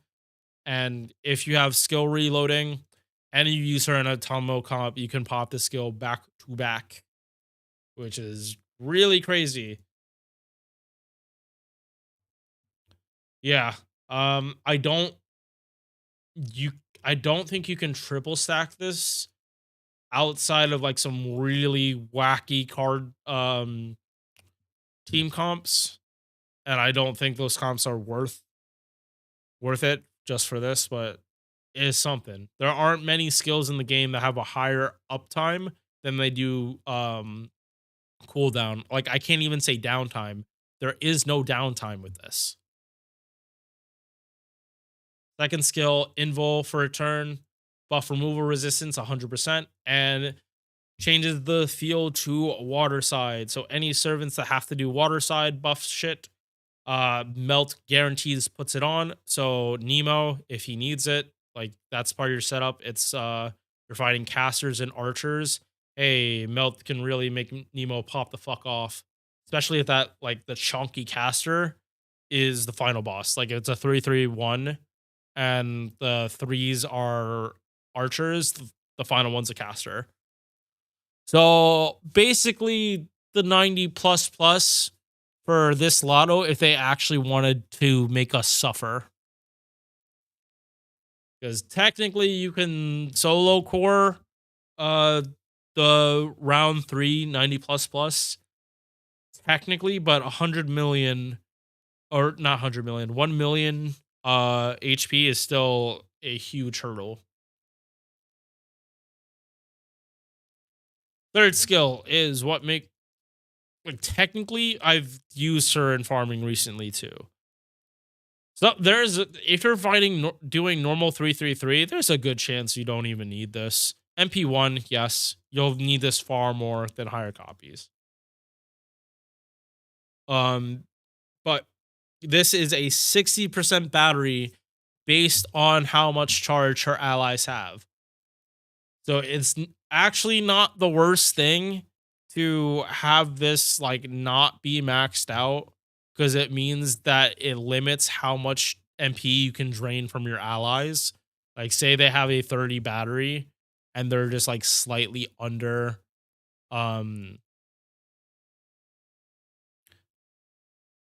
And if you have skill reloading and you use her in a Tomo comp, you can pop the skill back to back, which is really crazy. Yeah. I don't think you can triple stack this outside of like some really wacky card team comps. And I don't think those comps are worth it just for this, but it is something. There aren't many skills in the game that have a higher uptime than they do cooldown. Like I can't even say downtime. There is no downtime with this. Second skill, invul for a turn, buff removal resistance 100%, and changes the field to water side. So any servants that have to do water side buff shit, melt guarantees puts it on. So Nemo, if he needs it, like that's part of your setup. It's you're fighting casters and archers. hey, Melt can really make Nemo pop the fuck off, especially if that like the chunky caster is the final boss. Like it's a 3-3-1, and the threes are archers. The final one's a caster. So basically, the 90 plus plus for this lotto if they actually wanted to make us suffer. Because technically, you can solo core the round 3 90 plus plus technically, but 100 million, or not 100 million, 1 million HP is still a huge hurdle. Third skill is what make, like, technically I've used her in farming recently too. So if you're fighting doing normal 3-3-3, there's a good chance you don't even need this. MP1, yes, you'll need this far more than higher copies. But this is a 60% battery based on how much charge her allies have. So it's actually not the worst thing to have this like not be maxed out, because it means that it limits how much MP you can drain from your allies. Like say they have a 30 battery and they're just like slightly under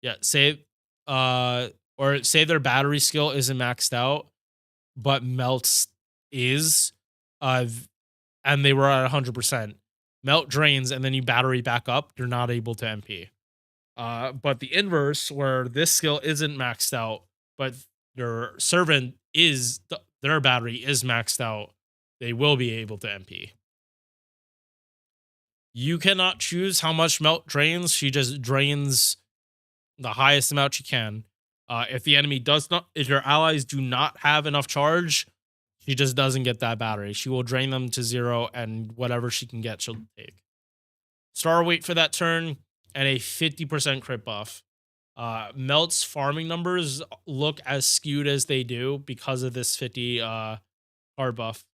yeah, say or say their battery skill isn't maxed out, but Melt's is, and they were at 100%. Melt drains and then you battery back up, you're not able to MP. But the inverse, where this skill isn't maxed out, but your servant is, their battery is maxed out, they will be able to MP. You cannot choose how much Melt drains. She just drains the highest amount she can. If the enemy does not, if your allies do not have enough charge, she just doesn't get that battery. She will drain them to 0, and whatever she can get, she'll take. Star weight for that turn, and a 50% crit buff. Melt's farming numbers look as skewed as they do because of this 50 hard buff.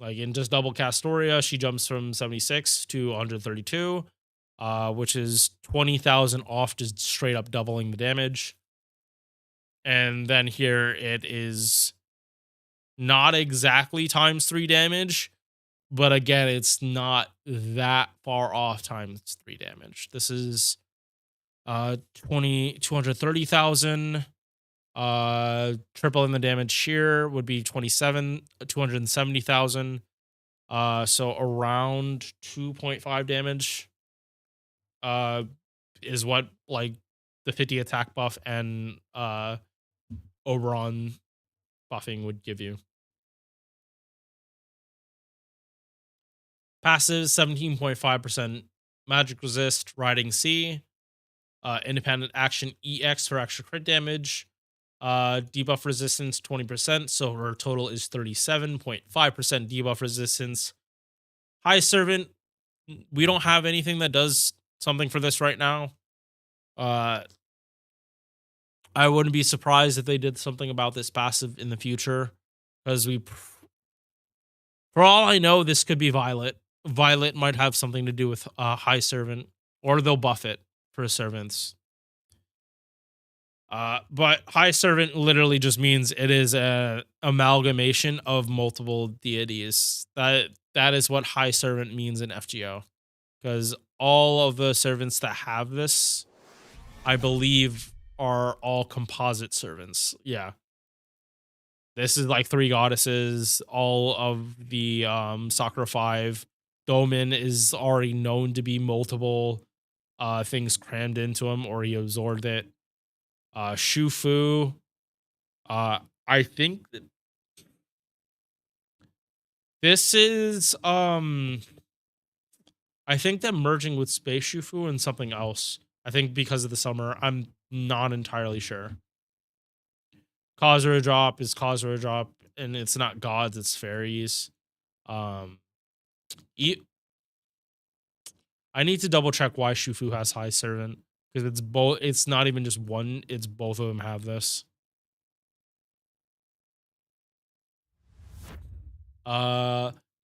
Like in just double Castoria, she jumps from 76 to 132, which is 20,000 off, just straight up doubling the damage. And then here it is not exactly times 3 damage, but again, it's not that far off times 3 damage. This is 230,000. Tripling the damage here would be 270,000. So around 2.5 damage is what like the 50 attack buff and Oberon buffing would give you. Passive 17.5% magic resist, riding C, independent action EX for extra crit damage, debuff resistance 20%, so her total is 37.5% debuff resistance. High Servant, we don't have anything that does something for this right now. I wouldn't be surprised if they did something about this passive in the future, because for all I know, this could be Violet. Violet might have something to do with High Servant, or they'll buff it for servants. But High Servant literally just means it is a amalgamation of multiple deities. That is what High Servant means in FGO, because all of the servants that have this, I believe, are all composite servants. Yeah. This is like 3 goddesses, all of the Sakura 5. Domin is already known to be multiple things crammed into him, or he absorbed it. Shufu, I think that this is I think that merging with Space Shufu and something else. I think because of the summer, I'm not entirely sure. Causer drop is Causer drop, and it's not gods, it's fairies. I need to double check why Shufu has High Servant, because it's both. It's not even just one. It's both of them have this.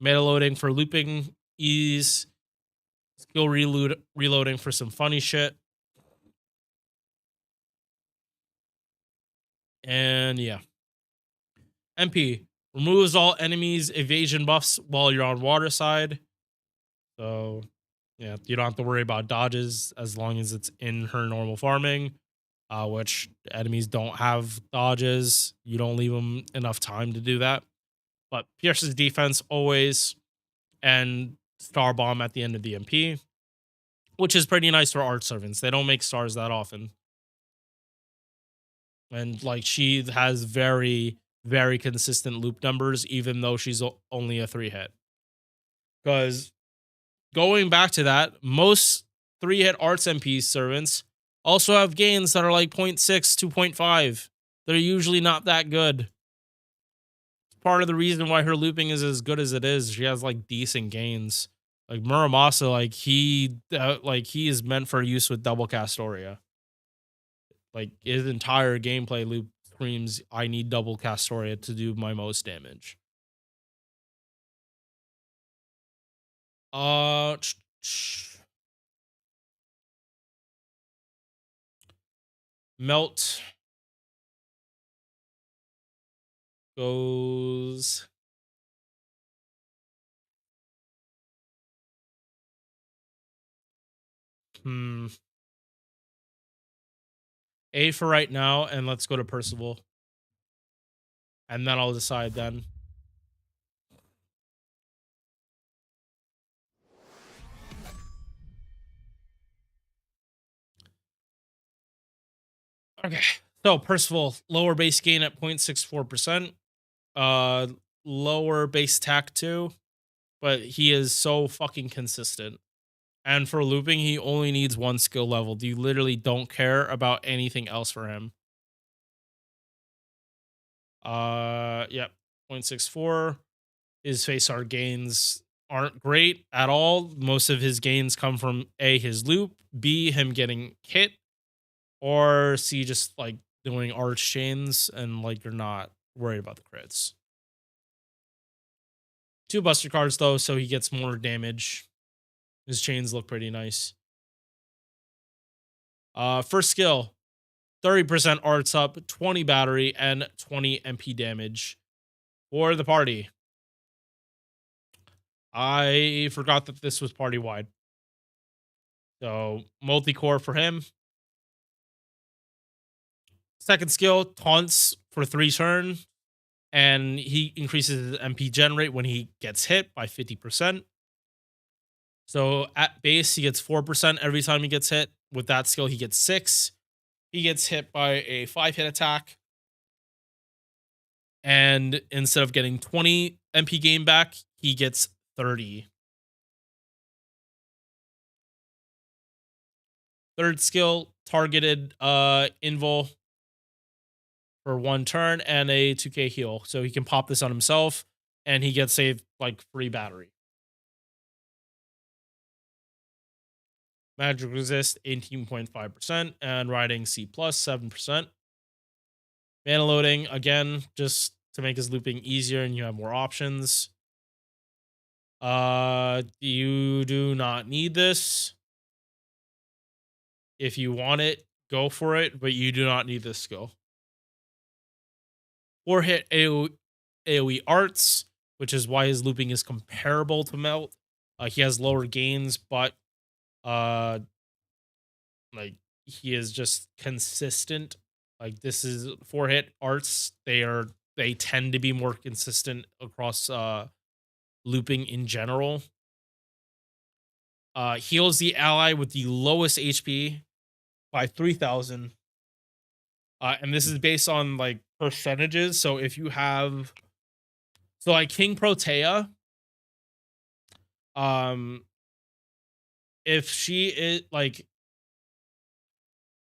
Meta loading for looping ease. Skill reloading for some funny shit. And yeah. MP removes all enemies' evasion buffs while you're on water side. So yeah, you don't have to worry about dodges as long as it's in her normal farming. Which enemies don't have dodges. You don't leave them enough time to do that. But pierces defense always, and star bomb at the end of the MP, which is pretty nice for art servants. They don't make stars that often. And like she has very, very consistent loop numbers, even though she's only a 3-hit. Because going back to that, most 3-hit arts MP servants also have gains that are like 0.6, 2.5. They're usually not that good. Part of the reason why her looping is as good as it is. She has like decent gains. Like Muramasa, like he is meant for use with double Castoria. Like his entire gameplay loop screams, I need double Castoria to do my most damage. Melt goes A for right now, and let's go to Percival. And then I'll decide then. Okay. So Percival, lower base gain at 0.64%. Lower base attack too. But he is so fucking consistent. And for looping, he only needs 1 skill level. You literally don't care about anything else for him. Yep. 0.64. His face art gains aren't great at all. Most of his gains come from A, his loop, B, him getting hit, or C, just like doing arch chains and like you're not worried about the crits. 2 buster cards though, so he gets more damage. His chains look pretty nice. First skill, 30% arts up, 20 battery, and 20 MP damage for the party. I forgot that this was party wide. So multi-core for him. Second skill, taunts for 3 turns, and he increases his MP gen rate when he gets hit by 50%. So at base, he gets 4% every time he gets hit. With that skill, he gets 6. He gets hit by a 5-hit attack. And instead of getting 20 MP gain back, he gets 30. Third skill, targeted invul for 1 turn and a 2k heal. So he can pop this on himself and he gets saved like free battery. Magic resist 18.5% and riding C plus 7%. Mana loading again, just to make his looping easier and you have more options. You do not need this. If you want it, go for it, but you do not need this skill. 4-hit AoE arts, which is why his looping is comparable to Melt. He has lower gains, but like he is just consistent. Like this is 4-hit arts. They tend to be more consistent across looping in general. Heals the ally with the lowest HP by 3,000. And this is based on like percentages. So if you have, so like King Protea, if she is like,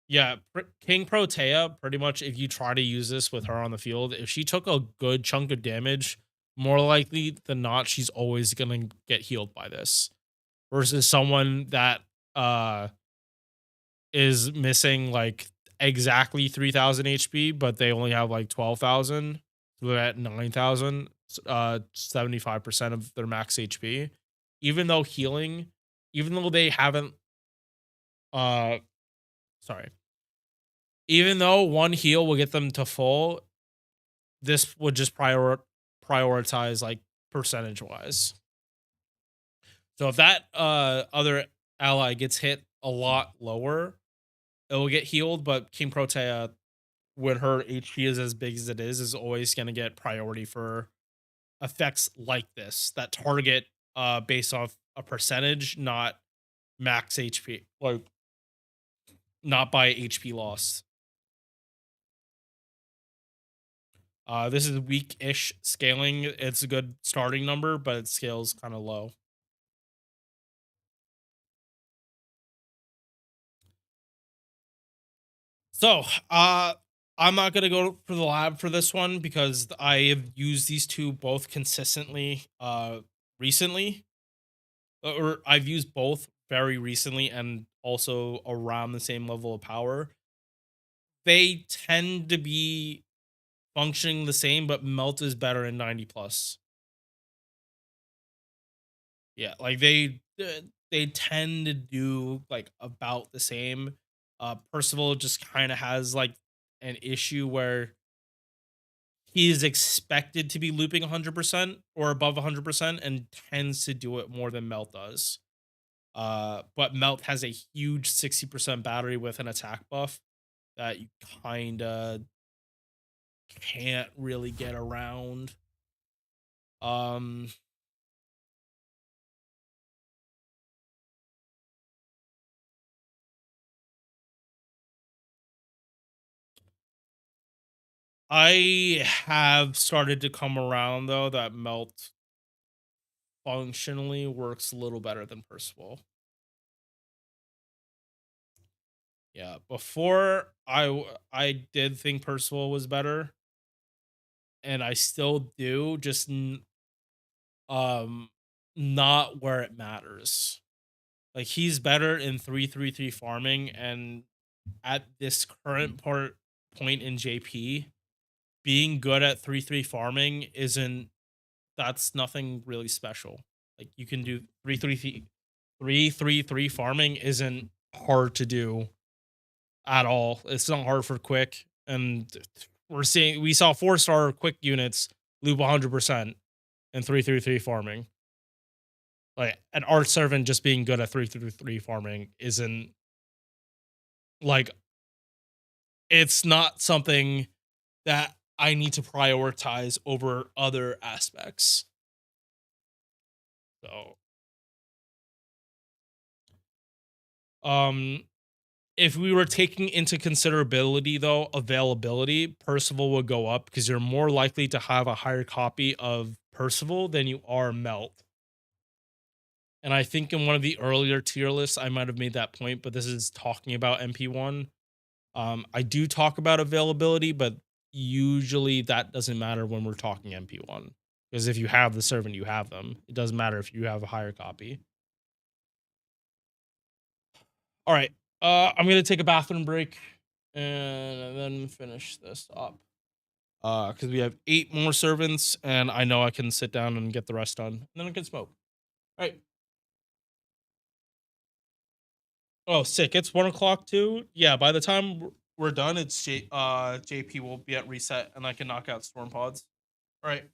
yeah, King Protea, pretty much if you try to use this with her on the field, if she took a good chunk of damage, more likely than not, she's always gonna get healed by this. Versus someone that is missing like exactly 3,000 HP, but they only have like 12,000. So they're at 9,000. 75% of their max HP. Even though healing, even though they haven't, uh, sorry, even though one heal will get them to full, this would just prioritize like percentage wise. So if that other ally gets hit a lot lower, it will get healed. But King Protea, when her HP is as big as it is always going to get priority for effects like this that target based off a percentage, not max HP, like not by HP loss. This is weak-ish scaling. It's a good starting number, but it scales kind of low. So, I'm not gonna go for the lab for this one because I have used these two both consistently recently. Or I've used both very recently and also around the same level of power. They tend to be functioning the same, but Melt is better in 90 plus. Yeah, like they tend to do like about the same. Percival just kind of has like an issue where he is expected to be looping 100% or above 100% and tends to do it more than Melt does. But Melt has a huge 60% battery with an attack buff that you kind of can't really get around. Um, I have started to come around though that Melt functionally works a little better than Percival. Yeah, before I did think Percival was better, and I still do, just um not where it matters. Like he's better in 3-3-3 farming, and at this current point in JP, being good at 3-3 farming isn't that's nothing really special. Like you can do 3-3-3 farming isn't hard to do at all. It's not hard for quick, and we saw 4-star quick units loop 100% in 3-3-3 farming. Like an art servant just being good at 3-3-3 farming isn't like it's not something that I need to prioritize over other aspects. So, um, if we were taking into considerability though availability, Percival would go up because you're more likely to have a higher copy of Percival than you are Melt. And I think in one of the earlier tier lists, I might have made that point, but this is talking about MP1. I do talk about availability, but usually that doesn't matter when we're talking MP1. Because if you have the servant, you have them. It doesn't matter if you have a higher copy. All right. I'm gonna take a bathroom break and then finish this up. Because we have 8 more servants, and I know I can sit down and get the rest done, and then I can smoke. All right. Oh, sick! It's 1 o'clock too. Yeah. By the time we're done, it's JP will be at reset, and I can knock out storm pods. All right.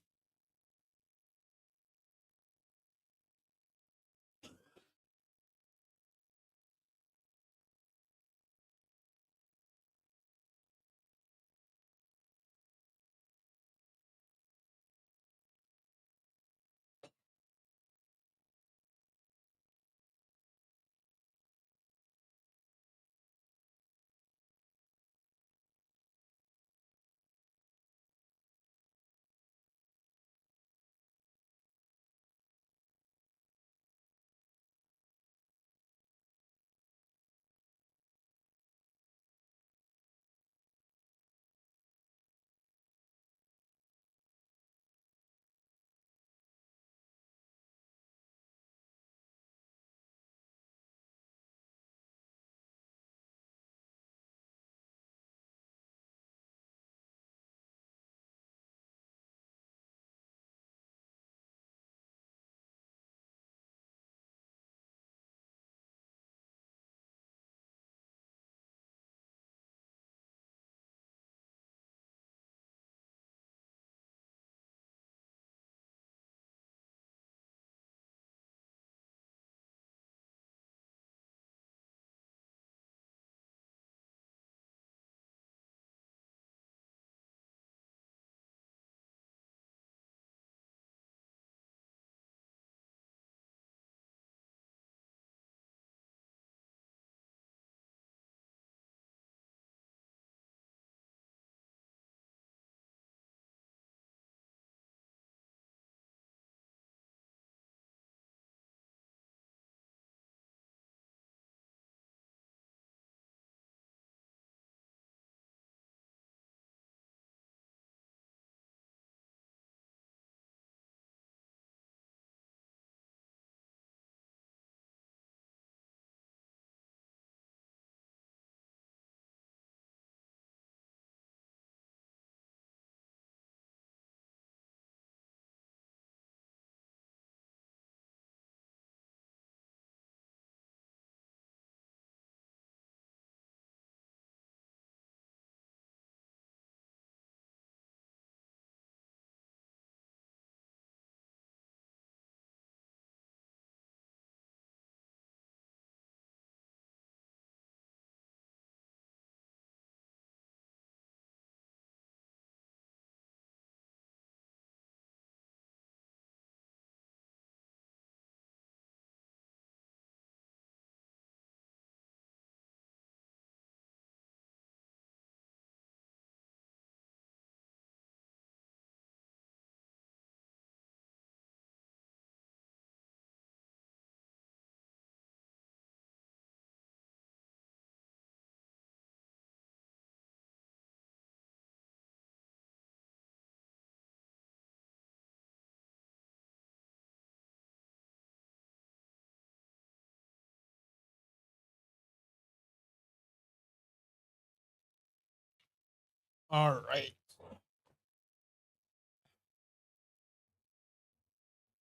All right.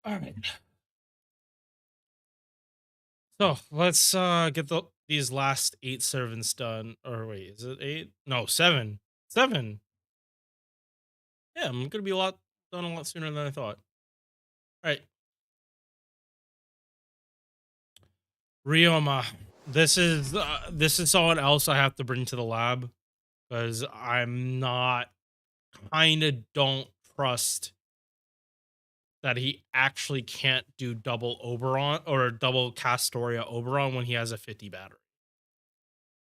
All right. So let's get these last 8 servants done. Or wait, is it 8? No, 7. 7. Yeah, I'm gonna be done a lot sooner than I thought. All right. Ryoma. This is someone else I have to bring to the lab because I'm not kind of don't trust that he actually can't do double Oberon or double Castoria Oberon when he has a 50 battery.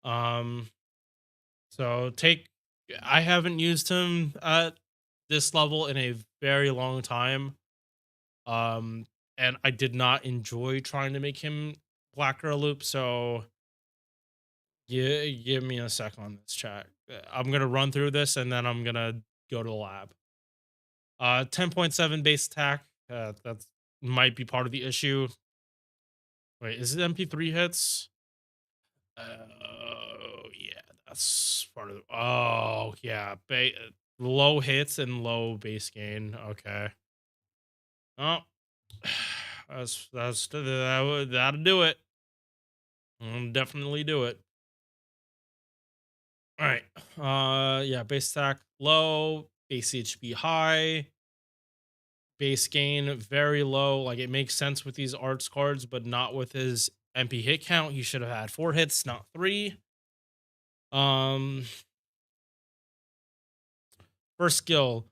Um so take I haven't used him at this level in a very long time. Um and I did not enjoy trying to make him Black Girl Loop, so give me a sec on this chat. I'm gonna run through this and then I'm gonna go to the lab. 10.7 base attack. That's might be part of the issue. Wait, is it MP3 hits? Oh yeah, that's part of. Oh yeah, low hits and low base gain. Okay. Oh, that'll do it. Definitely do it. All right. Yeah, base attack low, base HP high, base gain very low. Like it makes sense with these arts cards, but not with his MP hit count. He should have had 4 hits, not 3. Um, First skill,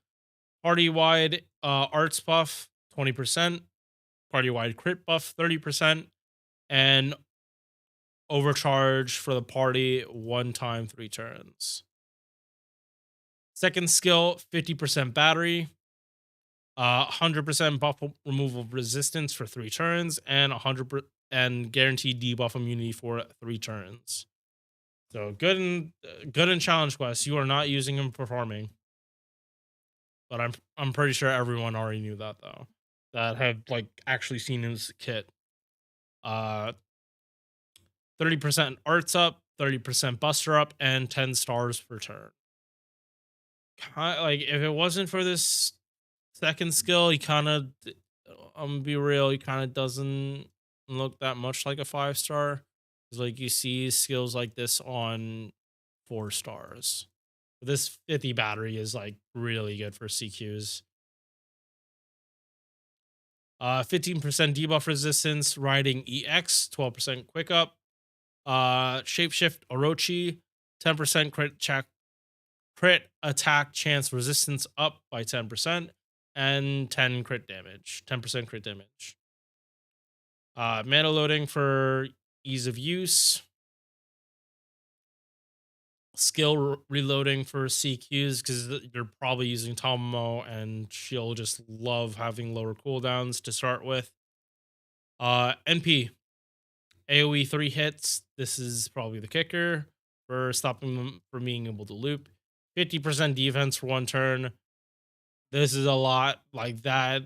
party wide arts buff 20%, party wide crit buff 30%, and overcharge for the party 1 time 3 turns. Second skill, 50% battery, 100% buff removal resistance for 3 turns, and 100 and guaranteed debuff immunity for 3 turns. So good in challenge quests. You are not using him for farming, but I'm pretty sure everyone already knew that though. That have like actually seen his kit. Uh, 30% arts up, 30% buster up, and 10 stars per turn. Like if it wasn't for this second skill, he kind of, I'm gonna be real, he kind of doesn't look that much like a 5-star. It's like you see skills like this on 4 stars. This 50 battery is like really good for CQs. 15% debuff resistance, riding EX, 12% quick up. Shapeshift Orochi, 10% crit attack chance resistance up by 10%, and 10% crit damage. Mana loading for ease of use. Skill reloading for CQs because you're probably using Tomomo and she'll just love having lower cooldowns to start with. NP AoE 3 hits. This is probably the kicker for stopping them from being able to loop. 50% defense for 1 turn. This is a lot. Like that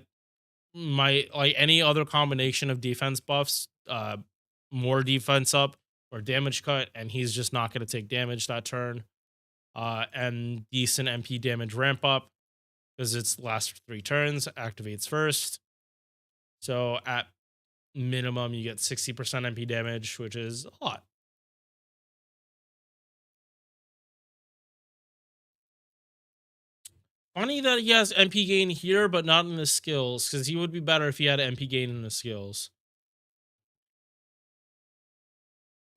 might, like any other combination of defense buffs, more defense up or damage cut, and he's just not going to take damage that turn. And decent MP damage ramp up because it's last 3 turns, activates first. So at minimum, you get 60% MP damage, which is a lot. Funny that he has MP gain here, but not in the skills, because he would be better if he had MP gain in the skills.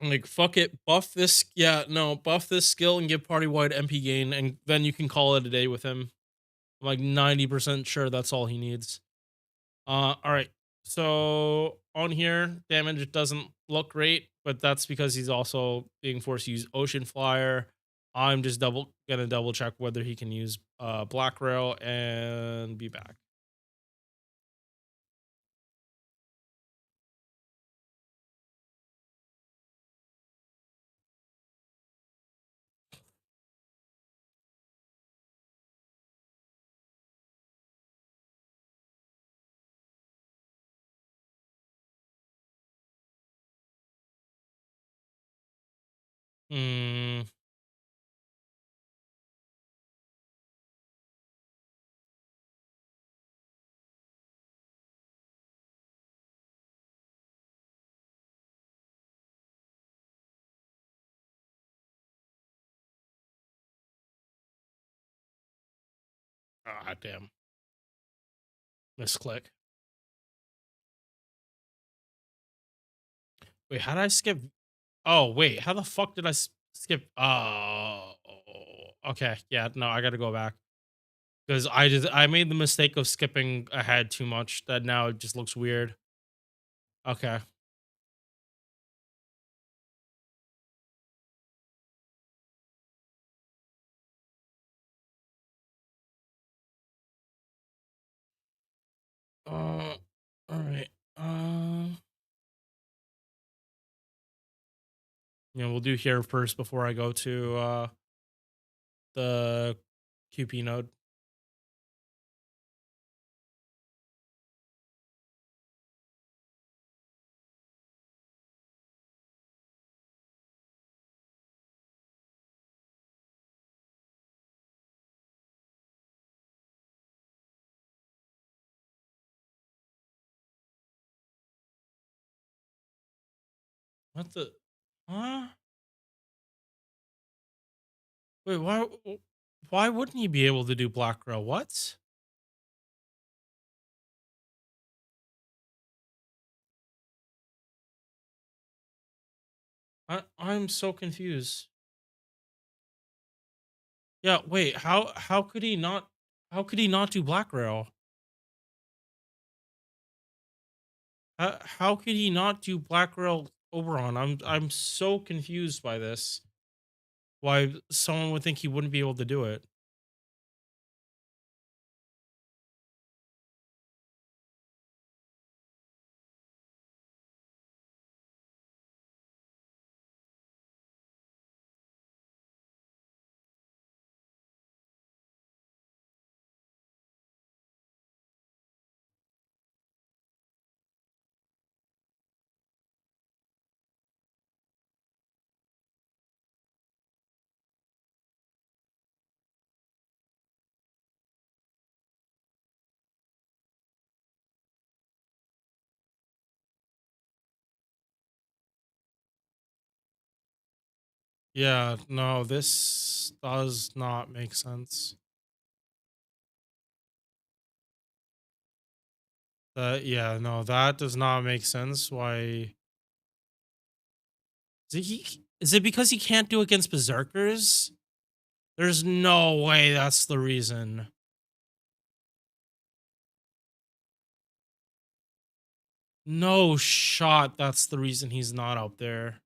Like, fuck it, buff this. Yeah, no, buff this skill and give party wide MP gain, and then you can call it a day with him. I'm like 90% sure that's all he needs. All right. So on here, damage doesn't look great, but that's because he's also being forced to use Ocean Flyer. I'm just gonna double check whether he can use Black Rail and be back. Hmm. Ah, damn. Misclick. Wait, how did I skip? Oh, wait. How the fuck did I skip? Oh, okay. Yeah, no, I got to go back because I made the mistake of skipping ahead too much. That now it just looks weird. Okay. All right. Yeah, we'll do here first before I go to the QP node. What the? Huh? Wait, why? Why wouldn't he be able to do Black Girl? What? I'm so confused. Yeah, wait, how could he not do Black Rail? How could he not do Black Rail Oberon? I'm so confused by this. Why someone would think he wouldn't be able to do it. Yeah, no, this does not make sense. Yeah, no, that does not make sense. Why is it because he can't do against berserkers? There's no way that's the reason. No shot that's the reason he's not up there.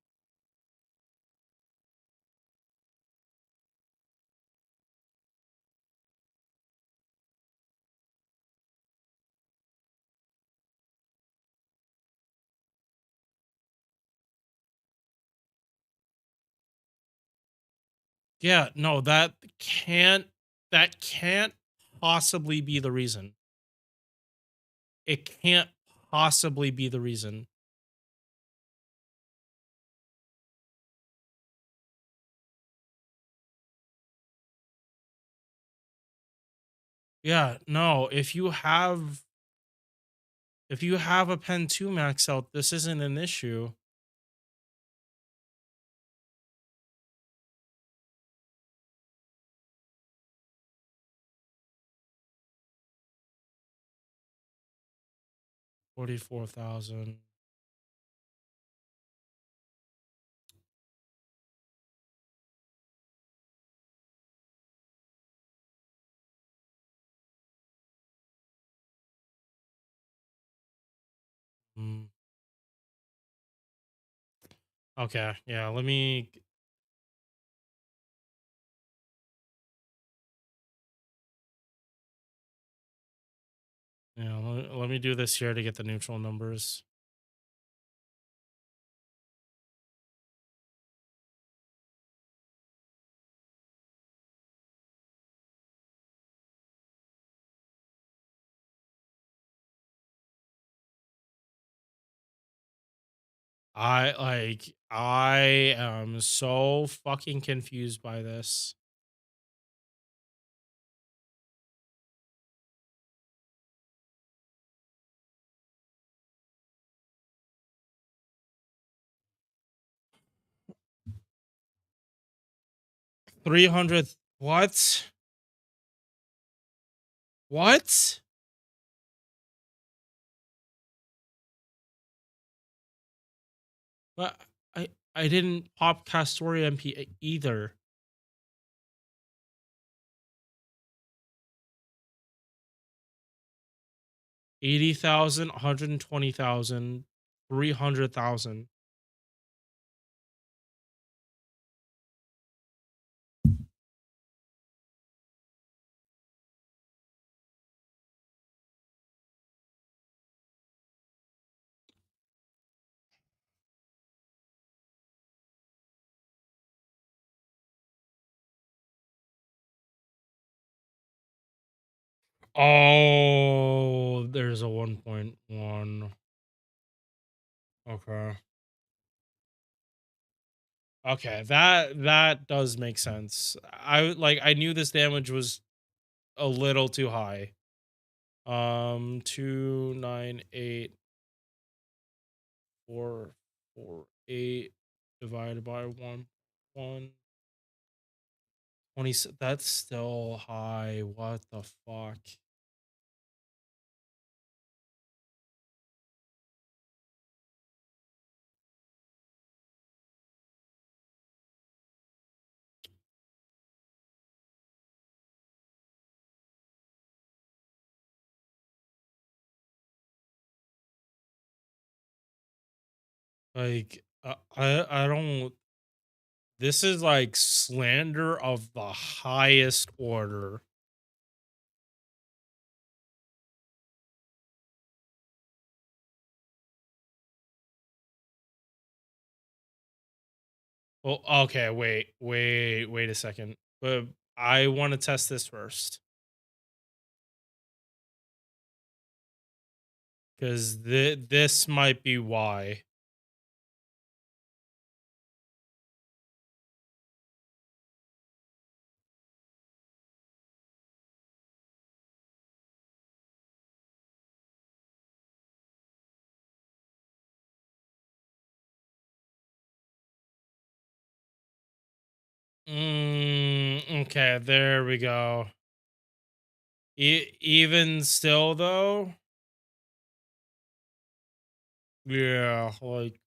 Yeah, no, that can't possibly be the reason. It can't possibly be the reason. Yeah, no, if you have a pen 2 max out, this isn't an issue. $44,000. Mm. Okay, yeah, let me do this here to get the neutral numbers. I am so fucking confused by this. $300 what? What? But I didn't pop Castoria MP either. $80,000, $120,000, $300,000. Oh, there's a 1.1. Okay. Okay, that does make sense. I knew this damage was a little too high. 298,448 divided by 1. 20, that's still high. What the fuck? Like I don't, this is like slander of the highest order. Well, okay, wait a second. But I want to test this first. Because this might be why. Okay, there we go. Even still, though, yeah, like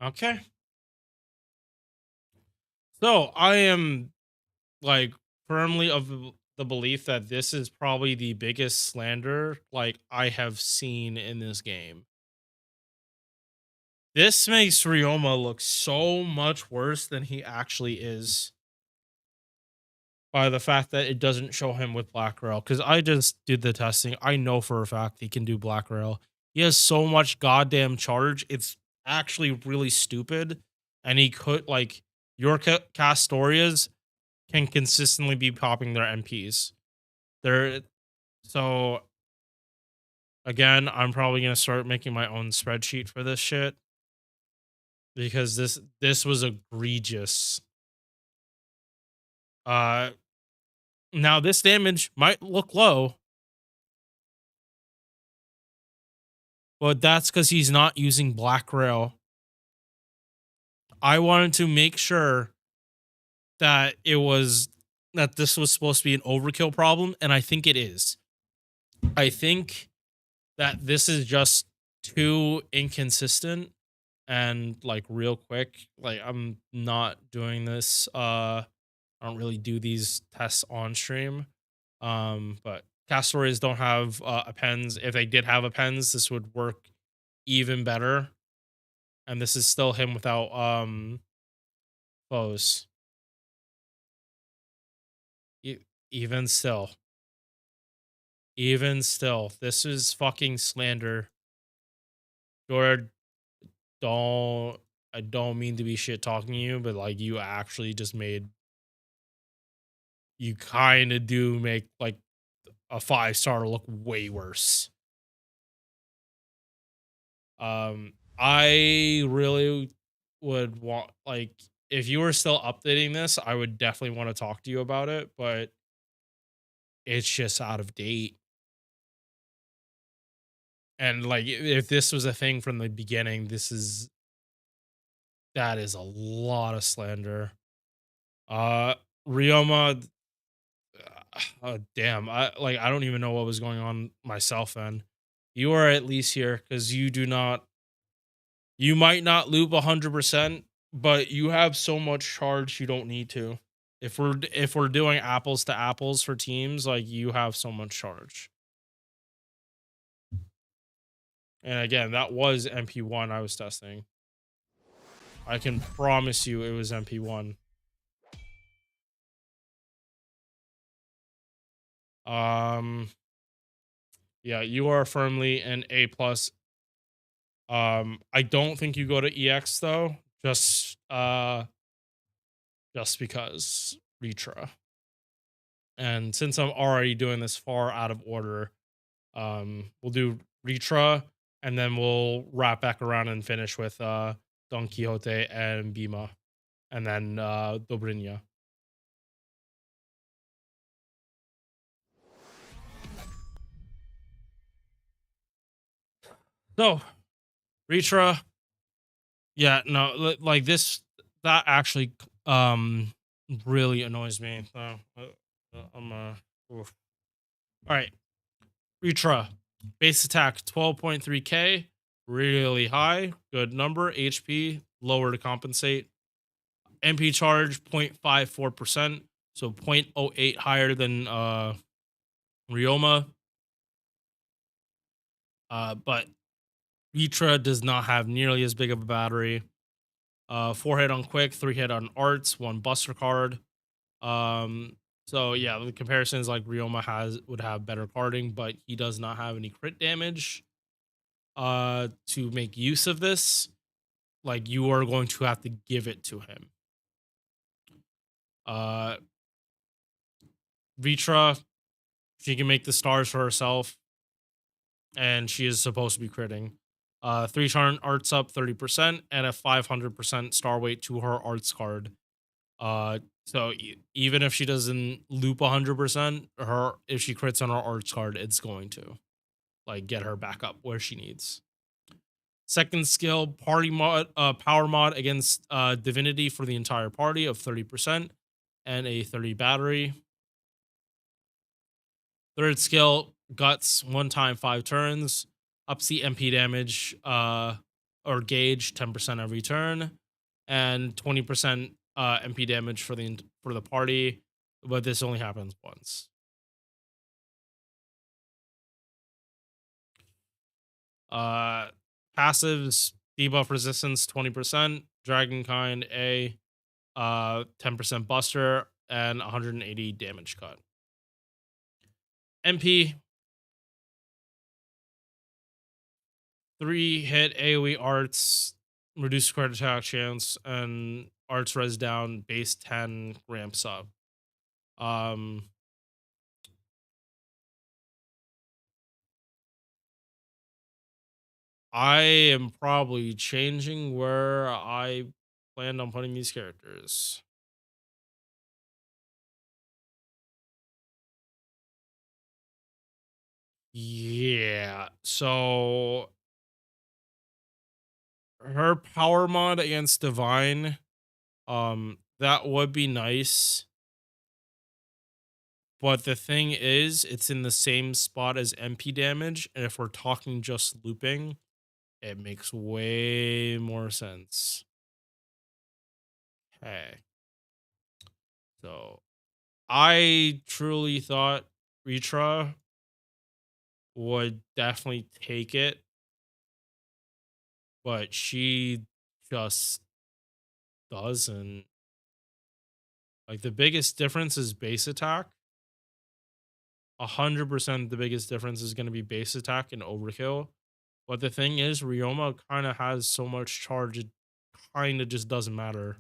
okay. So I am like firmly of the belief that this is probably the biggest slander like I have seen in this game. This makes Ryoma look so much worse than he actually is by the fact that it doesn't show him with Black Rail. Because I just did the testing. I know for a fact he can do Black Rail. He has so much goddamn charge. It's actually really stupid. And he could, like, your Castorias can consistently be popping their MPs. They're, so, again, I'm probably going to start making my own spreadsheet for this shit. Because this was egregious. Now this damage might look low, but that's because he's not using Black Rail. I wanted to make sure that this was supposed to be an overkill problem, and I think it is. I think that this is just too inconsistent and like real quick. Like I'm not doing this. I don't really do these tests on stream. But Castories don't have appends. If they did have appends, this would work even better. And this is still him without foes. Even still. Even still, this is fucking slander. George, I don't mean to be shit talking you, but like you actually just made, you kind of do make like a 5-star look way worse. I really would want, like, if you were still updating this, I would definitely want to talk to you about it, but it's just out of date. And like, if this was a thing from the beginning, that is a lot of slander. Ryoma, damn, I don't even know what was going on myself then. You are at least here because you might not loop 100%, but you have so much charge you don't need to. If we're doing apples to apples for teams, like, you have so much charge. And again, that was MP1 I was testing. I can promise you it was MP1. Yeah, you are firmly an A plus. I don't think you go to EX though, just because Retra. And since I'm already doing this far out of order, we'll do Retra, and then we'll wrap back around and finish with Don Quixote and Bima, and then Dobrynya. So, Retra, yeah, no, like this, that actually really annoys me. So, I'm oof. All right, Retra, base attack 12.3k, really high, good number. HP lower to compensate. MP charge 0.54%, so 0.08 higher than Ryoma. But Retra does not have nearly as big of a battery. 4 hit on quick, 3 hit on arts, 1 buster card. So yeah, the comparisons, like, Ryoma would have better carding, but he does not have any crit damage. To make use of this, like, you are going to have to give it to him. Vitra, she can make the stars for herself, and she is supposed to be critting. 3-turn arts up 30% and a 500% star weight to her arts card. So even if she doesn't loop 100%, if she crits on her arts card, it's going to, like, get her back up where she needs. Second skill, party mod, power mod against divinity for the entire party of 30% and a 30 battery. Third skill, guts, 1 time 5 turns, ups the MP damage or gauge 10% every turn, and 20% MP damage for the party, but this only happens once. Passives, debuff resistance 20%, Dragonkind A, 10% buster, and 180 damage cut. MP, 3 hit AoE arts, reduce crit attack chance, and arts res down, base 10 ramps up. I am probably changing where I planned on putting these characters. Yeah, so her power mod against Divine, that would be nice. But the thing is, it's in the same spot as MP damage, and if we're talking just looping, it makes way more sense. Okay. So I truly thought Retra would definitely take it, but she just doesn't. Like, the biggest difference is base attack. 100% the biggest difference is going to be base attack and overkill. But the thing is, Ryoma kind of has so much charge, it kind of just doesn't matter.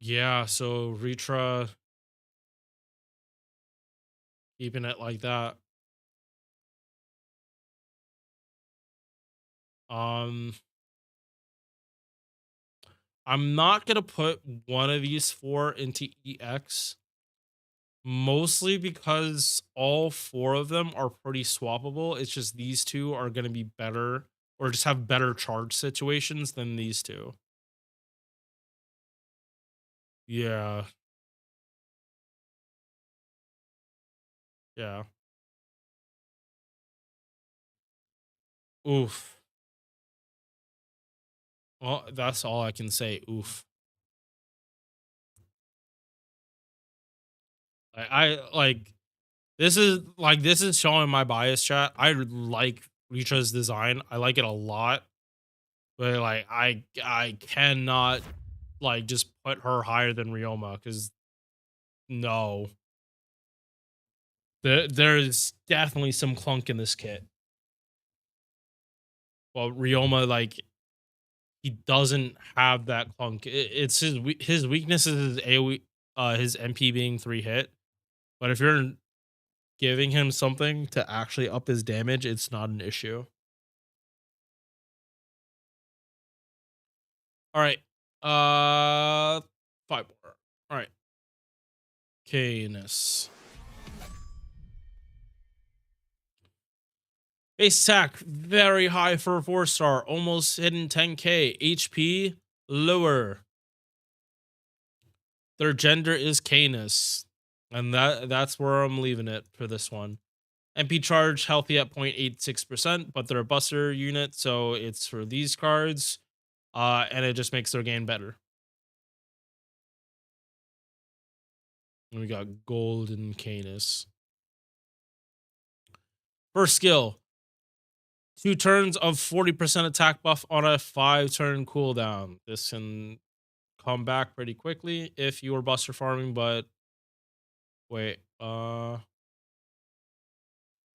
Yeah, so Ritra keeping it like that. Um, I'm not gonna put one of these four into EX, mostly because all four of them are pretty swappable. It's just these two are gonna be better or just have better charge situations than these two. Yeah, yeah. Oof. Well, that's all I can say. Oof. Like this is showing my bias, chat. I like Richa's design. I like it a lot, but like I cannot like just put her higher than Ryoma because no, there's definitely some clunk in this kit. Well, Ryoma, like, he doesn't have that clunk. It's his weakness is his AoE, his MP being 3 hit. But if you're giving him something to actually up his damage, it's not an issue. All right. 5 more. All right. Canis. Base attack, very high for a 4-star, almost hitting 10k. HP, lower. Their gender is Canis. And that's where I'm leaving it for this one. MP charge, healthy at 0.86%, but they're a buster unit, so it's for these cards. And it just makes their game better. And we got Golden Canis. First skill. 2 turns of 40% attack buff on a 5-turn cooldown. This can come back pretty quickly if you were buster farming, but wait,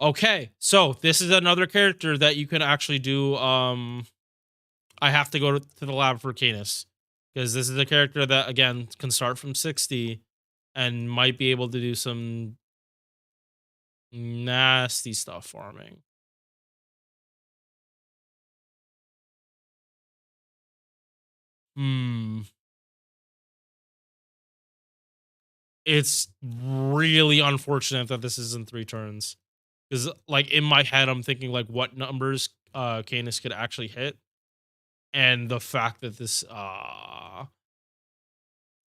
okay, so this is another character that you can actually do. I have to go to the lab for Canis because this is a character that again can start from 60 and might be able to do some nasty stuff farming. Hmm. It's really unfortunate that this isn't 3 turns. Because like in my head, I'm thinking like what numbers Canis could actually hit. And the fact that this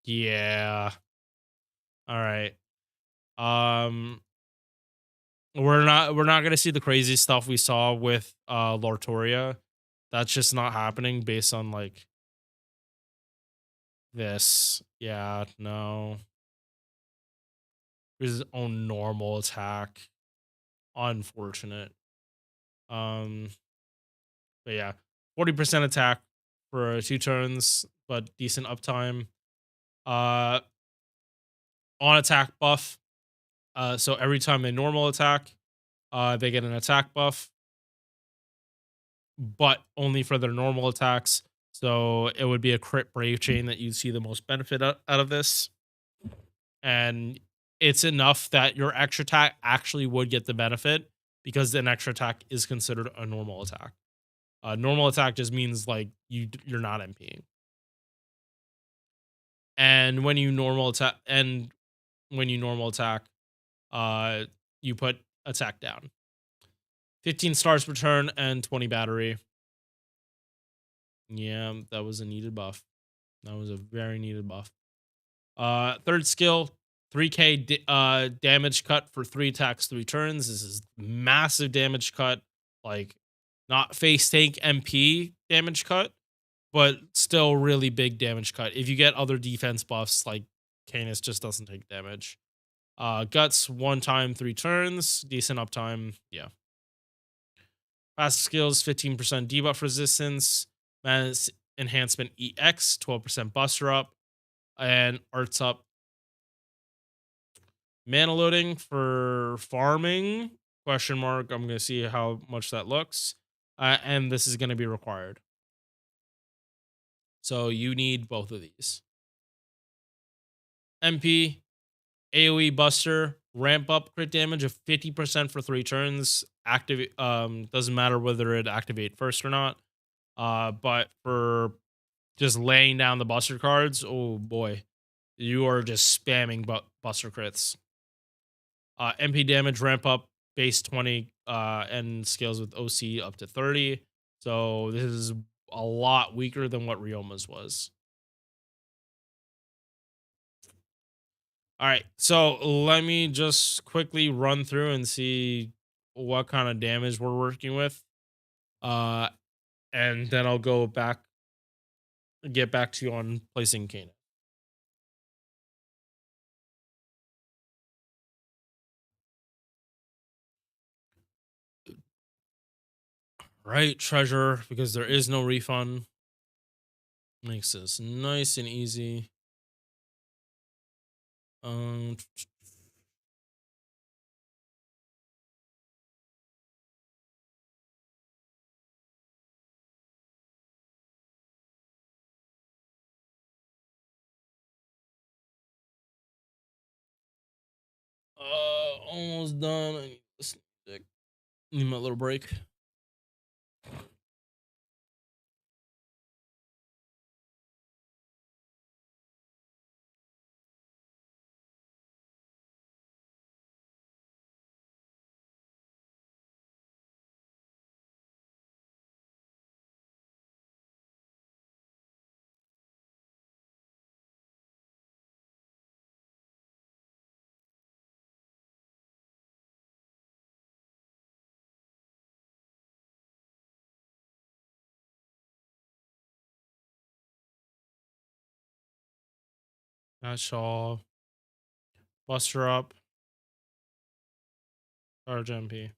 yeah. All right. Um we're not gonna see the crazy stuff we saw with Lortoria. That's just not happening based on like this. Yeah, no. His own normal attack. Unfortunate. Um but yeah. 40% attack for 2 turns, but decent uptime. Uh on attack buff. So every time they normal attack, they get an attack buff, but only for their normal attacks. So it would be a crit brave chain that you'd see the most benefit out of this. And it's enough that your extra attack actually would get the benefit because an extra attack is considered a normal attack. Normal attack just means like you're not MPing. And when you normal attack, you put attack down. 15 stars per turn and 20 battery. Yeah, that was a needed buff. That was a very needed buff. Third skill, 3k damage cut for 3 attacks, 3 turns. This is massive damage cut. Like, not face tank MP damage cut, but still really big damage cut. If you get other defense buffs, like Canis just doesn't take damage. Guts, 1 time, 3 turns. Decent uptime. Yeah. Fast skills, 15% debuff resistance. Man's enhancement EX, 12% buster up. And arts up. Mana loading for farming? Question mark. I'm going to see how much that looks. And this is going to be required. So you need both of these. MP, AoE Buster, ramp up crit damage of 50% for 3 turns. Activate doesn't matter whether it activate first or not. But for just laying down the Buster cards, oh boy, you are just spamming Buster crits. MP damage ramp up base 20 and scales with OC up to 30. So this is a lot weaker than what Ryoma's was. All right, so let me just quickly run through and see what kind of damage we're working with. And then I'll get back to you on placing Kana. Right, treasure, because there is no refund. Makes this nice and easy. Um, almost done. I need this stick. Need my little break. That's all. Buster up. Charge MP.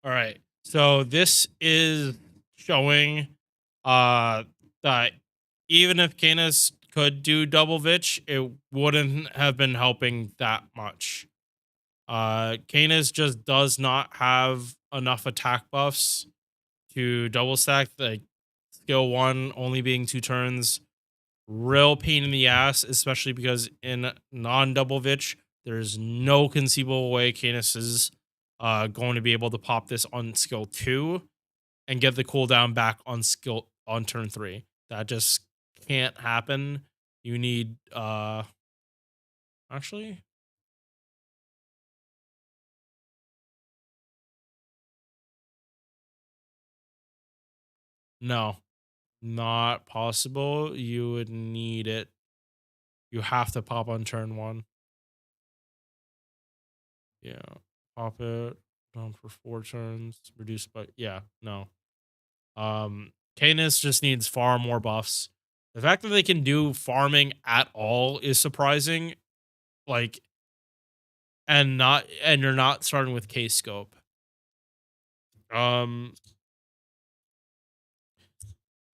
All right. So this is showing that even if Canis could do double Vitch, it wouldn't have been helping that much. Canis just does not have enough attack buffs to double stack, like skill 1 only being 2 turns. Real pain in the ass, especially because in non-double Vitch, there's no conceivable way Canis is going to be able to pop this on skill 2 and get the cooldown back on skill on turn 3. That just can't happen. You need actually no, not possible. You would need it. You have to pop on turn 1. Yeah. Pop it down for 4 turns. Reduced by no. Canis just needs far more buffs. The fact that they can do farming at all is surprising. Like, and you're not starting with K scope.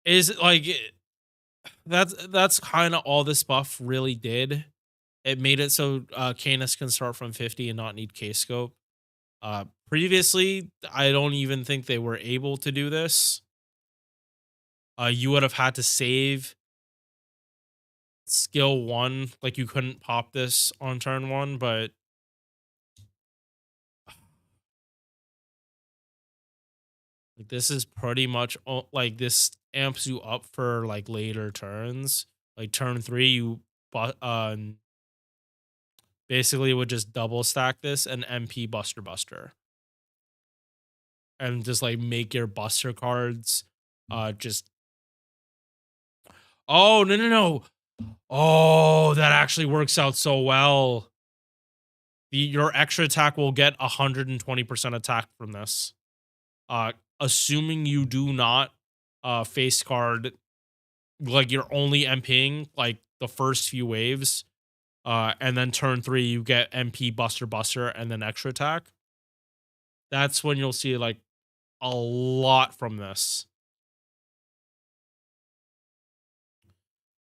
Is like that's kind of all this buff really did. It made it so Canis can start from 50 and not need K scope. Previously, I don't even think they were able to do this. You would have had to save skill 1, like you couldn't pop this on turn 1, but like, this is pretty much like this amps you up for like later turns. Like turn 3, you basically would just double stack this and MP Buster, and just like make your Buster cards just. Oh no. Oh, that actually works out so well. Your extra attack will get 120% attack from this. Assuming you do not face card, like you're only MPing like the first few waves, and then turn 3 you get MP Buster and then extra attack. That's when you'll see like a lot from this.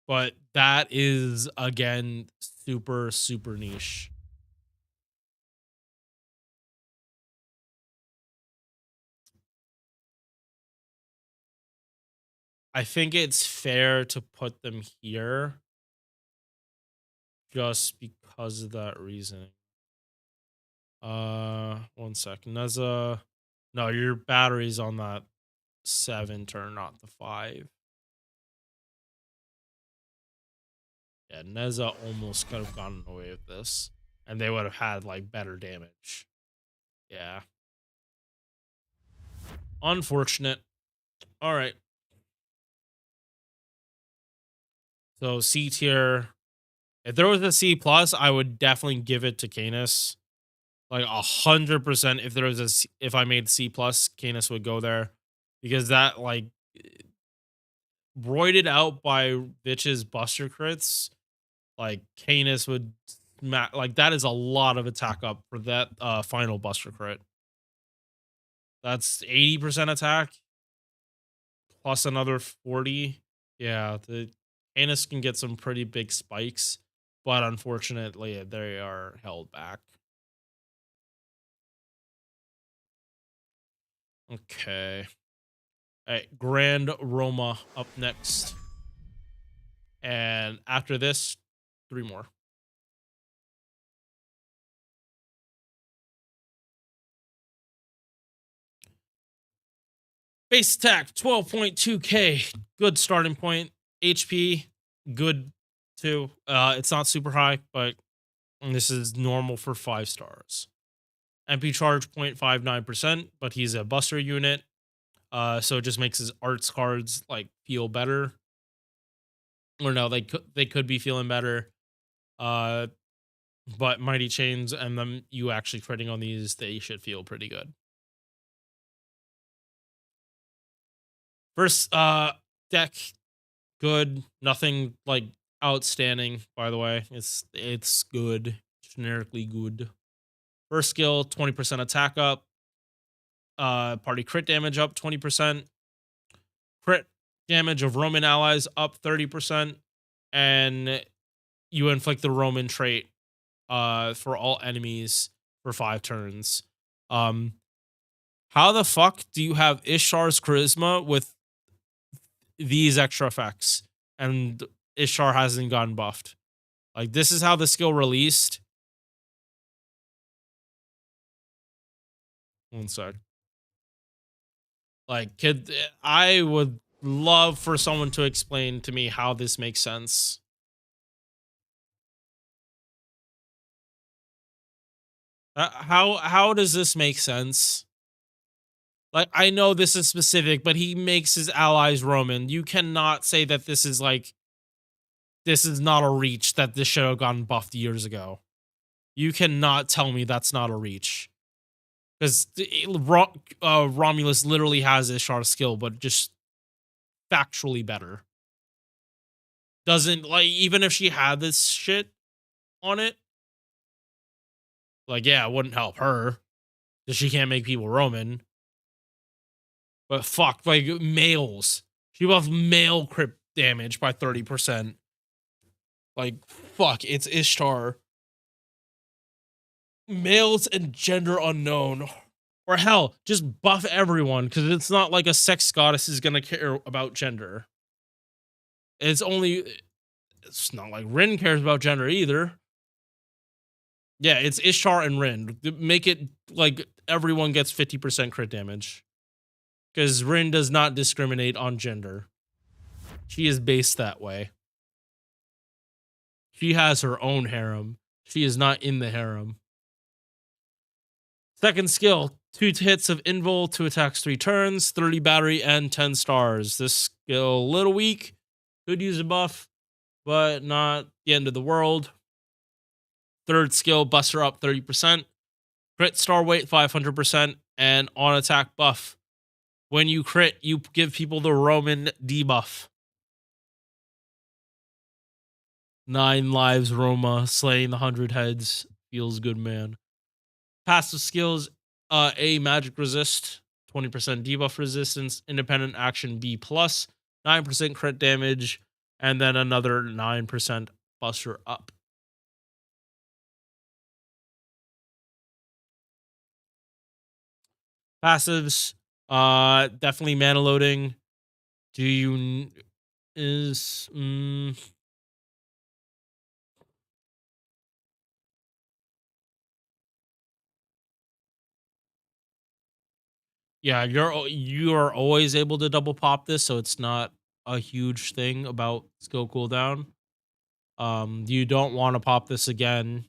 But that is again super niche. I think it's fair to put them here just because of that reasoning. 1 second. Neza. No, your battery's on that 7 turn, not the 5. Yeah, Neza almost could have gotten away with this. And they would have had like better damage. Yeah. Unfortunate. Alright. So C tier. If there was a C plus, I would definitely give it to Canis. Like 100%. If I made C plus, Canis would go there, because that like roided out by Vitch's Buster crits, like Canis would like that is a lot of attack up for that final Buster crit. That's 80% attack plus another 40. Yeah, the Canis can get some pretty big spikes, but unfortunately they are held back. Okay. All right, Grand Roma up next. And after this, 3 more. Base attack, 12.2k. Good starting point. HP, good too. It's not super high, but this is normal for 5 stars. MP charge 0.59%, but he's a Buster unit. So it just makes his arts cards like feel better. Or no, they could be feeling better. But Mighty Chains and them you actually critting on these, they should feel pretty good. First deck, good. Nothing like outstanding, by the way. It's good. Generically good. First skill, 20% attack up. Party crit damage up 20%. Crit damage of Roman allies up 30%. And you inflict the Roman trait for all enemies for 5 turns. How the fuck do you have Ishar's charisma with these extra effects and Ishar hasn't gotten buffed? Like, this is how the skill released. 1 sec. Like, I would love for someone to explain to me how this makes sense. How does this make sense? Like, I know this is specific, but he makes his allies Roman. You cannot say that this is like, this is not a reach, that this should have gotten buffed years ago. You cannot tell me that's not a reach. Because Romulus literally has Ishar's skill, but just factually better. Doesn't, like, even if she had this shit on it, like, yeah, it wouldn't help her, because she can't make people Roman. But fuck, like, males. She buffed male crit damage by 30%. Like, fuck, it's Ishtar. Males and gender unknown. Or hell, just buff everyone, because it's not like a sex goddess is gonna care about gender. It's only it's not like Rin cares about gender either. Yeah, it's Ishtar and Rin. Make it like everyone gets 50% crit damage. Because Rin does not discriminate on gender. She is based that way. She has her own harem. She is not in the harem. Second skill, 2 hits of invul, 2 attacks, 3 turns, 30 battery, and 10 stars. This skill a little weak. Could use a buff, but not the end of the world. Third skill, buster up 30%. Crit star weight 500%, and on attack buff. When you crit, you give people the Roman debuff. 9 lives Roma, slaying the 100 heads. Feels good, man. Passive skills, A, magic resist, 20% debuff resistance, independent action B+, 9% crit damage, and then another 9% buster up. Passives, definitely mana loading. Do you is yeah, you are always able to double pop this, so it's not a huge thing about skill cooldown. You don't want to pop this again.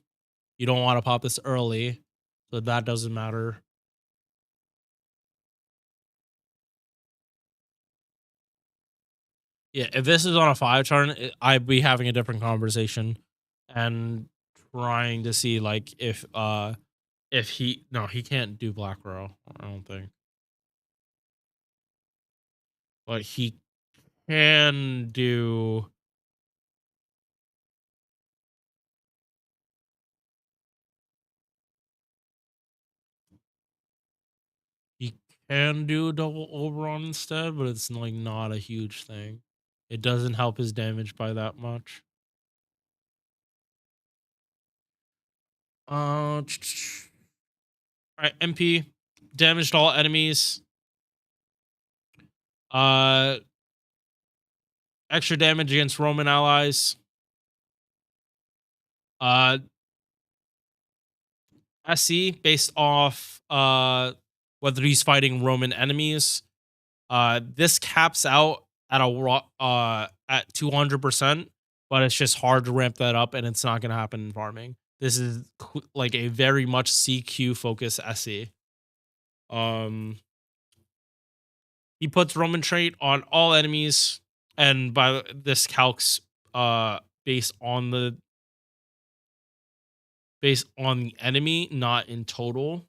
You don't want to pop this early, so that doesn't matter. Yeah, if this is on a 5 turn, I'd be having a different conversation and trying to see like if he can't do Black Row, I don't think. But he can do he can do double Oberon instead, but it's like not a huge thing. It doesn't help his damage by that much. All right, MP damaged all enemies. Extra damage against Roman allies. SC based off whether he's fighting Roman enemies. This caps out at at 200%, but it's just hard to ramp that up, and it's not going to happen in farming. This is like a very much CQ focused SC. He puts Roman trait on all enemies, and by this calcs based on the enemy, not in total.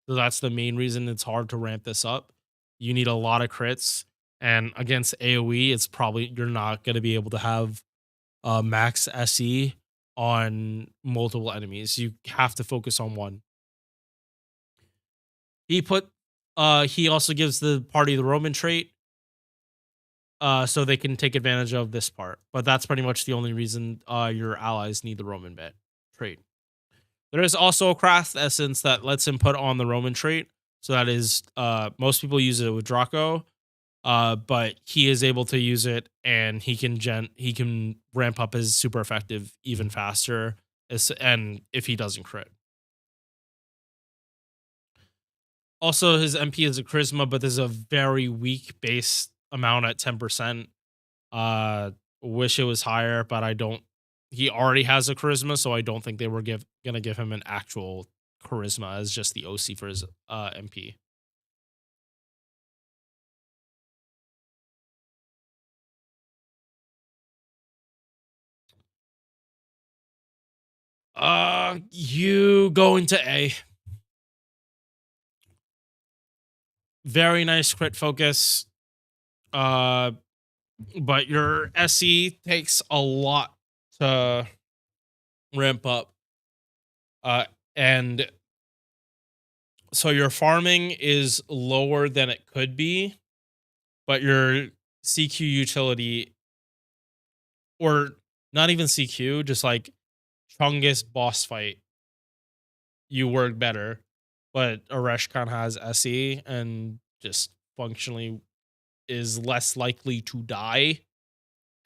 So that's the main reason it's hard to ramp this up. You need a lot of crits, and against AoE, it's probably you're not going to be able to have max SE on multiple enemies. You have to focus on one. He also gives the party the Roman trait, so they can take advantage of this part. But that's pretty much the only reason your allies need the Roman trait. There is also a craft essence that lets him put on the Roman trait. So that is, most people use it with Draco, but he is able to use it, and he can ramp up his super effective even faster, and if he doesn't crit. Also, his MP is a charisma, but there's a very weak base amount at 10%. Wish it was higher, but I don't. He already has a charisma, so I don't think they were gonna give him an actual charisma as just the OC for his MP. You go into A. Very nice crit focus. But your SC takes a lot to ramp up. And so your farming is lower than it could be, but your CQ utility, or not even CQ, just like Chungus boss fight, you work better. But Aresh Khan has SE and just functionally is less likely to die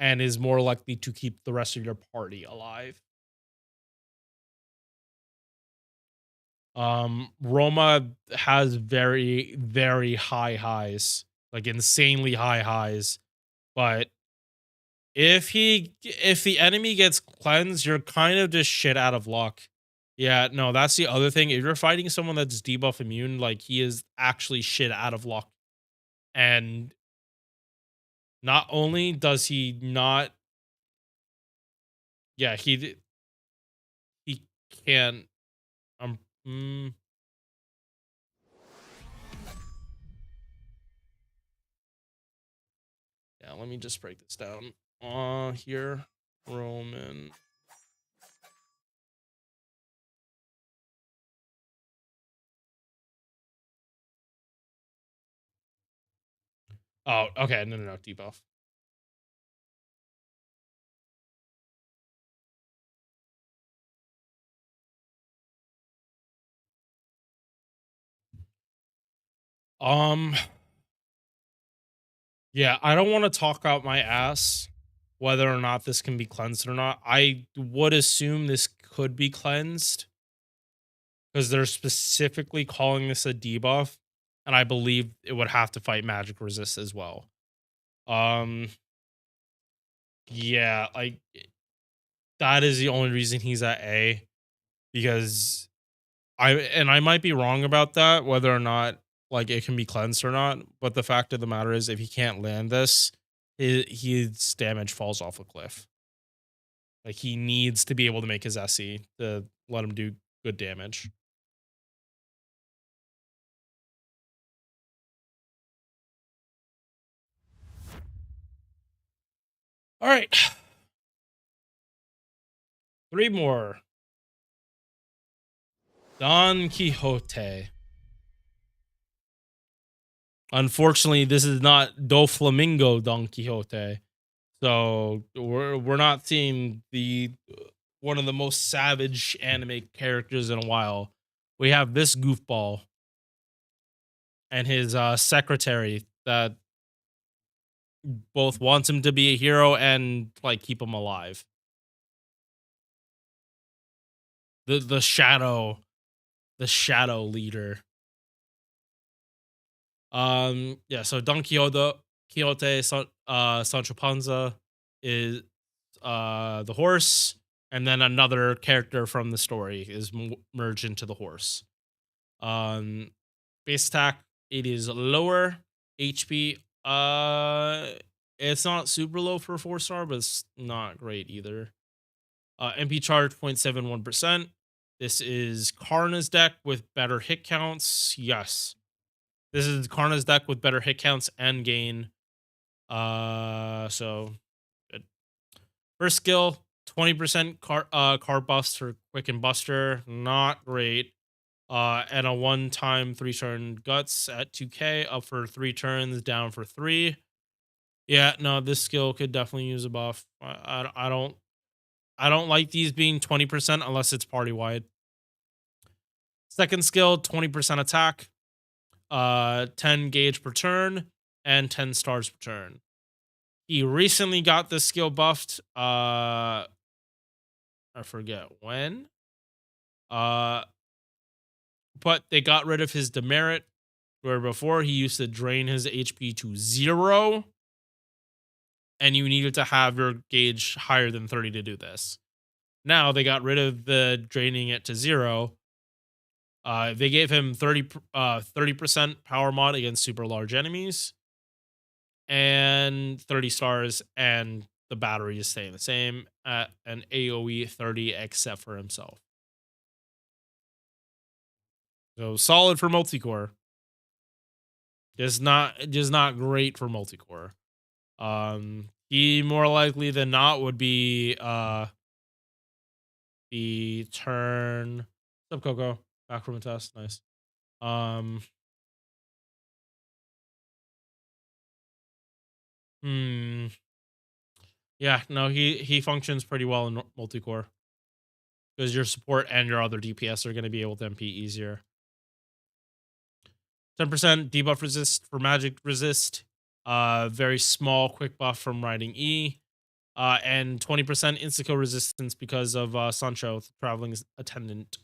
and is more likely to keep the rest of your party alive. Roma has very, very high highs, like insanely high highs. But if the enemy gets cleansed, you're kind of just shit out of luck. Yeah, no, that's the other thing. If you're fighting someone that's debuff immune, like he is actually shit out of luck. And not only does he not, yeah, he can't. Um, mm, yeah, let me just break this down. Here, Roman. Oh, okay, no, debuff. Um, yeah, I don't want to talk out my ass whether or not this can be cleansed or not. I would assume this could be cleansed because they're specifically calling this a debuff, and I believe it would have to fight magic resist as well. Um, yeah, like that is the only reason he's at A, because I might be wrong about that, whether or not like it can be cleansed or not. But the fact of the matter is, if he can't land this, his damage falls off a cliff. Like he needs to be able to make his SE to let him do good damage. All right, 3 more. Don Quixote. Unfortunately, this is not Do Flamingo Don Quixote. So we're not seeing the one of the most savage anime characters in a while. We have this goofball and his secretary that both wants him to be a hero and like keep him alive. The shadow leader. Yeah, so Don Quixote Sancho Panza is the horse, and then another character from the story is merged into the horse. Base attack, it is lower. HP, it's not super low for a 4-star, but it's not great either. MP charge 0.71%. This is Karna's deck with better hit counts. Yes. This is Karna's deck with better hit counts and gain. So good. First skill, 20% car buffs for Quick and Buster. Not great. And a one-time 3-turn guts at 2k, up for 3 turns, down for 3. Yeah, no, this skill could definitely use a buff. I don't like these being 20% unless it's party wide. Second skill, 20% attack, 10 gauge per turn, and 10 stars per turn. He recently got this skill buffed. I forget when. But they got rid of his demerit, where before he used to drain his HP to 0, and you needed to have your gauge higher than 30 to do this. Now they got rid of the draining it to 0. They gave him 30% power mod against super large enemies, and 30 stars, and the battery is staying the same at an AoE 30 except for himself. So solid for multicore. Just not great for multicore. He more likely than not would be the turn. What's up, Coco? Back from a test. Nice. Yeah, no, he functions pretty well in multicore because your support and your other DPS are going to be able to MP easier. 10% debuff resist for magic resist. Very small quick buff from riding E. and 20% insta-kill resistance because of Sancho, the traveling attendant.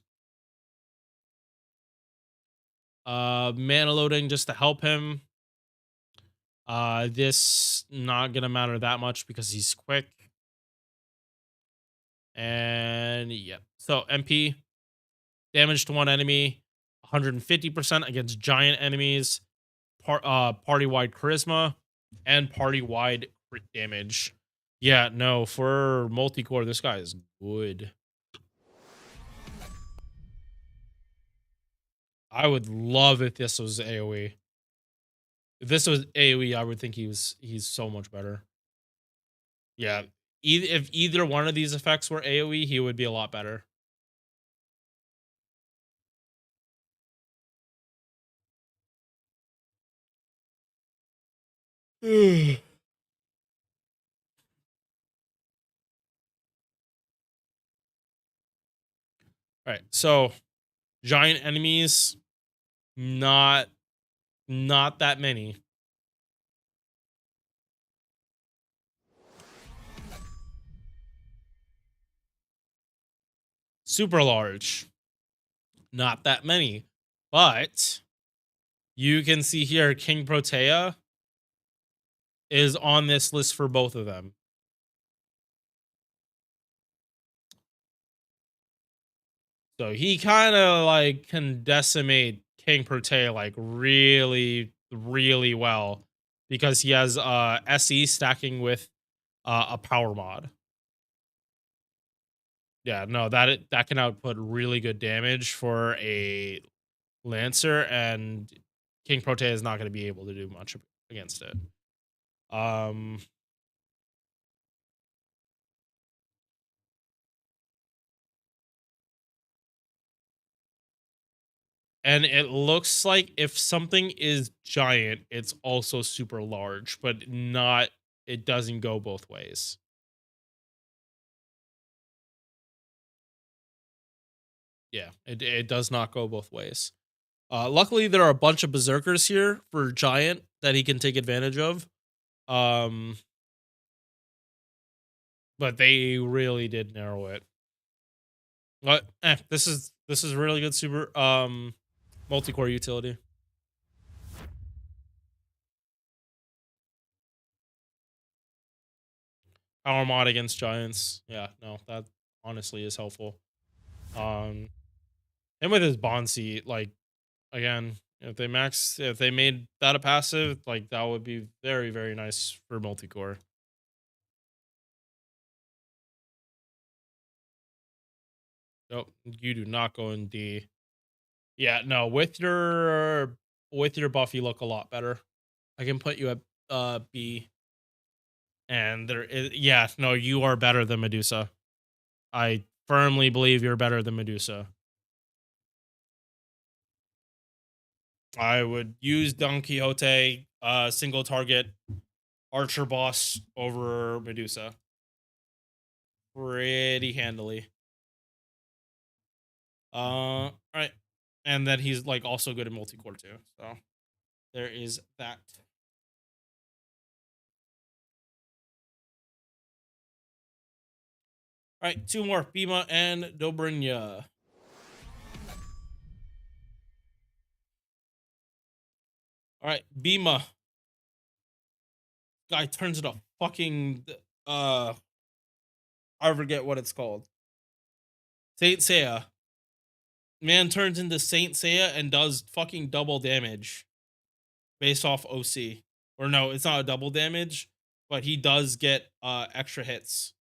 Mana loading just to help him. This not gonna matter that much because he's quick. And yeah, so MP damage to one enemy, 150% against giant enemies, party-wide charisma, and party-wide crit damage. Yeah, no, for multi-core, this guy is good. I would love if this was AoE. If this was AoE, I would think he's so much better. Yeah, if either one of these effects were AoE, he would be a lot better. All right, so giant enemies, not that many. Super large, not that many. But you can see here King Protea is on this list for both of them. So he kind of like can decimate King Protea like really, really well because he has SE stacking with a power mod. Yeah, no, that can output really good damage for a Lancer, and King Protea is not going to be able to do much against it. And it looks like if something is giant, it's also super large, but not, it doesn't go both ways. Yeah, it does not go both ways. Luckily, there are a bunch of berserkers here for giant that he can take advantage of. But they really did narrow it. But this is really good super multi-core utility. Power mod against giants. Yeah, no, that honestly is helpful. And with his bond seat, like again, if they made that a passive, like that would be very, very nice for multi-core. Nope, you do not go in D. Yeah, no, with your buff, you look a lot better. I can put you at B. And there is, yeah, no, you are better than Medusa. I firmly believe you're better than Medusa. I would use Don Quixote, single target archer boss over Medusa pretty handily. All right, and then he's like also good at multi-core too. So there is that. All right, two more, Bima and Dobrynya. All right, Bima. Guy turns into fucking I forget what it's called. Saint Seiya. Man turns into Saint Seiya and does fucking double damage based off OC. Or no, it's not a double damage, but he does get extra hits.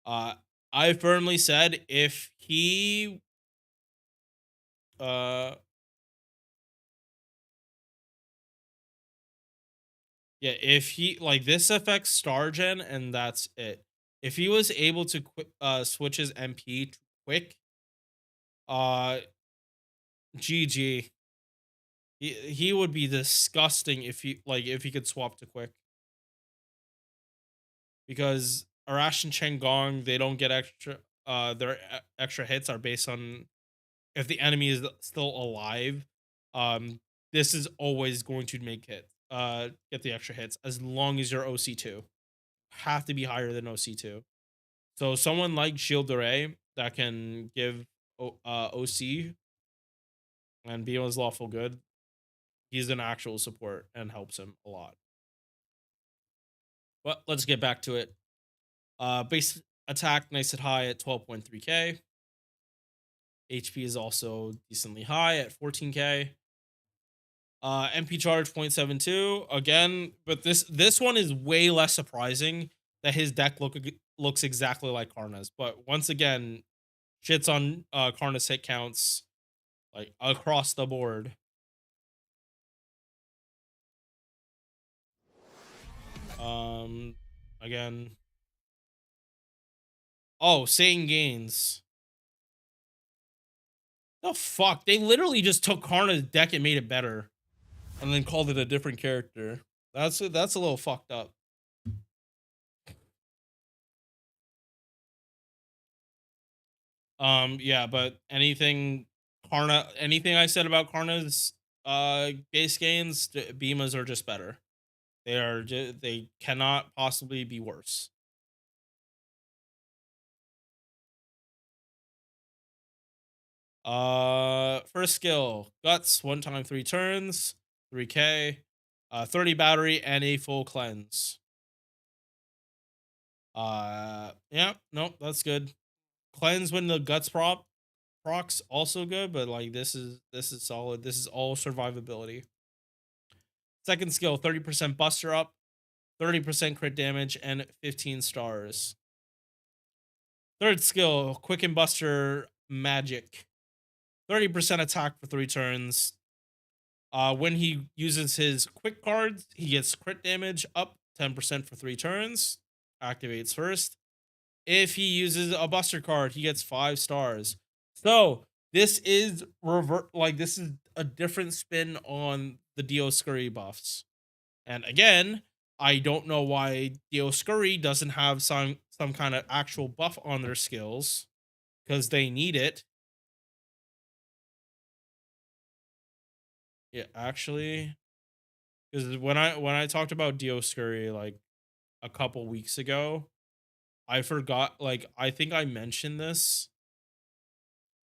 I firmly said if he yeah, if he like this affects Star Gen and that's it. If he was able to switch his MP to quick, GG. He would be disgusting if he could swap to quick. Because Arash and Changong, they don't get extra their extra hits are based on if the enemy is still alive. This is always going to make get the extra hits as long as you're OC2. have to be higher than OC2. So someone like Shield Ray that can give OC and Beo's lawful good, he's an actual support and helps him a lot. But let's get back to it. Base attack nice and high at 12.3k. HP is also decently high at 14k. MP charge 0.72 again, but this one is way less surprising that his deck looks exactly like Karna's. But once again, shits on Karna's hit counts like across the board. Again. Oh, Satan gains. The fuck? They literally just took Karna's deck and made it better, and then called it a different character. That's a little fucked up. Yeah, but anything I said about Karna's base gains, Beamas are just better. They cannot possibly be worse. First skill, Guts, 1 time 3 turns, 3k, 30 battery and a full cleanse. Yeah, nope, that's good. Cleanse when the Guts procs also good, but like this is solid. This is all survivability. Second skill, 30% buster up, 30% crit damage, and 15 stars. Third skill, quicken buster magic, 30% attack for 3 turns. When he uses his quick cards, he gets crit damage up 10% for 3 turns. Activates first. If he uses a buster card, he gets 5 stars. So this is this is a different spin on the Dioscuri buffs. And again, I don't know why Dioscuri doesn't have some kind of actual buff on their skills, because they need it. Yeah, actually, because when I talked about Dioscuri like a couple weeks ago, I forgot, like, I think I mentioned this,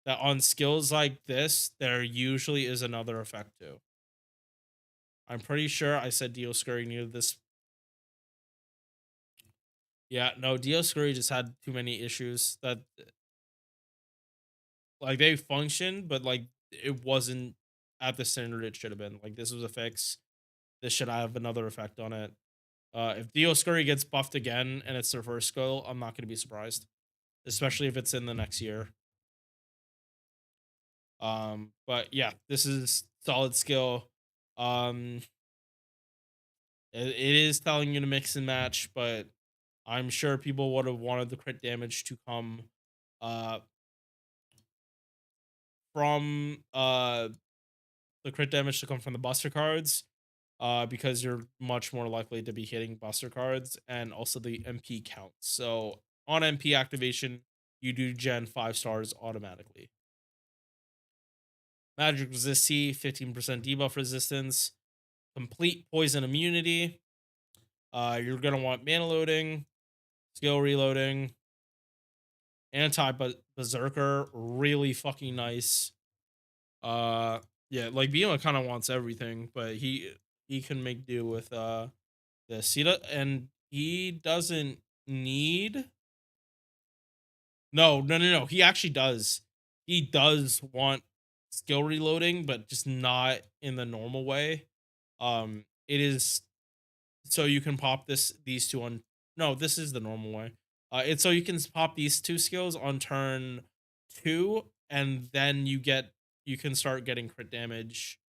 that on skills like this, there usually is another effect too. I'm pretty sure I said Dioscuri needed this. Yeah, no, Dioscuri just had too many issues that, like, they functioned, but like it wasn't at the standard it should have been. Like, this was a fix. This should have another effect on it. If Dioscuri gets buffed again and it's their first skill, I'm not going to be surprised, especially if it's in the next year. But yeah, this is solid skill. It is telling you to mix and match, but I'm sure people would have wanted the crit damage to come from the crit damage to come from the buster cards, because you're much more likely to be hitting buster cards, and also the MP count. So on MP activation, you do gen 5 stars automatically. Magic resist C, 15% debuff resistance, complete poison immunity. You're gonna want mana loading, skill reloading, anti berserker, really fucking nice. Yeah, like Vima kind of wants everything, but he can make do with this. And he doesn't need. No. He actually does. He does want skill reloading, but just not in the normal way. It is so you can pop these two on. No, this is the normal way. It's so you can pop these 2 skills on turn 2, and then you can start getting crit damage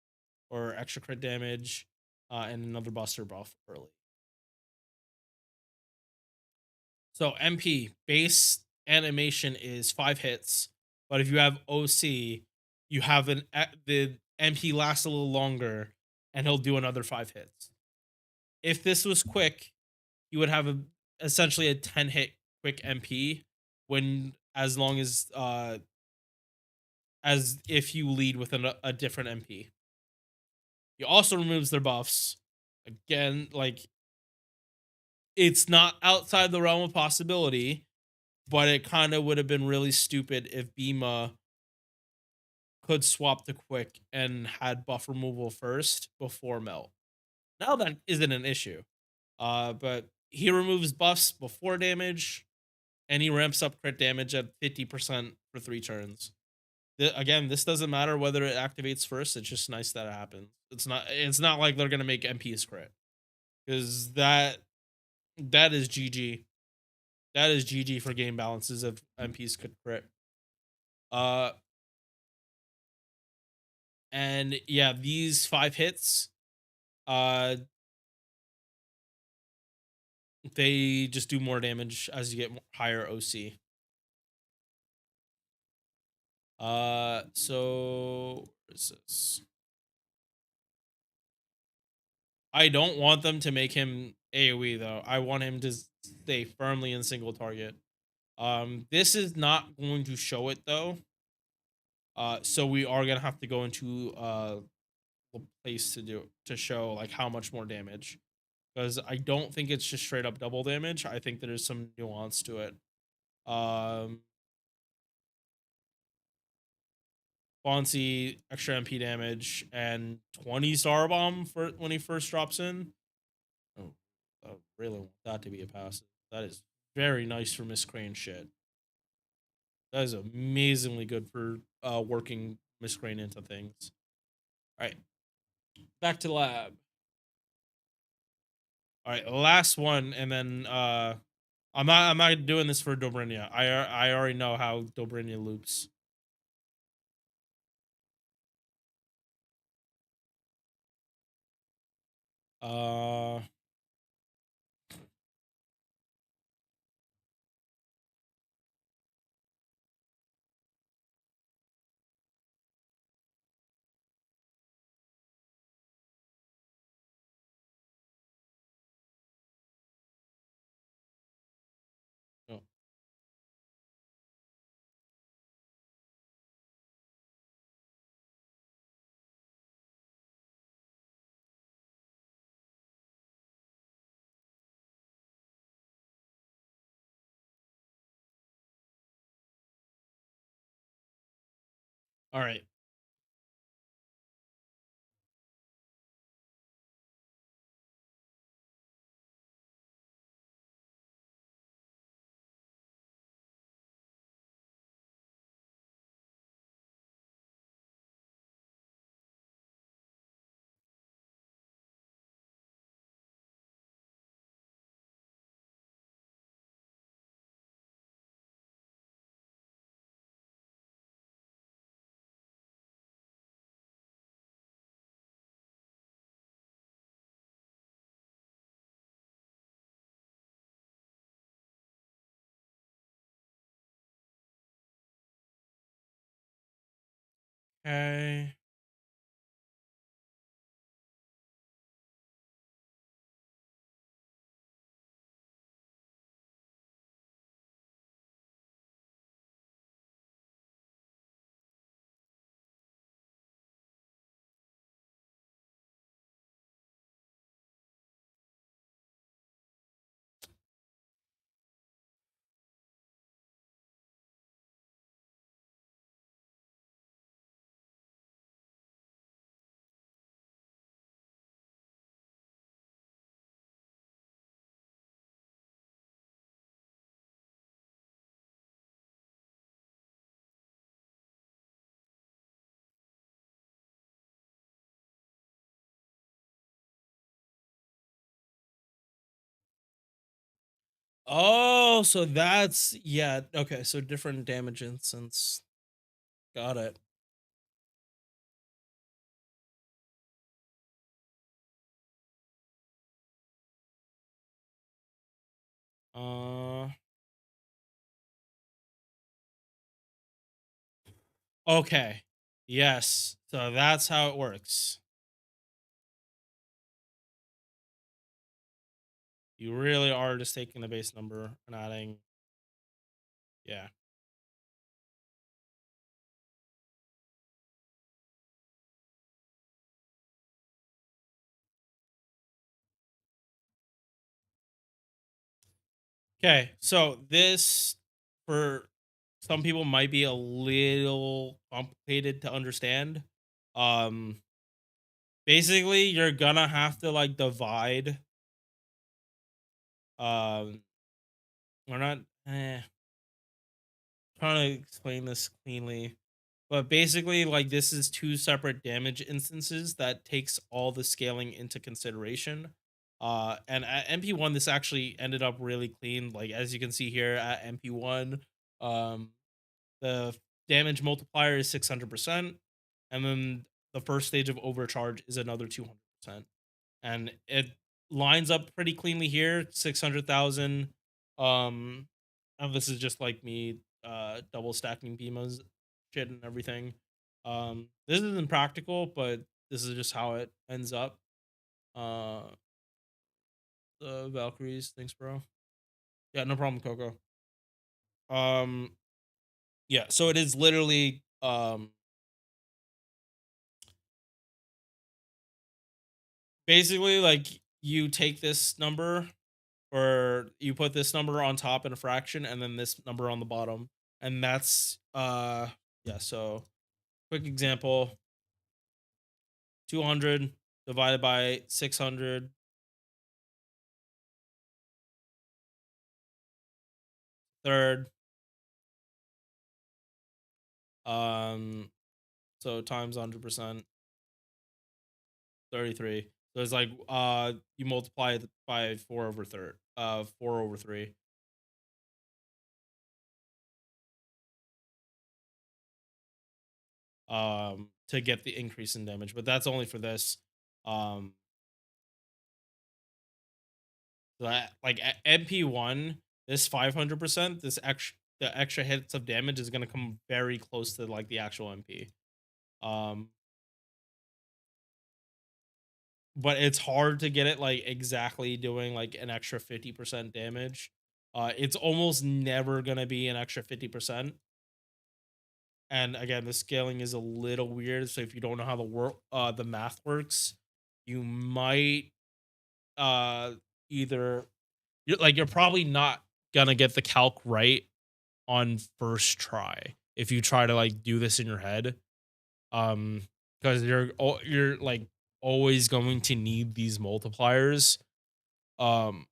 or extra crit damage, and another buster buff early. So MP base animation is 5 hits, but if you have OC, you have the MP lasts a little longer, and he'll do another 5 hits. If this was quick, you would have essentially a 10 hit quick MP, as long as if you lead with a different MP. He also removes their buffs. Again, like, it's not outside the realm of possibility, but it kind of would have been really stupid if Bima could swap the quick and had buff removal first before melt. Now that isn't an issue. But he removes buffs before damage, and he ramps up crit damage at 50% for 3 turns. Again, this doesn't matter whether it activates first. It's just nice that it happens. It's not like they're gonna make MPs crit, because that is GG. That is GG for game balances if MPs could crit. Uh, and yeah, these 5 hits, uh, they just do more damage as you get higher OC. So what is this? I don't want them to make him AoE though. I want him to stay firmly in single target. This is not going to show it though. So we are gonna have to go into a place to show like how much more damage, because I don't think it's just straight up double damage. I think there's some nuance to it. Um, Fonzie extra MP damage and 20 star bomb for when he first drops in. Oh, I really want that to be a passive. That is very nice for Miss Crane shit. That is amazingly good for working Miss Crane into things. All right, back to lab. All right, last one, and then I'm not doing this for Dobrynia. I already know how Dobrynia loops. Uh, oh. All right. Okay. Oh, so that's yeah. Okay, so different damage instance. Got it. Uh. Okay. Yes. So that's how it works. You really are just taking the base number and adding. Yeah. Okay, so this for some people might be a little complicated to understand. Um Basically you're gonna have to like divide um we're not trying to explain this cleanly. But basically, like this is two separate damage instances that takes all the scaling into consideration. And at MP1, this actually ended up really clean. Like as you can see here at MP1, um, the damage multiplier is 600%, and then the first stage of overcharge is another 200%, and it lines up pretty cleanly here. 600,000. Um, and this is just like me double stacking Bima's shit and everything. This isn't practical, but this is just how it ends up. Uh, the Valkyries, thanks, bro. Yeah, no problem, Coco. Um, yeah, so it is literally basically like you take this number, or you put this number on top in a fraction and then this number on the bottom, and that's yeah. So quick example: 200 divided by 600, third, um so times 100%, 33. So it's like you multiply it by 4 over third, 4 over 3. To get the increase in damage, but that's only for this. um like at MP1, this 500%, this extra, the extra hits of damage is gonna come very close to like the actual MP. Um, but it's hard to get it like exactly doing like an extra 50% damage. It's almost never gonna be an extra 50%. And again, the scaling is a little weird. So if you don't know how the math works, you might uh either you're probably not gonna get the calc right on first try if you try to like do this in your head, um because you're like always going to need these multipliers. um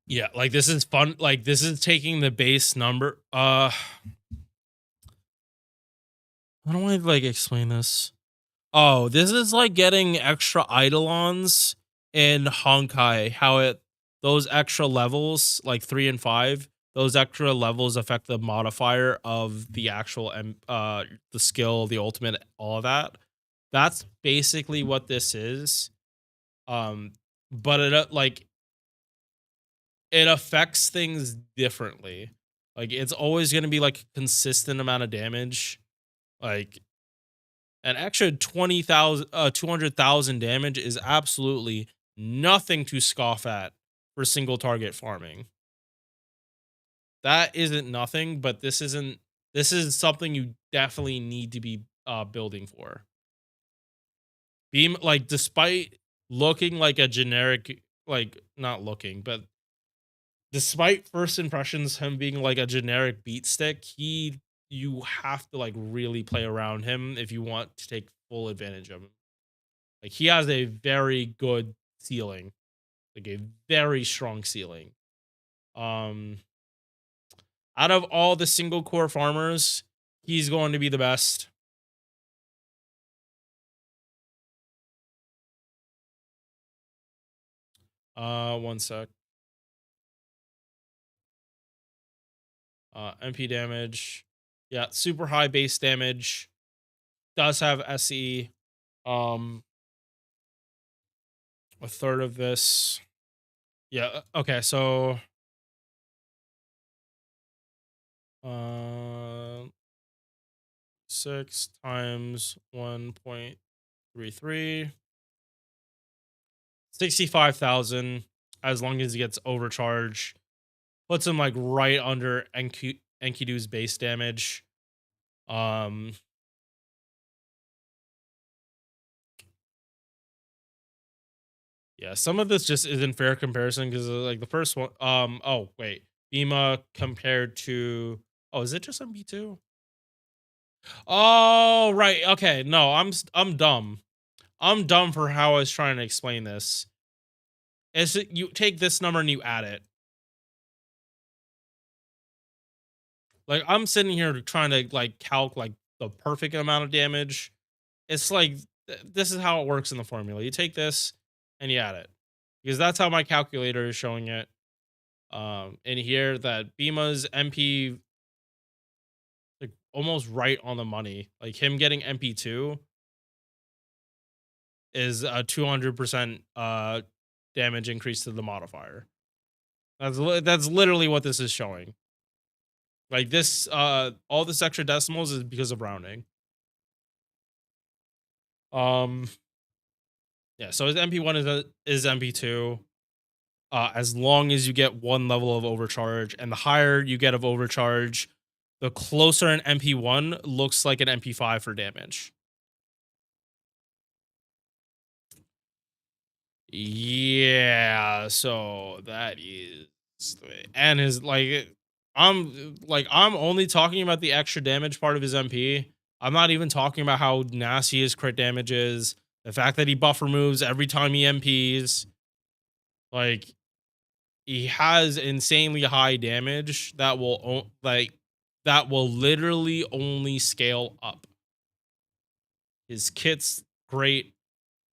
yeah, like this is fun, like this is taking the base number. How do I like explain this? Oh, this is like getting extra eidolons in Honkai. How it those extra levels, like 3 and 5, those extra levels affect the modifier of the actual the skill, the ultimate, all of that. That's basically what this is. Um, but like it affects things differently. Like it's always gonna be like a consistent amount of damage. Like an extra 20,000, 200,000 damage is absolutely nothing to scoff at for single target farming. That isn't nothing, but this is something you definitely need to be building for. Beam, like despite looking like a generic, like not looking, but despite first impressions him being like a generic beat stick, you have to like really play around him if you want to take full advantage of him. Like he has a very good ceiling, like a very strong ceiling. Um, Out of all the single core farmers, he's going to be the best. One sec. MP damage, yeah, super high base damage. Does have SE. Um, a third of this. Yeah. Okay. So, uh, 6 times 1.33, 65,000. As long as he gets overcharged, puts him like right under Enkidu's base damage. Um, Yeah, some of this just isn't fair comparison because like the first one. Oh wait, Bima compared to. Oh, is it just MP2? Oh right. Okay. No, I'm dumb. I'm dumb for how I was trying to explain this. Is it you take this number and you add it? Like I'm sitting here trying to like calc like the perfect amount of damage. It's like this is how it works in the formula. You take this and you add it because that's how my calculator is showing it. In here that Bima's MP like almost right on the money. Like him getting MP2 is a 200% damage increase to the modifier. That's literally what this is showing. Like this all this extra decimals is because of rounding. Um yeah, so his MP1 is MP2. As long as you get one level of overcharge, and the higher you get of overcharge, the closer an MP1 looks like an MP5 for damage. Yeah, so that is, and his I'm only talking about the extra damage part of his MP. I'm not even talking about how nasty his crit damage is. The fact that he buff removes every time he MPs. Like he has insanely high damage that that will literally only scale up. His kit's great.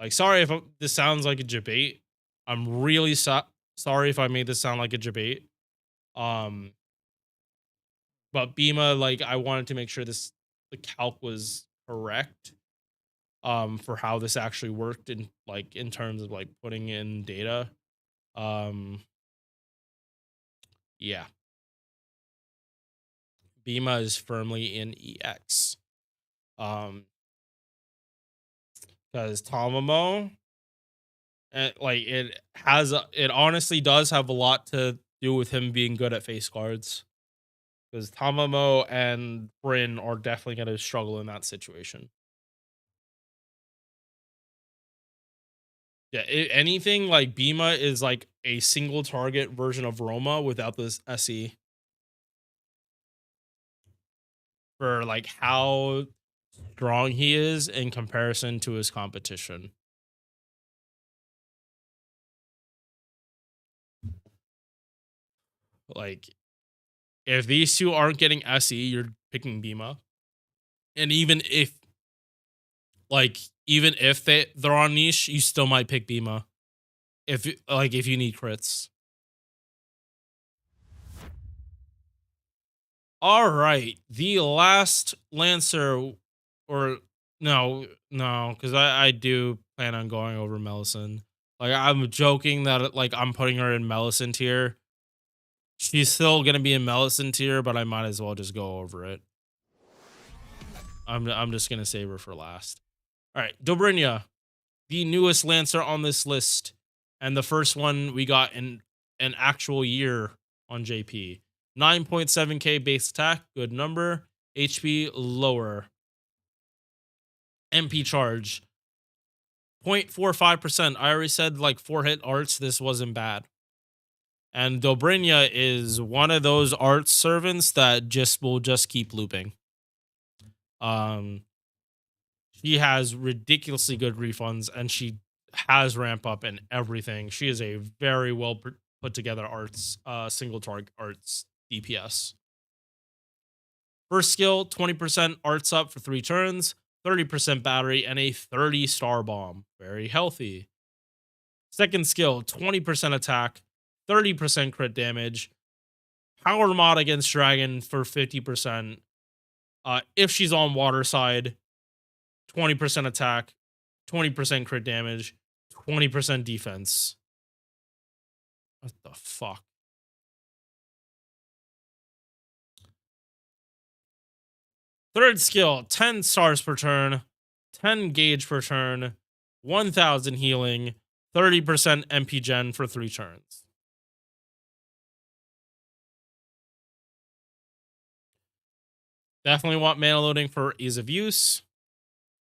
Like, sorry if this sounds like a debate. I'm really sorry if I made this sound like a debate. Um, but Bima, like, I wanted to make sure the calc was correct. For how this actually worked in terms of like putting in data. Um, yeah, Bima is firmly in EX. Because Tamamo, and like it honestly does have a lot to do with him being good at face cards. Because Tamamo and Bryn are definitely going to struggle in that situation. Yeah, anything like Bima is like a single target version of Roma without this SE. For like how strong he is in comparison to his competition. Like, if these two aren't getting SE, you're picking Bima. And even if they're on niche, you still might pick Bima. If you need crits. All right, the last Lancer, or no, because I do plan on going over Melisande. Like I'm joking that like I'm putting her in Melisande tier. She's still gonna be in Melisande tier, but I might as well just go over it. I'm just gonna save her for last. All right, Dobrynya, the newest Lancer on this list, and the first one we got in an actual year on JP. 9.7k base attack, good number. HP lower. MP charge 0.45%. I already said like 4-hit arts. This wasn't bad. And Dobrynya is one of those art servants that will just keep looping. She has ridiculously good refunds, and she has ramp up and everything. She is a very well put together arts, single target arts DPS. First skill, 20% arts up for 3 turns, 30% battery, and a 30 star bomb. Very healthy. Second skill, 20% attack, 30% crit damage, power mod against dragon for 50%. If she's on water side, 20% attack, 20% crit damage, 20% defense. What the fuck? Third skill, 10 stars per turn, 10 gauge per turn, 1000 healing, 30% MP gen for 3 turns. Definitely want mana loading for ease of use.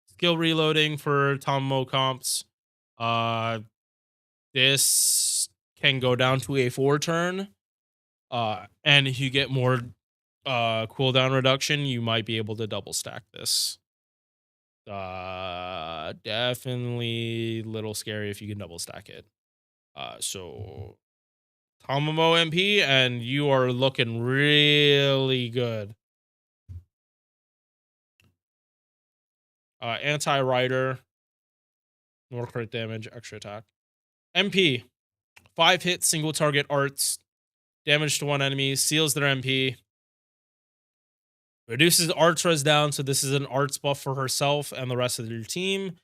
Skill reloading for Tamamo comps. this can go down to a 4-turn. And if you get more cooldown reduction, you might be able to double stack this. Definitely little scary if you can double stack it. So Tamamo MP, and you are looking really good. Anti-rider, more crit damage, extra attack. MP, 5-hit single target arts, damage to one enemy, seals their MP. Reduces arts res down, so this is an arts buff for herself and the rest of your team.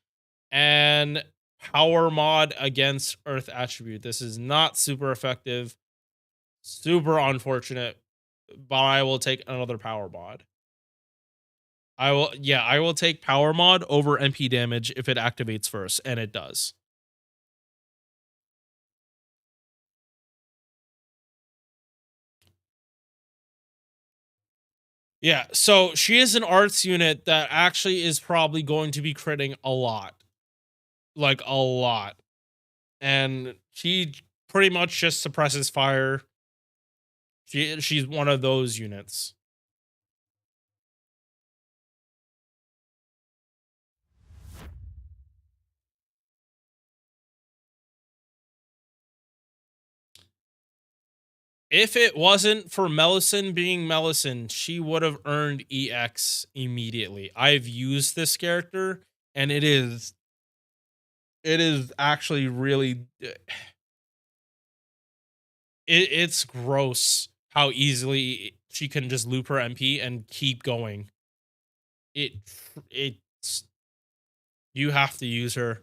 And power mod against earth attribute. This is not super effective. Super unfortunate, but I will take another power mod. I will take power mod over MP damage if it activates first, and it does. Yeah, so she is an arts unit that actually is probably going to be critting a lot. Like a lot. And she pretty much just suppresses fire. She's one of those units. If it wasn't for Melisande being Melisande, she would have earned EX immediately. I've used this character, and it is actually really it's gross how easily she can just loop her MP and keep going. It's you have to use her.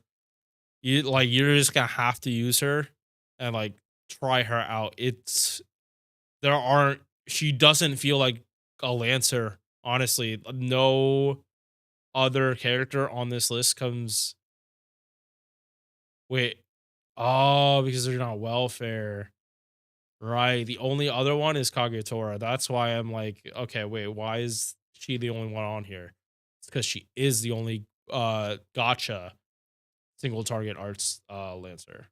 You're just gonna have to use her and like try her out. She doesn't feel like a Lancer, honestly. No other character on this list comes. Wait. Oh, because they're not welfare. Right. The only other one is Kagetora. That's why I'm like, okay, wait, why is she the only one on here? It's because she is the only gotcha single target arts Lancer.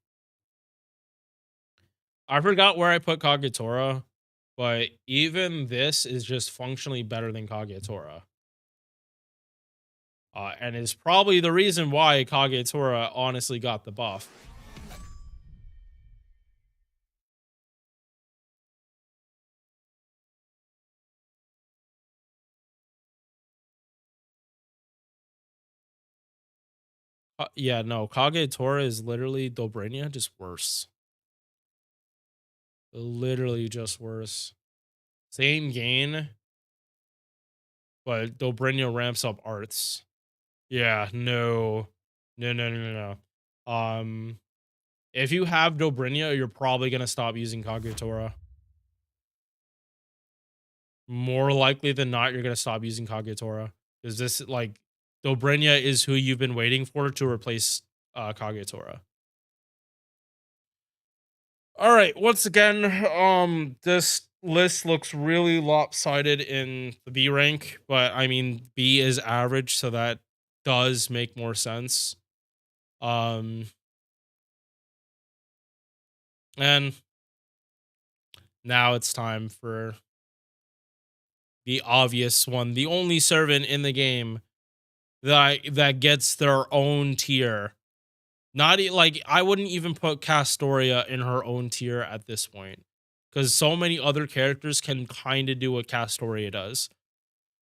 I forgot where I put Kagetora, but even this is just functionally better than Kagetora. And is probably the reason why Kagetora honestly got the buff. Yeah, no, Kagetora is literally Dobrynia, just worse. Literally just worse. Same gain, but Dobrynia ramps up arts. Yeah, no. If you have Dobrynia, you're probably gonna stop using Kagetora. More likely than not, you're gonna stop using Kagetora. Is this like Dobrynia is who you've been waiting for to replace Kagetora? All right, once again, this list looks really lopsided in the B rank, but I mean B is average, so that does make more sense. And now it's time for the obvious one, the only servant in the game that gets their own tier. Not like I wouldn't even put Castoria in her own tier at this point, because so many other characters can kind of do what Castoria does.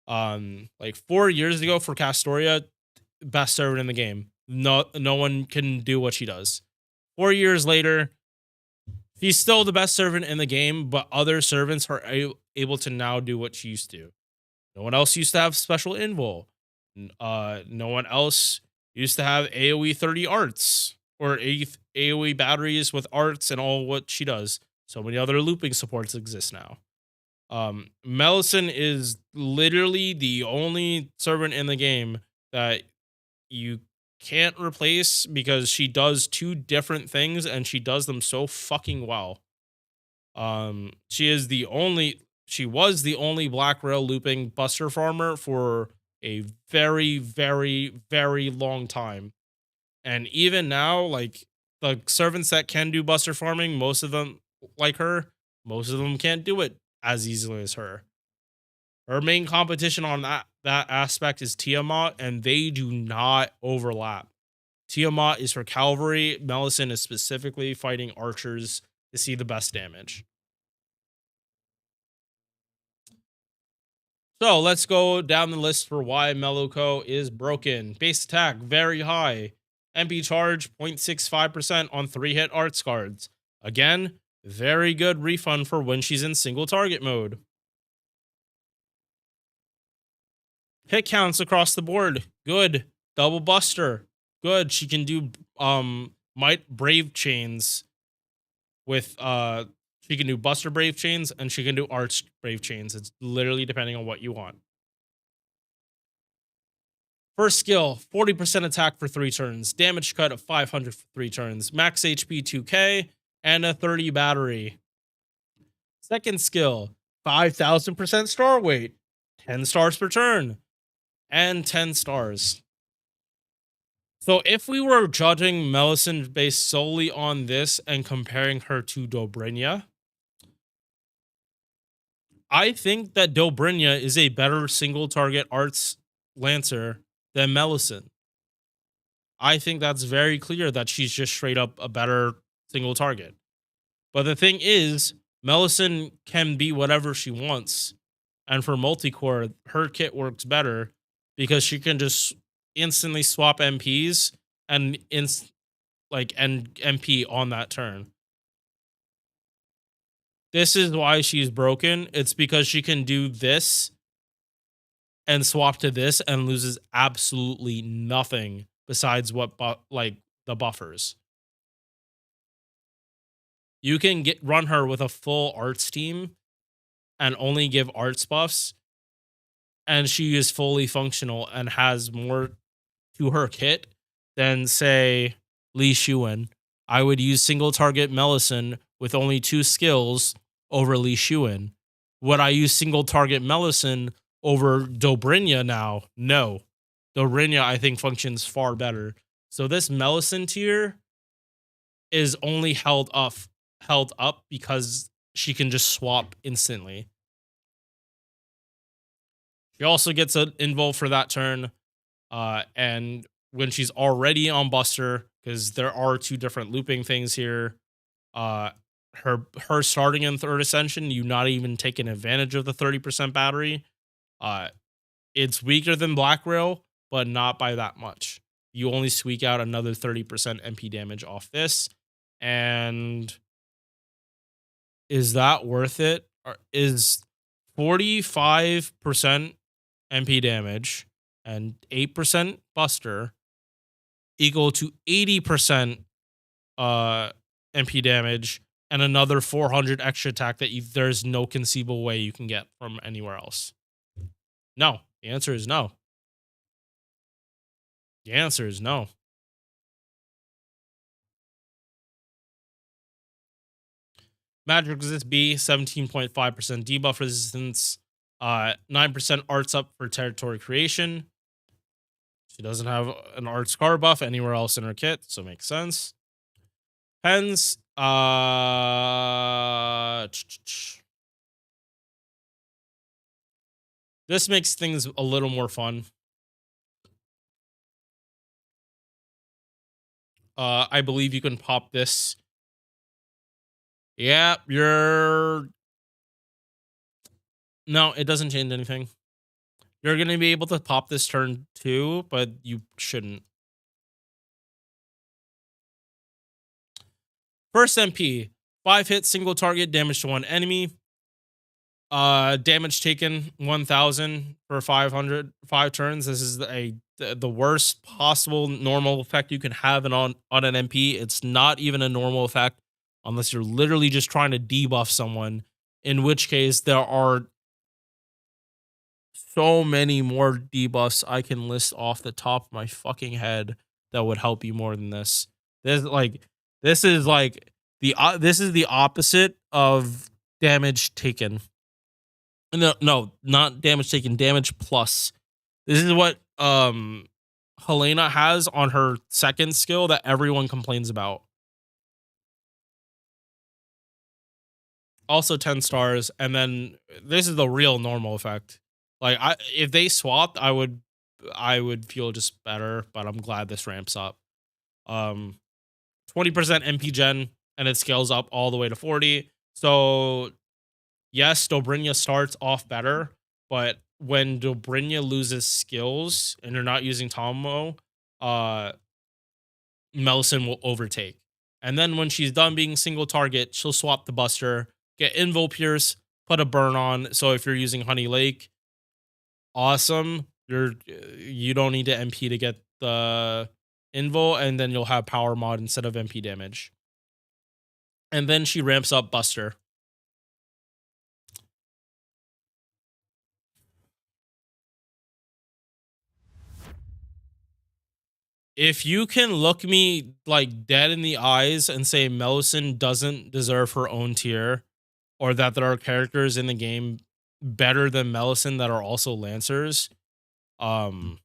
Like 4 years ago for Castoria, best servant in the game. No one can do what she does. 4 years later, she's still the best servant in the game, but other servants are able to now do what she used to. No one else used to have special invul. No one else used to have AoE 30 arts or AoE batteries with arts and all what she does. So many other looping supports exist now. Melisande is literally the only servant in the game that you can't replace because she does two different things and she does them so fucking well. She was the only black rail looping buster farmer for a very, very, very long time. And even now, like the servants that can do buster farming, most of them like her, most of them can't do it as easily as her. Her main competition on that aspect is Tiamat, and they do not overlap. Tiamat is for cavalry. Melisande is specifically fighting archers to see the best damage. So let's go down the list for why Meluko is broken. Base attack, very high. MP charge, 0.65% on 3-hit arts cards. Again, very good refund for when she's in single target mode. Hit counts across the board, good. Double buster, good. She can do might brave chains with she can do buster brave chains and she can do arch brave chains. It's literally depending on what you want. First skill, 40% attack for 3 turns, damage cut of 500 for 3 turns, max HP 2k, and a 30 battery. Second skill, 5,000% star weight, 10 stars per turn, and 10 stars. So if we were judging Melisande based solely on this and comparing her to Dobrynya, I think that Dobrynya is a better single target arts lancer than Melisande. I think that's very clear that she's just straight up a better single target. But the thing is, Melisande can be whatever she wants. And for multicore, her kit works better because she can just instantly swap MPs and MP on that turn. This is why she's broken. It's because she can do this and swap to this and loses absolutely nothing besides what the buffers. You can run her with a full arts team and only give arts buffs, and she is fully functional and has more to her kit than, say, Li Xuan. I would use single target Melisande with only 2 skills over Li Xuan. Would I use single target Melisande over Dobrynya now? No. Dobrynya, I think, functions far better. So this Melisande tier is only held up because she can just swap instantly. She also gets an invo for that turn. And when she's already on buster, because there are 2 different looping things here, her starting in 3rd Ascension, you not even taking advantage of the 30% battery. It's weaker than Black Rail, but not by that much. You only squeak out another 30% MP damage off this. And is that worth it? Or is 45% MP damage and 8% buster equal to 80% MP damage and another 400 extra attack that there's no conceivable way you can get from anywhere else? No. The answer is no. The answer is no. Magic Resist B, 17.5% debuff resistance, 9% arts up for territory creation. She doesn't have an arts car buff anywhere else in her kit, so it makes sense. Pens, this makes things a little more fun. I believe you can pop this. Yeah, no, it doesn't change anything. You're going to be able to pop this turn too, but you shouldn't. First MP, 5 hits, single target, damage to 1 enemy. Damage taken 1,000 for 5 turns. This is the worst possible normal effect you can have on an MP. It's not even a normal effect unless you're literally just trying to debuff someone, in which case there are so many more debuffs I can list off the top of my fucking head that would help you more than this. This is the opposite of damage taken. No, not damage taken, damage plus. This is what Helena has on her second skill that everyone complains about. also 10 stars, and then this is the real normal effect. Like if they swapped, I would feel just better, but I'm glad this ramps up. 20% MP gen, and it scales up all the way to 40. So yes, Dobrynya starts off better, but when Dobrynya loses skills and you're not using Tomo, uh Melisyn will overtake. And then when she's done being single target, she'll swap the Buster, get Invo Pierce, put a burn on. So if you're using Honey Lake, awesome. You don't need to MP to get the Invo, and then you'll have power mod instead of MP damage. And then she ramps up Buster. If you can look me like dead in the eyes and say Melisyn doesn't deserve her own tier, or that there are characters in the game better than Melisyn that are also Lancers, um,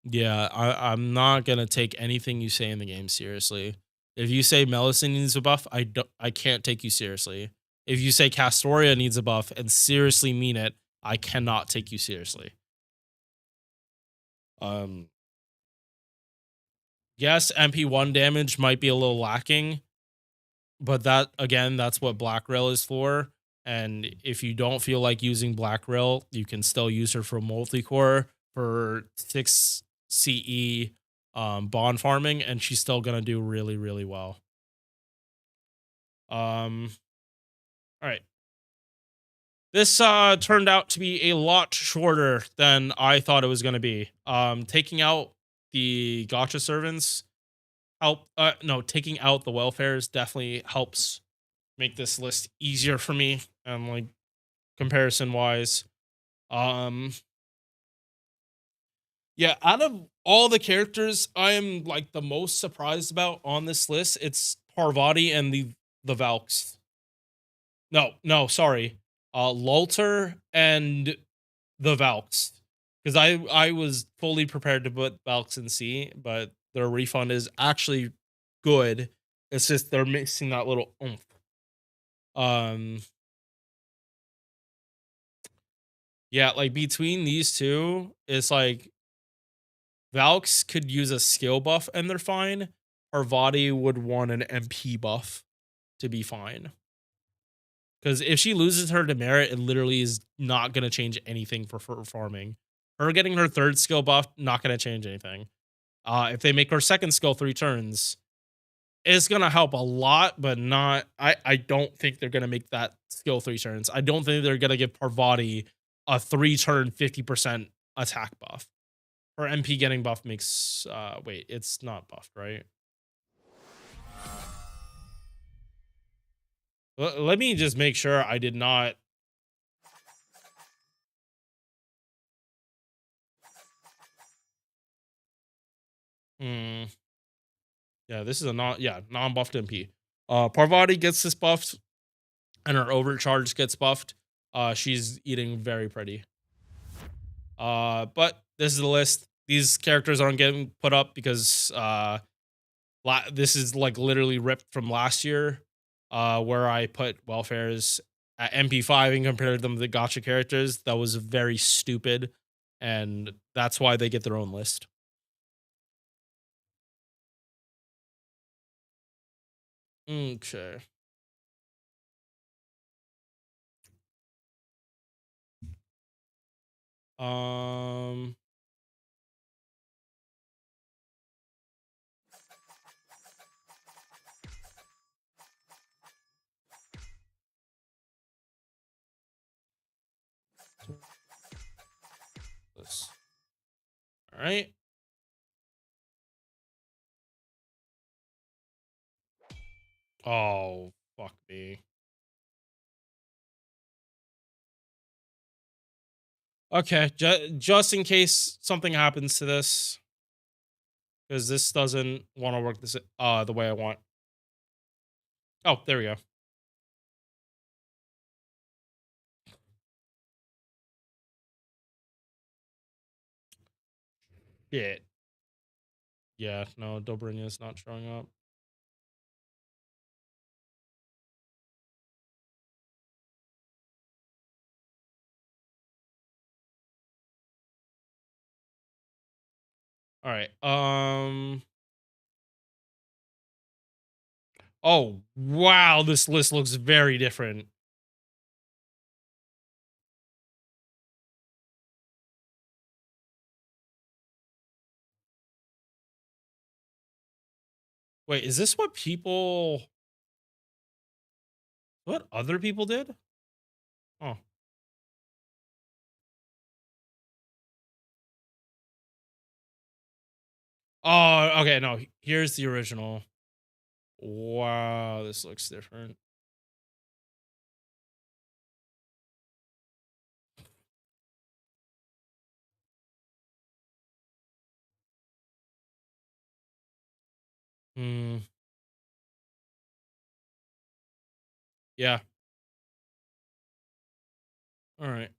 yeah, I'm not gonna take anything you say in the game seriously. If you say Melisyn needs a buff, I can't take you seriously. If you say Castoria needs a buff and seriously mean it, I cannot take you seriously. Um, yes, MP1 damage might be a little lacking, but that again, that's what Black Rail is for. And if you don't feel like using Black Rail, you can still use her for multi-core for 6 CE bond farming, and she's still gonna do really, really well. All right. This turned out to be a lot shorter than I thought it was gonna be. Taking out the gotcha servants taking out the welfares definitely helps make this list easier for me, like comparison wise. Um yeah, out of all the characters I am like the most surprised about on this list, it's Parvati and the Valks. No, sorry. Lulter and the Valks. Because I was fully prepared to put Valks in C, but their refund is actually good. It's just they're missing that little oomph. Um yeah, like between these two, it's like Valks could use a skill buff and they're fine. Parvati would want an MP buff to be fine. Because if she loses her demerit, it literally is not going to change anything for farming. Her getting her third skill buff, not going to change anything. If they make her second skill 3 turns, it's going to help a lot, but not. I don't think they're going to make that skill 3 turns. I don't think they're going to give Parvati a 3-turn 50% attack buff. Her MP getting buff makes. Wait, it's not buffed, right? Let me just make sure I did not. Hmm. Yeah, this is a non-buffed MP. Parvati gets this buffed, and her overcharge gets buffed. She's eating very pretty. But this is the list. These characters aren't getting put up because this is like literally ripped from last year, where I put welfares at MP5 and compared them to the gotcha characters. That was very stupid, and that's why they get their own list. Okay. Um. This. All right. Oh, fuck me. Okay, just in case something happens to this, because this doesn't want to work the way I want. Oh, there we go. Yeah. Yeah, no, Dobrynya is not showing up. All right. Oh, wow, this list looks very different. Wait, is this what other people did? Oh. Oh, okay, no. Here's the original. Wow, this looks different. Hmm. Yeah. All right.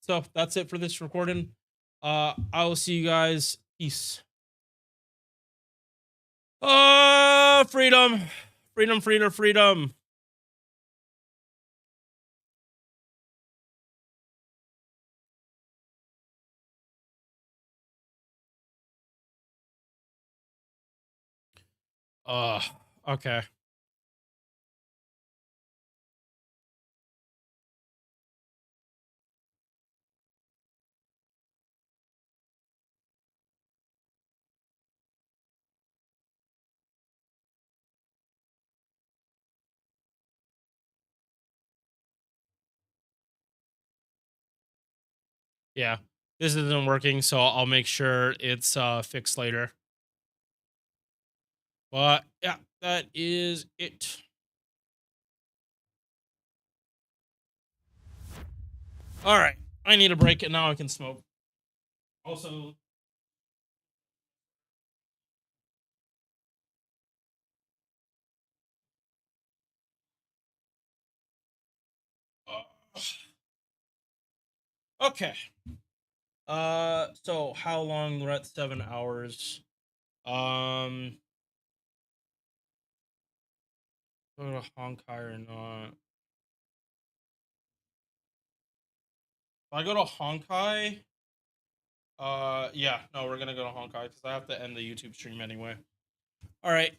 So that's it for this recording. I will see you guys. Peace. Freedom. Freedom, freedom, freedom. Okay. Yeah. This isn't working, so I'll make sure it's fixed later. But yeah, that is it. All right. I need a break and now I can smoke. Also, uh, okay. So how long? We're at 7 hours. Um, go to Honkai or not? If I go to Honkai, yeah, no, we're gonna go to Honkai because I have to end the YouTube stream anyway. All right.